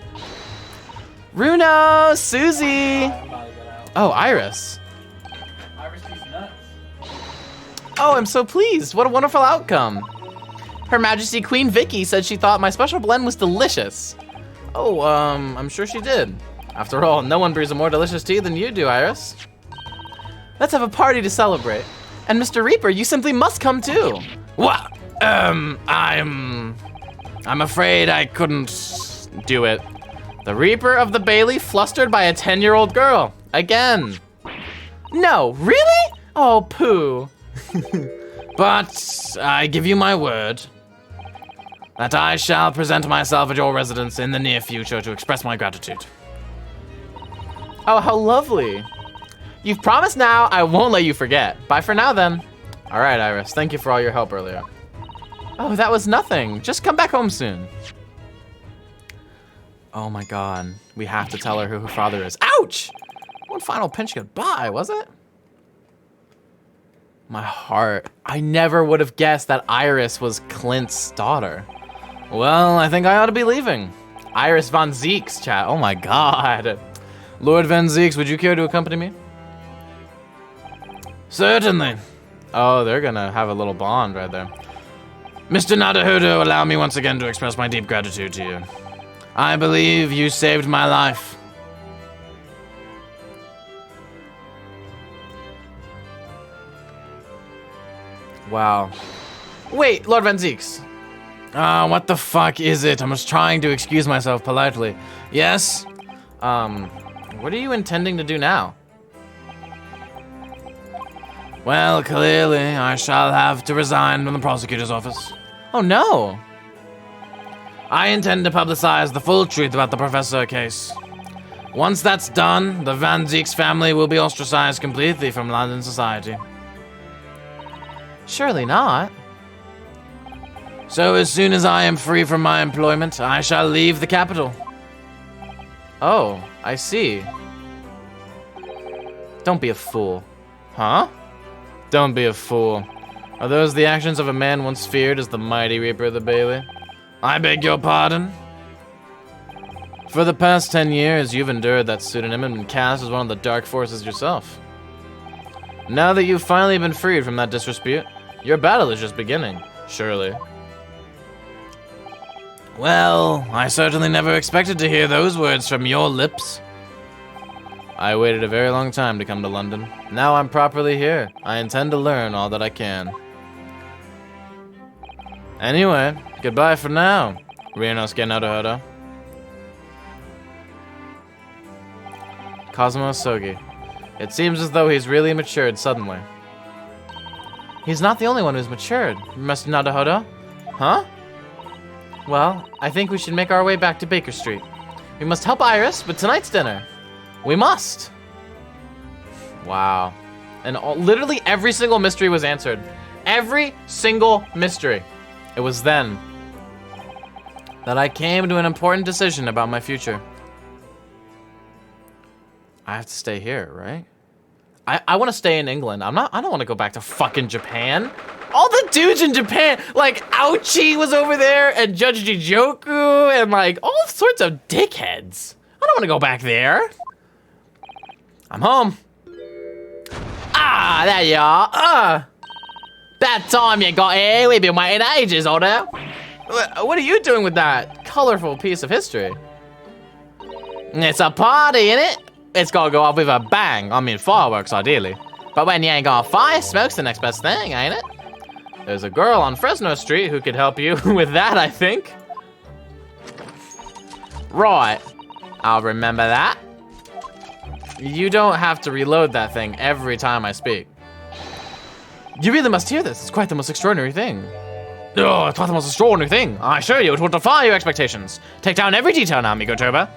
Runo, Susie. I'm about to get out. Oh, Iris. Iris, these nuts. Oh, I'm so pleased. What a wonderful outcome. Her Majesty Queen Vicky said she thought my special blend was delicious. Oh, I'm sure she did. After all, no one brews a more delicious tea than you do, Iris. Let's have a party to celebrate. And Mr. Reaper, you simply must come too. What? I'm afraid I couldn't do it. The Reaper of the Bailey flustered by a 10-year-old girl. Again. No, really? Oh, poo. But I give you my word that I shall present myself at your residence in the near future to express my gratitude. Oh, how lovely. You've promised now, I won't let you forget. Bye for now then. All right, Iris, thank you for all your help earlier. Oh, that was nothing. Just come back home soon. Oh my God, we have to tell her who her father is. Ouch! One final pinch goodbye, was it? My heart. I never would have guessed that Iris was Clint's daughter. Well, I think I ought to be leaving. Iris Von Zeeks, chat. Oh my God. Lord Von Zeeks, would you care to accompany me? Certainly. Oh, they're gonna have a little bond right there. Mr. Naruhodo, allow me once again to express my deep gratitude to you. I believe you saved my life. Wow. Wait, Lord Van Zeeks. What the fuck is it? I was trying to excuse myself politely. Yes? What are you intending to do now? Well, clearly, I shall have to resign from the prosecutor's office. Oh no! I intend to publicize the full truth about the Professor case. Once that's done, the Van Zeeks family will be ostracized completely from London society. Surely not. So as soon as I am free from my employment, I shall leave the capital. Oh, I see. Don't be a fool. Huh? Don't be a fool. Are those the actions of a man once feared as the mighty Reaper of the Bailey? I beg your pardon? For the past 10 years, you've endured that pseudonym and been cast as one of the dark forces yourself. Now that you've finally been freed from that disrepute, your battle is just beginning, surely. Well, I certainly never expected to hear those words from your lips. I waited a very long time to come to London. Now I'm properly here. I intend to learn all that I can. Anyway, goodbye for now, Ryunosuke Naruhodo. Cosmo Sogi. It seems as though he's really matured suddenly. He's not the only one who's matured, Mr. Naruhodo. Huh? Well, I think we should make our way back to Baker Street. We must help Iris with tonight's dinner. We must. Wow. And literally every single mystery was answered. Every single mystery. It was then that I came to an important decision about my future. I have to stay here, right? I want to stay in England. I don't want to go back to fucking Japan. All the dudes in Japan, like Ouchie was over there and Judge Jijoku and like all sorts of dickheads. I don't want to go back there. I'm home. Ah, there you are. That time you got here, we've been waiting ages, Odo. What are you doing with that colorful piece of history? It's a party, innit? It's gotta go off with a bang. I mean, fireworks, ideally. But when you ain't got fire, smoke's the next best thing, ain't it? There's a girl on Fresno Street who could help you with that, I think. Right. I'll remember that. You don't have to reload that thing every time I speak. You really must hear this. It's quite the most extraordinary thing. Oh, it's quite the most extraordinary thing. I assure you, it will defy your expectations. Take down every detail now, Mikotoba.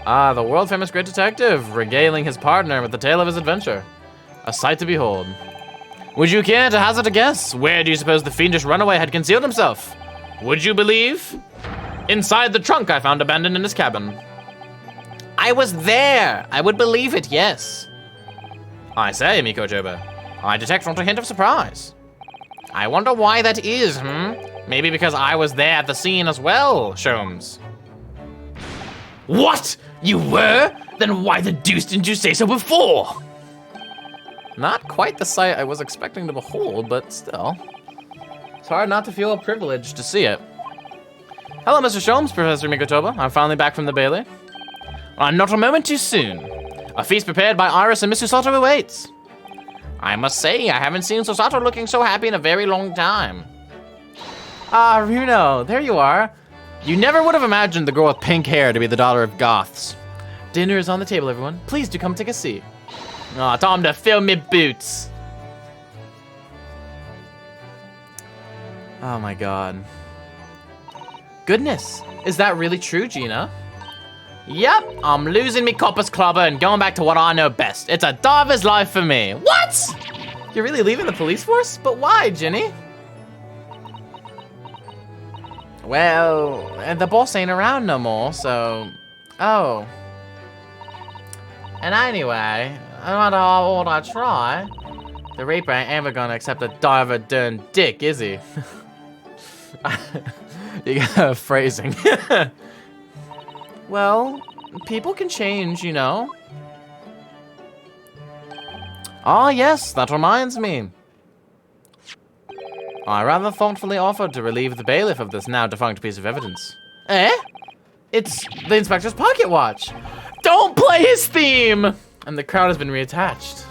Ah, the world-famous great detective, regaling his partner with the tale of his adventure. A sight to behold. Would you care to hazard a guess? Where do you suppose the fiendish runaway had concealed himself? Would you believe? Inside the trunk I found abandoned in his cabin. I was there. I would believe it, yes. I say, Mikotoba, I detect not a hint of surprise. I wonder why that is, Maybe because I was there at the scene as well, Sholmes. What? You were? Then why the deuce didn't you say so before? Not quite the sight I was expecting to behold, but still. It's hard not to feel privileged to see it. Hello, Mr. Sholmes, Professor Mikotoba. I'm finally back from the Bailey. I'm not a moment too soon. A feast prepared by Iris and Mr. Sato awaits. I must say, I haven't seen Susato looking so happy in a very long time. Ah, Runo, there you are. You never would have imagined the girl with pink hair to be the daughter of Goths. Dinner is on the table, everyone. Please do come take a seat. Oh, time to fill me boots. Oh my god. Goodness, is that really true, Gina? Yep, I'm losing me Copper's Clubber and going back to what I know best. It's a diver's life for me. What? You're really leaving the police force? But why, Ginny? Well, the boss ain't around no more, so... Oh. And anyway, no matter how hard I try, the Reaper ain't ever gonna accept a diver darn dick, is he? You got phrasing. Well, people can change, you know. Ah, yes, that reminds me. I rather thoughtfully offered to relieve the bailiff of this now defunct piece of evidence. Eh? It's the inspector's pocket watch. Don't play his theme! And the crowd has been reattached.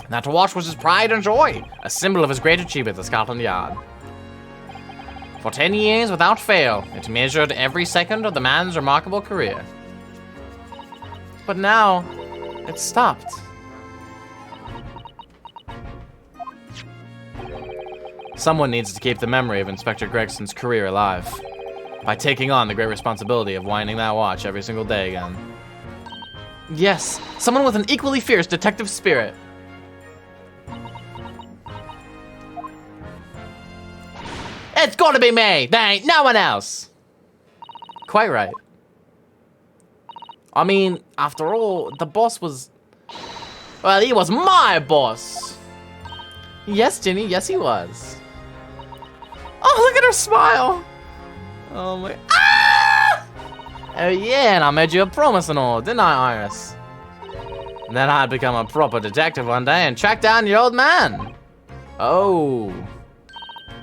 That watch was his pride and joy, a symbol of his great achievement at Scotland Yard. For 10 years without fail, it measured every second of the man's remarkable career. But now, it's stopped. Someone needs to keep the memory of Inspector Gregson's career alive by taking on the great responsibility of winding that watch every single day again. Yes, someone with an equally fierce detective spirit. It's gotta be me! There ain't no one else! Quite right. I mean, after all, the boss was... Well, he was my boss! Yes, Ginny, yes he was. Oh, look at her smile! Oh my... Ah! Oh yeah, and I made you a promise and all, didn't I, Iris? And then I'd become a proper detective one day and track down your old man. Oh.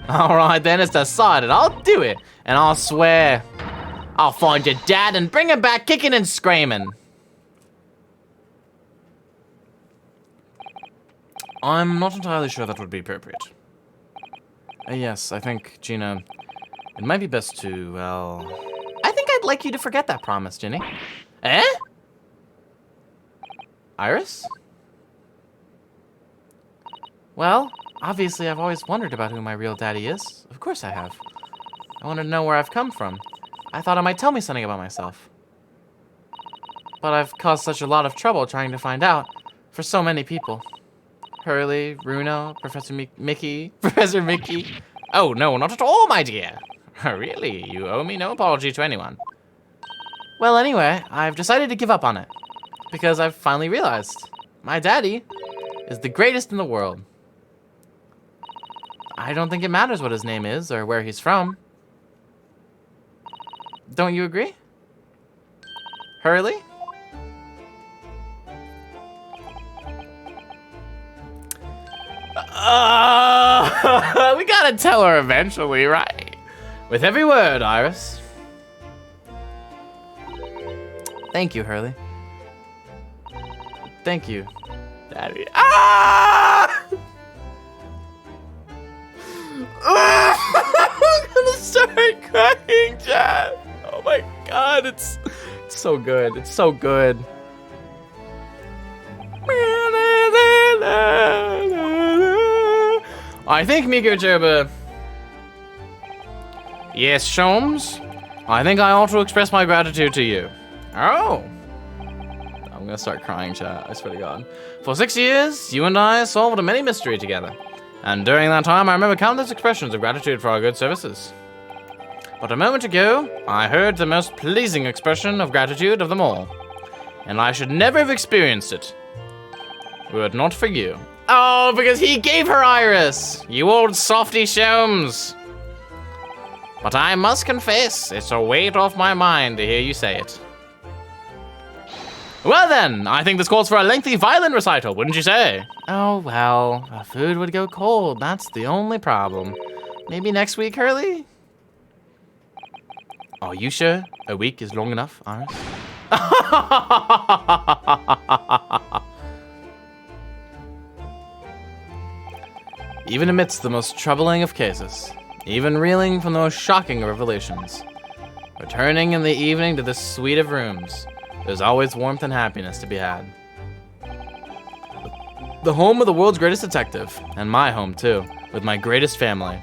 Alright then, it's decided. I'll do it. And I'll swear I'll find your dad and bring him back kicking and screaming. I'm not entirely sure that would be appropriate. Yes, I think, Gina, it might be best to, well... I think I'd like you to forget that promise, Ginny. Eh? Iris? Well, obviously I've always wondered about who my real daddy is. Of course I have. I wanted to know where I've come from. I thought it might tell me something about myself. But I've caused such a lot of trouble trying to find out for so many people. Hurley, Runo, Professor Mickey, Professor Mickey. Oh, no, not at all, my dear. Really, you owe me no apology to anyone. Well, anyway, I've decided to give up on it. Because I've finally realized my daddy is the greatest in the world. I don't think it matters what his name is or where he's from. Don't you agree? Hurley? We gotta tell her eventually, right? With every word, Iris. Thank you, Hurley. Thank you, Daddy. Ah! I'm gonna start crying, Chad. Oh my god, it's so good. It's so good. I think Miko Joba. Yes, Sholmes. I think I ought to express my gratitude to you. Oh. I'm gonna start crying, chat. I swear to God. For 6 years, you and I solved a many mystery together. And during that time, I remember countless expressions of gratitude for our good services. But a moment ago, I heard the most pleasing expression of gratitude of them all. And I should never have experienced it. Were it not for you. Oh, because he gave her Iris! You old softy Sholmes! But I must confess, it's a weight off my mind to hear you say it. Well then, I think this calls for a lengthy violin recital, wouldn't you say? Oh, well, our food would go cold, that's the only problem. Maybe next week, Hurley? Are you sure a week is long enough, Iris? Even amidst the most troubling of cases, even reeling from the most shocking of revelations, returning in the evening to this suite of rooms, there's always warmth and happiness to be had. The home of the world's greatest detective, and my home too, with my greatest family.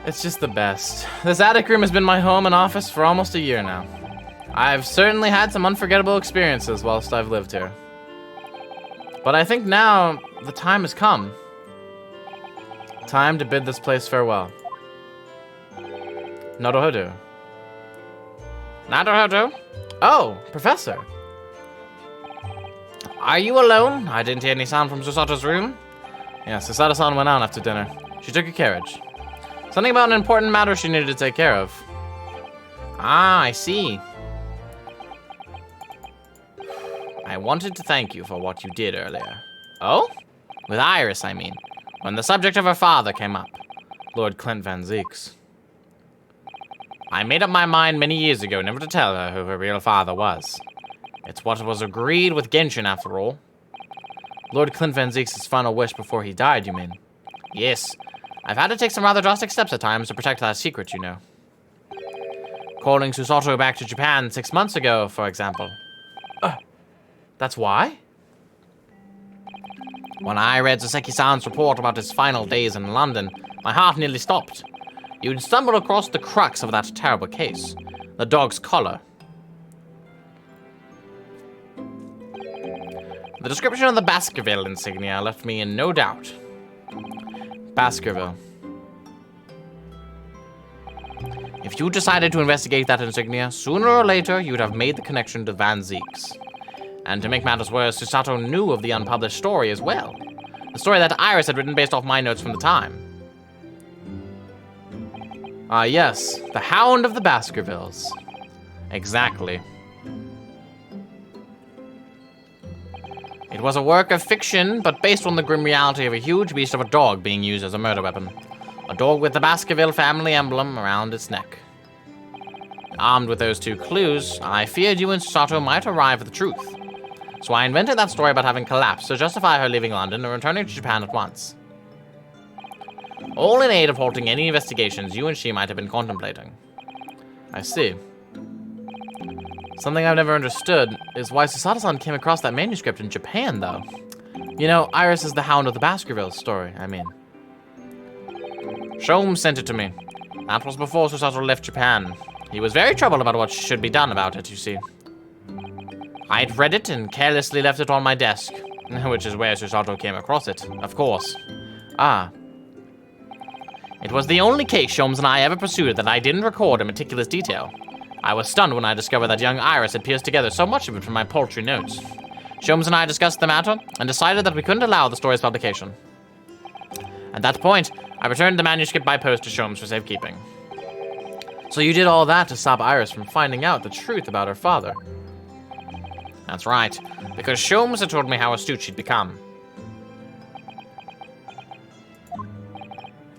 It's just the best. This attic room has been my home and office for almost a year now. I've certainly had some unforgettable experiences whilst I've lived here. But I think now the time has come. Time to bid this place farewell. Naruhodo. Naruhodo? Oh, Professor. Are you alone? I didn't hear any sound from Susato's room. Yeah, Susato-san went out after dinner. She took a carriage. Something about an important matter she needed to take care of. Ah, I see. I wanted to thank you for what you did earlier. Oh? With Iris, I mean. When the subject of her father came up. Lord Clint Van Zeeks. I made up my mind many years ago never to tell her who her real father was. It's what was agreed with Genshin, after all. Lord Clint Van Zeeks' final wish before he died, you mean? Yes. I've had to take some rather drastic steps at times to protect that secret, you know. Calling Susato back to Japan 6 months ago, for example. That's why? When I read Saseki-san's report about his final days in London, my heart nearly stopped. You'd stumbled across the crux of that terrible case. The dog's collar. The description of the Baskerville insignia left me in no doubt. Baskerville. If you decided to investigate that insignia, sooner or later you'd have made the connection to Van Zeeks. And to make matters worse, Susato knew of the unpublished story as well. The story that Iris had written based off my notes from the time. Ah, yes. The Hound of the Baskervilles. Exactly. It was a work of fiction, but based on the grim reality of a huge beast of a dog being used as a murder weapon. A dog with the Baskerville family emblem around its neck. Armed with those two clues, I feared you and Susato might arrive at the truth. So I invented that story about having collapsed to justify her leaving London and returning to Japan at once. All in aid of halting any investigations you and she might have been contemplating. I see. Something I've never understood is why Susato-san came across that manuscript in Japan, though. You know, Iris is the Hound of the Baskervilles story, I mean. Sholmes sent it to me. That was before Susato left Japan. He was very troubled about what should be done about it, you see. I'd read it and carelessly left it on my desk, which is where Susato came across it, of course. Ah, It was the only case Sholmes and I ever pursued that I didn't record in meticulous detail. I was stunned when I discovered that young Iris had pieced together so much of it from my paltry notes. Sholmes and I discussed the matter and decided that we couldn't allow the story's publication. At that point, I returned the manuscript by post to Sholmes for safekeeping. so you did all that to stop Iris from finding out the truth about her father. That's right, because Sholmes had told me how astute she'd become.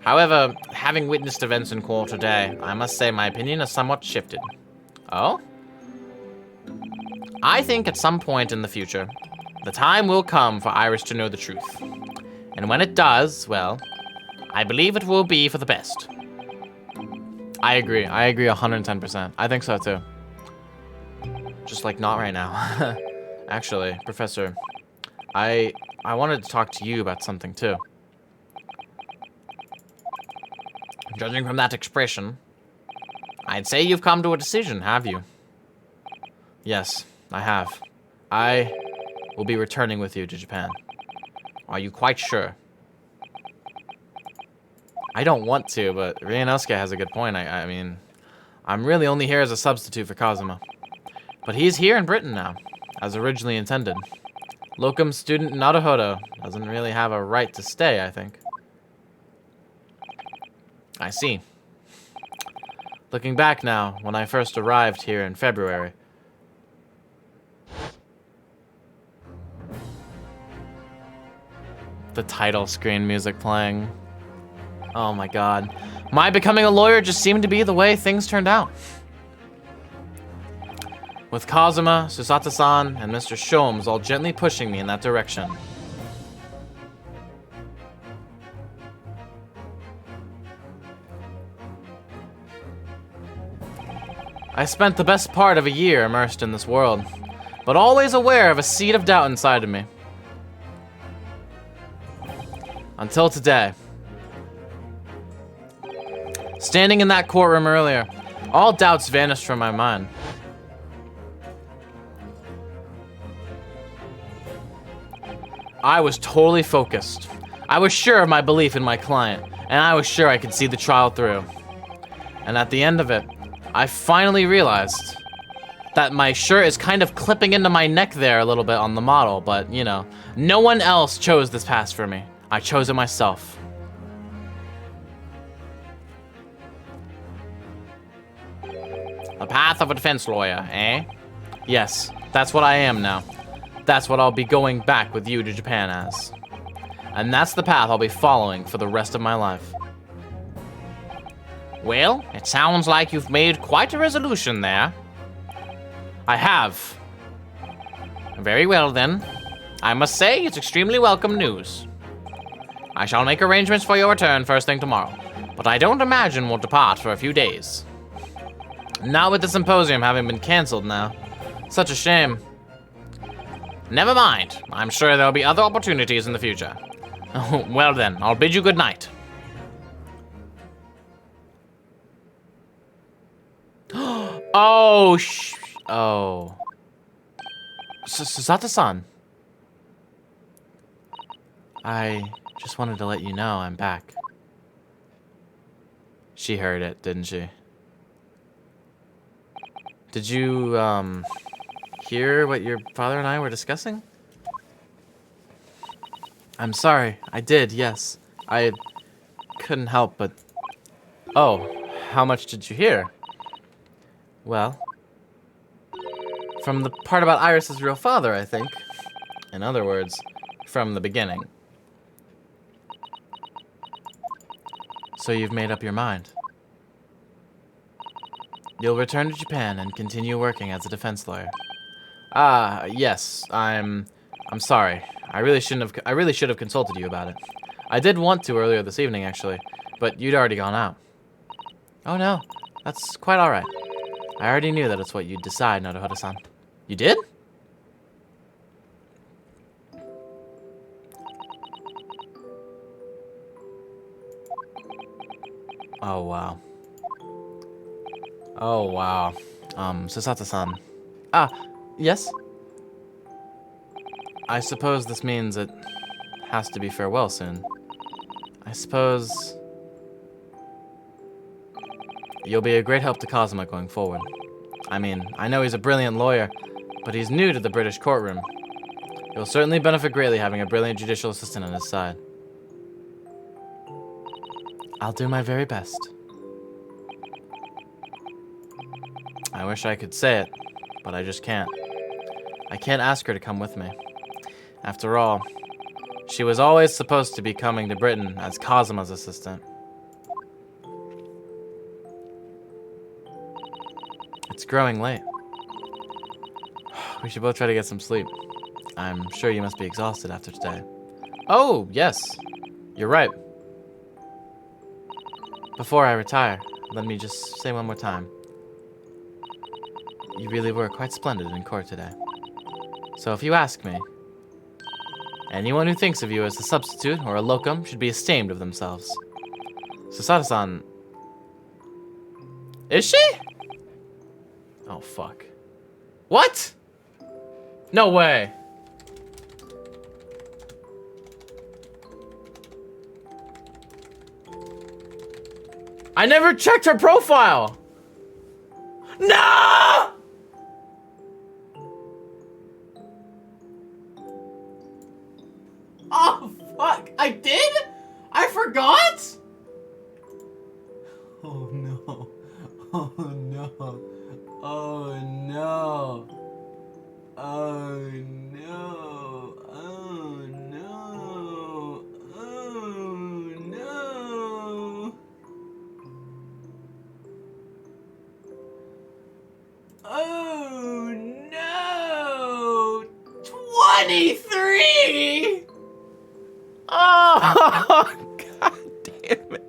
However, having witnessed events in court today, I must say my opinion has somewhat shifted. Oh? I think at some point in the future, the time will come for Iris to know the truth. And when it does, well, I believe it will be for the best. I agree 110%. I think so too. Just like not right now. Actually, Professor, I wanted to talk to you about something too. Judging from that expression, I'd say you've come to a decision, have you? Yes, I have. I will be returning with you to Japan. Are you quite sure? I don't want to, but Ryunosuke has a good point. I mean, I'm really only here as a substitute for Kazuma. But he's here in Britain now, as originally intended. Locum student Naruhodo doesn't really have a right to stay, I think. I see. Looking back now, when I first arrived here in February, the title screen music playing. Oh my god. My becoming a lawyer just seemed to be the way things turned out. With Kazuma, Susato-san, and Mr. Sholmes all gently pushing me in that direction. I spent the best part of a year immersed in this world, but always aware of a seed of doubt inside of me. Until today. Standing in that courtroom earlier, all doubts vanished from my mind. I was totally focused. I was sure of my belief in my client, and I was sure I could see the trial through. And at the end of it, I finally realized that my shirt is kind of clipping into my neck there a little bit on the model, but you know, no one else chose this path for me. I chose it myself. The path of a defense lawyer, eh? Yes, that's what I am now. That's what I'll be going back with you to Japan as. And that's the path I'll be following for the rest of my life. Well, it sounds like you've made quite a resolution there. I have. Very well then. I must say it's extremely welcome news. I shall make arrangements for your return first thing tomorrow, but I don't imagine we'll depart for a few days. Not with the symposium having been cancelled now. Such a shame. Never mind. I'm sure there'll be other opportunities in the future. Well then, I'll bid you good night. Oh, Susato-san. I just wanted to let you know I'm back. She heard it, didn't she? Did you, hear what your father and I were discussing? I'm sorry, I did, yes. I couldn't help but... Oh, how much did you hear? Well, from the part about Iris's real father, I think. In other words, from the beginning. So you've made up your mind. You'll return to Japan and continue working as a defense lawyer. Yes. I'm sorry. I really should have consulted you about it. I did want to earlier this evening, actually, but you'd already gone out. Oh no, that's quite all right. I already knew that it's what you'd decide, Naruhodo-san. You did? Oh wow. Oh wow. Sasata-san. Ah, yes? I suppose this means it has to be farewell soon. I suppose you'll be a great help to Kazuma going forward. I mean, I know he's a brilliant lawyer, but he's new to the British courtroom. He'll certainly benefit greatly having a brilliant judicial assistant on his side. I'll do my very best. I wish I could say it, but I just can't. I can't ask her to come with me. After all, she was always supposed to be coming to Britain as Kazuma's assistant. It's growing late. We should both try to get some sleep. I'm sure you must be exhausted after today. Oh, yes. You're right. Before I retire, let me just say one more time. You really were quite splendid in court today. So if you ask me, anyone who thinks of you as a substitute or a locum should be ashamed of themselves. Sasata-san... Is she? Oh, fuck. What? No way. I never checked her profile. No! Oh, fuck. I did? I forgot? Oh, no. Oh, no. Oh, no. Oh, no. Oh, no. Oh, no. Oh, no. 23? Oh, god damn it.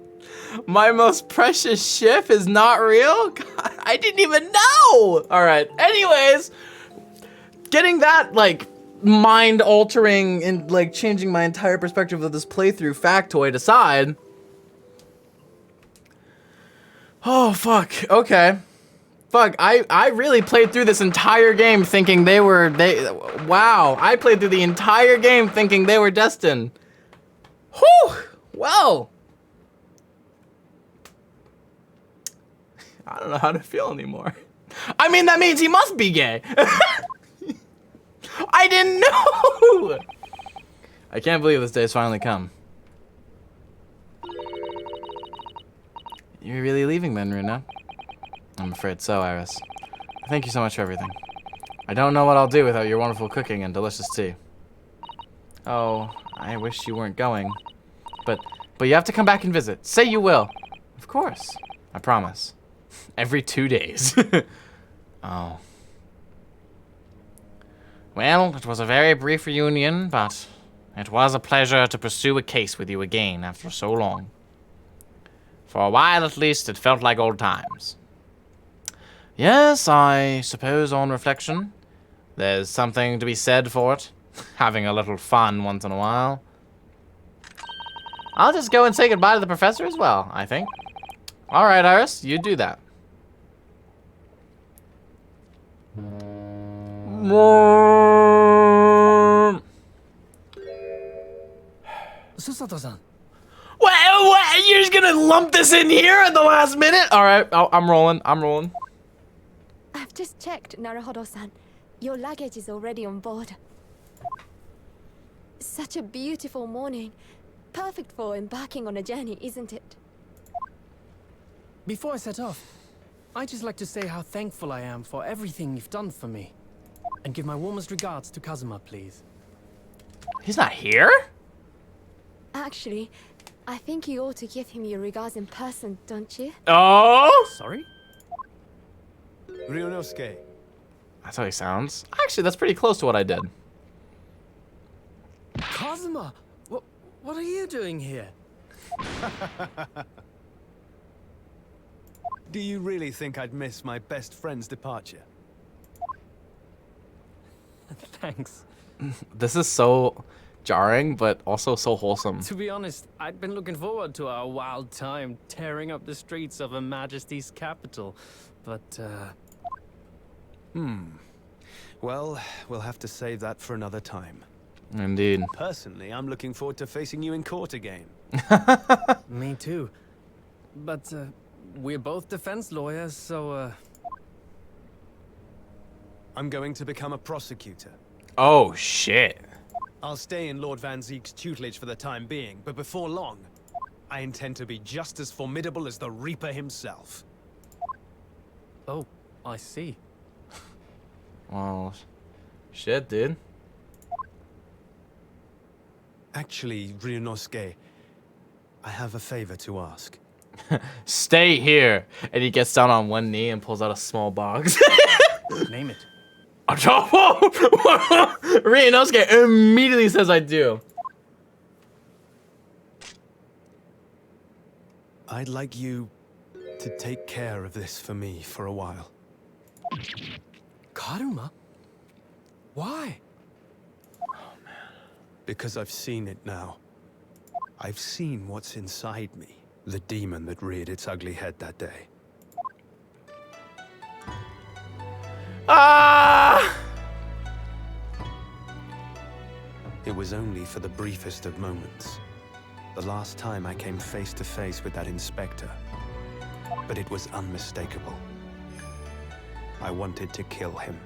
My most precious ship is not real? God, I didn't even know! Alright, anyways, getting that, like, mind-altering and, like, changing my entire perspective of this playthrough factoid aside. Oh, fuck, okay. Fuck, I really played through this entire game thinking wow, I played through the entire game thinking they were destined. Whew, well. I don't know how to feel anymore. I mean, that means he must be gay. I didn't know. I can't believe this day's finally come. You're really leaving then, Runa? I'm afraid so, Iris. Thank you so much for everything. I don't know what I'll do without your wonderful cooking and delicious tea. Oh, I wish you weren't going. But you have to come back and visit. Say you will. Of course. I promise. Every 2 days. Oh. Well, it was a very brief reunion, but it was a pleasure to pursue a case with you again after so long. For a while, at least, it felt like old times. Yes, I suppose on reflection, there's something to be said for it. Having a little fun once in a while. I'll just go and say goodbye to the professor as well, I think. Alright, Iris, you do that. Susato-san. What? You're just gonna lump this in here at the last minute? Alright, I'm rolling. I've just checked, Naruhodo-san. Your luggage is already on board. Such a beautiful morning. Perfect for embarking on a journey, isn't it? Before I set off, I'd just like to say how thankful I am for everything you've done for me. And give my warmest regards to Kazuma, please. He's not here? Actually, I think you ought to give him your regards in person, don't you? Oh? Sorry? Ryunosuke, That's how he sounds. Actually, that's pretty close to what I did. Kazuma! What are you doing here? Do you really think I'd miss my best friend's departure? Thanks. This is so jarring, but also so wholesome. To be honest, I'd been looking forward to our wild time tearing up the streets of Her Majesty's capital. But, Well, we'll have to save that for another time. Indeed. Personally, I'm looking forward to facing you in court again. me too. But, we're both defense lawyers, so, I'm going to become a prosecutor. Oh, shit. I'll stay in Lord Van Zeek's tutelage for the time being, but before long, I intend to be just as formidable as the Reaper himself. Oh, I see. Well, shit, dude. Actually, Ryunosuke, I have a favor to ask. Stay here. And he gets down on one knee and pulls out a small box. Name it. Ryunosuke immediately says I do. I'd like you to take care of this for me for a while. Karuma? Why? Because I've seen it now. I've seen what's inside me. The demon that reared its ugly head that day. Ah! It was only for the briefest of moments. The last time I came face to face with that inspector. But it was unmistakable. I wanted to kill him.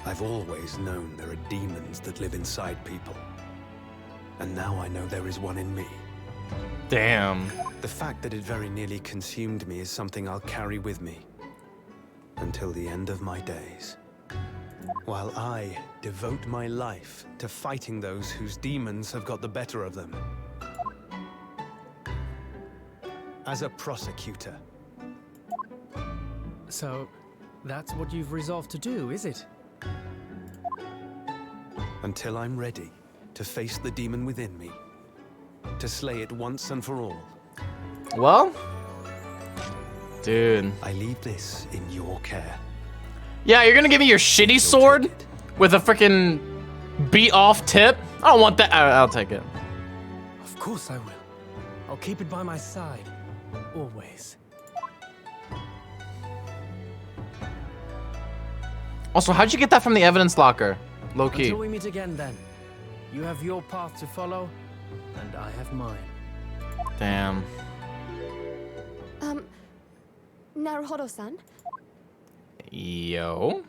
I've always known there are demons that live inside people. And now I know there is one in me. Damn. The fact that it very nearly consumed me is something I'll carry with me. Until the end of my days. While I devote my life to fighting those whose demons have got the better of them. As a prosecutor. So, that's what you've resolved to do, is it? Until I'm ready to face the demon within me. To slay it once and for all. Well, dude. I leave this in your care. Yeah, you're gonna give me your shitty sword with a freaking beat off tip? I don't want that. I'll take it. Of course I will. I'll keep it by my side. Always. Also, how'd you get that from the evidence locker? Low key. Until we meet again then. You have your path to follow, and I have mine. Damn. Naruhodo-san? Yo.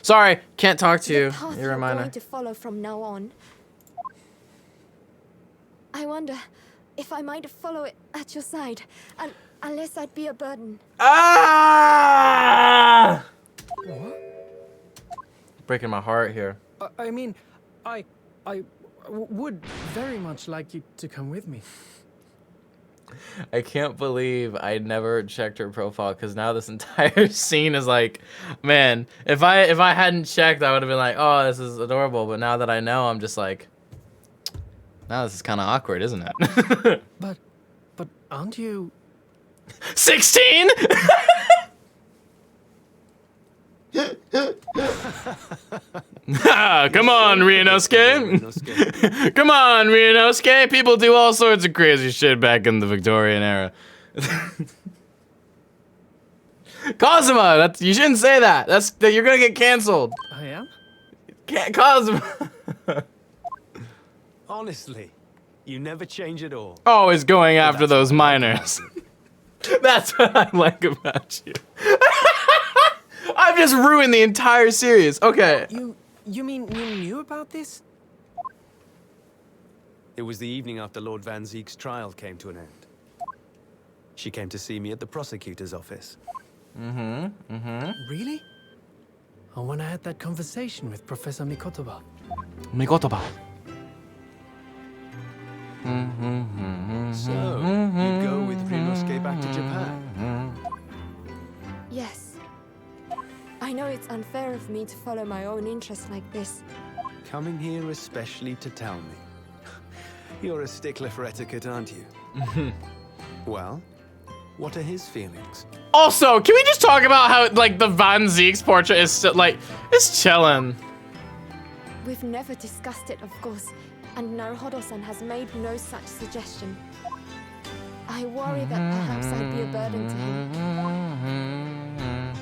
Sorry, can't talk to you. The path Your you're reminder. going to follow from now on. I wonder if I might follow it at your side, and unless I'd be a burden. Ah! What? Breaking my heart here. I mean, I would very much like you to come with me. I can't believe I never checked her profile because now this entire scene is like, man, if I hadn't checked, I would have been like, oh, this is adorable. But now that I know, I'm just like, now this is kind of awkward, isn't it? But aren't you? 16? Come on, Ryunosuke. Ryunosuke. Come on, Ryunosuke. People do all sorts of crazy shit back in the Victorian era. Kazuma, you shouldn't say that. You're gonna get canceled. I am? Kazuma. Honestly, you never change at all. Always going after that's those what I like minors. That's what I like about you. I've just ruined the entire series. Okay. You mean you knew about this? It was the evening after Lord Van Zeek's trial came to an end. She came to see me at the prosecutor's office. Really? And when I had that conversation with Professor Mikotoba. Mikotoba. So, you go with Ryunosuke back unfair of me to follow my own interests like this. Coming here especially to tell me. You're a stickler for etiquette, aren't you? Well, what are his feelings? Also, can we just talk about how like the Van Zieks portrait is still, like it's chilling? We've never discussed it, of course, and Naruhodo-san has made no such suggestion. I worry that perhaps I'd be a burden to him.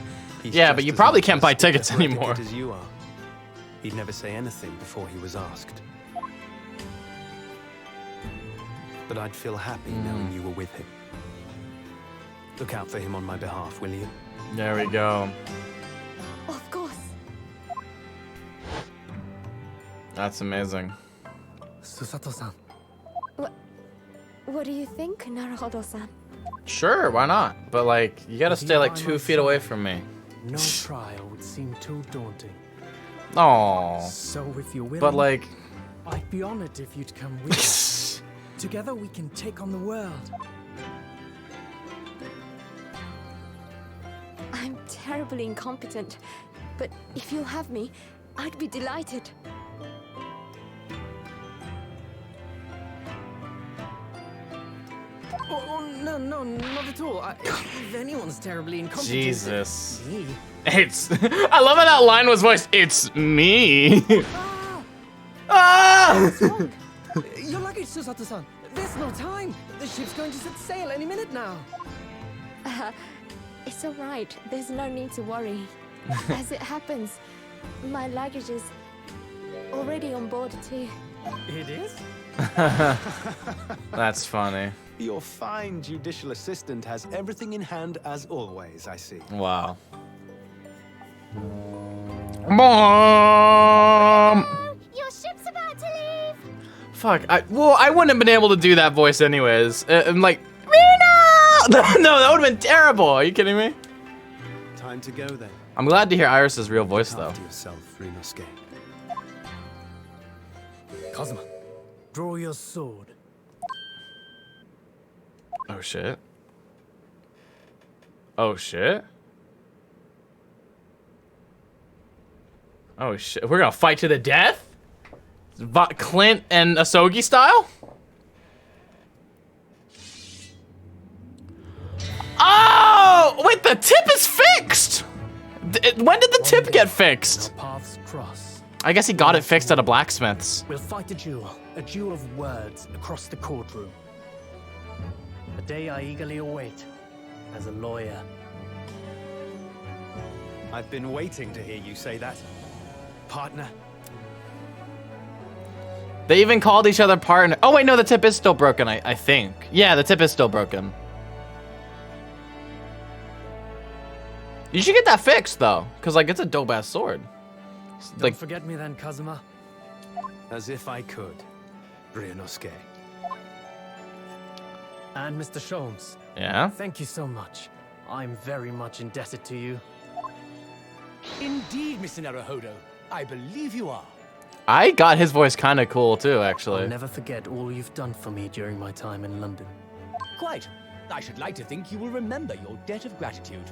He's Yeah, just but you as probably much can't a buy stickler tickets for anymore. etiquette as you are. He'd never say anything before he was asked. But I'd feel happy knowing you were with him. Look out for him on my behalf, will you? There we go. Of course. That's amazing. Susato-san. What do you think, Naruhodo-san? Sure, why not? But like, you gotta stay like 2 feet away from me. No trial would seem too daunting. Oh, So if you're willing, but like, I'd be honored if you'd come with us. Together we can take on the world. I'm terribly incompetent, but if you'll have me, I'd be delighted. Oh, no, not at all. If anyone's terribly incompetent, Jesus. me. It's. I love how that line was voiced. It's me. Ah! Ah! Your luggage, Susato-san. There's no time. The ship's going to set sail any minute now. It's all right. There's no need to worry. As it happens, my luggage is already on board too. It is? That's funny. Your fine judicial assistant has everything in hand as always, I see. Wow. Mom! Your ship's about to leave. Fuck. I wouldn't have been able to do that voice anyways. I'm like, Rina! No, that would have been terrible. Are you kidding me? Time to go then. I'm glad to hear Iris's real voice Look though. after yourself, Ryunosuke. Kazuma, draw your sword. Oh shit. Oh shit. Oh shit. We're gonna fight to the death? Clint and Asogi style? Oh! Wait, the tip is fixed! When did the tip get fixed? Our paths cross. I guess he got it fixed at a blacksmith's. We'll fight a duel of words across the courtroom. A day I eagerly await as a lawyer. I've been waiting to hear you say that. Partner. They even called each other partner. Oh wait, no, the tip is still broken, I think. Yeah, the tip is still broken. You should get that fixed though, cause like it's a dope ass sword. Don't forget me then, Kazuma. As if I could, Ryunosuke. And Mr. Sholmes, Yeah. thank you so much. I'm very much indebted to you. Indeed, Mr. Naruhodo. I believe you are. I got his voice kind of cool too, I'll actually. never forget all you've done for me during my time in London. Quite. I should like to think you will remember your debt of gratitude.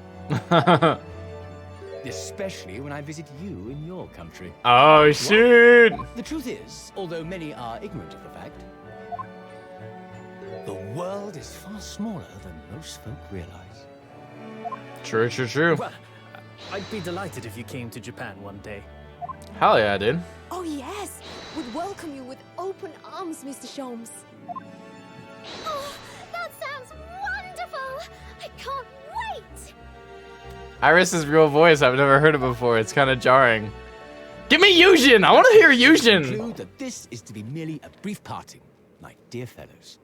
Especially when I visit you in your country. Oh shoot! The truth is, although many are ignorant of the fact, the world is far smaller than most folk realize. True, true, true. Well, I'd be delighted if you came to Japan one day. Hell yeah, dude. Oh yes, would welcome you with open arms, Mr. Sholmes. Oh, that sounds wonderful! I can't wait! Iris's real voice, I've never heard it before. It's kind of jarring. Give me Yujin! I want to hear Yujin! Conclude that this is to be merely a brief parting, my dear fellows.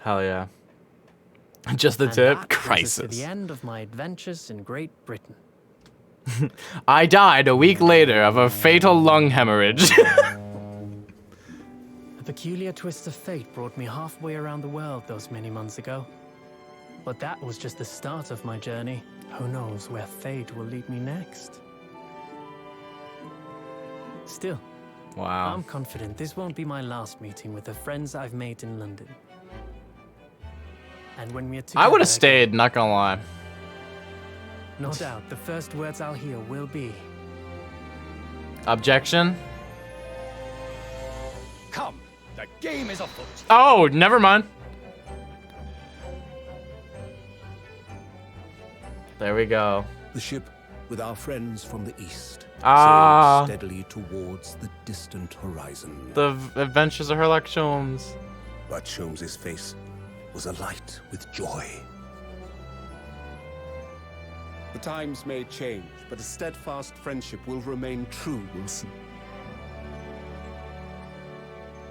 Hell yeah. Just the And tip? that brings us to Crisis. the end of my adventures in Great Britain. I died a week later of a fatal lung hemorrhage. A peculiar twist of fate brought me halfway around the world those many months ago. But that was just the start of my journey. Who knows where fate will lead me next? Still, Wow. I'm confident this won't be my last meeting with the friends I've made in London. And when we're together I would have again- stayed, not gonna lie. No doubt, the first words I'll hear will be, Objection? Come, the game is afoot. Oh, never mind. There we go. The ship, with our friends from the east, Ah. sailed steadily towards the distant horizon. The Adventures of Sherlock Holmes. But Sholmes's face was alight with joy. The times may change, but a steadfast friendship will remain true, Wilson.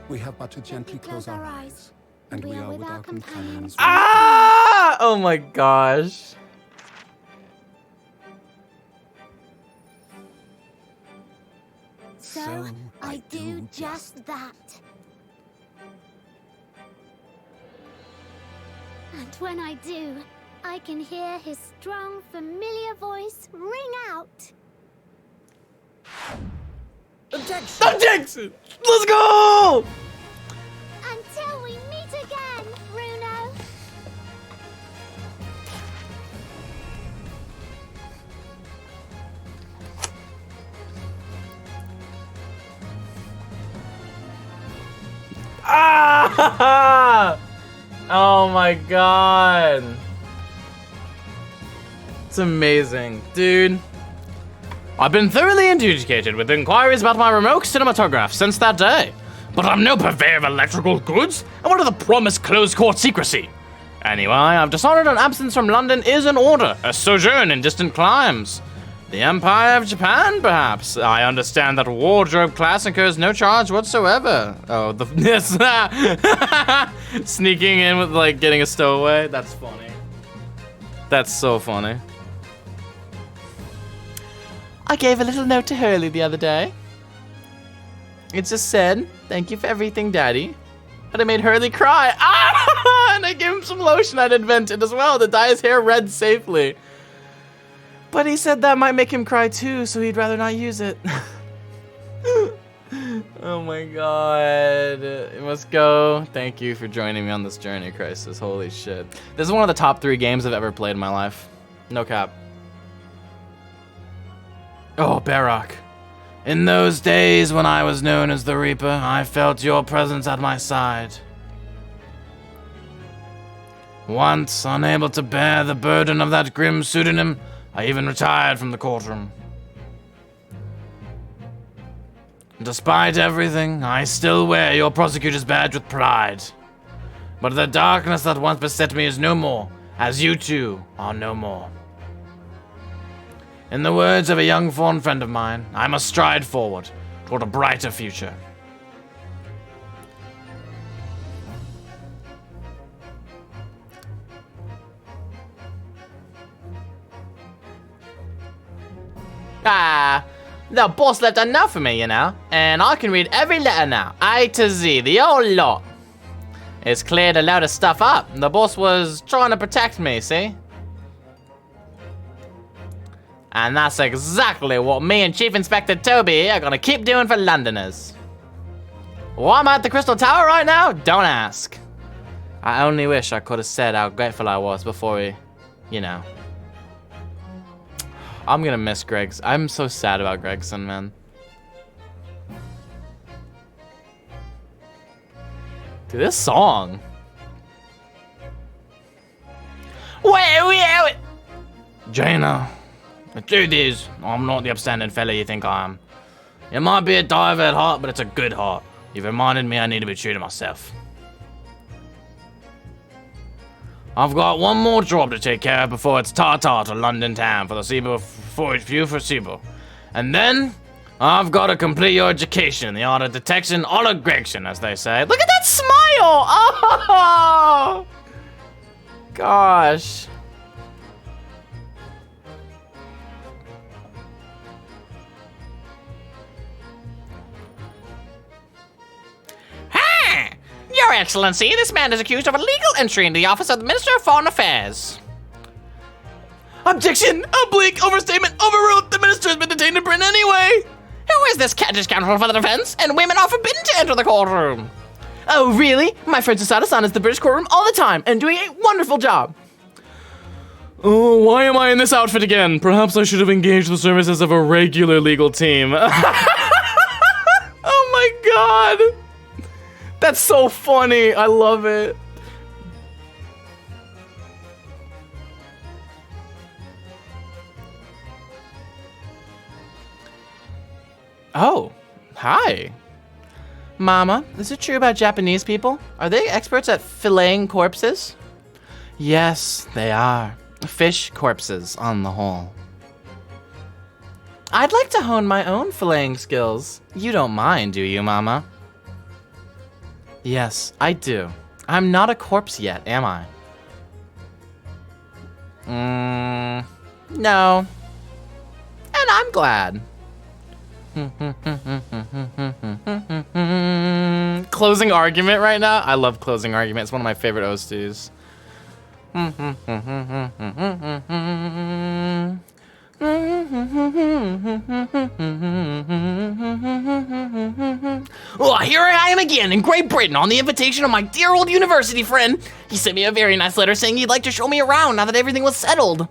We have but to gently close our eyes, and we are with our companions. Ah! Oh my gosh. So I do just that. And when I do, I can hear his strong, familiar voice ring out. Objection! Let's go! Until we meet again, Bruno. Ah! Oh my god. It's amazing. Dude. I've been thoroughly educated with inquiries about my remote cinematograph since that day. But I'm no purveyor of electrical goods, and what are the promised closed-court secrecy? Anyway, I've decided an absence from London is in order, a sojourn in distant climes. The Empire of Japan, perhaps. I understand that wardrobe class incurs no charge whatsoever. Oh, the yes, sneaking in with like getting a stowaway. That's funny. That's so funny. I gave a little note to Hurley the other day. It just said, "Thank you for everything, Daddy." And I made Hurley cry. Ah! And I gave him some lotion I'd invented as well to dye his hair red safely. But he said that might make him cry too, so he'd rather not use it. Oh my god. It must go. Thank you for joining me on this journey, Crisis. Holy shit. This is one of the top 3 games I've ever played in my life. No cap. Oh, Barak. In those days when I was known as the Reaper, I felt your presence at my side. Once, unable to bear the burden of that grim pseudonym, I even retired from the courtroom. Despite everything, I still wear your prosecutor's badge with pride. But the darkness that once beset me is no more, as you two are no more. In the words of a young fawn friend of mine, I must stride forward toward a brighter future. Ah, the boss left a note for me, you know, and I can read every letter now, A to Z, the whole lot. It's cleared a load of stuff up. The boss was trying to protect me, see? And that's exactly what me and Chief Inspector Toby are gonna keep doing for Londoners. Why am I at the Crystal Tower right now? Don't ask. I only wish I could have said how grateful I was before he, you know. I'm gonna miss Greg's. I'm so sad about Gregson, man. Dude, this song. Wait. Jaina, the truth is, I'm not the upstanding fella you think I am. It might be a diver at heart, but it's a good heart. You've reminded me I need to be true to myself. I've got one more job to take care of before it's ta-ta to London town for the Cebu few for Cebu. And then, I've got to complete your education in the art of detection hologrection, as they say. Look at that smile! Oh! Gosh. Your Excellency, this man is accused of illegal entry into the office of the Minister of Foreign Affairs. Objection! Oblique overstatement overruled! The minister has been detained in Britain anyway! Who is this caddish counsel for the defense? And women are forbidden to enter the courtroom. Oh, really? My friend Sasada-san is the British courtroom all the time and doing a wonderful job. Oh, why am I in this outfit again? Perhaps I should have engaged the services of a regular legal team. Oh my god! That's so funny. I love it. Oh, hi. Mama, is it true about Japanese people? Are they experts at filleting corpses? Yes, they are. Fish corpses on the whole. I'd like to hone my own filleting skills. You don't mind, do you, Mama? Yes, I do. I'm not a corpse yet, am I? No. And I'm glad. Closing argument right now? I love closing argument. It's one of my favorite OSTs. Oh, here I am again in Great Britain on the invitation of my dear old university friend. He sent me a very nice letter saying he'd like to show me around now that everything was settled.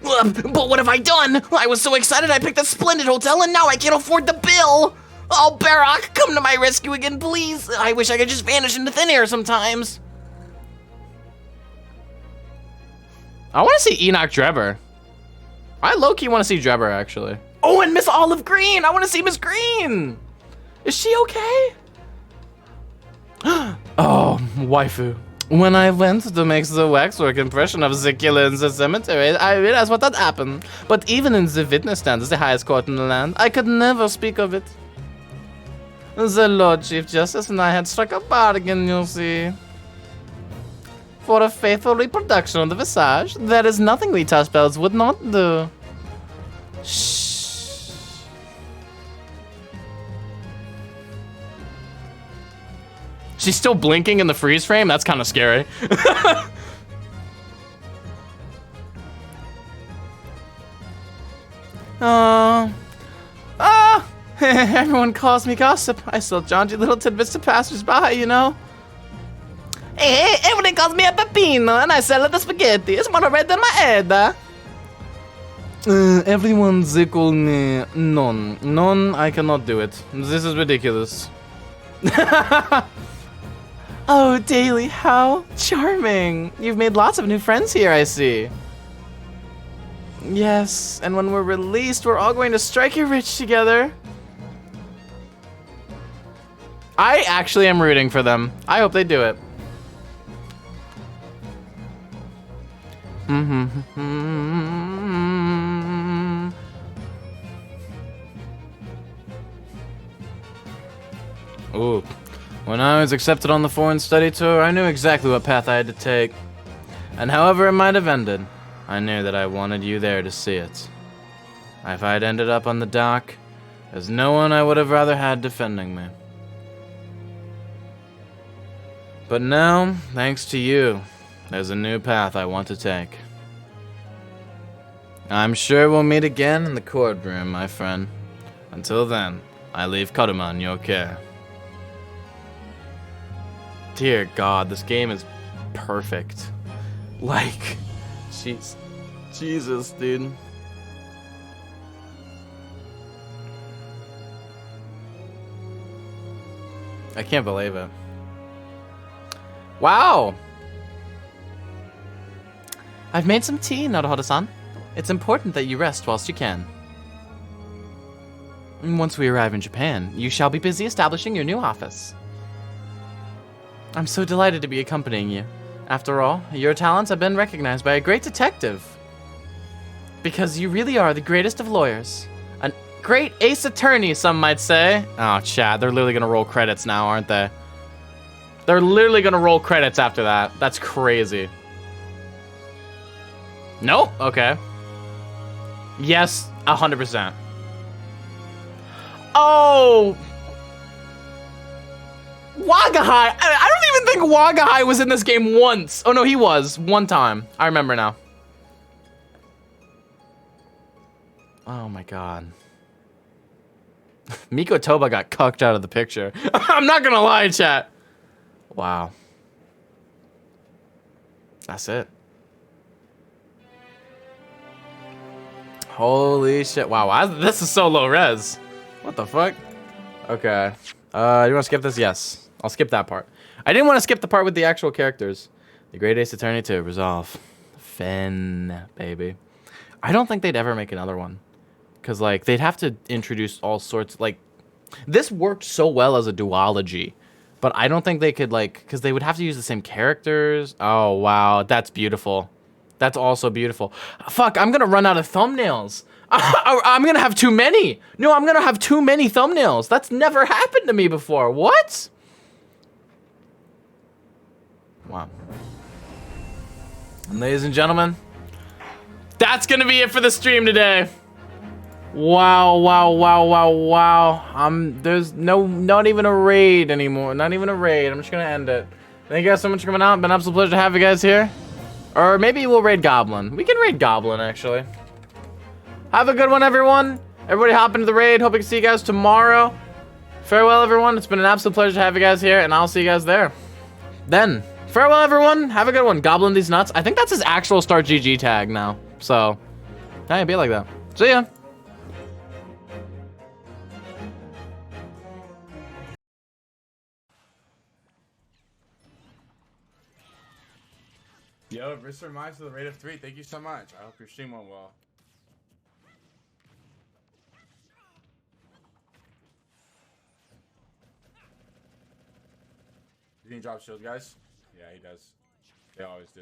But what have I done? I was so excited I picked a splendid hotel and now I can't afford the bill. Oh, Barak, come to my rescue again, please. I wish I could just vanish into thin air sometimes. I want to see Enoch Drebber. I low-key want to see Drebber, actually. Oh, and Miss Olive Green! I want to see Miss Green! Is she okay? Oh, waifu. When I went to make the waxwork impression of the killer in the cemetery, I realized what had happened. But even in the witness stand, the highest court in the land, I could never speak of it. The Lord Chief Justice and I had struck a bargain, you see. For a faithful reproduction of the visage, there is nothing we touch bells would not do. Shh. She's still blinking in the freeze frame? That's kind of scary. Everyone calls me gossip. I sell jaunty little tidbits to passers-by, you know? Hey, everyone calls me a pepino, and I sell the spaghetti. It's more red than my head. Everyone they call me Non. Non, I cannot do it. This is ridiculous. Oh, Daily, how charming. You've made lots of new friends here, I see. Yes, and when we're released, we're all going to strike it rich together. I actually am rooting for them. I hope they do it. Ooh. When I was accepted on the foreign study tour, I knew exactly what path I had to take. And however it might have ended, I knew that I wanted you there to see it. If I'd ended up on the dock, there's no one I would have rather had defending me. But now, thanks to you, there's a new path I want to take. I'm sure we'll meet again in the courtroom, my friend. Until then, I leave Karuma in your care. Dear God, this game is perfect. Like, Jesus, dude. I can't believe it. Wow! I've made some tea, Naruhodo-san. It's important that you rest whilst you can. Once we arrive in Japan, you shall be busy establishing your new office. I'm so delighted to be accompanying you. After all, your talents have been recognized by a great detective. Because you really are the greatest of lawyers. A great ace attorney, some might say. Oh, chat, they're literally gonna roll credits now, aren't they? They're literally gonna roll credits after that. That's crazy. No? Okay. Yes, 100%. Oh! Wagahai! I don't even think Wagahai was in this game once. Oh no, he was. One time. I remember now. Oh my god. Miko Toba got cucked out of the picture. I'm not gonna lie, chat. Wow. That's it. Holy shit. Wow, this is so low res. What the fuck? Okay. You want to skip this? Yes. I'll skip that part. I didn't want to skip the part with the actual characters. The Great Ace Attorney to resolve. Fen, baby. I don't think they'd ever make another one. Because, like, they'd have to introduce all sorts, like... This worked so well as a duology. But I don't think they could, like... Because they would have to use the same characters. Oh, wow. That's beautiful. That's also beautiful. Fuck, I'm gonna run out of thumbnails. I'm gonna have too many. No, I'm gonna have too many thumbnails. That's never happened to me before. What? Wow. And ladies and gentlemen, that's gonna be it for the stream today. Wow, wow, wow, wow, wow. There's not even a raid anymore. Not even a raid. I'm just gonna end it. Thank you guys so much for coming out. Been an absolute pleasure to have you guys here. Or maybe we'll raid Goblin. We can raid Goblin, actually. Have a good one, everyone. Everybody hop into the raid. Hope I can see you guys tomorrow. Farewell, everyone. It's been an absolute pleasure to have you guys here, and I'll see you guys there. Then, farewell, everyone. Have a good one. Goblin these nuts. I think that's his actual Start GG tag now. So, hey, be like that. See ya. Yo, Mr. Mice to the rate of 3. Thank you so much. I hope your stream went well. Does he drop shield, guys? Yeah, he does. They always do.